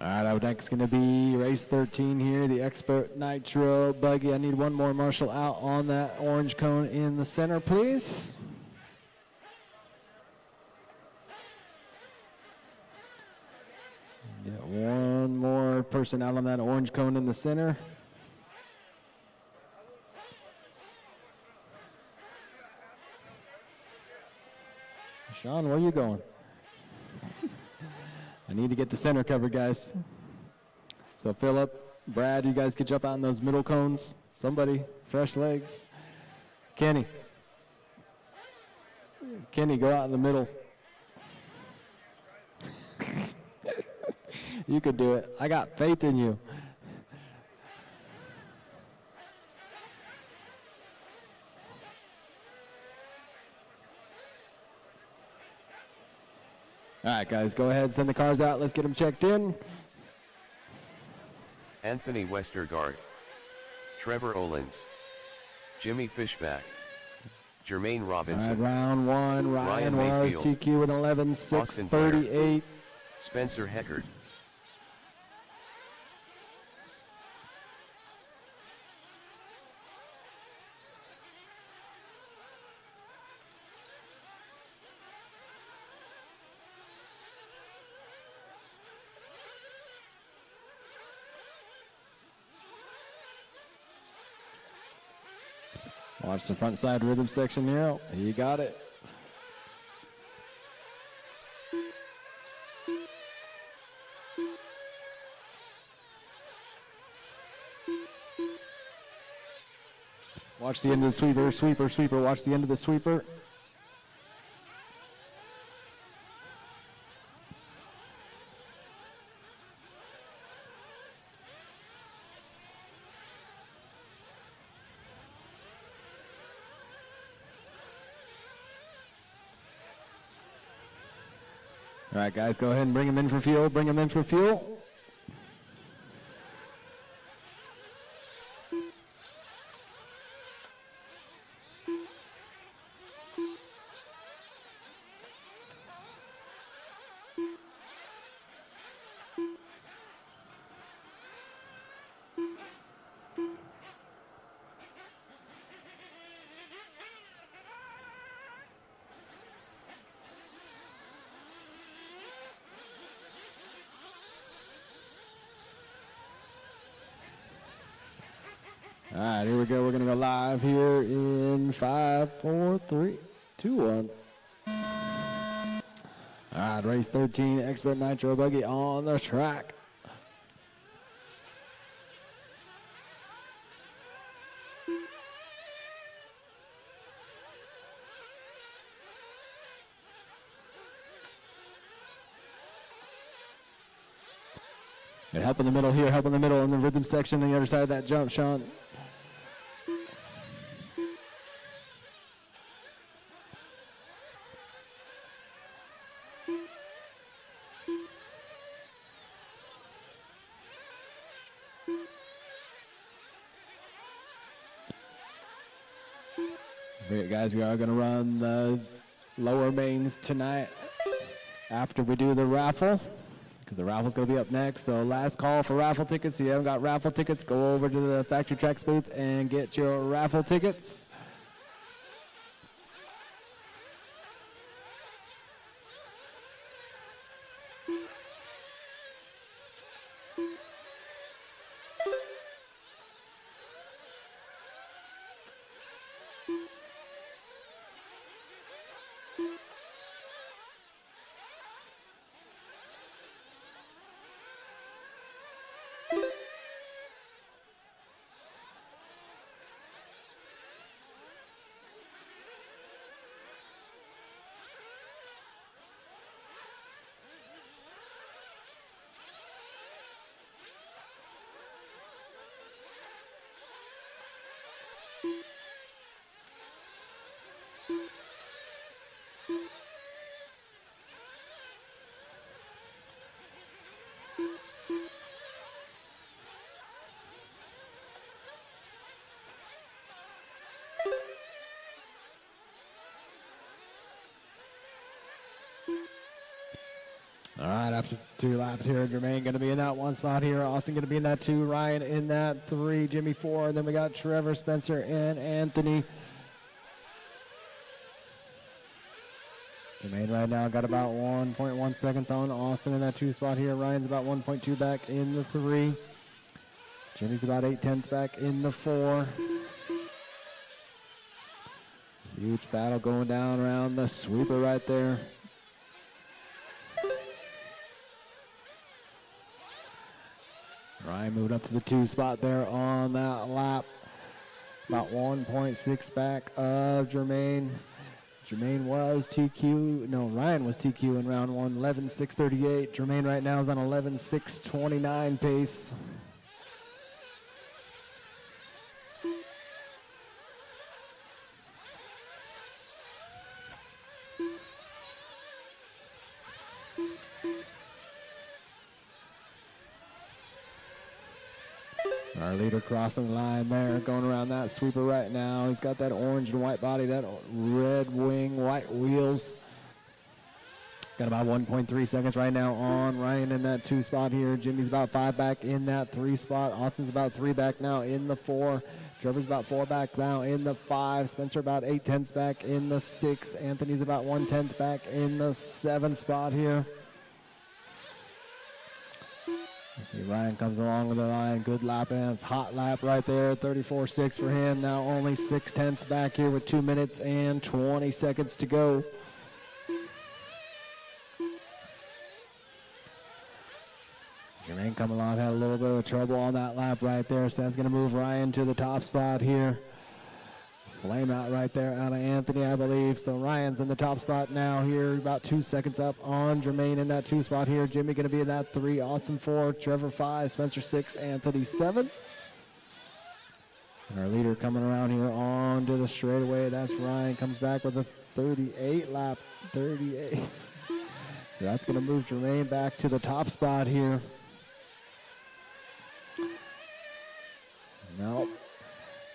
All right, our next going to be race 13 here, the Expert Nitro Buggy. I need one more marshal out on that orange cone in the center, please. Get one more person out on that orange cone in the center. Sean, where are you going? I need to get the center covered, guys. So Philip, Brad, you guys could jump out in those middle cones. Somebody, fresh legs. Kenny. Kenny, go out in the middle. You could do it. I got faith in you. All right, guys, go ahead, send the cars out. Let's get them checked in. Anthony Westergaard. Trevor Olins. Jimmy Fishback. Jermaine All Robinson. right, round one, Ryan Wars, Mayfield. TQ with 11.638. Spencer Heckard. Watch the front side rhythm section here. You got it. Watch the end of the sweeper. Sweeper, sweeper. Watch the end of the sweeper. All right, guys, go ahead and bring him in for fuel. Bring him in for fuel. All right, here we go. We're going to go live here in 5, 4, 3, 2, 1. All right, race 13, Expert Nitro Buggy on the track. And help in the middle here, help in the middle in the rhythm section on the other side of that jump, Sean. Great, guys, we are going to run the lower mains tonight after we do the raffle, because the raffle's going to be up next. So last call for raffle tickets. If you haven't got raffle tickets, go over to the Factory Tracks booth and get your raffle tickets. All right, after 2 laps here, Jermaine going to be in that 1 spot here. Austin going to be in that 2. Ryan in that 3. Jimmy 4. And then we got Trevor, Spencer, and Anthony. Jermaine right now got about 1.1 seconds on Austin in that 2 spot here. Ryan's about 1.2 back in the 3. Jimmy's about 8/10 back in the 4. Huge battle going down around the sweeper right there. Ryan moved up to the 2 spot there on that lap. About 1.6 back of Jermaine. Jermaine was TQ. No, Ryan was TQ in round 1, 11.638. Jermaine right now is on 11.629 pace. Our leader crossing the line there, going around that sweeper right now. He's got that orange and white body, that red wing, white wheels. Got about 1.3 seconds right now on Ryan in that 2 spot here. Jimmy's about 5 back in that 3 spot. Austin's about 3 back now in the 4. Trevor's about 4 back now in the 5. Spencer about 8/10 back in the 6. Anthony's about 1/10 back in the 7 spot here. See, Ryan comes along with the line. Good lap and hot lap right there. 34.6 for him. Now only 6/10 back here with 2 minutes and 20 seconds to go. Jermaine coming along, had a little bit of trouble on that lap right there. So that's going to move Ryan to the top spot here. Flame out right there out of Anthony, I believe. So Ryan's in the top spot now here, about 2 seconds up on Jermaine in that 2 spot here. Jimmy going to be in that 3, Austin 4, Trevor 5, Spencer 6, Anthony 7. And our leader coming around here onto the straightaway. That's Ryan, comes back with a 38 lap, 38. So that's going to move Jermaine back to the top spot here. Nope.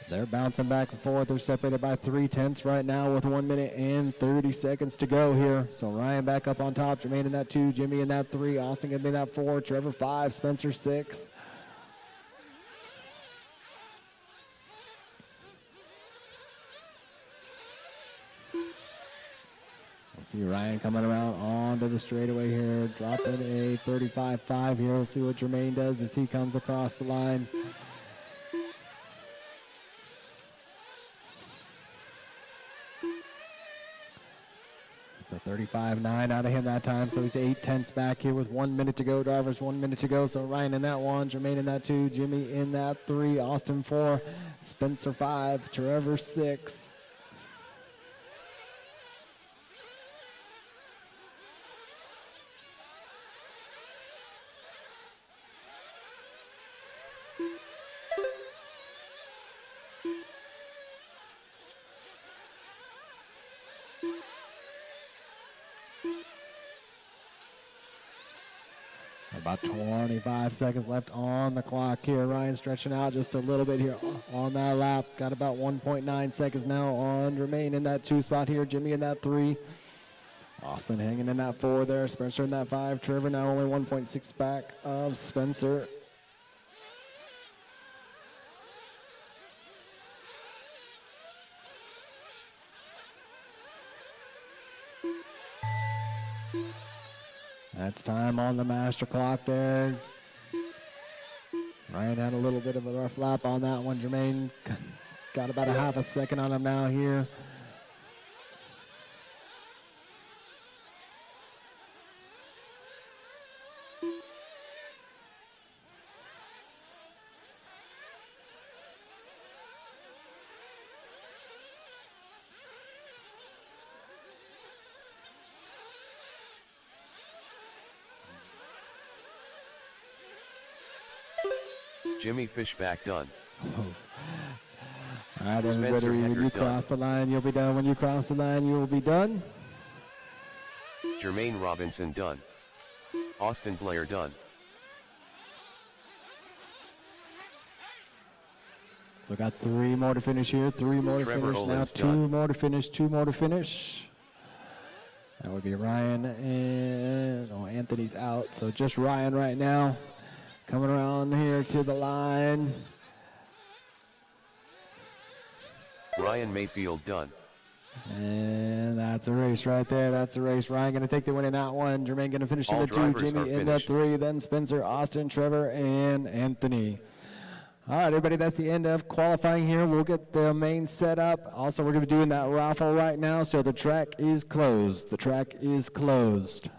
They're bouncing back and forth. They're separated by 3/10 right now with 1 minute and 30 seconds to go here. So Ryan back up on top. Jermaine in that 2, Jimmy in that 3, Austin going to be in that 4, Trevor 5, Spencer 6. We'll see Ryan coming around onto the straightaway here, dropping a 35.5 here. We'll see what Jermaine does as he comes across the line. So 35.9 out of him that time, so he's 8/10 back here with 1 minute to go. Drivers, 1 minute to go. So Ryan in that 1, Jermaine in that 2, Jimmy in that 3, Austin 4, Spencer 5, Trevor 6. About 25 seconds left on the clock here. Ryan stretching out just a little bit here on that lap. Got about 1.9 seconds now on Jermaine in that 2 spot here. Jimmy in that 3. Austin hanging in that 4 there. Spencer in that 5. Trevor now only 1.6 back of Spencer. That's time on the master clock there. Ryan had a little bit of a rough lap on that one. Jermaine got about a half a second on him now here. Jimmy Fishback done. All right, everybody, when you cross the line, you'll be done. When you cross the line, you will be done. Jermaine Robinson done. Austin Blair done. So got 3 more to finish here. 3 more to Trevor finish now. Olin's 2 done. more to finish. 2 more to finish. That would be Ryan and Anthony's out. So just Ryan right now. Coming around here to the line. Ryan Mayfield done. And that's a race right there. That's a race. Ryan going to take the win in that one. Jermaine going to finish in All the 2. drivers Jimmy are in the finished. 3. Then Spencer, Austin, Trevor, and Anthony. All right, everybody, that's the end of qualifying here. We'll get the main set up. Also, we're going to be doing that raffle right now, so the track is closed. The track is closed.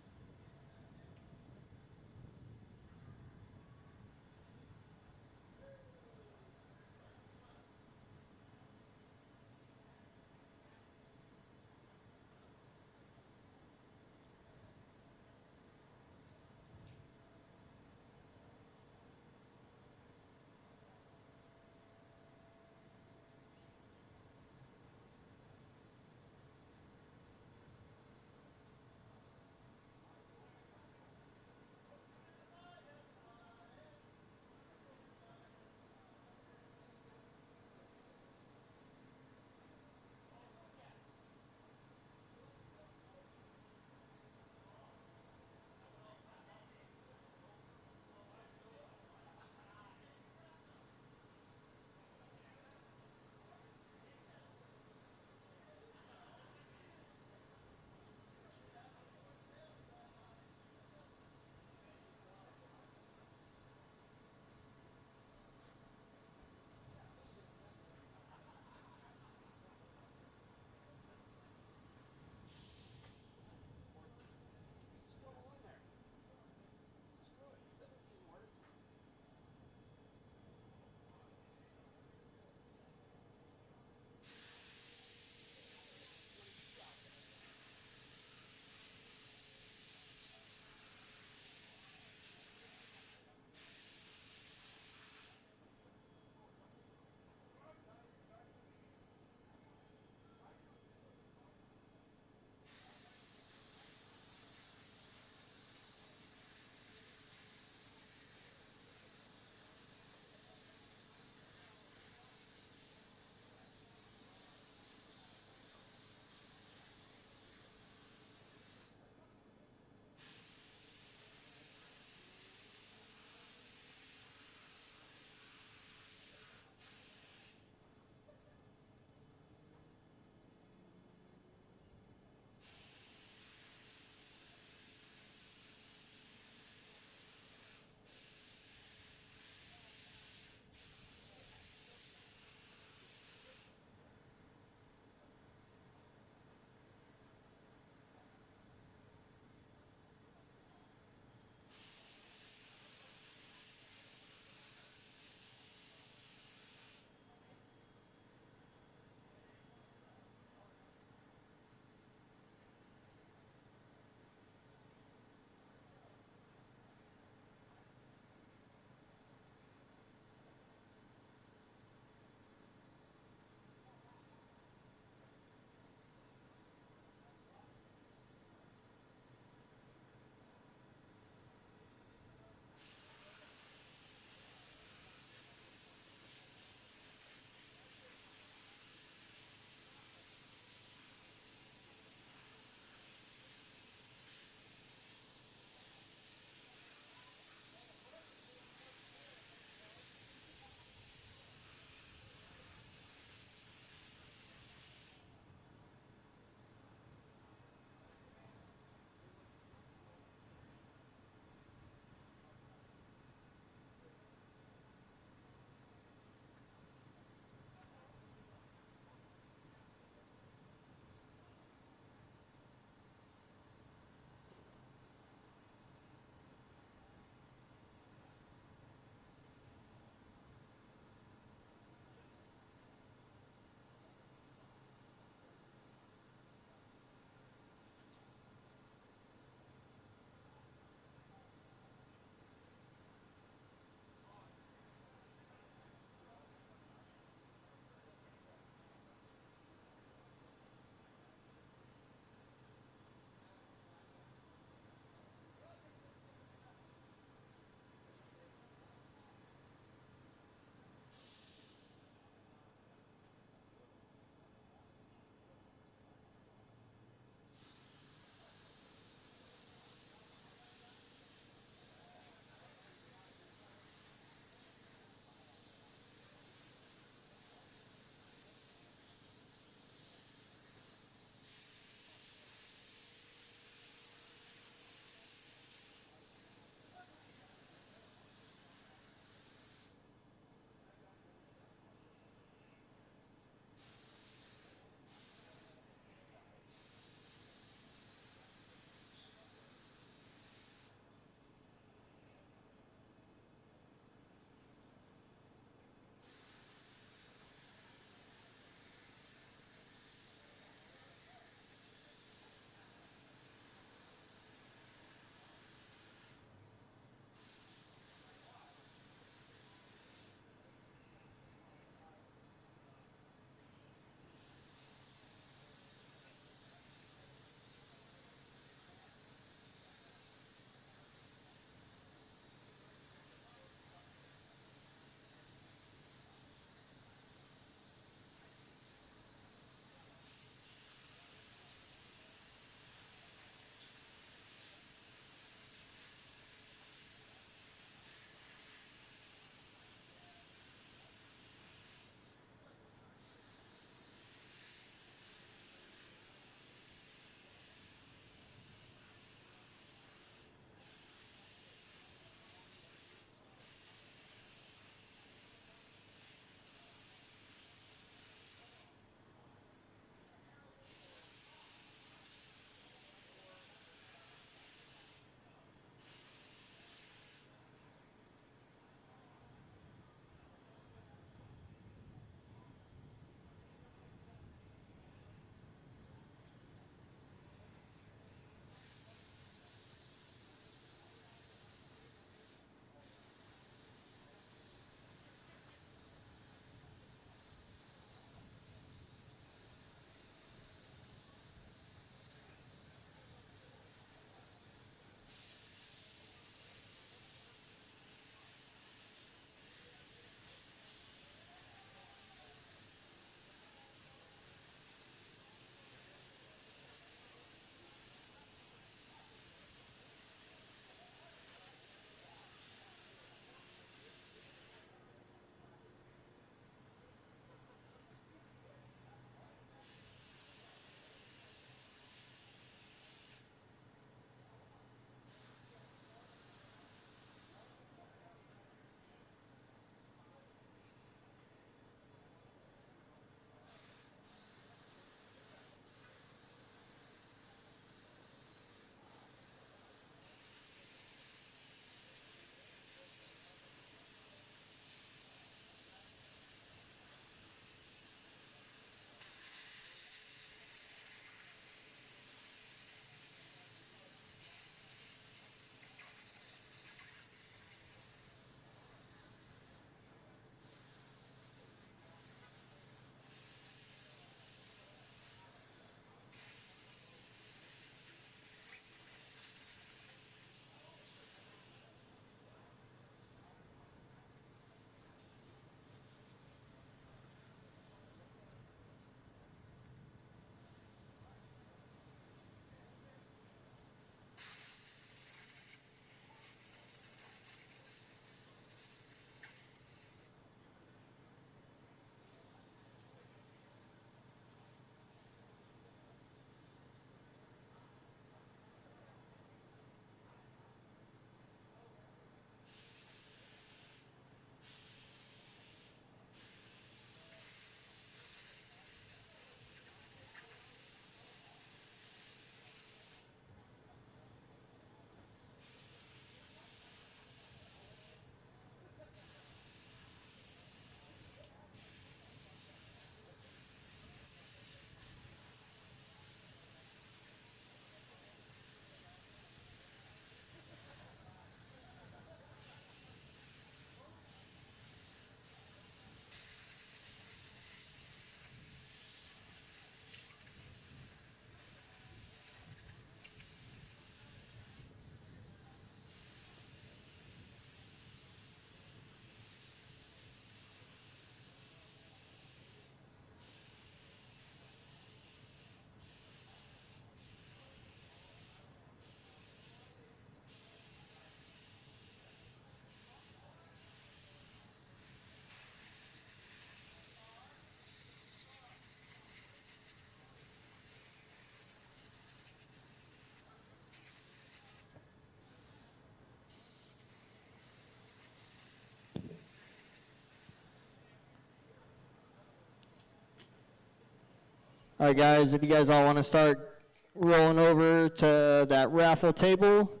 All right, guys, if you guys all want to start rolling over to that raffle table,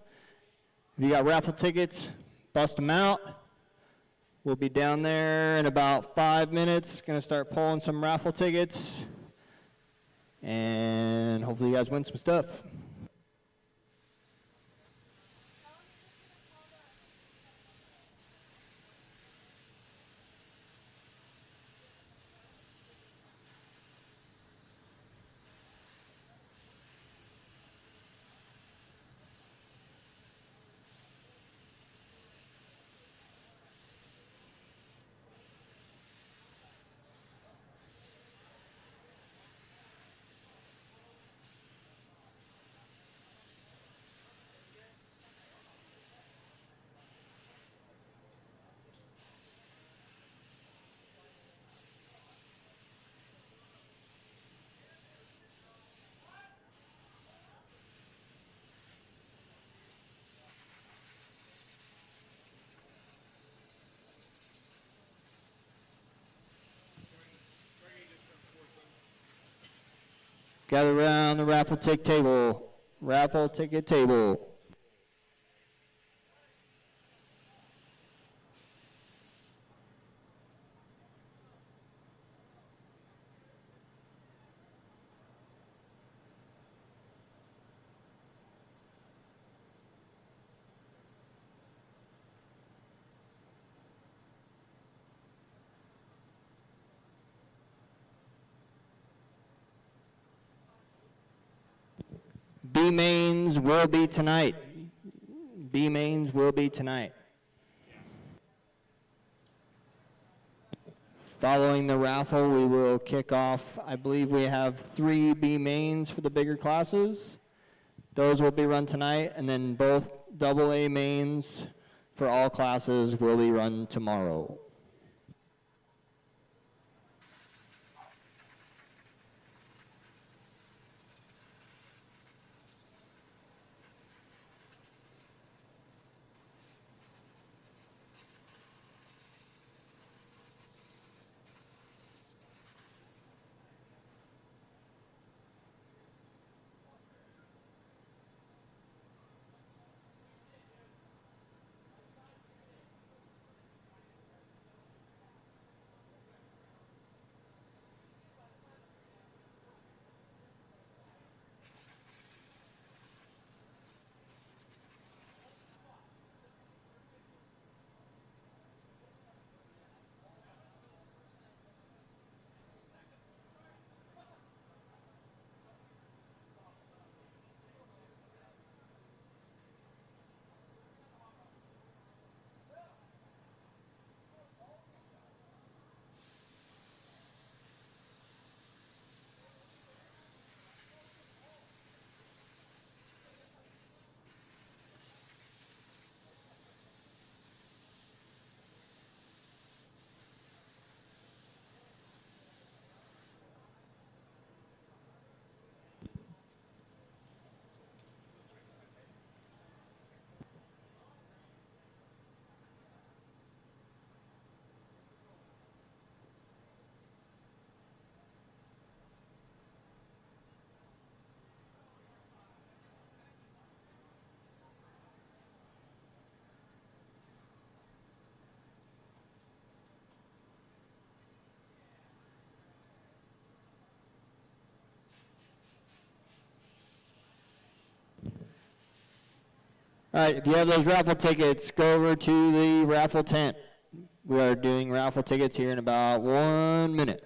if you got raffle tickets, bust them out. We'll be down there in about 5 minutes. Going to start pulling some raffle tickets. And hopefully you guys win some stuff. Gather around the raffle ticket table. Raffle ticket table. B mains will be tonight. B mains will be tonight. Following the raffle, we will kick off. I believe we have 3 B mains for the bigger classes. Those will be run tonight, and then both AA mains for all classes will be run tomorrow. All right, if you have those raffle tickets, go over to the raffle tent. We are doing raffle tickets here in about 1 minute.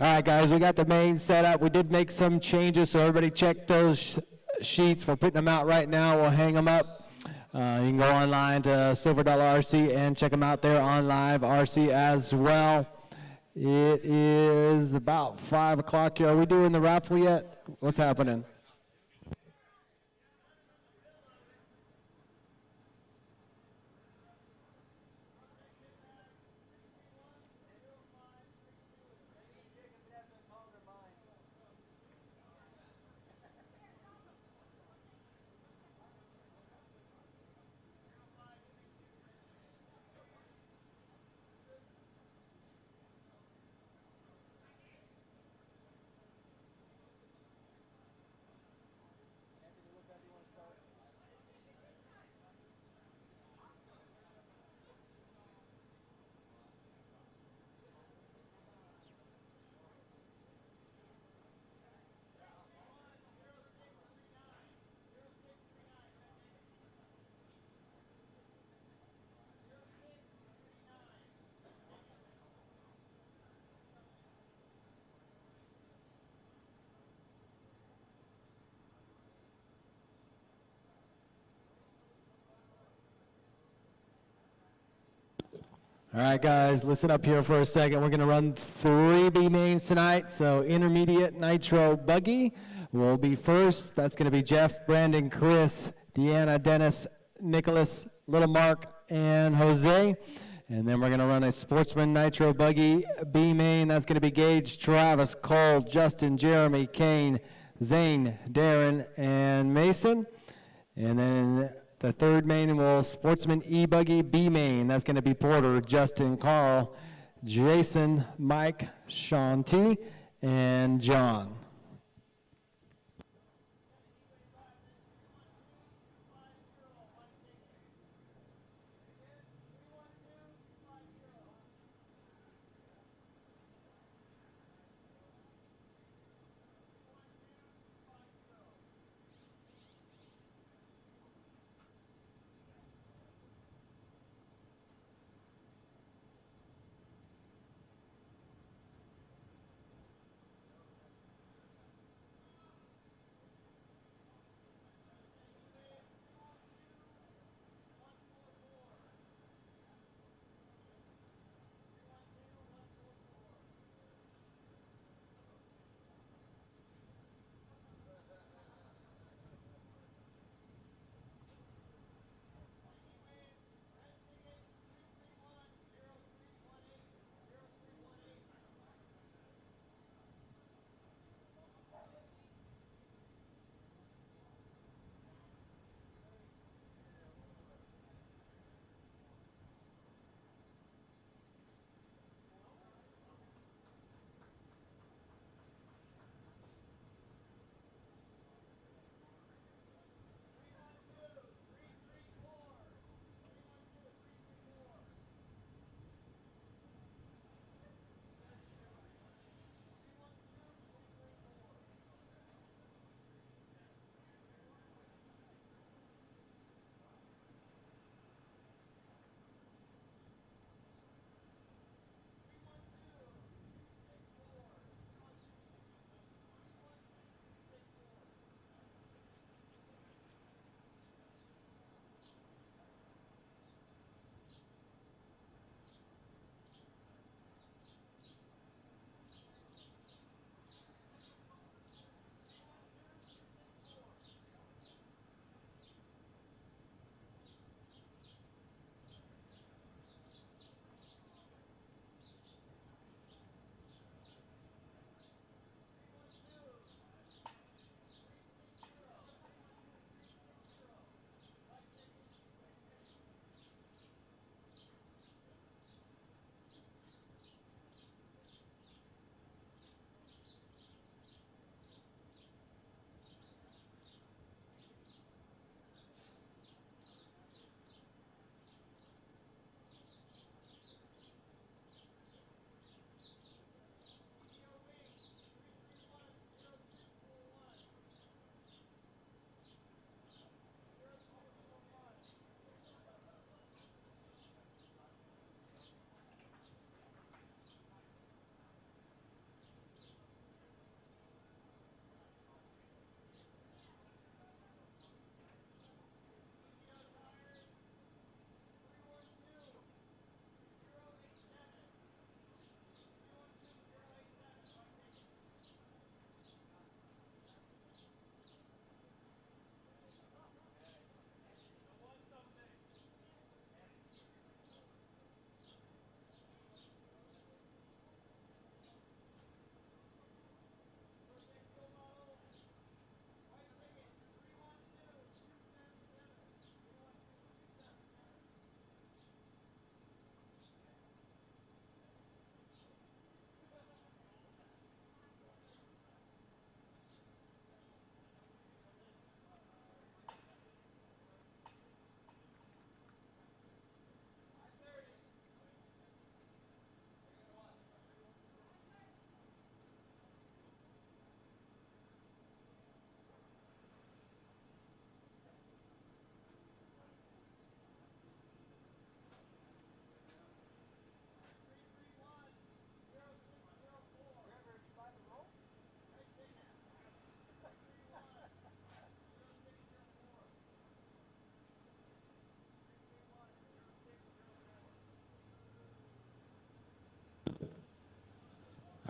All right, guys, we got the main set up. We did make some changes, so everybody check those sheets. We're putting them out right now. We'll hang them up. You can go online to Silver Dollar RC and check them out there on Live RC as well. It is about 5 o'clock here. Are we doing the raffle yet? What's happening? All right, guys, listen up here for a second. We're going to run 3 B mains tonight. So intermediate Nitro Buggy will be first. That's going to be Jeff, Brandon, Chris, Deanna, Dennis, Nicholas, Little Mark, and Jose. And then we're going to run a Sportsman Nitro Buggy B main. That's going to be Gage, Travis, Cole, Justin, Jeremy, Kane, Zane, Darren, and Mason. And then the third main will Sportsman E-Buggy B main. That's going to be Porter, Justin, Carl, Jason, Mike, Sean T, and John.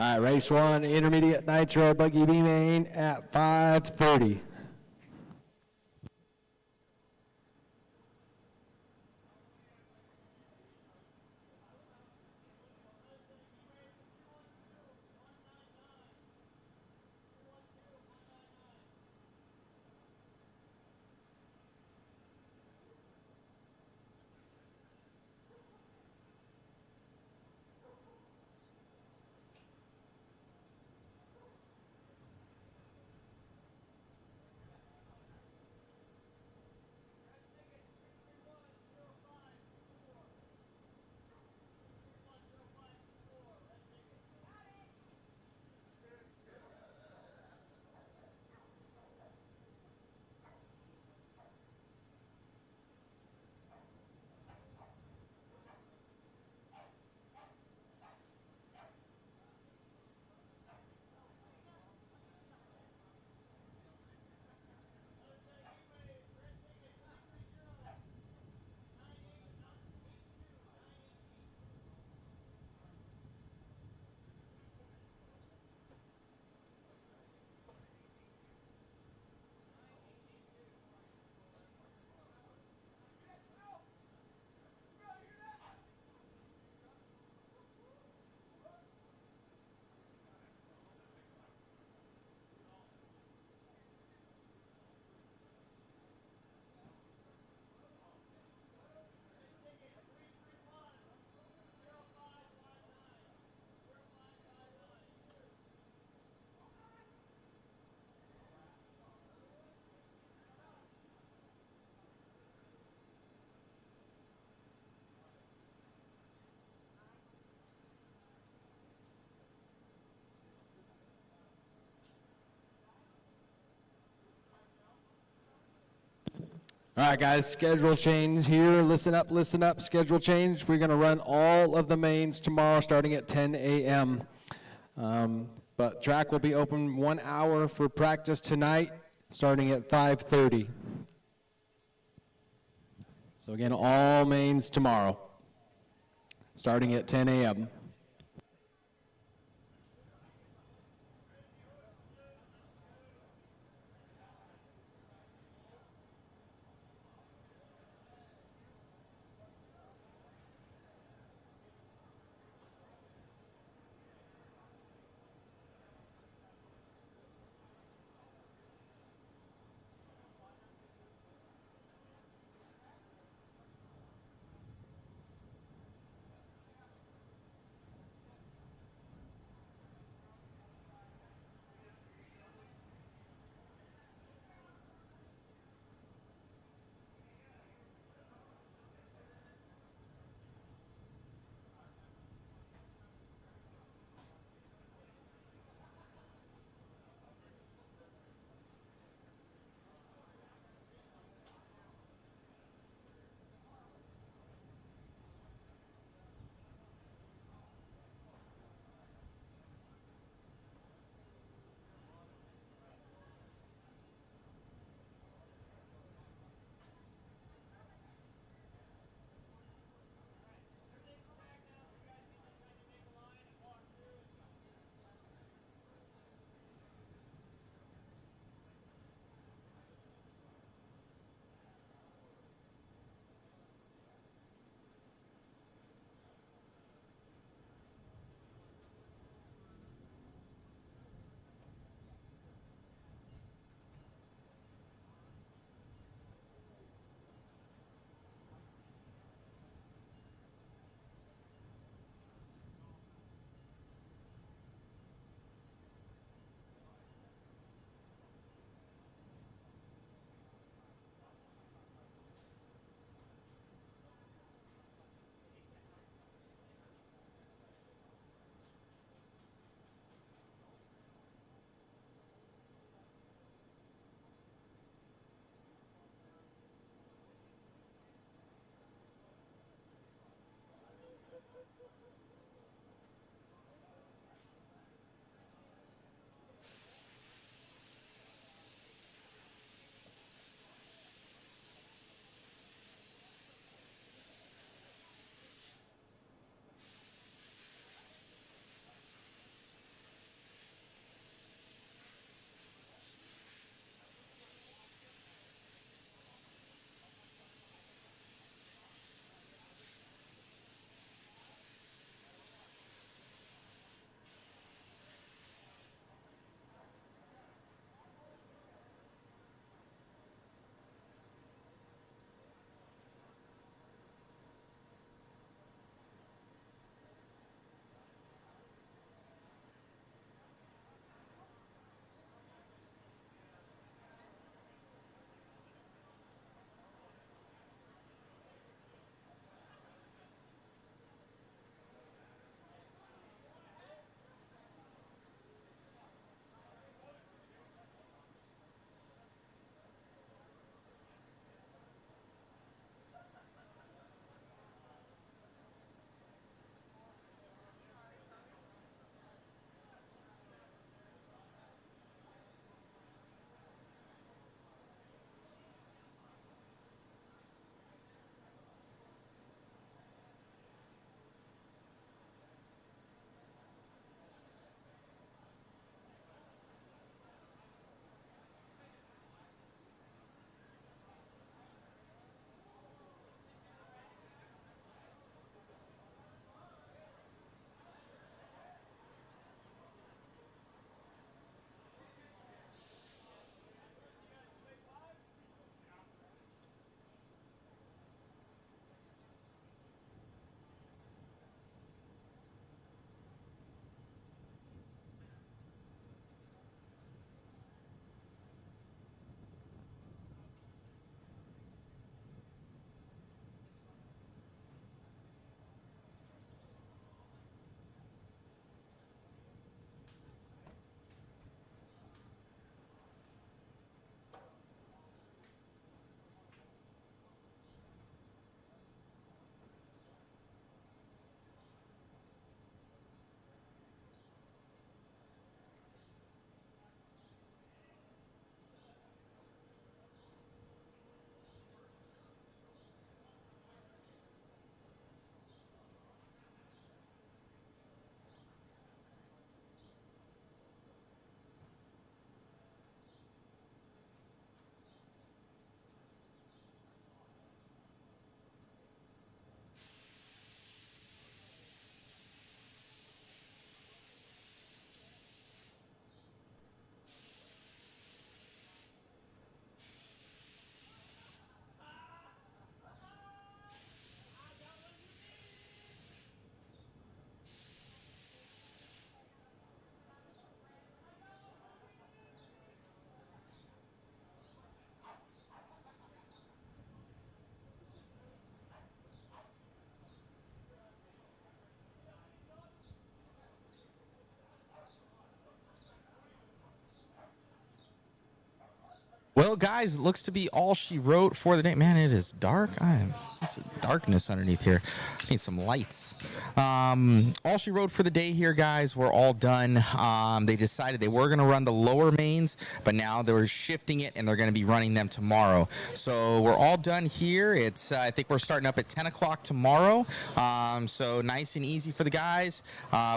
All right, race 1, intermediate Nitro Buggy B main at 5:30. All right, guys, schedule change here. Listen up, schedule change. We're going to run all of the mains tomorrow starting at 10 a.m. But track will be open 1 hour for practice tonight starting at 5:30. So again, all mains tomorrow starting at 10 a.m. Well, guys, it looks to be all she wrote for the day. Man, it is dark. This is darkness underneath here. I need some lights. All she wrote for the day here, guys, we're all done. They decided they were going to run the lower mains, but now they're shifting it, and they're going to be running them tomorrow. So we're all done here. It's I think we're starting up at 10 o'clock tomorrow. So nice and easy for the guys.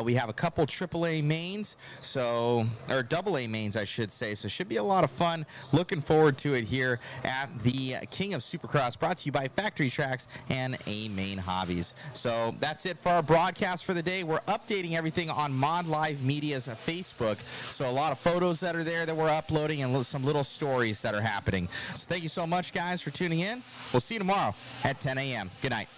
We have a couple AAA mains, or AA mains, I should say. So it should be a lot of fun. Looking forward to it here at the King of Supercross, brought to you by Factory Tracks and Amain Hobbies. So that's it for our broadcast for the day. We're updating everything on Mod Live Media's Facebook. So a lot of photos that are there that we're uploading and some little stories that are happening. So thank you so much, guys, for tuning in. We'll see you tomorrow at 10 a.m. Good night.